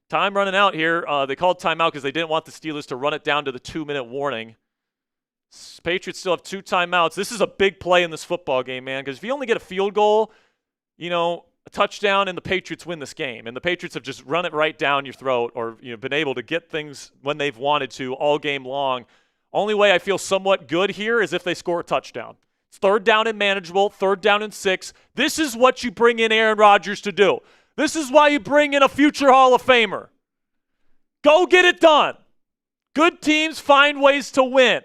Time running out here. They called timeout because they didn't want the Steelers to run it down to the 2-minute warning. Patriots still have 2 timeouts. This is a big play in this football game, man, because if you only get a field goal, a touchdown, and the Patriots win this game. And the Patriots have just run it right down your throat or been able to get things when they've wanted to all game long. Only way I feel somewhat good here is if they score a touchdown. It's 3rd down and manageable, 3rd down and 6. This is what you bring in Aaron Rodgers to do. This is why you bring in a future Hall of Famer. Go get it done. Good teams find ways to win.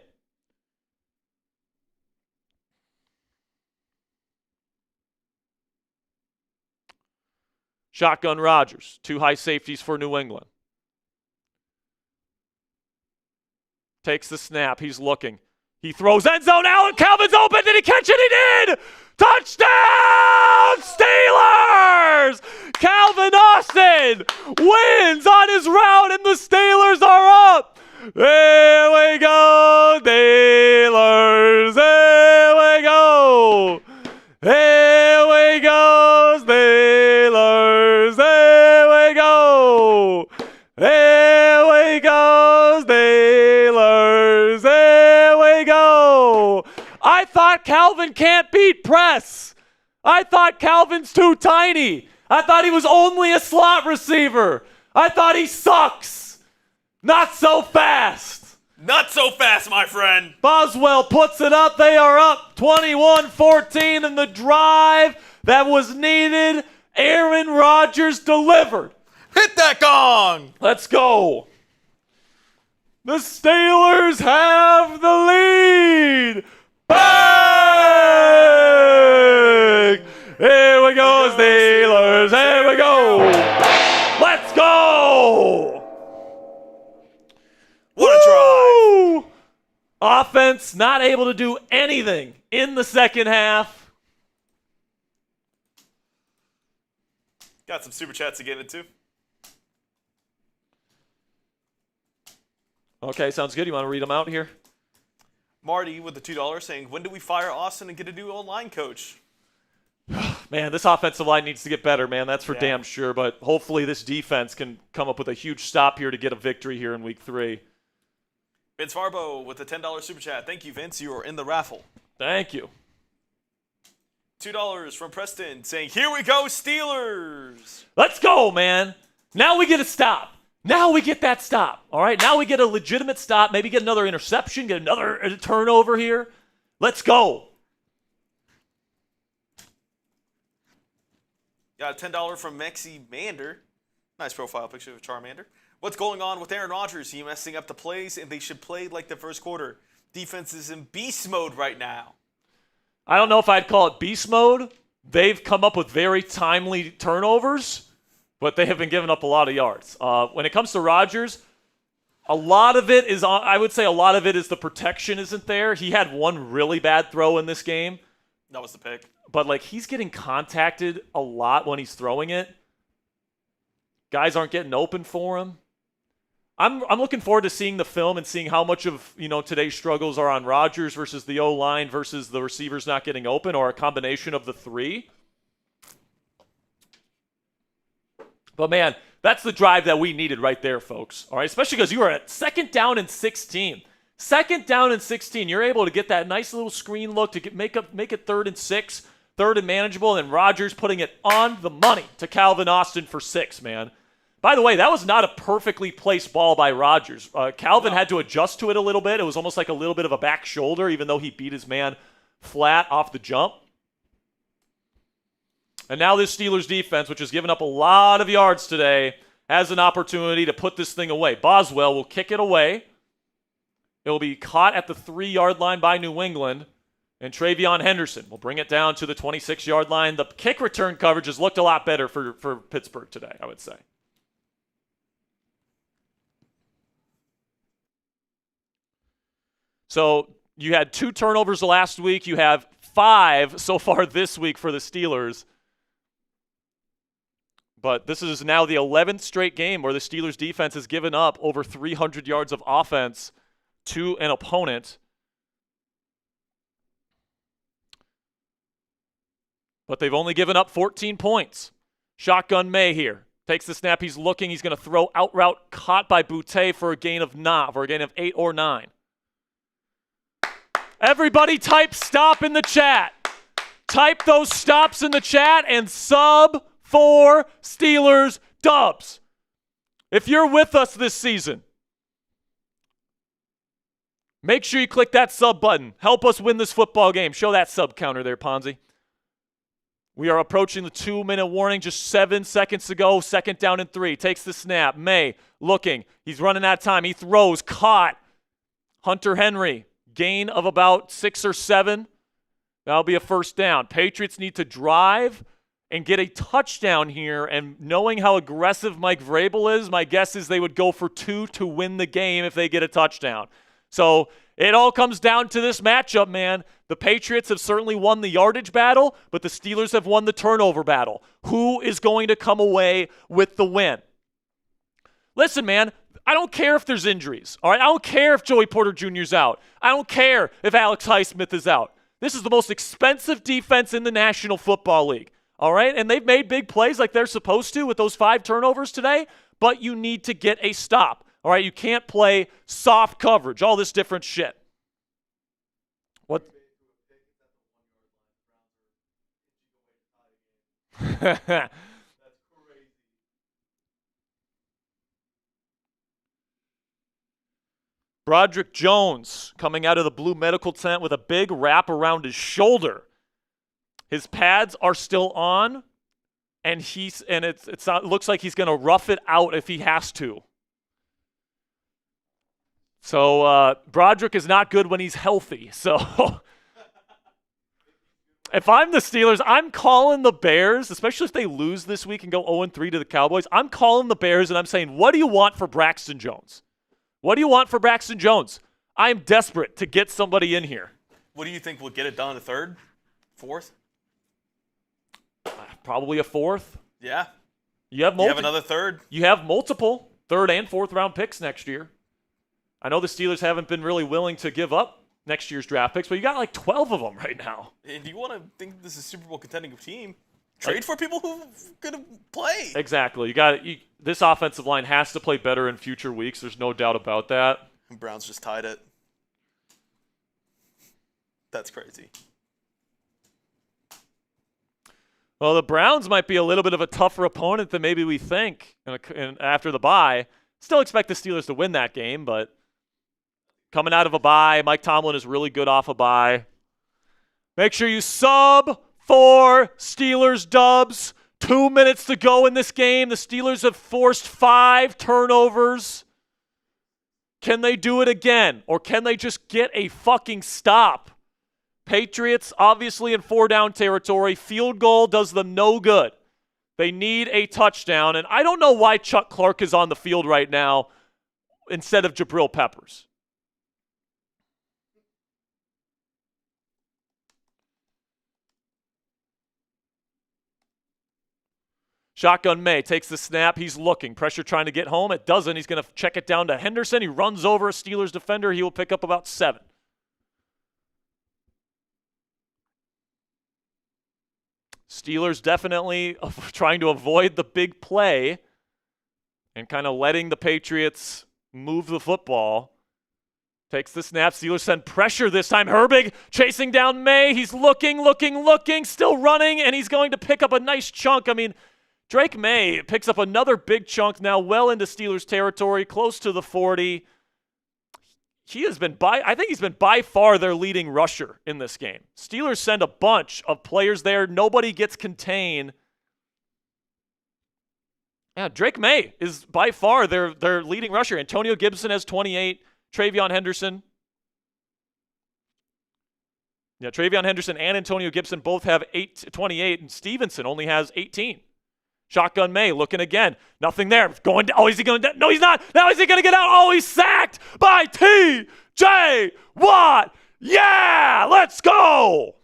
Shotgun Rodgers, 2 high safeties for New England. Takes the snap. He's looking. He throws end zone out. Calvin's open. Did he catch it? He did. Touchdown Steelers! Calvin Austin wins on his route, and the Steelers are up. There we go, Steelers. There we go. There we go, Steelers. There we go. There we go, Steelers. There we go. I thought Calvin can't beat press. I thought Calvin's too tiny. I thought he was only a slot receiver. I thought he sucks. Not so fast. Not so fast, my friend. Boswell puts it up. They are up 21-14 in the drive that was needed. Aaron Rodgers delivered. Hit that gong. Let's go. The Steelers have the lead. Bang! Here we go, Steelers. Here we go. Let's go. What a drive. Offense not able to do anything in the second half. Got some super chats to get into. Okay, sounds good. You want to read them out here? Marty with the $2 saying, when do we fire Austin and get a new O-line coach? Man, this offensive line needs to get better, man. That's for damn sure. But hopefully this defense can come up with a huge stop here to get a victory here in week 3. Vince Farbo with the $10 super chat. Thank you, Vince. You are in the raffle. Thank you. $2 from Preston saying, here we go, Steelers. Let's go, man. Now we get a stop. Now we get that stop. All right, now we get a legitimate stop. Maybe get another interception, get another turnover here. Let's go. Got a $10 from Mexi Mander. Nice profile picture of Charmander. What's going on with Aaron Rodgers? He messing up the plays, and they should play like the first quarter. Defense is in beast mode right now. I don't know if I'd call it beast mode. They've come up with very timely turnovers, but they have been giving up a lot of yards. When it comes to Rodgers, a lot of it is, I would say a lot of it is the protection isn't there. He had one really bad throw in this game. That was the pick. But, he's getting contacted a lot when he's throwing it. Guys aren't getting open for him. I'm looking forward to seeing the film and seeing how much of, today's struggles are on Rodgers versus the O-line versus the receivers not getting open, or a combination of the three. But, man, that's the drive that we needed right there, folks. All right, especially because you were at 2nd down and 16. 2nd down and 16. You're able to get that nice little screen look to make it 3rd and 6, 3rd and manageable, and Rodgers putting it on the money to Calvin Austin for 6, man. By the way, that was not a perfectly placed ball by Rodgers. Calvin had to adjust to it a little bit. It was almost like a little bit of a back shoulder, even though he beat his man flat off the jump. And now this Steelers defense, which has given up a lot of yards today, has an opportunity to put this thing away. Boswell will kick it away. It will be caught at the 3-yard line by New England. And Travion Henderson will bring it down to the 26-yard line. The kick return coverage has looked a lot better for Pittsburgh today, I would say. So you had 2 turnovers last week. You have 5 so far this week for the Steelers. But this is now the 11th straight game where the Steelers defense has given up over 300 yards of offense to an opponent. But they've only given up 14 points. Shotgun May here. Takes the snap. He's looking. He's going to throw out route, caught by Boutte for a gain of 8 or 9. Everybody type stop in the chat. Type those stops in the chat and sub for Steelers dubs. If you're with us this season, make sure you click that sub button. Help us win this football game. Show that sub counter there, Ponzi. We are approaching the 2-minute warning. Just 7 seconds to go. 2nd down and 3. Takes the snap. May looking. He's running out of time. He throws. Caught. Hunter Henry. Gain of about 6 or 7. That'll be a 1st down. Patriots need to drive and get a touchdown here. And knowing how aggressive Mike Vrabel is, my guess is they would go for 2 to win the game if they get a touchdown. So it all comes down to this matchup, man. The Patriots have certainly won the yardage battle, but the Steelers have won the turnover battle. Who is going to come away with the win? Listen, man, I don't care if there's injuries. All right, I don't care if Joey Porter Jr.'s out. I don't care if Alex Highsmith is out. This is the most expensive defense in the National Football League. All right, and they've made big plays like they're supposed to with those 5 turnovers today, but you need to get a stop. All right, you can't play soft coverage, all this different shit. What? That's crazy. Broderick Jones coming out of the blue medical tent with a big wrap around his shoulder. His pads are still on, and it looks like he's going to rough it out if he has to. So Broderick is not good when he's healthy. So if I'm the Steelers, I'm calling the Bears, especially if they lose this week and go 0-3 to the Cowboys. I'm calling the Bears and I'm saying, what do you want for Braxton Jones? What do you want for Braxton Jones? I'm desperate to get somebody in here. What do you think will get it done? A 3rd? 4th? Probably a 4th. Yeah. You have another 3rd? You have multiple 3rd and 4th round picks next year. I know the Steelers haven't been really willing to give up next year's draft picks, but you got like 12 of them right now. And you want to think this is a Super Bowl contending team? Trade for people who could play. Exactly. This offensive line has to play better in future weeks. There's no doubt about that. And Browns just tied it. That's crazy. Well, the Browns might be a little bit of a tougher opponent than maybe we think and after the bye. Still expect the Steelers to win that game, but coming out of a bye, Mike Tomlin is really good off a bye. Make sure you sub for Steelers dubs. 2 minutes to go in this game. The Steelers have forced 5 turnovers. Can they do it again? Or can they just get a fucking stop? Patriots, obviously in 4-down territory. Field goal does them no good. They need a touchdown. And I don't know why Chuck Clark is on the field right now instead of Jabrill Peppers. Shotgun May takes the snap. He's looking. Pressure trying to get home. It doesn't. He's going to check it down to Henderson. He runs over a Steelers defender. He will pick up about 7. Steelers definitely trying to avoid the big play and kind of letting the Patriots move the football. Takes the snap. Steelers send pressure this time. Herbig chasing down May. He's looking, still running, and he's going to pick up a nice chunk. I mean, Drake May picks up another big chunk now well into Steelers territory, close to the 40. I think he's been by far their leading rusher in this game. Steelers send a bunch of players there. Nobody gets contained. Yeah, Drake May is by far their leading rusher. Antonio Gibson has 28. Travion Henderson. Yeah, Travion Henderson and Antonio Gibson both have 28, and Stevenson only has 18. Shotgun May looking again. Nothing there. Going down. Oh, is he going to? No, he's not. Now is he going to get out? Oh, he's sacked by T.J. Watt. Yeah, let's go.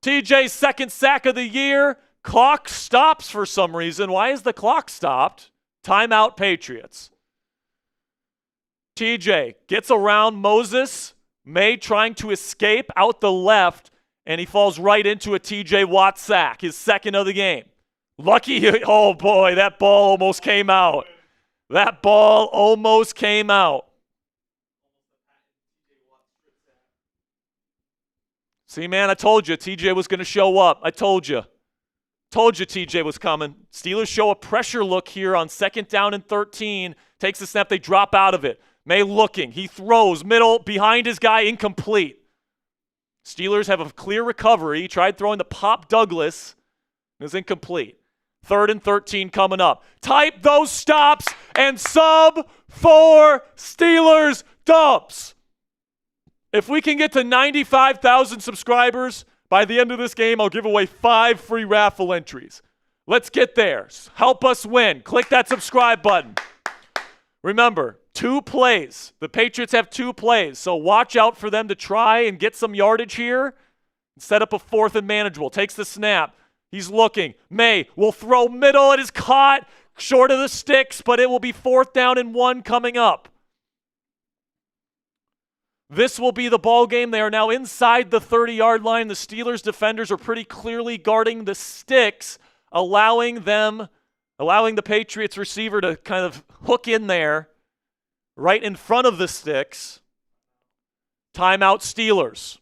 TJ's second sack of the year. Clock stops for some reason. Why is the clock stopped? Timeout Patriots. TJ gets around Moses. May trying to escape out the left, and he falls right into a TJ Watt sack, his second of the game. Lucky, oh boy, that ball almost came out. That ball almost came out. See, man, I told you TJ was going to show up. I told you. Told you TJ was coming. Steelers show a pressure look here on 2nd down and 13. Takes the snap. They drop out of it. May looking. He throws. Middle. Behind his guy. Incomplete. Steelers have a clear recovery. He tried throwing the Pop Douglas. It was incomplete. 3rd and 13 coming up. Type those stops and sub for Steelers dubs. If we can get to 95,000 subscribers by the end of this game, I'll give away 5 free raffle entries. Let's get there. Help us win. Click that subscribe button. Remember, 2 plays. The Patriots have 2 plays, so watch out for them to try and get some yardage here. Set up a 4th and manageable. Takes the snap. He's looking. May will throw middle. It is caught short of the sticks, but it will be 4th down and 1 coming up. This will be the ball game. They are now inside the 30-yard line. The Steelers defenders are pretty clearly guarding the sticks, allowing the Patriots receiver to kind of hook in there right in front of the sticks. Timeout Steelers.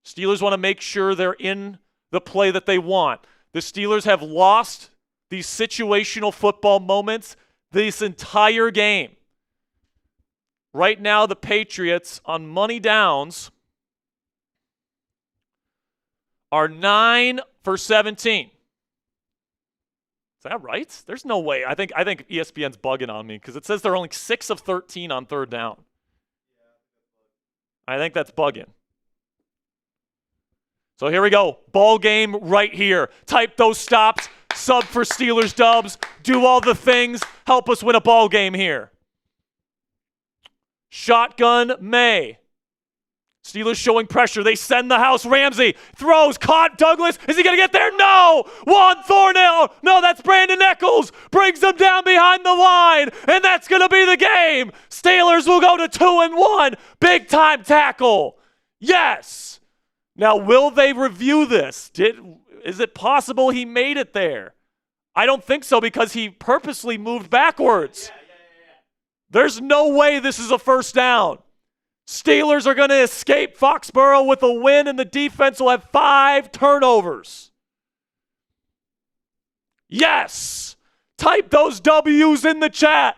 Steelers want to make sure they're in the play that they want. The Steelers have lost these situational football moments this entire game. Right now, the Patriots on money downs are 9 for 17. Is that right? There's no way. I think ESPN's bugging on me because it says they're only 6 of 13 on 3rd down. I think that's bugging. So here we go. Ball game right here. Type those stops. Sub for Steelers dubs. Do all the things. Help us win a ball game here. Shotgun May. Steelers showing pressure. They send the house. Ramsey throws. Caught Douglas. Is he going to get there? No. Juan Thornhill. No, that's Brandon Eccles. Brings him down behind the line. And that's going to be the game. Steelers will go to 2-1. Big time tackle. Yes. Now, will they review this? Is it possible he made it there? I don't think so because he purposely moved backwards. There's no way this is a 1st down. Steelers are going to escape Foxborough with a win, and the defense will have 5 turnovers. Yes! Type those W's in the chat.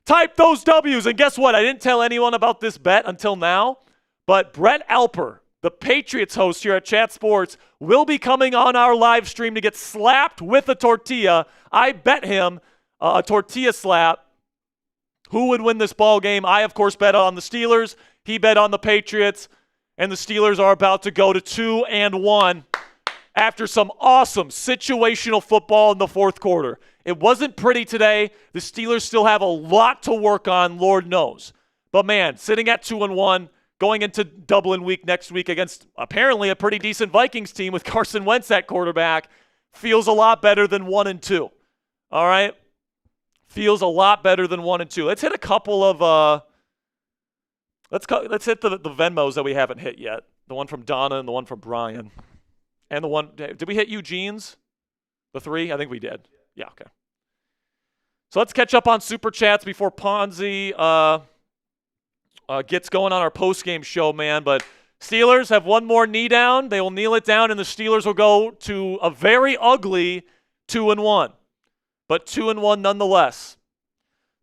Type those W's. And guess what? I didn't tell anyone about this bet until now, but Brett Alper, the Patriots host here at Chat Sports, will be coming on our live stream to get slapped with a tortilla. I bet him a tortilla slap. Who would win this ball game? I, of course, bet on the Steelers. He bet on the Patriots. And the Steelers are about to go to 2-1 after some awesome situational football in the 4th quarter. It wasn't pretty today. The Steelers still have a lot to work on, Lord knows. But, man, sitting at 2-1, going into Dublin week next week against apparently a pretty decent Vikings team with Carson Wentz at quarterback, feels a lot better than 1-2. All right? Feels a lot better than 1-2. Let's hit a couple of let's hit the Venmos that we haven't hit yet. The one from Donna and the one from Brian. And the one, did we hit Eugene's? The 3? I think we did. Yeah, okay. So let's catch up on Super Chats before Ponzi gets going on our postgame show, man. But Steelers have one more knee down. They will kneel it down, and the Steelers will go to a very ugly 2-1. But 2-1 nonetheless.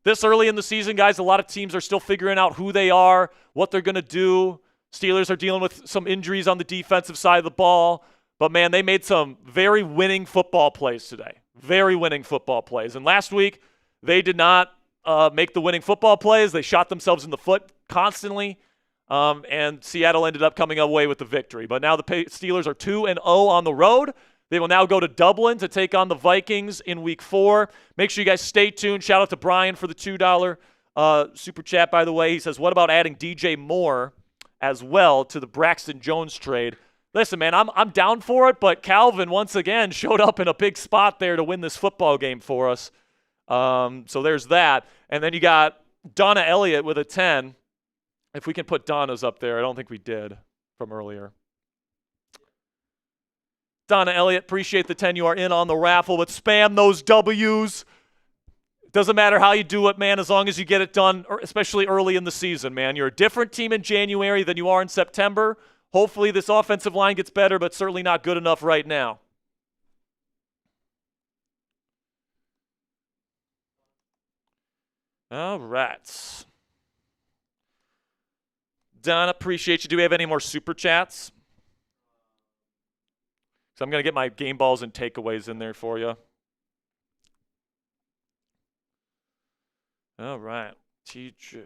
This early in the season, guys, a lot of teams are still figuring out who they are, what they're going to do. Steelers are dealing with some injuries on the defensive side of the ball. But, man, they made some very winning football plays today. Very winning football plays. And last week, they did not make the winning football plays. They shot themselves in the foot constantly. and Seattle ended up coming away with the victory. But now the Steelers are 2-0 on the road. They will now go to Dublin to take on the Vikings in Week 4. Make sure you guys stay tuned. Shout out to Brian for the $2 super chat, by the way. He says, what about adding DJ Moore as well to the Braxton Jones trade? Listen, man, I'm down for it, but Calvin, once again, showed up in a big spot there to win this football game for us. So there's that. And then you got Donna Elliott with a 10. If we can put Donna's up there. I don't think we did from earlier. Donna Elliott, appreciate the 10. You are in on the raffle, but spam those W's. Doesn't matter how you do it, man, as long as you get it done, especially early in the season, man. You're a different team in January than you are in September. Hopefully this offensive line gets better, but certainly not good enough right now. All right. Don, appreciate you. Do we have any more super chats? So I'm going to get my game balls and takeaways in there for you. All right. TJ.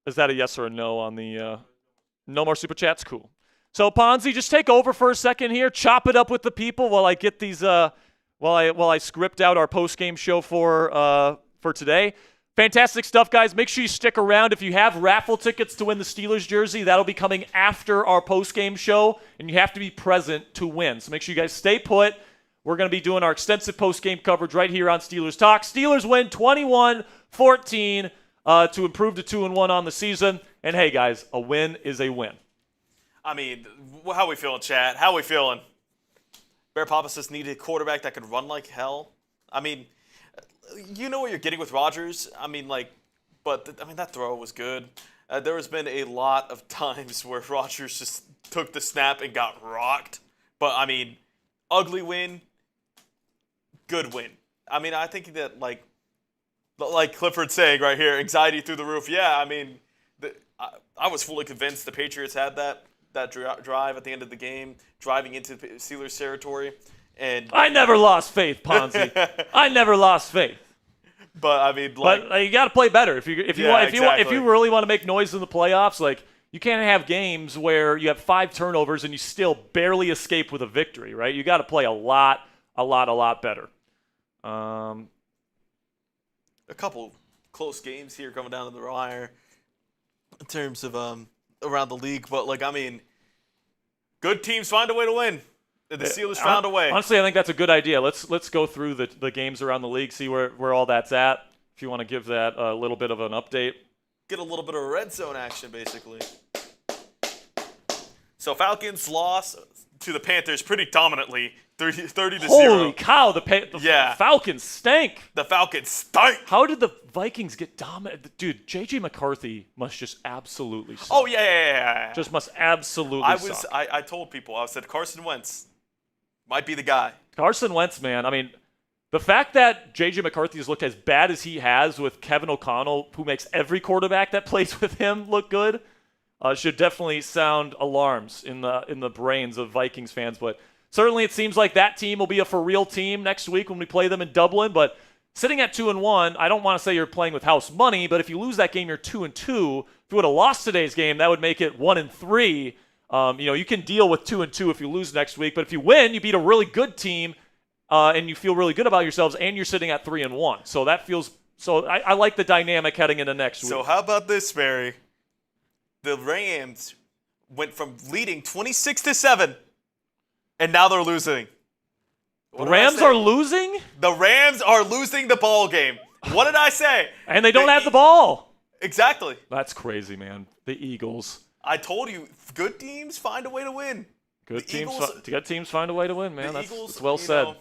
Is that a yes or a no on the no more super chats? Cool. So Ponzi, just take over for a second here. Chop it up with the people while I get these while I script out our post-game show for today. Fantastic stuff, guys. Make sure you stick around. If you have raffle tickets to win the Steelers jersey, that'll be coming after our post-game show, and you have to be present to win. So make sure you guys stay put. We're going to be doing our extensive post-game coverage right here on Steelers Talk. Steelers win 21-14 to improve to 2-1 on the season. And hey, guys, a win is a win. I mean, how we feeling, chat? How we feeling? Bear Papa says needed a quarterback that could run like hell. I mean, you know what you're getting with Rodgers. I mean, that throw was good. There has been a lot of times where Rodgers just took the snap and got rocked. But, I mean, ugly win, good win. I mean, I think that, like Clifford's saying right here, anxiety through the roof. Yeah, I mean, I was fully convinced the Patriots had that drive at the end of the game, driving into Steelers territory. And I never lost faith, Ponzi. I never lost faith. But I mean, you got to play better if you really want to make noise in the playoffs. Like, you can't have games where you have 5 turnovers and you still barely escape with a victory, right? You got to play a lot better. A couple close games here coming down to the wire in terms of around the league, but good teams find a way to win. The Steelers found a way. Honestly, I think that's a good idea. Let's go through the games around the league, see where all that's at. If you want to give that a little bit of an update. Get a little bit of red zone action, basically. So Falcons lost to the Panthers pretty dominantly, 30-0. Holy cow, the Falcons stank. The Falcons stank. How did the Vikings get dominated? Dude, J.J. McCarthy must just absolutely suck. Oh, yeah. Just must absolutely suck. I told people, I said Carson Wentz might be the guy. Carson Wentz, man. I mean, the fact that J.J. McCarthy has looked as bad as he has with Kevin O'Connell, who makes every quarterback that plays with him look good, should definitely sound alarms in the brains of Vikings fans. But certainly it seems like that team will be a for-real team next week when we play them in Dublin. But sitting at 2-1, I don't want to say you're playing with house money, but if you lose that game, you're 2-2. If you would have lost today's game, that would make it 1-3. You can deal with 2-2 if you lose next week, but if you win, you beat a really good team, and you feel really good about yourselves, and you're sitting at 3-1. So that feels I like the dynamic heading into next week. So how about this, Sperry? The Rams went from leading 26-7, and now they're losing. The Rams are losing? The Rams are losing the ball game. What did I say? And they don't have the ball. Exactly. That's crazy, man. The Eagles. I told you, good teams find a way to win. Good teams find a way to win, man. That's well said.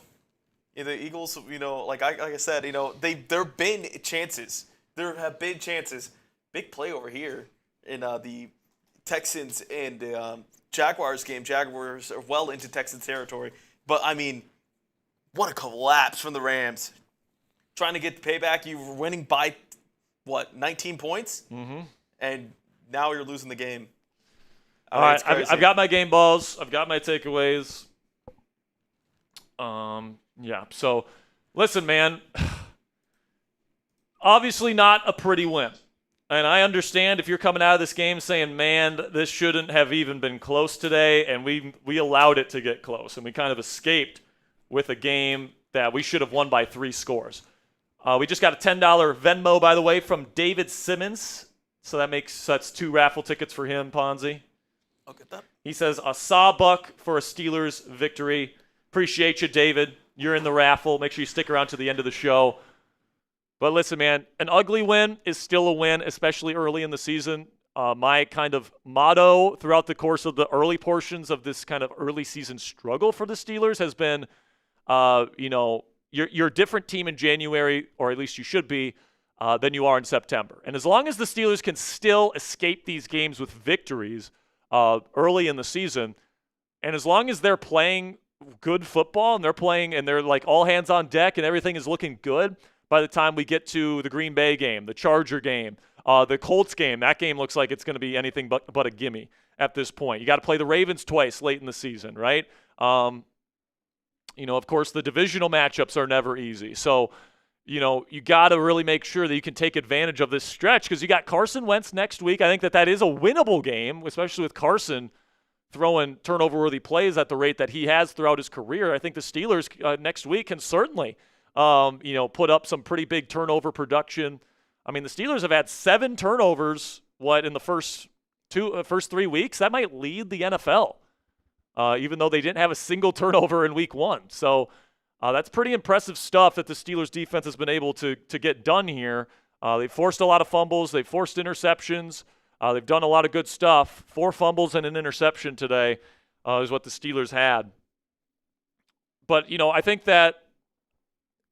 The Eagles, like I said, there have been chances. There have been chances. Big play over here in the Texans and Jaguars game. Jaguars are well into Texans territory. But, I mean, what a collapse from the Rams. Trying to get the payback. You were winning by, 19 points? Mm-hmm. And now you're losing the game. All right, I've got my game balls. I've got my takeaways. Yeah, so listen, man. Obviously not a pretty win. And I understand if you're coming out of this game saying, man, this shouldn't have even been close today, and we allowed it to get close, and we kind of escaped with a game that we should have won by 3 scores. We just got a $10 Venmo, by the way, from David Simmons. So that's 2 raffle tickets for him, Ponzi. I'll get that. He says, a sawbuck for a Steelers victory. Appreciate you, David. You're in the raffle. Make sure you stick around to the end of the show. But listen, man, an ugly win is still a win, especially early in the season. My kind of motto throughout the course of the early portions of this kind of early season struggle for the Steelers has been, you're a different team in January, or at least you should be, than you are in September. And as long as the Steelers can still escape these games with victories early in the season, and as long as they're playing good football and they're like all hands on deck and everything is looking good, by the time we get to the Green Bay game, the Charger game, the Colts game, that game looks like it's going to be anything but a gimme at this point. You got to play the Ravens twice late in the season, right? Of course, the divisional matchups are never easy. So, you got to really make sure that you can take advantage of this stretch because you got Carson Wentz next week. I think that is a winnable game, especially with Carson throwing turnover-worthy plays at the rate that he has throughout his career. I think the Steelers next week can certainly put up some pretty big turnover production. I mean, the Steelers have had 7 turnovers, in the first 3 weeks? That might lead the NFL, even though they didn't have a single turnover in week 1. So that's pretty impressive stuff that the Steelers defense has been able to get done here. They've forced a lot of fumbles. They've forced interceptions. They've done a lot of good stuff. 4 fumbles and an interception today is what the Steelers had. But, I think that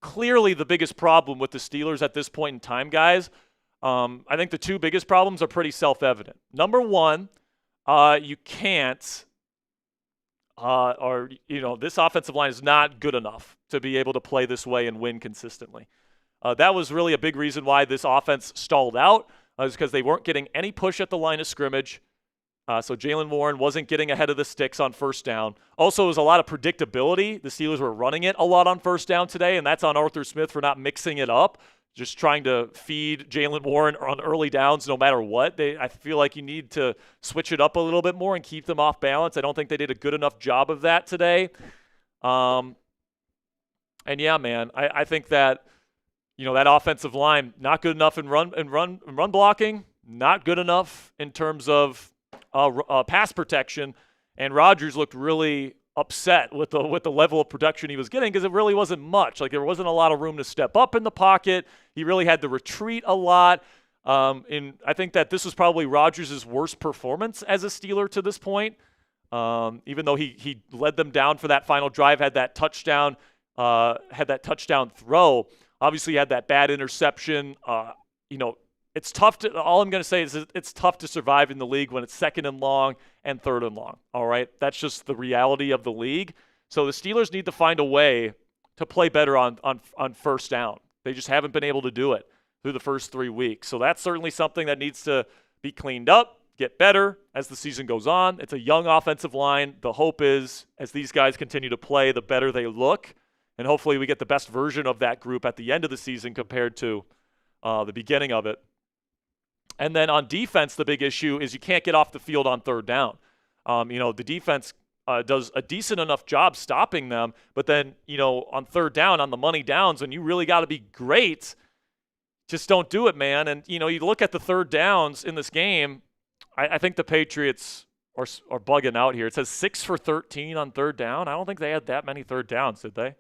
clearly the biggest problem with the Steelers at this point in time, guys, I think the 2 biggest problems are pretty self-evident. Number 1, you can't, this offensive line is not good enough to be able to play this way and win consistently. That was really a big reason why this offense stalled out, is because they weren't getting any push at the line of scrimmage. So Jaylen Warren wasn't getting ahead of the sticks on first down. Also, it was a lot of predictability. The Steelers were running it a lot on first down today, and that's on Arthur Smith for not mixing it up, just trying to feed Jaylen Warren on early downs no matter what. I feel like you need to switch it up a little bit more and keep them off balance. I don't think they did a good enough job of that today. And yeah, man, I think that that offensive line not good enough in run blocking, not good enough in terms of pass protection, and Rodgers looked really upset with the level of production he was getting because it really wasn't much. Like there wasn't a lot of room to step up in the pocket. He really had to retreat a lot. And I think that this was probably Rodgers' worst performance as a Steeler to this point. Even though he led them down for that final drive, had that touchdown throw. Obviously, he had that bad interception. It's tough to – all I'm going to say is it's tough to survive in the league when it's 2nd and long and 3rd and long, all right? That's just the reality of the league. So the Steelers need to find a way to play better on first down. They just haven't been able to do it through the first 3 weeks. So that's certainly something that needs to be cleaned up, get better as the season goes on. It's a young offensive line. The hope is as these guys continue to play, the better they look. And hopefully we get the best version of that group at the end of the season compared to the beginning of it. And then on defense, the big issue is you can't get off the field on 3rd down. The defense does a decent enough job stopping them, but then, on 3rd down, on the money downs, when you really got to be great, just don't do it, man. And, you look at the 3rd downs in this game, I think the Patriots are bugging out here. It says 6 for 13 on 3rd down. I don't think they had that many 3rd downs, did they?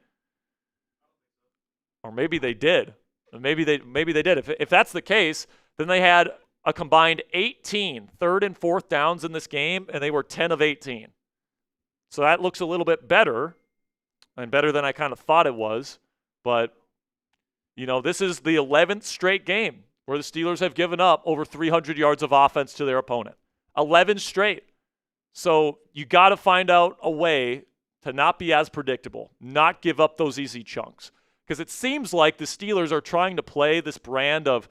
Or maybe they did. Maybe they did. If that's the case, then they had a combined 18 3rd and 4th downs in this game, and they were 10 of 18. So that looks a little bit better, and better than I kind of thought it was. But, this is the 11th straight game where the Steelers have given up over 300 yards of offense to their opponent. 11 straight. So you got to find out a way to not be as predictable, not give up those easy chunks. Because it seems like the Steelers are trying to play this brand of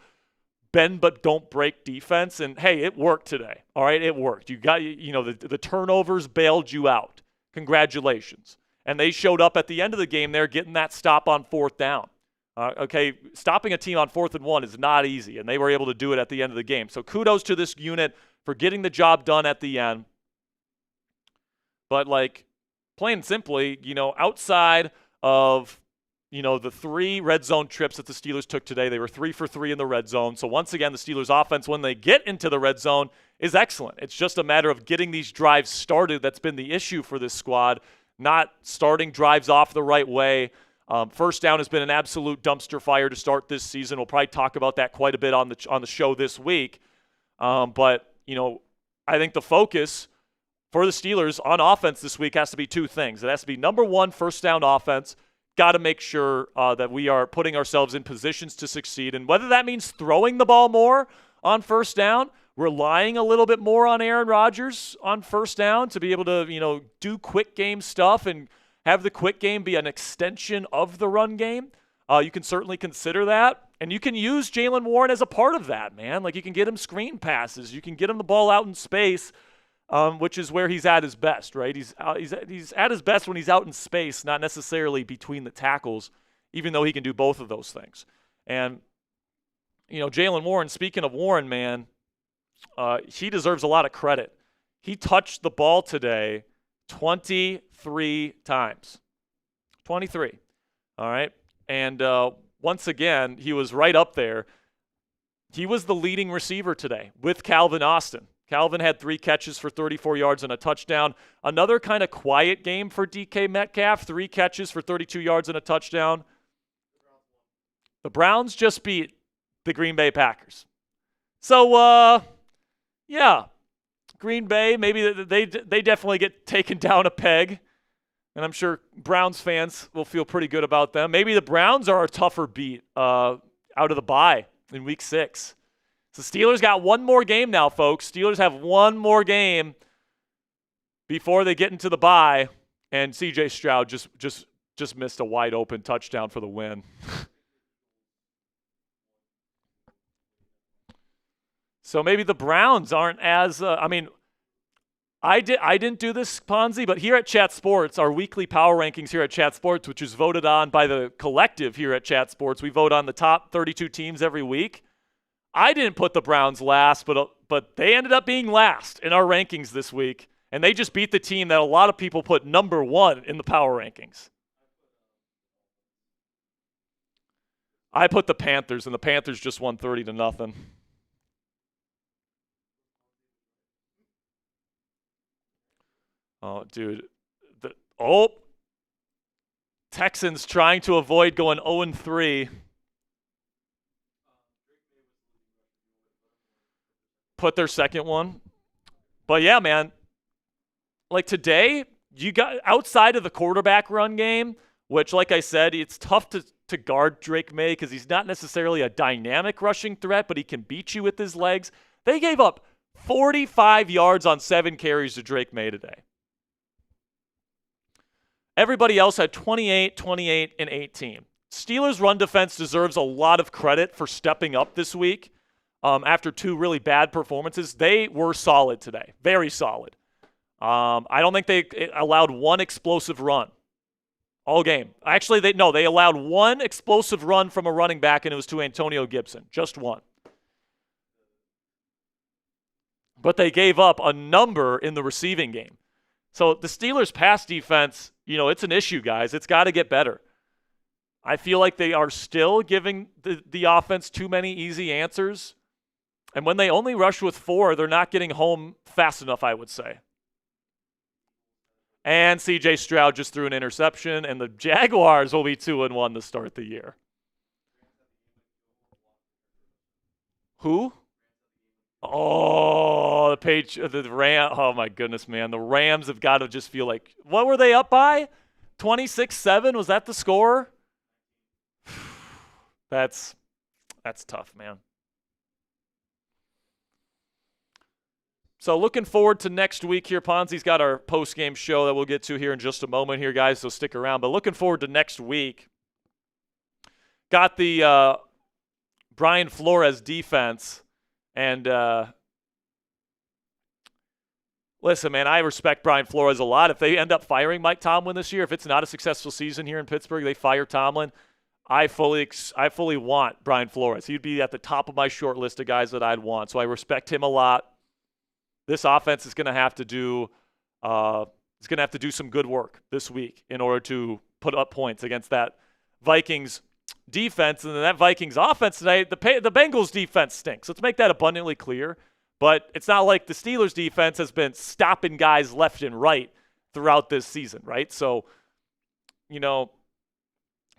bend but don't break defense, and hey, it worked today. All right, it worked. You got the turnovers bailed you out. Congratulations. And they showed up at the end of the game there getting that stop on 4th down. Okay, stopping a team on 4th and 1 is not easy, and they were able to do it at the end of the game. So kudos to this unit for getting the job done at the end. But, like, plain and simply, outside of, the 3 red zone trips that the Steelers took today, they were 3 for 3 in the red zone. So, once again, the Steelers' offense, when they get into the red zone, is excellent. It's just a matter of getting these drives started. That's been the issue for this squad, not starting drives off the right way. First down has been an absolute dumpster fire to start this season. We'll probably talk about that quite a bit on the show this week. But I think the focus for the Steelers on offense this week has to be 2 things. It has to be, number 1, first down offense. Got to make sure that we are putting ourselves in positions to succeed. And whether that means throwing the ball more on first down, relying a little bit more on Aaron Rodgers on first down to be able to, do quick game stuff and have the quick game be an extension of the run game. You can certainly consider that. And you can use Jaylen Warren as a part of that, man. Like, you can get him screen passes. You can get him the ball out in space, which is where he's at his best, right? He's at his best when he's out in space, not necessarily between the tackles, even though he can do both of those things. And, Jaylen Warren, speaking of Warren, man, he deserves a lot of credit. He touched the ball today 23 times. 23. All right? And once again, he was right up there. He was the leading receiver today with Calvin Austin. Calvin had 3 catches for 34 yards and a touchdown. Another kind of quiet game for DK Metcalf, 3 catches for 32 yards and a touchdown. The Browns just beat the Green Bay Packers. So, yeah, Green Bay, maybe they definitely get taken down a peg. And I'm sure Browns fans will feel pretty good about them. Maybe the Browns are a tougher beat out of the bye in Week 6. So Steelers got one more game now, folks. Steelers have one more game before they get into the bye. And CJ Stroud just missed a wide open touchdown for the win. So maybe the Browns aren't as I didn't do this, Ponzi, but here at Chat Sports, our weekly power rankings here at Chat Sports, which is voted on by the collective here at Chat Sports, we vote on the top 32 teams every week. I didn't put the Browns last, but they ended up being last in our rankings this week, and they just beat the team that a lot of people put number 1 in the power rankings. I put the Panthers, and the Panthers just won 30-0. Oh, dude. Texans trying to avoid going 0-3. Put their second one. But yeah, man. Like today, you got outside of the quarterback run game, which, like I said, it's tough to guard Drake May because he's not necessarily a dynamic rushing threat, but he can beat you with his legs. They gave up 45 yards on 7 carries to Drake May today. Everybody else had 28, 28, and 18. Steelers' run defense deserves a lot of credit for stepping up this week after 2 really bad performances. They were solid today, very solid. I don't think they allowed 1 explosive run all game. Actually, they allowed 1 explosive run from a running back, and it was to Antonio Gibson, just 1. But they gave up a number in the receiving game. So the Steelers' pass defense, it's an issue, guys. It's got to get better. I feel like they are still giving the offense too many easy answers. And when they only rush with 4, they're not getting home fast enough, I would say. And C.J. Stroud just threw an interception, and the Jaguars will be 2-1 to start the year. Who? Oh, the Ram. Oh my goodness, man. The Rams have got to just feel like, what were they up by? 26-7? Was that the score? That's tough, man. So looking forward to next week here. Ponzi's got our post-game show that we'll get to here in just a moment here, guys, so stick around. But looking forward to next week. Got the Brian Flores defense. And listen, man, I respect Brian Flores a lot. If they end up firing Mike Tomlin this year, if it's not a successful season here in Pittsburgh, they fire Tomlin. I fully want Brian Flores. He'd be at the top of my short list of guys that I'd want. So I respect him a lot. This offense is going to have to do some good work this week in order to put up points against that Vikings defense. And then that Vikings offense tonight, the Bengals defense stinks. Let's make that abundantly clear. But it's not like the Steelers defense has been stopping guys left and right throughout this season, right? So,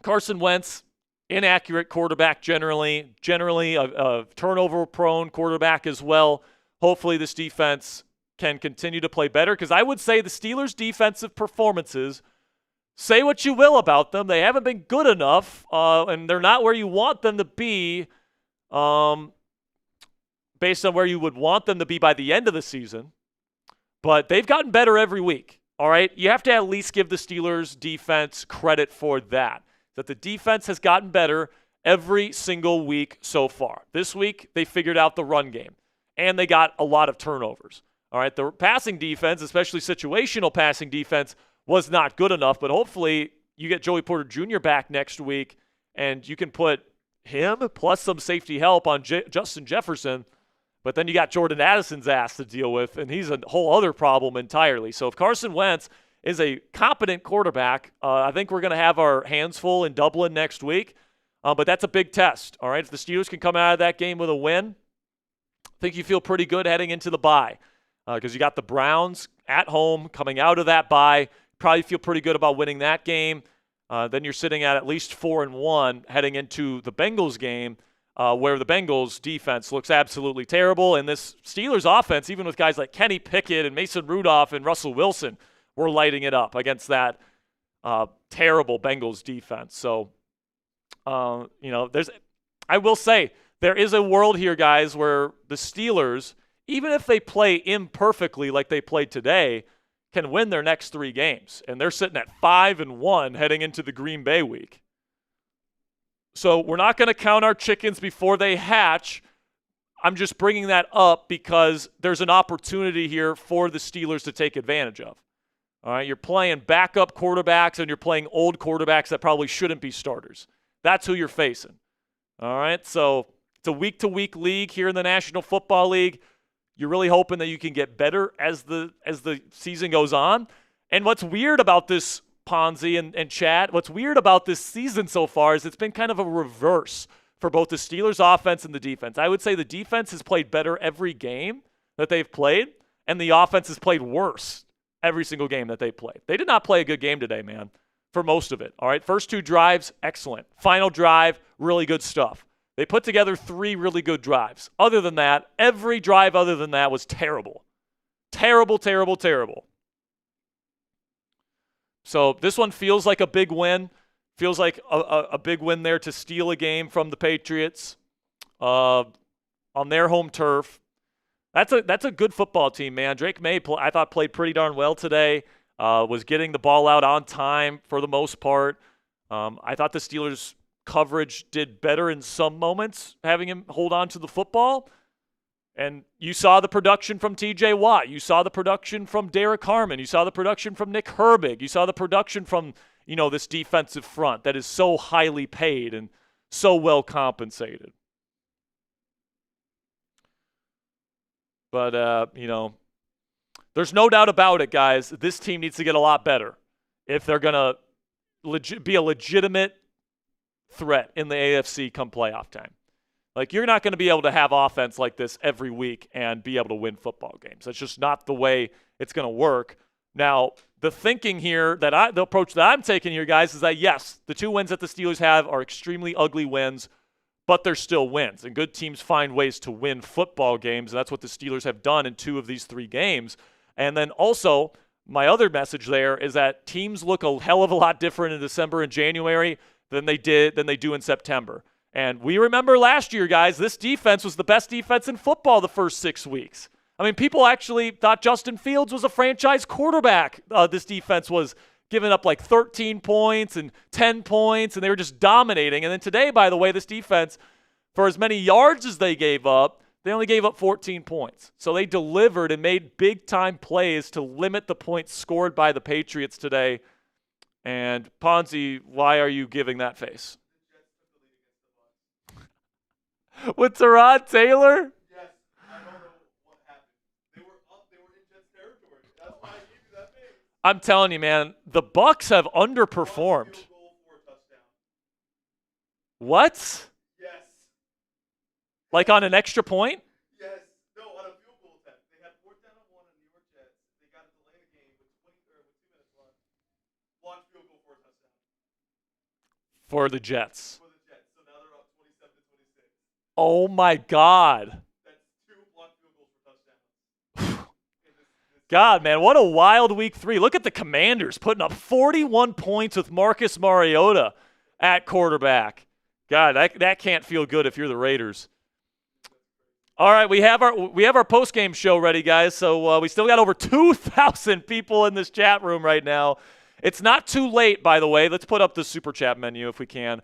Carson Wentz, inaccurate quarterback generally a turnover-prone quarterback as well. Hopefully this defense can continue to play better, because I would say the Steelers' defensive performances, say what you will about them, they haven't been good enough, and they're not where you want them to be, based on where you would want them to be by the end of the season. But they've gotten better every week, all right? You have to at least give the Steelers' defense credit for that the defense has gotten better every single week so far. This week, they figured out the run game, and they got a lot of turnovers. All right, the passing defense, especially situational passing defense, was not good enough, but hopefully you get Joey Porter Jr. back next week, and you can put him plus some safety help on Justin Jefferson, but then you got Jordan Addison's ass to deal with, and he's a whole other problem entirely. So if Carson Wentz is a competent quarterback, I think we're going to have our hands full in Dublin next week, but that's a big test. All right, if the Steelers can come out of that game with a win, I think you feel pretty good heading into the bye, because you got the Browns at home coming out of that bye. Probably feel pretty good about winning that game. Then you're sitting at least 4-1 heading into the Bengals game, where the Bengals defense looks absolutely terrible. And this Steelers offense, even with guys like Kenny Pickett and Mason Rudolph and Russell Wilson, we're lighting it up against that terrible Bengals defense. So, I will say there is a world here, guys, where the Steelers, even if they play imperfectly like they played today, can win their next 3 games. And they're sitting at 5-1 heading into the Green Bay week. So we're not going to count our chickens before they hatch. I'm just bringing that up because there's an opportunity here for the Steelers to take advantage of. All right, you're playing backup quarterbacks and you're playing old quarterbacks that probably shouldn't be starters. That's who you're facing. All right, so it's a week-to-week league here in the National Football League. You're really hoping that you can get better as the season goes on. And what's weird about this, Ponzi and Chad, what's weird about this season so far is it's been kind of a reverse for both the Steelers' offense and the defense. I would say the defense has played better every game that they've played, and the offense has played worse every single game that they played. They did not play a good game today, man, for most of it. All right, first 2 drives, excellent. Final drive, really good stuff. They put together 3 really good drives. Other than that, every drive other than that was terrible. Terrible, terrible, terrible. So this one feels like a big win. Feels like a big win there to steal a game from the Patriots on their home turf. That's a good football team, man. Drake May, I thought, played pretty darn well today. Was getting the ball out on time for the most part. I thought the Steelers' coverage did better in some moments, having him hold on to the football. And you saw the production from T.J. Watt. You saw the production from Derek Harmon. You saw the production from Nick Herbig. You saw the production from, this defensive front that is so highly paid and so well compensated. But, there's no doubt about it, guys. This team needs to get a lot better if they're going to be a legitimate threat in the AFC come playoff time. Like, you're not going to be able to have offense like this every week and be able to win football games. That's just not the way it's going to work. Now, the thinking here, the approach that I'm taking here, guys, is that, yes, the 2 wins that the Steelers have are extremely ugly wins, but they're still wins. And good teams find ways to win football games, and that's what the Steelers have done in 2 of these 3 games. And then also, my other message there is that teams look a hell of a lot different in December and January than they do in September. And we remember last year, guys, this defense was the best defense in football the first 6 weeks. I mean, people actually thought Justin Fields was a franchise quarterback. This defense was giving up like 13 points and 10 points, and they were just dominating. And then today, by the way, this defense, for as many yards as they gave up, they only gave up 14 points. So they delivered and made big-time plays to limit the points scored by the Patriots today. And, Ponzi, why are you giving that face? With Tyrod Taylor? Yes, I don't know what happened. They were up. They were in Jets territory. That's why I gave you that big. I'm telling you, man, the Bucks have underperformed. Field goal for a touchdown. What? Yes. Like on an extra point? Yes. No, on a field goal attempt. They had 4th down and 1 on New York Jets. They got a delay of game with 2 minutes left. Blocked field goal for a touchdown. For the Jets. For the Jets. So now they're up 27-26. Oh my God. That's 2 blocked field goals for touchdowns. God, man, what a wild week 3. Look at the Commanders putting up 41 points with Marcus Mariota at quarterback. God, that can't feel good if you're the Raiders. All right, we have our post-game show ready, guys. So we still got over 2,000 people in this chat room right now. It's not too late, by the way. Let's put up the super chat menu if we can.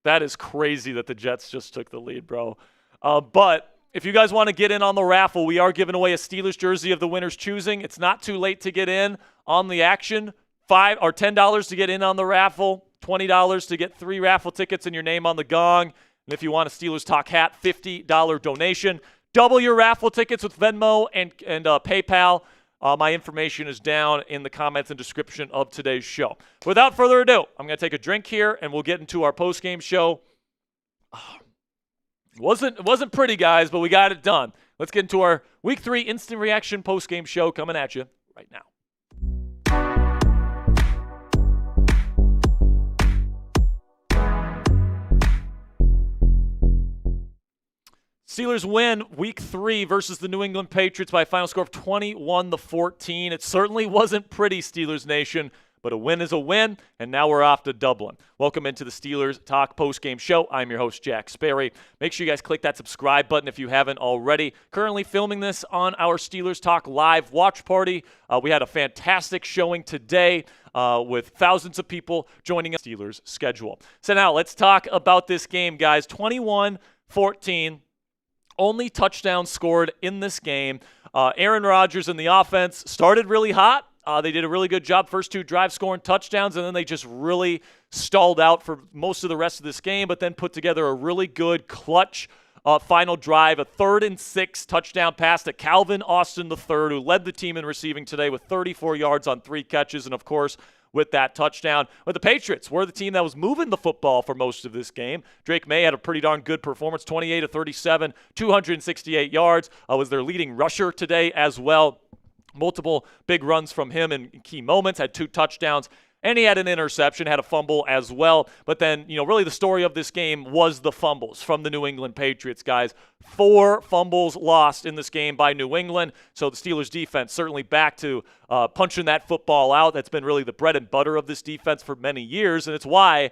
That is crazy that the Jets just took the lead, bro. But if you guys want to get in on the raffle, we are giving away a Steelers jersey of the winner's choosing. It's not too late to get in on the action. $5 or $10 to get in on the raffle. $20 to get 3 raffle tickets and your name on the Gong. And if you want a Steelers Talk hat, $50 donation. Double your raffle tickets with Venmo and PayPal. My information is down in the comments and description of today's show. Without further ado, I'm going to take a drink here, and we'll get into our post-game show. It wasn't pretty, guys, but we got it done. Let's get into our Week 3 instant reaction post-game show coming at you right now. Steelers win Week 3 versus the New England Patriots by a final score of 21-14. It certainly wasn't pretty, Steelers Nation, but a win is a win, and now we're off to Dublin. Welcome into the Steelers Talk postgame show. I'm your host, Jack Sperry. Make sure you guys click that subscribe button if you haven't already. Currently filming this on our Steelers Talk live watch party. We had a fantastic showing today with thousands of people joining us on the Steelers schedule. So now let's talk about this game, guys. 21-14. Only touchdown scored in this game. Aaron Rodgers and the offense started really hot. They did a really good job first 2 drives scoring touchdowns, and then they just really stalled out for most of the rest of this game, but then put together a really good clutch final drive, a 3rd and 6 touchdown pass to Calvin Austin III, who led the team in receiving today with 34 yards on 3 catches, and of course, with that touchdown. But the Patriots were the team that was moving the football for most of this game. Drake May had a pretty darn good performance, 28-37, 268 yards. Was their leading rusher today as well. Multiple big runs from him in key moments, had 2 touchdowns. And he had an interception, had a fumble as well. But then, really the story of this game was the fumbles from the New England Patriots, guys. 4 fumbles lost in this game by New England. So the Steelers defense certainly back to punching that football out. That's been really the bread and butter of this defense for many years. And it's why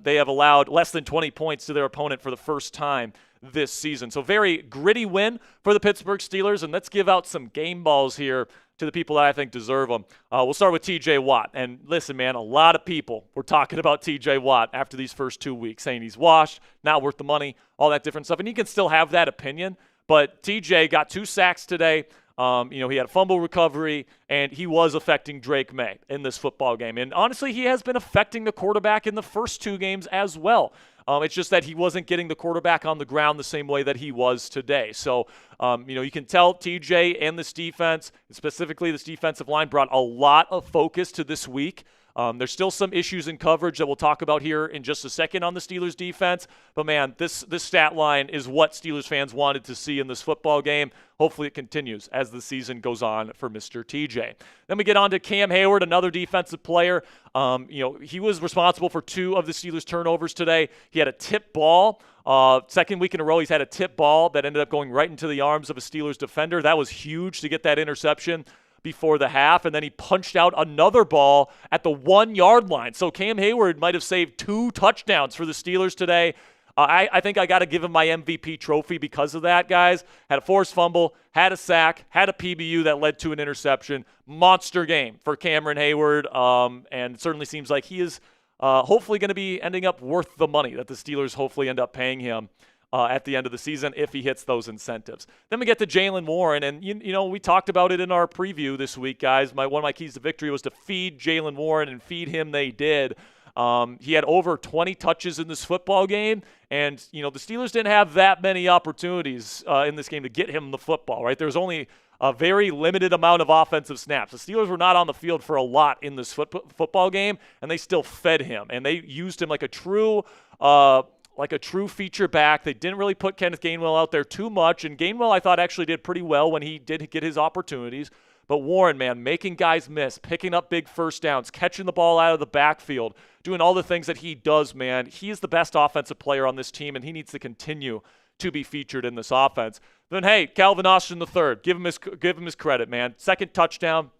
they have allowed less than 20 points to their opponent for the first time this season. So very gritty win for the Pittsburgh Steelers. And let's give out some game balls here to the people that I think deserve them. We'll start with T.J. Watt. And listen, man, a lot of people were talking about T.J. Watt after these first 2 weeks, saying he's washed, not worth the money, all that different stuff. And you can still have that opinion, but T.J. got 2 sacks today. He had a fumble recovery, and he was affecting Drake May in this football game. And honestly, he has been affecting the quarterback in the first 2 games as well. It's just that he wasn't getting the quarterback on the ground the same way that he was today. So, you can tell TJ and this defense, specifically this defensive line, brought a lot of focus to this week. There's still some issues in coverage that we'll talk about here in just a second on the Steelers defense. But, man, this stat line is what Steelers fans wanted to see in this football game. Hopefully it continues as the season goes on for Mr. TJ. Then we get on to Cam Hayward, another defensive player. He was responsible for 2 of the Steelers' turnovers today. He had a tip ball. Second week in a row, he's had a tip ball that ended up going right into the arms of a Steelers defender. That was huge to get that interception before the half, and then he punched out another ball at the 1-yard line. So Cam Hayward might have saved 2 touchdowns for the Steelers today. I think I got to give him my MVP trophy because of that, guys. Had a forced fumble, had a sack, had a PBU that led to an interception. Monster game for Cameron Hayward, and it certainly seems like he is hopefully going to be ending up worth the money that the Steelers hopefully end up paying him at the end of the season if he hits those incentives. Then we get to Jaylen Warren, and we talked about it in our preview this week, guys. One of my keys to victory was to feed Jaylen Warren, and feed him they did. He had over 20 touches in this football game, and the Steelers didn't have that many opportunities in this game to get him the football, right? There was only a very limited amount of offensive snaps. The Steelers were not on the field for a lot in this football game, and they still fed him, and they used him like a true feature back. They didn't really put Kenneth Gainwell out there too much, and Gainwell I thought actually did pretty well when he did get his opportunities. But Warren, man, making guys miss, picking up big first downs, catching the ball out of the backfield, doing all the things that he does, man. He is the best offensive player on this team, and he needs to continue to be featured in this offense. Then, hey, Calvin Austin III, give him his credit, man. Second touchdown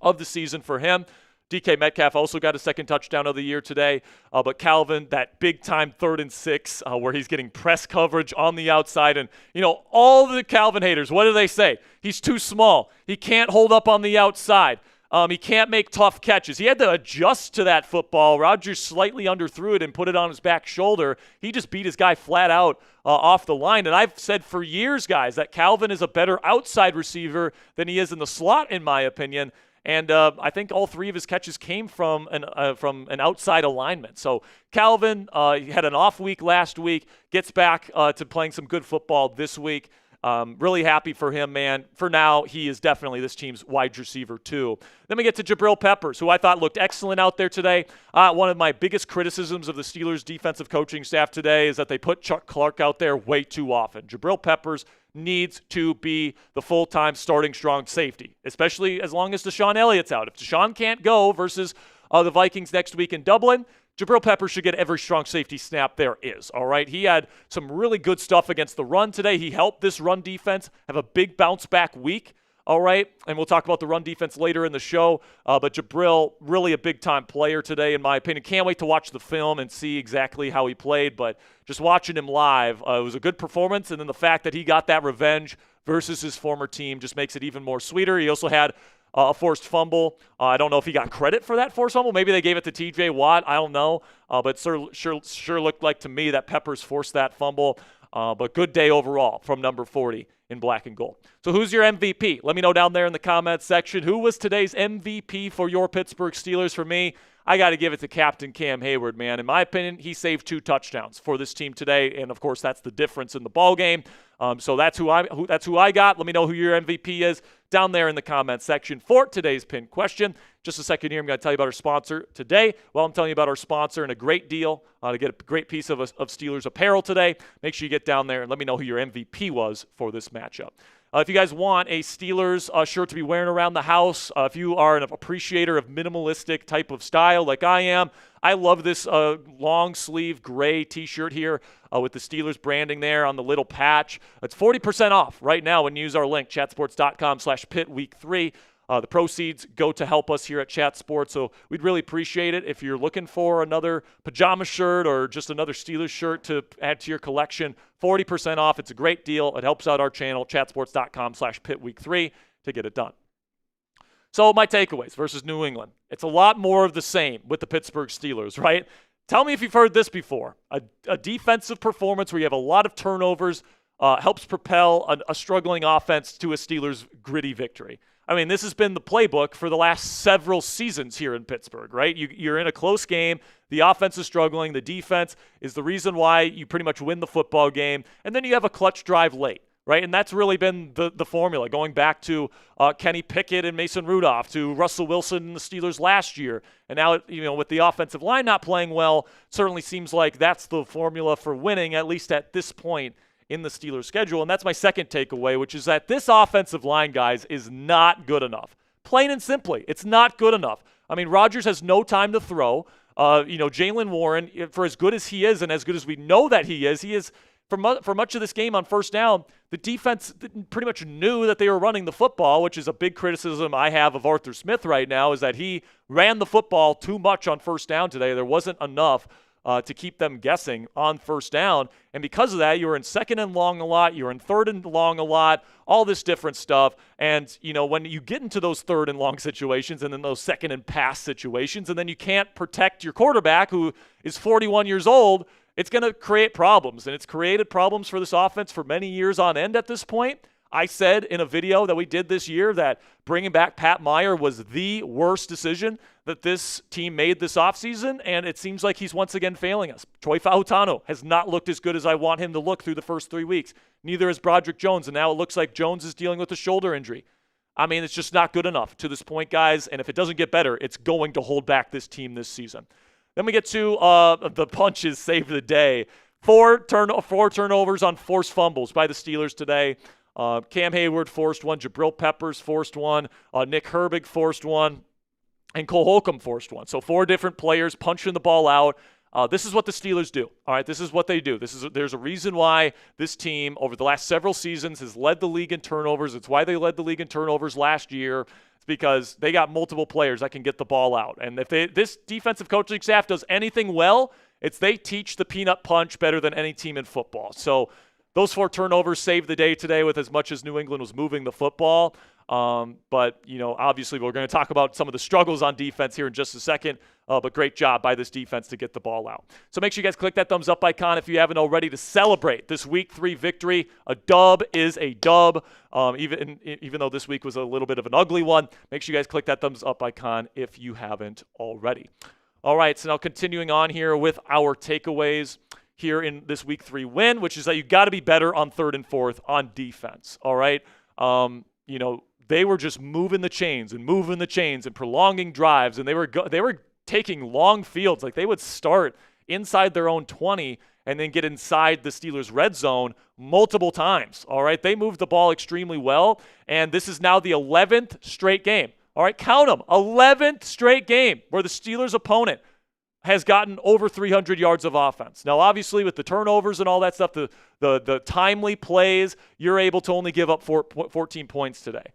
of the season for him. DK Metcalf also got a second touchdown of the year today. But Calvin, that big-time 3rd and 6 where he's getting press coverage on the outside. And, all the Calvin haters, what do they say? He's too small. He can't hold up on the outside. He can't make tough catches. He had to adjust to that football. Rodgers slightly underthrew it and put it on his back shoulder. He just beat his guy flat out off the line. And I've said for years, guys, that Calvin is a better outside receiver than he is in the slot, in my opinion. And I think all 3 of his catches came from an outside alignment. So Calvin, he had an off week last week, gets back to playing some good football this week. Really happy for him, man. For now, he is definitely this team's wide receiver, too. Then we get to Jabrill Peppers, who I thought looked excellent out there today. One of my biggest criticisms of the Steelers' defensive coaching staff today is that they put Chuck Clark out there way too often. Jabrill Peppers needs to be the full-time starting strong safety, especially as long as Deshaun Elliott's out. If Deshaun can't go versus the Vikings next week in Dublin, Jabrill Peppers should get every strong safety snap there is, all right? He had some really good stuff against the run today. He helped this run defense have a big bounce-back week, all right? And we'll talk about the run defense later in the show. But Jabrill, really a big-time player today, in my opinion. Can't wait to watch the film and see exactly how he played. But just watching him live, it was a good performance. And then the fact that he got that revenge versus his former team just makes it even more sweeter. He also had a forced fumble. I don't know if he got credit for that forced fumble. Maybe they gave it to T.J. Watt. I don't know. But sure looked like to me that Peppers forced that fumble. But good day overall from number 40 in black and gold. So who's your MVP? Let me know down there in the comments section. Who was today's MVP for your Pittsburgh Steelers? For me, I got to give it to Captain Cam Hayward, man. In my opinion, he saved 2 touchdowns for this team today, and of course, that's the difference in the ball game. So that's who I got. Let me know who your MVP is down there in the comments section for today's pinned question. Just a second here, I'm going to tell you about our sponsor today. Well, I'm telling you about our sponsor and a great deal to get a great piece of Steelers apparel today. Make sure you get down there and let me know who your MVP was for this matchup. If you guys want a Steelers shirt to be wearing around the house, if you are an appreciator of minimalistic type of style like I am, I love this long sleeve gray t-shirt here with the Steelers branding there on the little patch. It's 40% off right now when you use our link, chatsports.com/pitweek3. The proceeds go to help us here at Chat Sports, so we'd really appreciate it if you're looking for another pajama shirt or just another Steelers shirt to add to your collection. 40% off. It's a great deal. It helps out our channel, chatsports.com/pitweek3 to get it done. So my takeaways versus New England. It's a lot more of the same with the Pittsburgh Steelers, right? Tell me if you've heard this before. A defensive performance where you have a lot of turnovers helps propel a struggling offense to a Steelers gritty victory. I mean, this has been the playbook for the last several seasons here in Pittsburgh, right? You're in a close game. The offense is struggling. The defense is the reason why you pretty much win the football game. And then you have a clutch drive late, right? And that's really been the formula, going back to Kenny Pickett and Mason Rudolph, to Russell Wilson and the Steelers last year. And now, with the offensive line not playing well, it certainly seems like that's the formula for winning, at least at this point in the Steelers' schedule. And that's my second takeaway, which is that this offensive line, guys, is not good enough. Plain and simply, it's not good enough. I mean, Rodgers has no time to throw. Jaylen Warren, for as good as he is and as good as we know that he is for much of this game on first down, the defense pretty much knew that they were running the football, which is a big criticism I have of Arthur Smith right now, is that he ran the football too much on first down today. There wasn't enough to keep them guessing on first down. And because of that, you were in second and long a lot. You were in third and long a lot, all this different stuff. And, when you get into those third and long situations and then those second and pass situations, and then you can't protect your quarterback who is 41 years old, it's going to create problems. And it's created problems for this offense for many years on end at this point. I said in a video that we did this year that bringing back Pat Meyer was the worst decision that this team made this offseason, and it seems like he's once again failing us. Troy Fautano has not looked as good as I want him to look through the first 3 weeks. Neither has Broderick Jones, and now it looks like Jones is dealing with a shoulder injury. I mean, it's just not good enough to this point, guys, and if it doesn't get better, it's going to hold back this team this season. Then we get to the punches save the day. Four turnovers on forced fumbles by the Steelers today. Cam Hayward forced one. Jabrill Peppers forced one. Nick Herbig forced one. And Cole Holcomb forced one. So 4 different players punching the ball out. This is what the Steelers do. All right, this is what they do. There's a reason why this team over the last several seasons has led the league in turnovers. It's why they led the league in turnovers last year. It's because they got multiple players that can get the ball out. And if this defensive coaching staff does anything well, it's they teach the peanut punch better than any team in football. So those 4 turnovers saved the day today with as much as New England was moving the football. But, obviously we're going to talk about some of the struggles on defense here in just a second. But great job by this defense to get the ball out. So make sure you guys click that thumbs up icon if you haven't already to celebrate this Week 3 victory. A dub is a dub. Even though this week was a little bit of an ugly one, make sure you guys click that thumbs up icon if you haven't already. All right, so now continuing on here with our takeaways here in this Week 3 win, which is that you got to be better on 3rd and 4th on defense. All right, they were just moving the chains and prolonging drives, and they were taking long fields. Like they would start inside their own 20 and then get inside the Steelers' red zone multiple times. All right, they moved the ball extremely well, and this is now the 11th straight game. All right, count them. 11th straight game where the Steelers' opponent has gotten over 300 yards of offense. Now, obviously, with the turnovers and all that stuff, the timely plays, you're able to only give up 14 points today.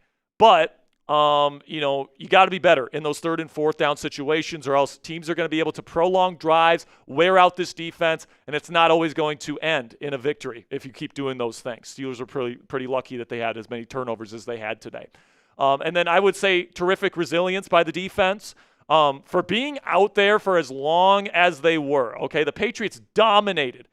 But, you got to be better in those 3rd and 4th down situations, or else teams are going to be able to prolong drives, wear out this defense, and it's not always going to end in a victory if you keep doing those things. Steelers are pretty lucky that they had as many turnovers as they had today. And then I would say terrific resilience by the defense for being out there for as long as they were. Okay, the Patriots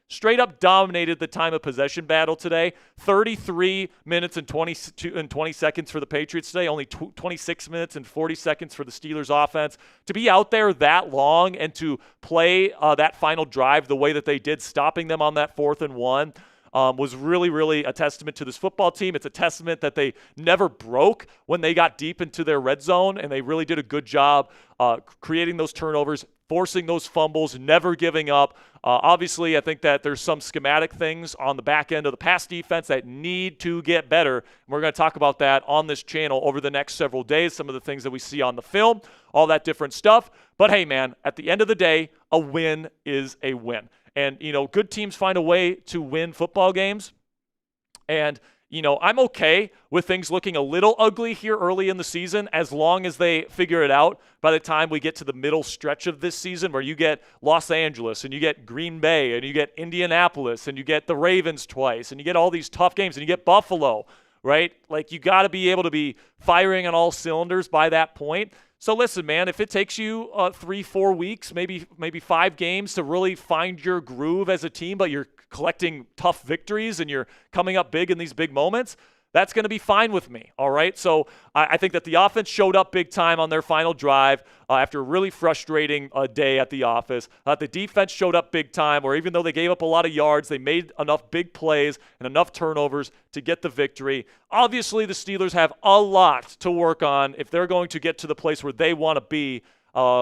straight up dominated the time of possession battle today. 33 minutes and 20 seconds for the Patriots today, only 26 minutes and 40 seconds for the Steelers offense. To be out there that long and to play that final drive the way that they did, stopping them on that 4th and 1, was really, really a testament to this football team. It's a testament that they never broke when they got deep into their red zone, and they really did a good job creating those turnovers, forcing those fumbles, never giving up. Obviously, I think that there's some schematic things on the back end of the pass defense that need to get better. And we're going to talk about that on this channel over the next several days, some of the things that we see on the film, all that different stuff. But hey, man, at the end of the day, a win is a win. And, good teams find a way to win football games. And, I'm okay with things looking a little ugly here early in the season as long as they figure it out by the time we get to the middle stretch of this season, where you get Los Angeles and you get Green Bay and you get Indianapolis and you get the Ravens twice and you get all these tough games and you get Buffalo, right? Like, you got to be able to be firing on all cylinders by that point. So listen, man, if it takes you 3-4 weeks, maybe 5 games to really find your groove as a team, but you're collecting tough victories and you're coming up big in these big moments, that's going to be fine with me, all right? So I think that the offense showed up big time on their final drive after a really frustrating day at the office. The defense showed up big time, where even though they gave up a lot of yards, they made enough big plays and enough turnovers to get the victory. Obviously, the Steelers have a lot to work on if they're going to get to the place where they want to be,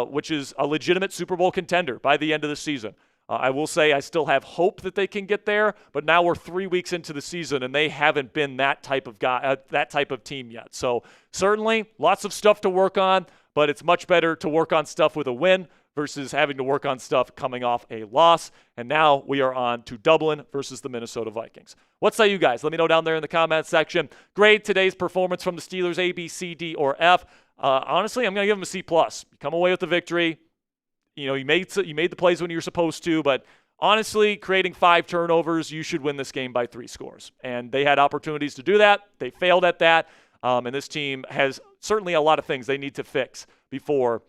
which is a legitimate Super Bowl contender by the end of the season. I will say I still have hope that they can get there, but now we're 3 weeks into the season and they haven't been that type of guy, that type of team yet. So certainly lots of stuff to work on, but it's much better to work on stuff with a win versus having to work on stuff coming off a loss. And now we are on to Dublin versus the Minnesota Vikings. What say you guys? Let me know down there in the comment section. Grade today's performance from the Steelers, A, B, C, D, or F. Honestly, I'm going to give them a C+. You come away with the victory. You made the plays when you were supposed to, but honestly, creating 5 turnovers, you should win this game by 3 scores. And they had opportunities to do that. They failed at that. And this team has certainly a lot of things they need to fix before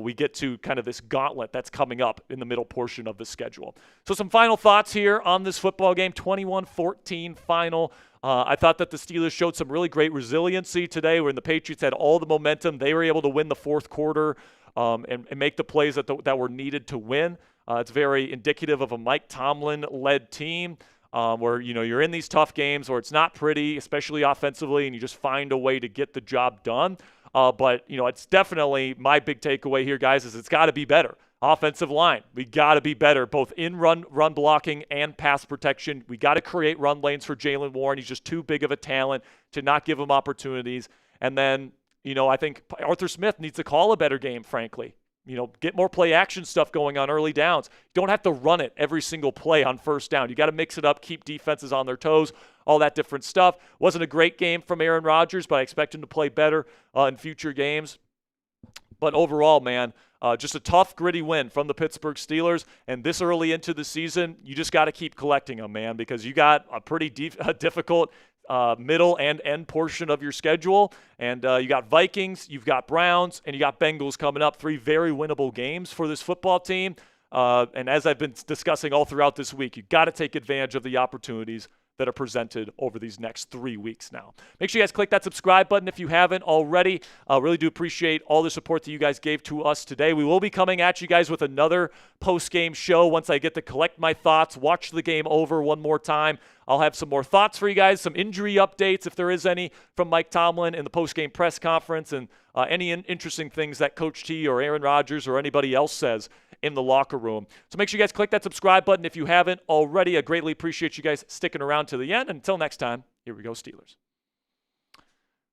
we get to kind of this gauntlet that's coming up in the middle portion of the schedule. So some final thoughts here on this football game, 21-14 final. I thought that the Steelers showed some really great resiliency today when the Patriots had all the momentum. They were able to win the fourth quarter and make the plays that were needed to win. It's very indicative of a Mike Tomlin-led team where, you're in these tough games where it's not pretty, especially offensively, and you just find a way to get the job done. But it's definitely my big takeaway here, guys, is it's got to be better. Offensive line, we got to be better, both in run blocking and pass protection. We got to create run lanes for Jaylen Warren. He's just too big of a talent to not give him opportunities. And then, I think Arthur Smith needs to call a better game, frankly. Get more play action stuff going on early downs. You don't have to run it every single play on first down. You got to mix it up, keep defenses on their toes, all that different stuff. Wasn't a great game from Aaron Rodgers, but I expect him to play better in future games. But overall, man, just a tough, gritty win from the Pittsburgh Steelers. And this early into the season, you just got to keep collecting them, man, because you got a pretty difficult middle and end portion of your schedule. And you got Vikings, you've got Browns, and you got Bengals coming up. 3 very winnable games for this football team. And as I've been discussing all throughout this week, you got to take advantage of the opportunities that are presented over these next 3 weeks now. Make sure you guys click that subscribe button if you haven't already. Really do appreciate all the support that you guys gave to us today. We will be coming at you guys with another post-game show once I get to collect my thoughts, watch the game over one more time. I'll have some more thoughts for you guys, some injury updates if there is any from Mike Tomlin in the post-game press conference, and any interesting things that Coach T or Aaron Rodgers or anybody else says in the locker room. So make sure you guys click that subscribe button if you haven't already. I greatly appreciate you guys sticking around to the end. And until next time, here we go, Steelers.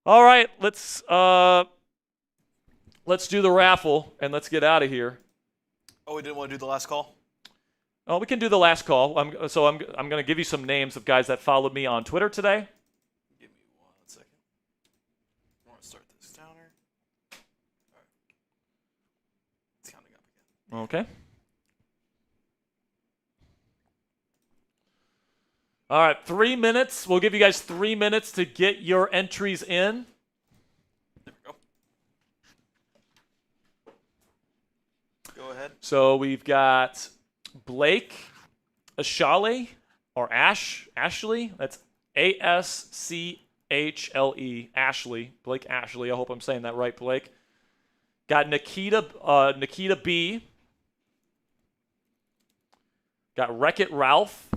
All right, let's do the raffle and let's get out of here. Oh, we didn't want to do the last call? Oh, we can do the last call. I'm going to give you some names of guys that followed me on Twitter today. Give me 1 second. I want to start this counter. All right. It's counting up again. Okay. All right, 3 minutes. We'll give you guys 3 minutes to get your entries in. There we go. Go ahead. So we've got Blake Ashley, or Ashley. That's Aschle, Ashley. Blake Ashley. I hope I'm saying that right, Blake. Got Nikita B. Got Wreck-It Ralph.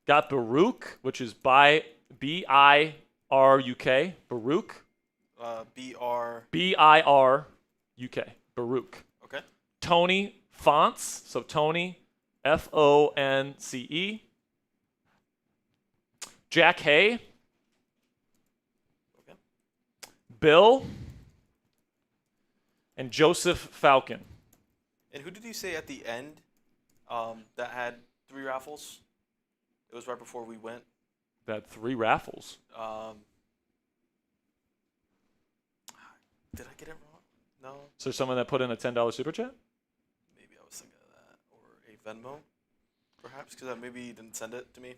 Got Baruch, which is B-I-R-U-K. Baruch. B-R. B-I-R-U-K. Baruch. Okay. Tony Fonce. So Tony, F-O-N-C-E. Jack Hay. Okay. Bill. And Joseph Falcon. And who did you say at the end that had 3 raffles? It was right before we went. That had 3 raffles. Did I get it wrong? No. Is there someone that put in a $10 super chat? Maybe I was thinking of that. Or a Venmo, perhaps, because maybe you didn't send it to me.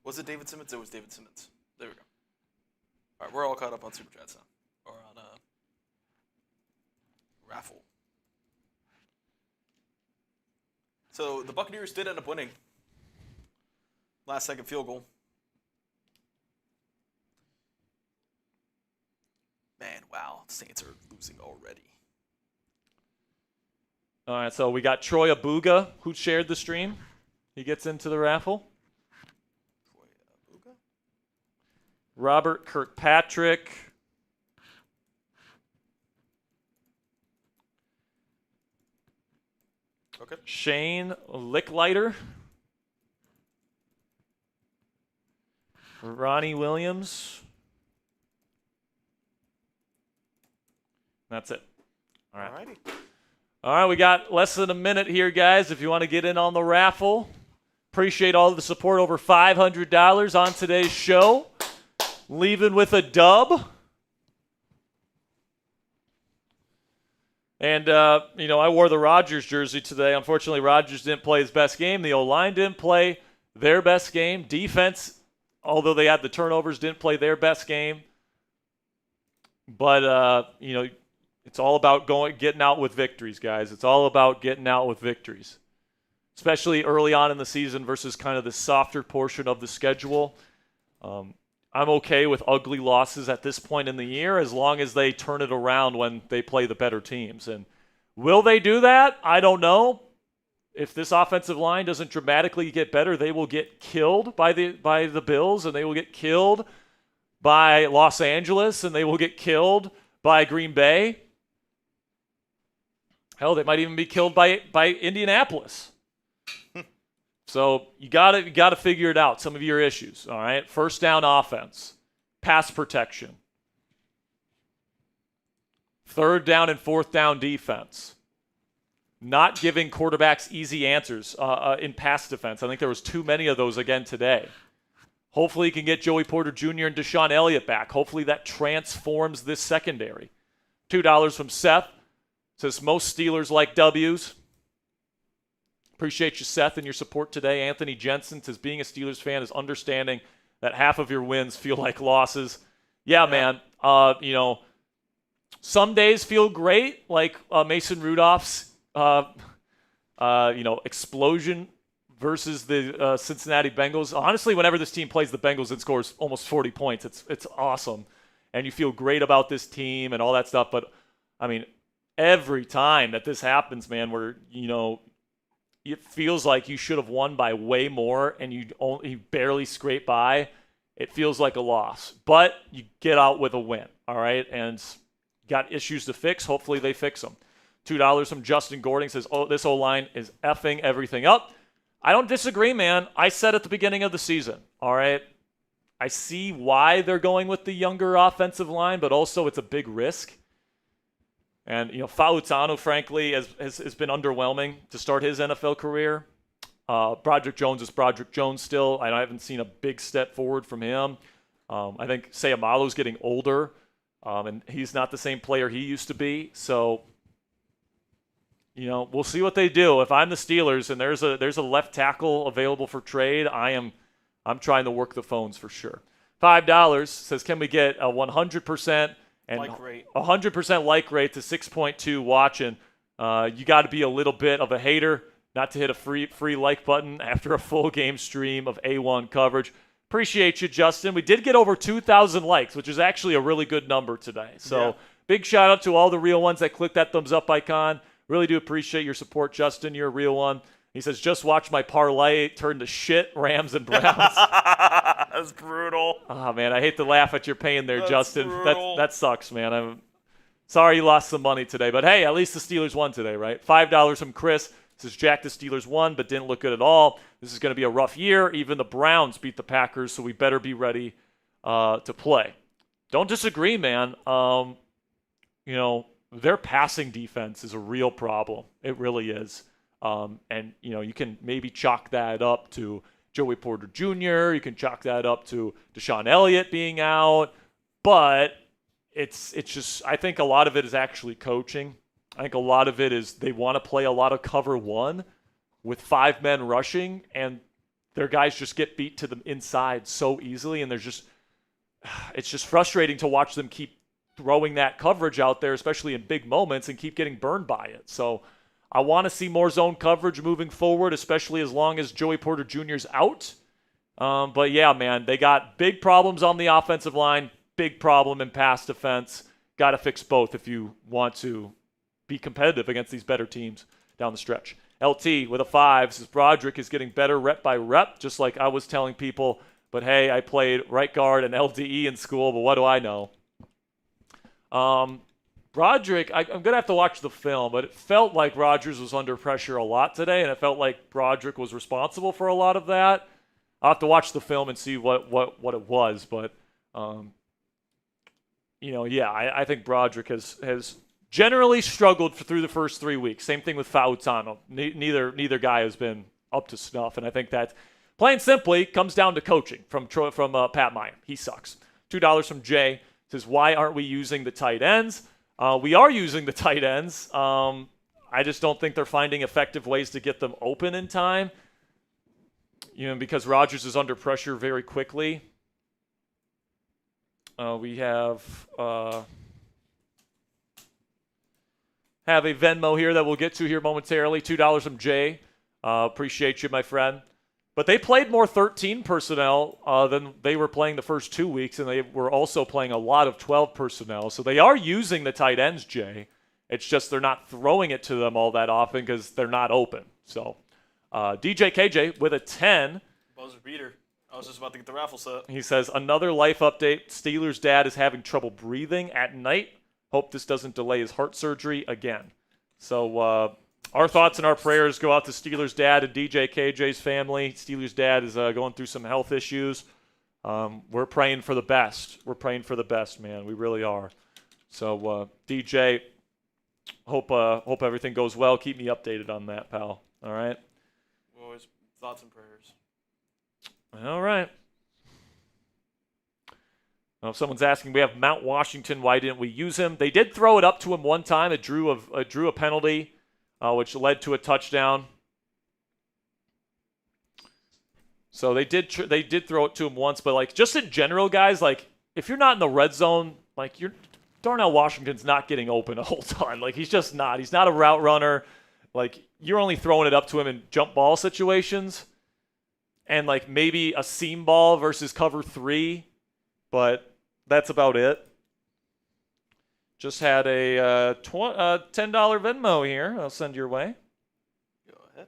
Was it David Simmons? It was David Simmons. There we go. All right, we're all caught up on super chats now. Or on Raffle. So the Buccaneers did end up winning. Last second field goal. Man, wow. The Saints are losing already. All right, so we got Troy Abuga, who shared the stream. He gets into the raffle. Troy Abuga? Robert Kirkpatrick. Okay. Shane Licklighter. Ronnie Williams. That's it. All right. Alrighty. All right, we got less than a minute here, guys, if you want to get in on the raffle. Appreciate all of the support. Over $500 on today's show. Leaving with a dub. And, I wore the Rodgers jersey today. Unfortunately, Rodgers didn't play his best game. The O-line didn't play their best game. Defense, although they had the turnovers, didn't play their best game. But, it's all about getting out with victories, guys. It's all about getting out with victories, especially early on in the season versus kind of the softer portion of the schedule. I'm okay with ugly losses at this point in the year as long as they turn it around when they play the better teams. And will they do that? I don't know. If this offensive line doesn't dramatically get better, they will get killed by the Bills, and they will get killed by Los Angeles, and they will get killed by Green Bay. Hell, they might even be killed by Indianapolis. So you gotta figure it out, some of your issues, all right? First down offense, pass protection, third down and fourth down defense, not giving quarterbacks easy answers in pass defense. I think there was too many of those again today. Hopefully you can get Joey Porter Jr. and Deshaun Elliott back. Hopefully that transforms this secondary. $2 from Seth. Says most Steelers like W's. Appreciate you, Seth, and your support today. Anthony Jensen says being a Steelers fan is understanding that half of your wins feel like losses. Yeah, man. Some days feel great, like Mason Rudolph's explosion versus the Cincinnati Bengals. Honestly, whenever this team plays the Bengals and scores almost 40 points, it's awesome. And you feel great about this team and all that stuff. But, I mean, every time that this happens, man, where, it feels like you should have won by way more and you barely scrape by, it feels like a loss. But you get out with a win, all right? And got issues to fix. Hopefully they fix them. $2 from Justin Gordon says, this O-line is effing everything up. I don't disagree, man. I said at the beginning of the season, all right, I see why they're going with the younger offensive line, but also it's a big risk. And, Fautano, frankly, has been underwhelming to start his NFL career. Broderick Jones is Broderick Jones still. I haven't seen a big step forward from him. I think Sayamalo's getting older, and he's not the same player he used to be. So, we'll see what they do. If I'm the Steelers and there's a left tackle available for trade, I'm trying to work the phones for sure. $5 says, can we get a 100% and like rate. 100% like rate to 6.2 watching? You got to be a little bit of a hater not to hit a free like button after a full game stream of A1 coverage. Appreciate you, Justin. We did get over 2,000 likes, which is actually a really good number today. So Big shout out to all the real ones that clicked that thumbs up icon. Really do appreciate your support, Justin. You're a real one. He says, just watch my parlay turn to shit, Rams and Browns. That's brutal. Oh, man, I hate to laugh at your pain there, That's Justin. brutal. That sucks, man. I'm sorry you lost some money today. But, hey, at least the Steelers won today, right? $5 from Chris. Says, Jack, the Steelers won but didn't look good at all. This is going to be a rough year. Even the Browns beat the Packers, so we better be ready to play. Don't disagree, man. Their passing defense is a real problem. It really is. And you can maybe chalk that up to Joey Porter Jr. You can chalk that up to Deshaun Elliott being out. But it's just, I think a lot of it is actually coaching. I think a lot of it is they want to play a lot of cover one with 5 men rushing, and their guys just get beat to the inside so easily, and it's just frustrating to watch them keep throwing that coverage out there, especially in big moments, and keep getting burned by it. So I want to see more zone coverage moving forward, especially as long as Joey Porter Jr. is out. But yeah, man, they got big problems on the offensive line, big problem in pass defense. Got to fix both if you want to be competitive against these better teams down the stretch. LT with a 5 says Broderick is getting better rep by rep, just like I was telling people. But hey, I played right guard and LDE in school, but what do I know? Broderick, I'm going to have to watch the film, but it felt like Rodgers was under pressure a lot today, and it felt like Broderick was responsible for a lot of that. I'll have to watch the film and see what it was, but I think Broderick has generally struggled through the first 3 weeks. Same thing with Fautano. Neither guy has been up to snuff, and I think that, plain simply, comes down to coaching from Pat Meyer. He sucks. $2 from Jay says, why aren't we using the tight ends? We are using the tight ends. I just don't think they're finding effective ways to get them open in time. because Rodgers is under pressure very quickly. We have a Venmo here that we'll get to here momentarily. $2 from Jay. Appreciate you, my friend. But they played more 13 personnel than they were playing the first 2 weeks, and they were also playing a lot of 12 personnel. So they are using the tight ends, Jay. It's just they're not throwing it to them all that often because they're not open. So DJ KJ with a 10. Buzzer beater. I was just about to get the raffle set. He says, another life update. Steelers' dad is having trouble breathing at night. Hope this doesn't delay his heart surgery again. So our thoughts and our prayers go out to Steelers' dad and DJ KJ's family. Steelers' dad is going through some health issues. We're praying for the best. We're praying for the best, man. We really are. So DJ, hope everything goes well. Keep me updated on that, pal. All right? Always thoughts and prayers. All right. Well, if someone's asking, we have Mount Washington. Why didn't we use him? They did throw it up to him one time. It drew a penalty, which led to a touchdown. So they did throw it to him once, but like just in general, guys, like if you're not in the red zone, like Darnell Washington's not getting open a whole ton. Like he's just not. He's not a route runner. Like you're only throwing it up to him in jump ball situations. And like maybe a seam ball versus cover 3, but that's about it. Just had a $10 Venmo here. I'll send your way. Go ahead.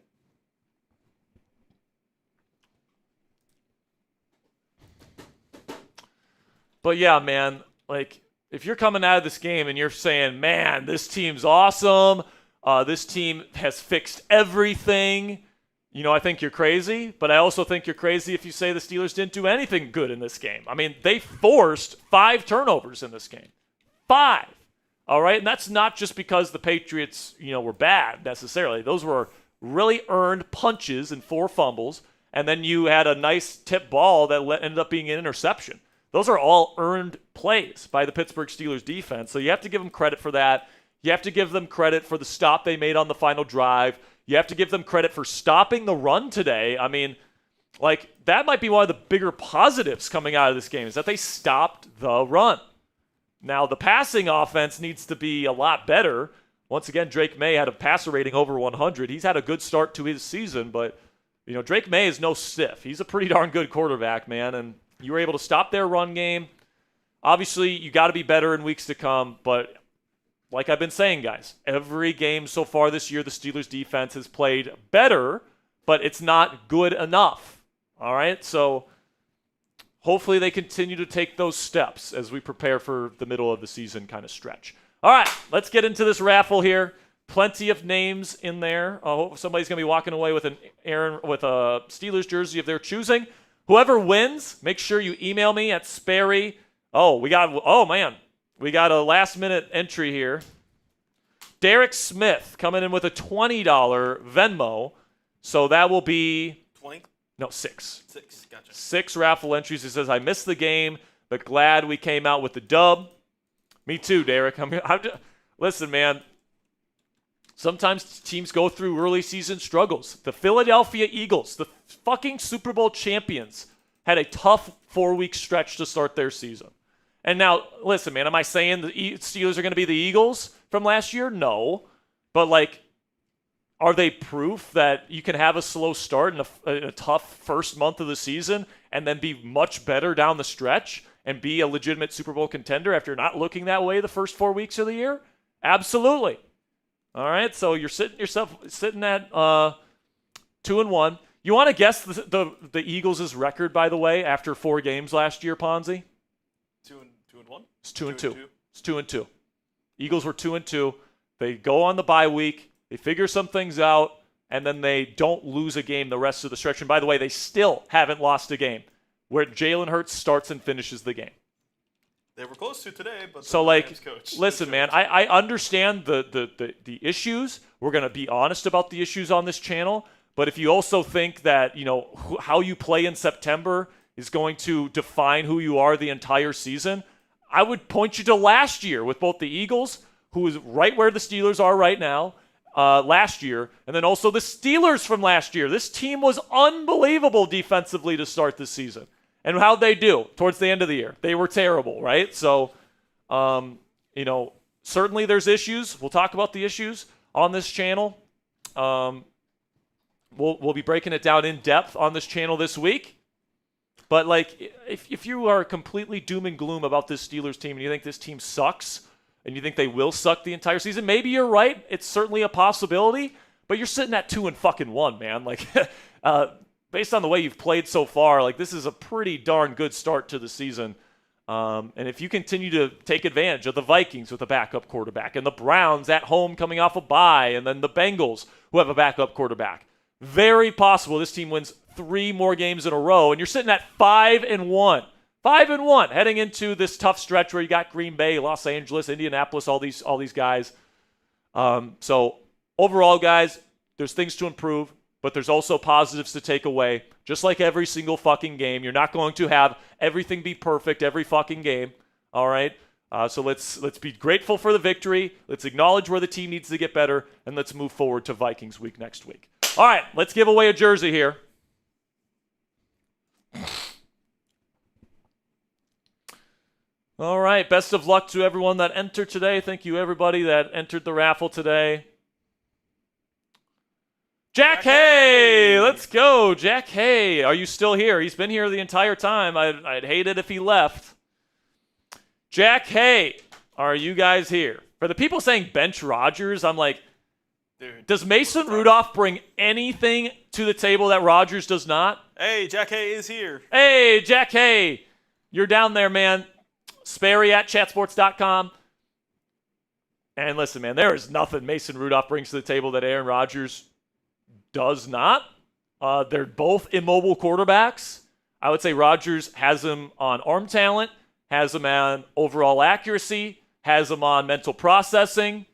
But yeah, man, like if you're coming out of this game and you're saying, man, this team's awesome, this team has fixed everything, I think you're crazy, but I also think you're crazy if you say the Steelers didn't do anything good in this game. I mean, they forced 5 turnovers in this game. 5. All right? And that's not just because the Patriots, were bad necessarily. Those were really earned punches and 4 fumbles, and then you had a nice tip ball that ended up being an interception. Those are all earned plays by the Pittsburgh Steelers defense, so you have to give them credit for that. You have to give them credit for the stop they made on the final drive. You have to give them credit for stopping the run today. I mean, like, that might be one of the bigger positives coming out of this game is that they stopped the run. Now, the passing offense needs to be a lot better. Once again, Drake May had a passer rating over 100. He's had a good start to his season, but, Drake May is no stiff. He's a pretty darn good quarterback, man, and you were able to stop their run game. Obviously, you got to be better in weeks to come, but like I've been saying, guys, every game so far this year, the Steelers defense has played better, but it's not good enough. All right? So hopefully they continue to take those steps as we prepare for the middle of the season kind of stretch. All right, let's get into this raffle here. Plenty of names in there. Somebody's going to be walking away with a Steelers jersey of their choosing. Whoever wins, make sure you email me at Sperry. We got a last-minute entry here. Derek Smith coming in with a $20 Venmo. So that will be 20? No, 6. 6, gotcha. 6 raffle entries. He says, I missed the game, but glad we came out with the dub. Me too, Derek. Listen, man. Sometimes teams go through early season struggles. The Philadelphia Eagles, the fucking Super Bowl champions, had a tough 4-week stretch to start their season. And now, listen, man, am I saying the Steelers are going to be the Eagles from last year? No. But, are they proof that you can have a slow start in a tough first month of the season and then be much better down the stretch and be a legitimate Super Bowl contender after not looking that way the first 4 weeks of the year? Absolutely. All right, so you're sitting at 2-1. You want to guess the Eagles' record, by the way, after 4 games last year, Ponzi? 2-1. It's 2-2. It's 2-2. Eagles were 2-2. They go on the bye week. They figure some things out, and then they don't lose a game the rest of the stretch. And by the way, they still haven't lost a game where Jalen Hurts starts and finishes the game. They were close to today, but so listen, man, I understand the issues. We're going to be honest about the issues on this channel. But if you also think that, how you play in September is going to define who you are the entire season, I would point you to last year with both the Eagles, who is right where the Steelers are right now, last year, and then also the Steelers from last year. This team was unbelievable defensively to start this season. And how'd they do towards the end of the year? They were terrible, right? So, certainly there's issues. We'll talk about the issues on this channel. We'll be breaking it down in depth on this channel this week. But, if you are completely doom and gloom about this Steelers team and you think this team sucks and you think they will suck the entire season, maybe you're right. It's certainly a possibility. But you're sitting at 2-1, man. Based on the way you've played so far, this is a pretty darn good start to the season. And if you continue to take advantage of the Vikings with a backup quarterback and the Browns at home coming off a bye and then the Bengals who have a backup quarterback, very possible this team wins 3 more games in a row, and you're sitting at 5-1. 5-1 heading into this tough stretch where you got Green Bay, Los Angeles, Indianapolis, all these guys. So overall, guys, there's things to improve, but there's also positives to take away. Just like every single fucking game, you're not going to have everything be perfect every fucking game. All right. So let's be grateful for the victory. Let's acknowledge where the team needs to get better, and let's move forward to Vikings week next week. All right, let's give away a jersey here. All right, best of luck to everyone that entered today. Thank you, everybody that entered the raffle today. Jack Hay! Let's go, Jack Hay. Are you still here? He's been here the entire time. I'd hate it if he left. Jack Hay, are you guys here? For the people saying bench Rodgers, I'm like, dude, does Mason Rudolph bring anything to the table that Rodgers does not? Hey, Jack Hay is here. Hey, Jack Hay. You're down there, man. Sperry at chatsports.com. And listen, man, there is nothing Mason Rudolph brings to the table that Aaron Rodgers does not. They're both immobile quarterbacks. I would say Rodgers has him on arm talent, has him on overall accuracy, has him on mental processing,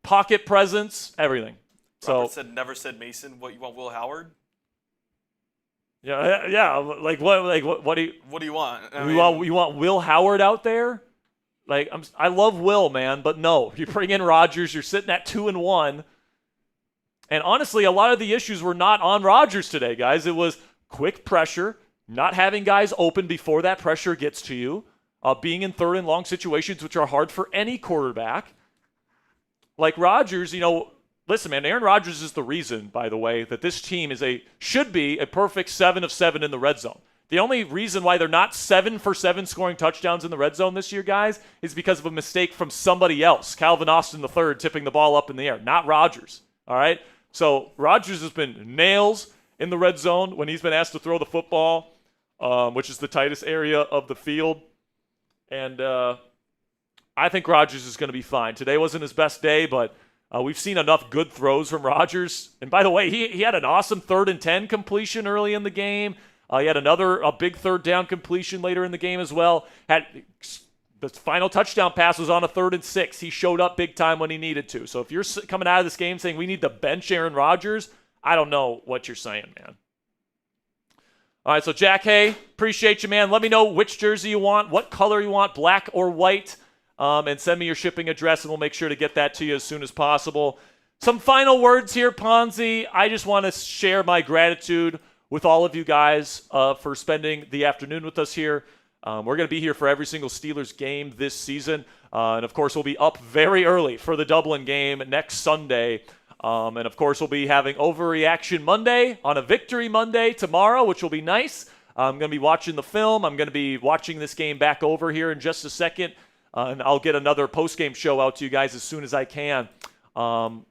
pocket presence, everything. Robert never said Mason. What, you want Will Howard? Yeah. What do you want? You want Will Howard out there? I love Will, man, but no. You bring in Rodgers, you're sitting at 2-1. And honestly, a lot of the issues were not on Rodgers today, guys. It was quick pressure, not having guys open before that pressure gets to you, being in third and long situations, which are hard for any quarterback. Like Rodgers, listen, man, Aaron Rodgers is the reason, by the way, that this team should be a perfect 7 of 7 in the red zone. The only reason why they're not 7 for 7 scoring touchdowns in the red zone this year, guys, is because of a mistake from somebody else, Calvin Austin III, tipping the ball up in the air, not Rodgers. All right? So Rodgers has been nails in the red zone when he's been asked to throw the football, which is the tightest area of the field. And I think Rodgers is going to be fine. Today wasn't his best day, but we've seen enough good throws from Rodgers. And by the way, he had an awesome 3rd and 10 completion early in the game. He had a big 3rd down completion later in the game as well. The final touchdown pass was on a 3rd and 6. He showed up big time when he needed to. So if you're coming out of this game saying we need to bench Aaron Rodgers, I don't know what you're saying, man. All right, so Jack Hay, appreciate you, man. Let me know which jersey you want, what color you want, black or white, and send me your shipping address, and we'll make sure to get that to you as soon as possible. Some final words here, Ponzi. I just want to share my gratitude with all of you guys for spending the afternoon with us here. We're going to be here for every single Steelers game this season. And, of course, we'll be up very early for the Dublin game next Sunday. And, of course, we'll be having Overreaction Monday on a Victory Monday tomorrow, which will be nice. I'm going to be watching the film. I'm going to be watching this game back over here in just a second. And I'll get another postgame show out to you guys as soon as I can. And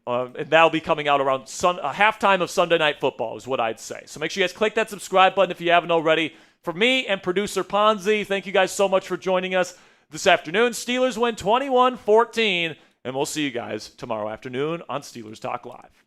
that'll be coming out around halftime of Sunday Night Football is what I'd say. So make sure you guys click that subscribe button if you haven't already. For me and producer Ponzi, thank you guys so much for joining us this afternoon. Steelers win 21-14, and we'll see you guys tomorrow afternoon on Steelers Talk Live.